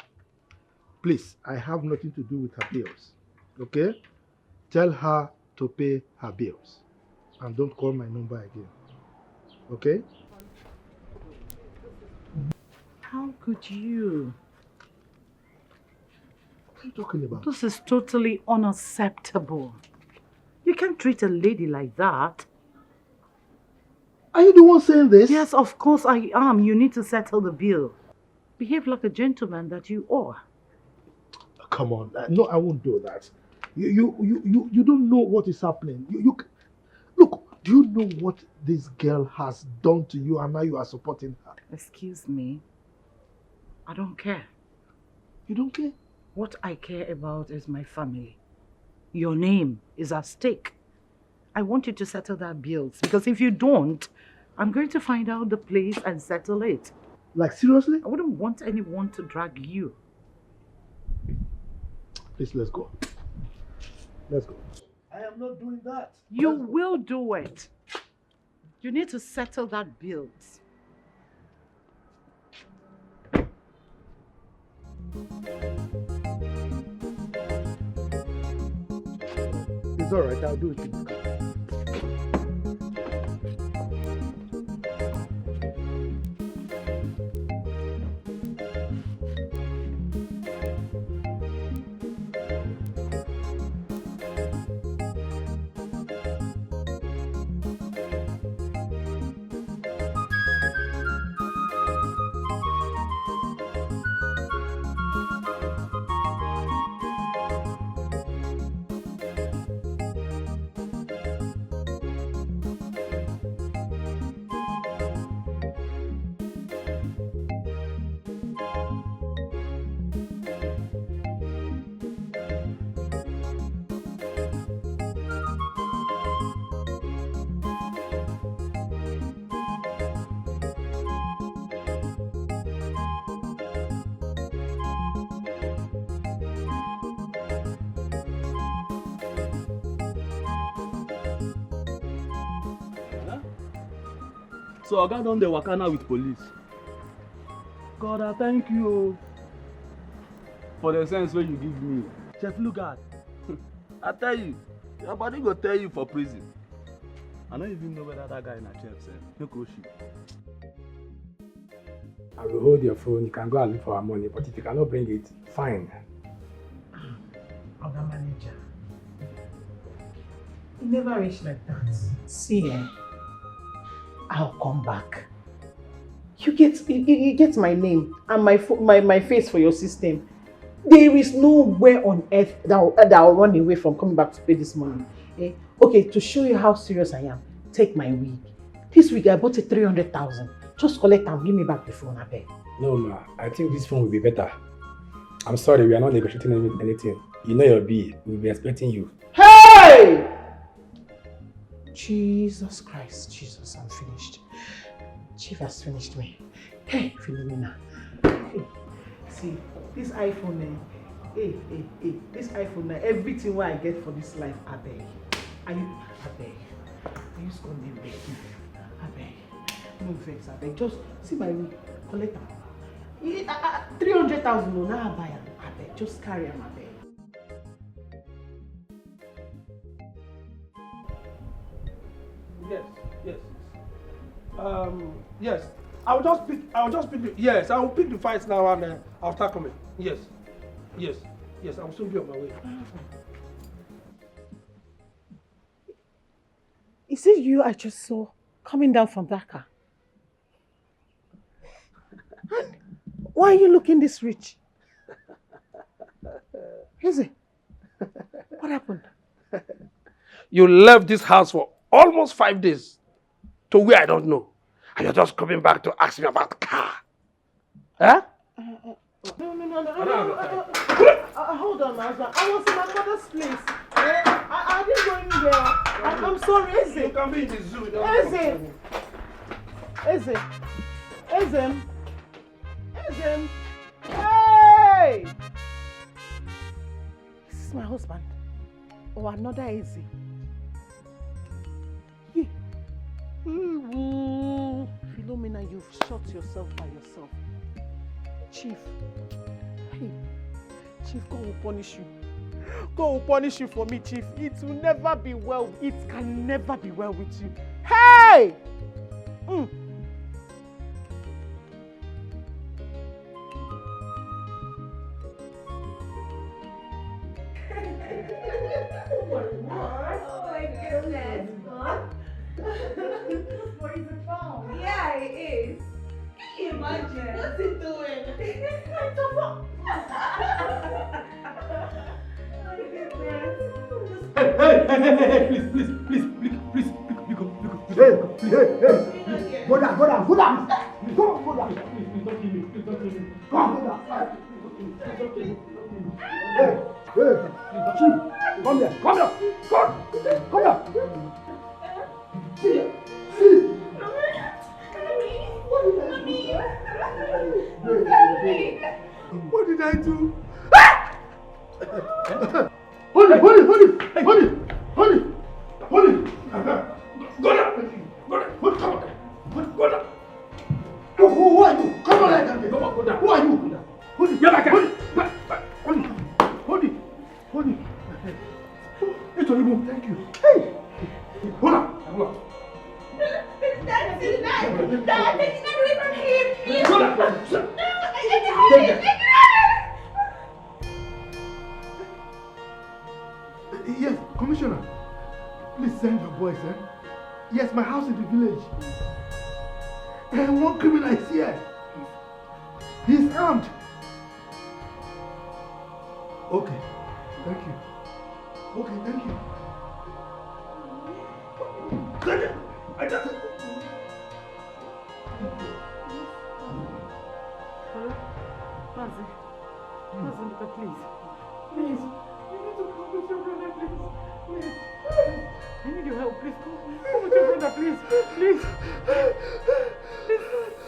please, I have nothing to do with her bills. Okay? Tell her to pay her bills. And don't call my number again. Okay? How could you? What are you talking about? This is totally unacceptable. You can't treat a lady like that. Are you the one saying this? Yes, of course I am. You need to settle the bill. Behave like a gentleman that you are. Come on. No, I won't do that. You don't know what is happening. Look, do you know what this girl has done to you and now you are supporting her? Excuse me. I don't care. You don't care? What I care about is my family. Your name is at stake. I want you to settle that bills because if you don't, I'm going to find out the place and settle it. Like seriously? I wouldn't want anyone to drag you. Please, let's go. Let's go. I am not doing that. You will do it. You need to settle that bills. It's all right. I'll do it in the car. So Oga don dey waka now with police. God, I thank you for the sense wey you give me. Chef Lugard, I tell you, your body go tell you for prison. I don't even know whether that guy na chef sef. No go shoot. I will hold your phone. You can go and look for our money, but if you cannot bring it, fine. Oga manager, it never reached like that. See, I'll come back. You get my name and my face for your system. There is nowhere on earth that I'll run away from coming back to pay this money. Eh? Okay, to show you how serious I am, take my wig. This wig I bought it 300,000. Just collect and give me back the phone, I beg. No, ma. I think this phone will be better. I'm sorry, we are not negotiating anything. You know your bill. We'll be expecting you. Hey! Jesus Christ, Jesus, I'm finished. Chief has finished me. Hey, Philomena. Hey, see, this iPhone, this iPhone, everything what I get for this life, I beg. I beg. I use God name beg. I beg. No vex, I beg. Just see my way, collect them. 300,000, no, now I buy them. I beg. Just carry them, I beg. Yes. I'll just pick yes, I will pick the fights now and I'll start coming. Yes. I will soon be on my way. Is it you I just saw coming down from that car? And why are you looking this rich? Is it? What happened? You left this house for almost 5 days to where I don't know. And you're just coming back to ask me about the car. Huh? No. Hold on, my husband. I was in my mother's place. I didn't go in there. I'm sorry, Eze. You can be in the zoo. Eze. Hey! This is my husband. Or another Eze. Yeah. Philomena, you've shot yourself by yourself. Chief. Hey. Chief, God will punish you. God will punish you for me, Chief. It will never be well. It can never be well with you. Hey! Oh my goodness. This boy is a phone. Yeah, it is. Can you imagine? What's he doing? Hey, go down. Come on, go down. Hey, Chief, come here. Come here. See. What did I do? Hold it. Go down. Who are you? Come on, go down. Who are you? Hold it. Hold it. It's only move. Thank you. Hey. Hold on. Dad, take it away from him. Hold on. Yes, Commissioner. Please send your boys, eh? Yes, my house in the village. And one criminal is here. He's armed. Okay, thank you. I just... Hello? Mazi, please. Please. You need to come with your brother, please. I need your help, please. Come with your brother, please. Please.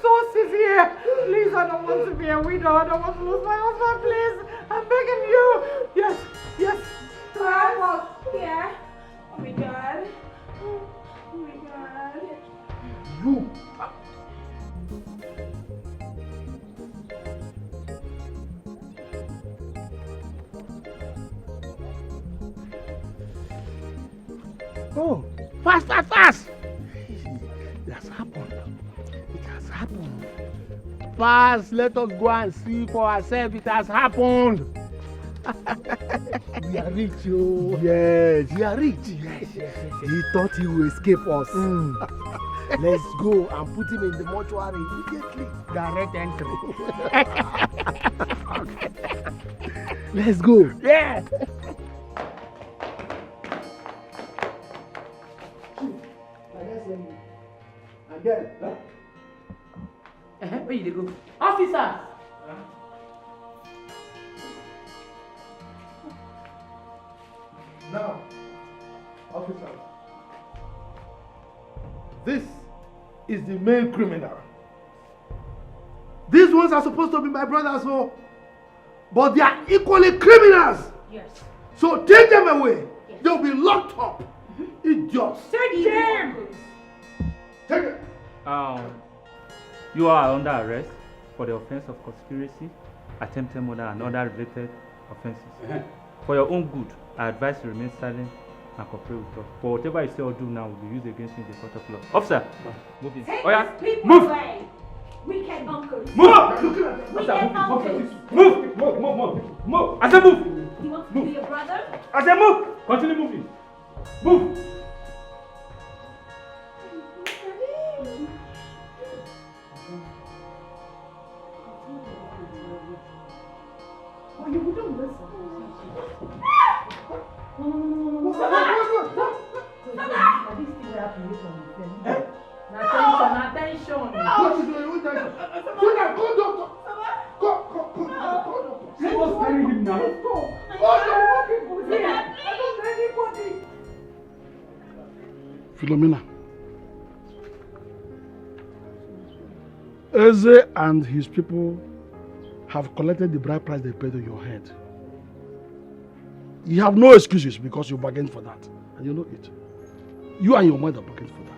Source is here. Please, I don't want to be a widow. I don't want to lose my husband, please. I'm begging you. Yes. Yeah. Oh my God. You. Oh, fast! It has happened. Fast, let us go and see for ourselves. It has happened. We are rich, yo. Yes, we are rich. Yes. He thought he would escape us. Let's go and put him in the mortuary immediately. Direct entry. Let's go. Yeah. Where you go? Officer! Now, officer, this is the main criminal. These ones are supposed to be my brothers, but they are equally criminals. Yes. So take them away. Yes. They'll be locked up. Idiots. Take them! Take it. You are under arrest for the offense of conspiracy, attempted murder, and other related offenses. For your own good, I advise you remain silent and cooperate with us. For whatever you say or do now will be used against you in the court of law. Officer, move in. Take Oya, these people move! away. Wicked uncles. Move! Wicked uncles. Move! I said move! You want to be your brother? I said move! Continue moving. Move! Attention. What is doing? Who's that? Go now, go doctor. Go doctor. Let us carry him now. Philomena. Eze and his people have collected the bride price they paid on your head. You have no excuses because you bargained for that. And you know it. You and your mother bargained for that.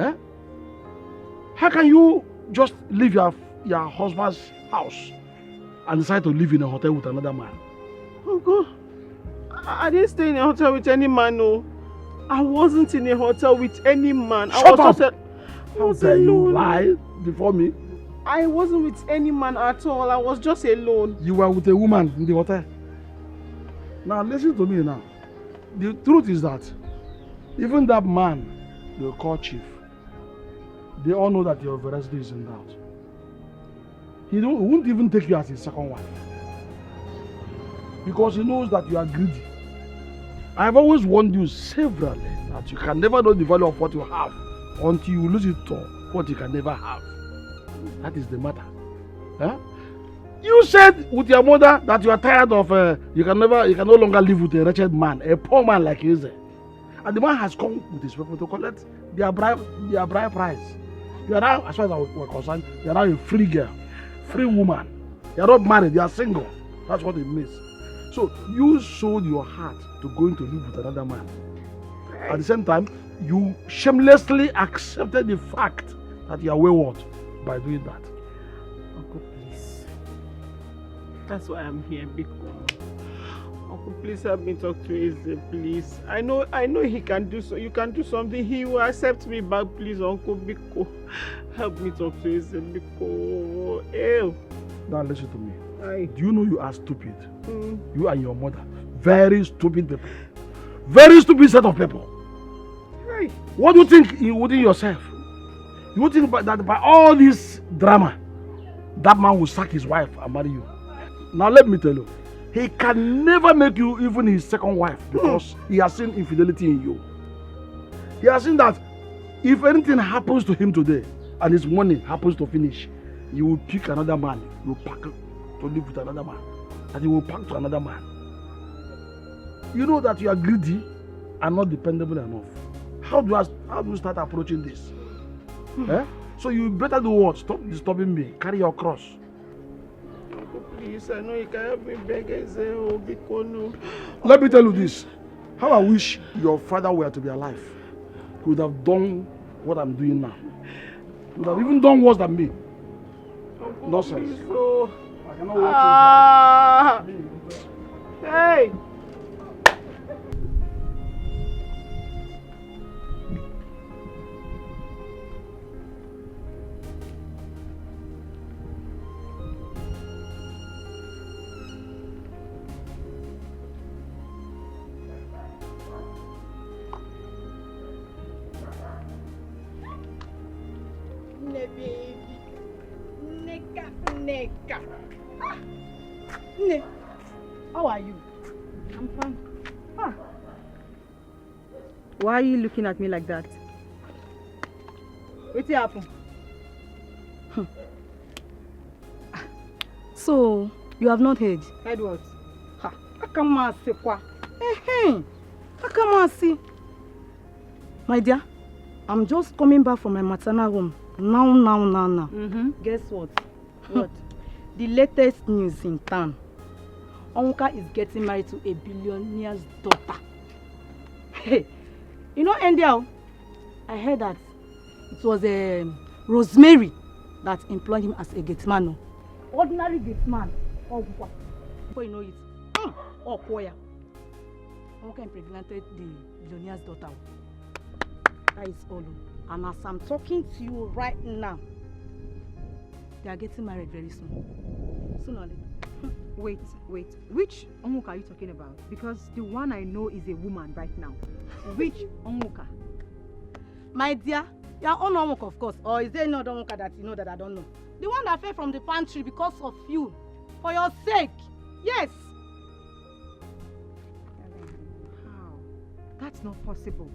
Eh? How can you just leave your husband's house and decide to live in a hotel with another man? Uncle, I didn't stay in a hotel with any man, no. I wasn't in a hotel with any man. Shut up! How dare you lie before me? I wasn't with any man at all. I was just alone. You were with a woman in the hotel. Now listen to me now. The truth is that even that man they call chief, they all know that your veracity is in doubt. He won't even take you as his second wife. Because he knows that you are greedy. I have always warned you severally that you can never know the value of what you have until you lose it to what you can never have. That is the matter. Huh? You said with your mother that you are tired of you can no longer live with a wretched man, a poor man like Eze. And the man has come with his people to collect their bride price. You are now, as far as we're concerned, you are now a free girl, free woman. You are not married, you are single. That's what it means. So you sold your heart to going to live with another man. At the same time, you shamelessly accepted the fact that you are wayward by doing that. Uncle, please. That's why I'm here, Biko. Uncle, please help me talk to Eze, please. I know he can do so. You can do something. He will accept me back, please, Uncle Biko. Help me talk to Eze, Biko. Ew. Now listen to me. Aye. Do you know you are stupid? You and your mother. Very stupid people. Very stupid set of people. Aye. What do you think within yourself? You think that by all this drama, that man will sack his wife and marry you? Now let me tell you, he can never make you even his second wife because he has seen infidelity in you. He has seen that if anything happens to him today and his money happens to finish, you will pick another man, you will pack to live with another man, and you will pack to another man. You know that you are greedy and not dependable enough. How do you start approaching this? Eh? So you better do what? Stop disturbing me. Carry your cross. Uncle, please, I know you can help me beg Eze, oh, Biko, no. Let me tell you this. How I wish your father were to be alive. He would have done what I'm doing now. He would have even done worse than me. Uncle, Nonsense. please, oh. I cannot watch you. Hey! Neka. Ne, how are you? I'm fine. Ah. Why are you looking at me like that? What happened? So, you have not heard? Heard what? Ha, akamasi kwa. Akamasi. My dear, I'm just coming back from my maternal room. Now. Guess what? What? The latest news in town. Onka is getting married to a billionaire's daughter. Hey, you know, India, I heard that it was Rosemary that employed him as a gate man. Ordinary gate man. Oh, before you know it. Oh, Koya. Onka impregnated the billionaire's daughter. That is all. And as I'm talking to you right now, they are getting married very soon. Soon or later. Wait. Which Onwuka are you talking about? Because the one I know is a woman right now. Which Onwuka? My dear, your own Onwuka, of course. Or is there another Onwuka that you know that I don't know? The one that fell from the pantry because of you. For your sake. Yes. How? That's not possible.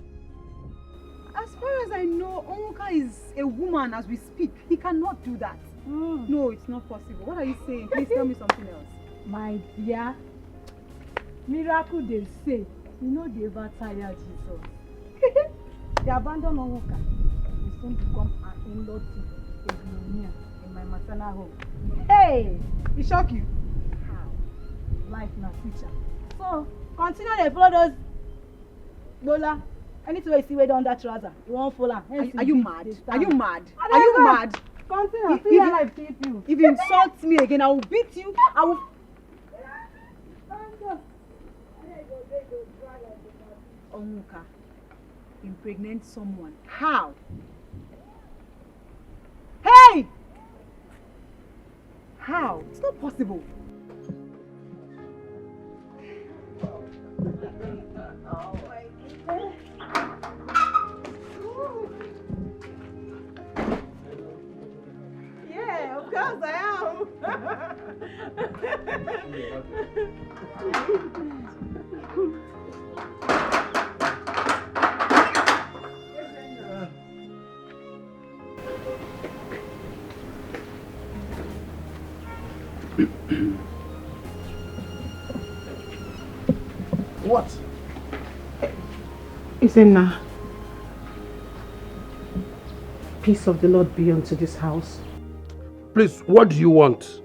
As far as I know, Onwuka is a woman as we speak. He cannot do that. No, it's not possible. What are you saying? Please tell me something else. My dear, miracle they say, you know they ever tire Jesus. They abandon Onwuka and soon become an in-law to Eglonia in my maternal home. Hey! He shock you? How? Life na teacher. So, continue to follow those Bola. Anything you see way down that trouser, you won't follow. Are you mad? Are you mad? Are you mad? Continue. If you insult me again, I will beat you. I will. Onwuka impregnate someone. How? Hey! How? It's not possible. Oh my goodness. Yeah, of course I am. What? Izenna, peace of the Lord be unto this house. Please, what do you want?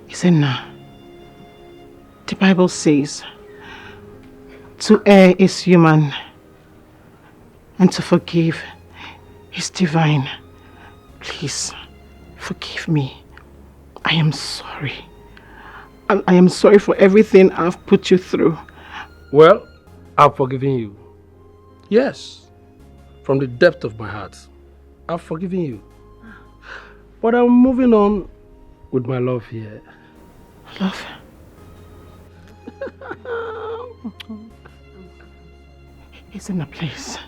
Izenna, the Bible says, to err is human, and to forgive is divine. Please, forgive me. I am sorry. I am sorry for everything I've put you through. Well, I've forgiven you. Yes, from the depth of my heart, I've forgiven you. But I'm moving on with my love here. Love? It's in a place.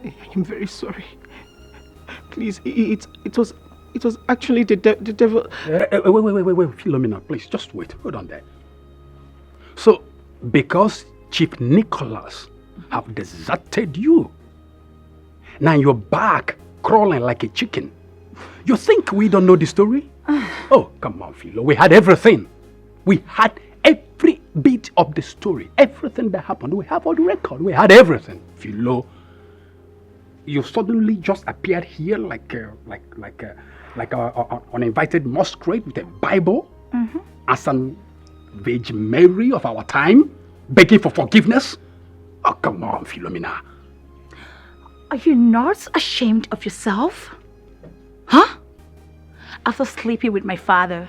I am very sorry. Please, it was actually the devil. Wait, Philomena, please, just wait. Hold on there. So, because Chief Nicholas have deserted you, now you're back crawling like a chicken. You think we don't know the story? Oh, come on, Philo. We had everything. We had every bit of the story. Everything that happened. We have all the record. We had everything. Philo, you suddenly just appeared here like an uninvited masquerade with a Bible as an Virgin Mary of our time, begging for forgiveness. Oh, come on, Philomena. Are you not ashamed of yourself? Huh? After sleeping with my father,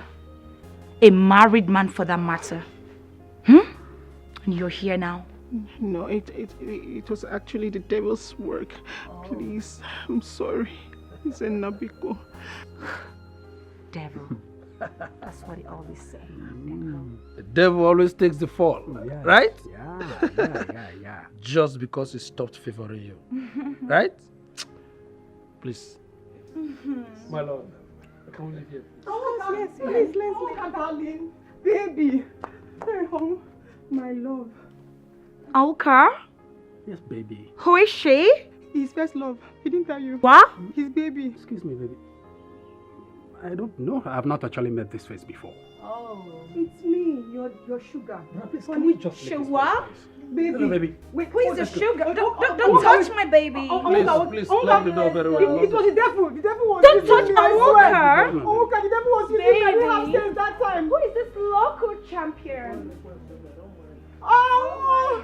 a married man for that matter. And you're here now. No, it was actually the devil's work. Please, I'm sorry. It's a Nabiko. Devil. That's what he always says. The devil always takes the fall, right? Yeah. Just because he stopped favoring you, right? Please. My lord, can we leave here? Oh, yes, please, let's leave, darling. Baby. Hey, home. My love. Auka? Yes, baby. Who is she? His first love. He didn't tell you. What? His baby. Excuse me, baby. I don't know. I've not actually met this face before. Oh. It's me, your sugar. Please, can we just leave this Sugar? Baby. Hello, baby. Wait, Who is the let's go. sugar? Don't touch my baby. Please, lock the door very well. It was the devil. The devil was Don't using touch me, I Auka. swear. Auka, the devil was using me. I didn't have sense that time. Who is this local champion? Oh,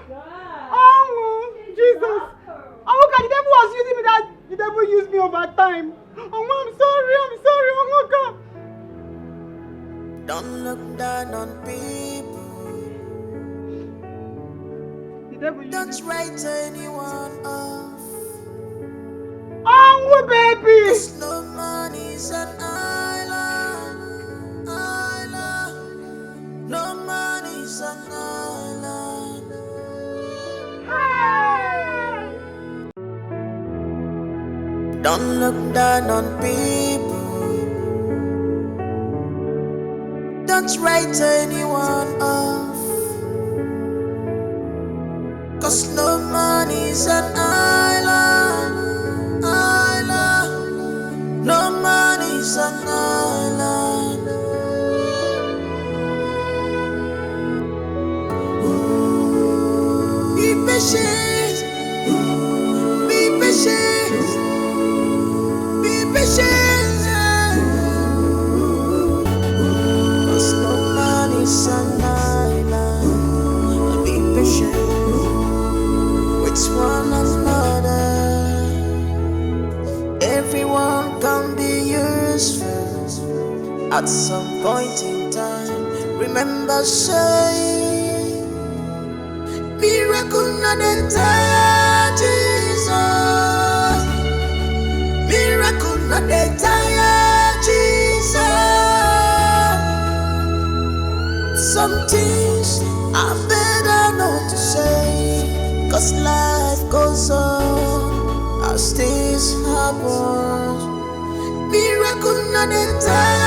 Jesus. Auka, the devil was using me. That the devil used me over time. I'm sorry, Auka. Don't look down on people. Don't write anyone off. Oh, baby. 'Cause no money's an island. No money's an island. Hey. Don't look down on people. Don't write anyone off. 'Cause no money man is an island, island. No man is an island. Be patient, be patient, be patient. 'Cause no man is an island. Be patient with one another. Everyone can be useful at some point in time. Remember, say, miracle not entire Jesus. Miracle not entire Jesus. Some things are better not to say, 'cause life goes on as things happen. Miracle not entire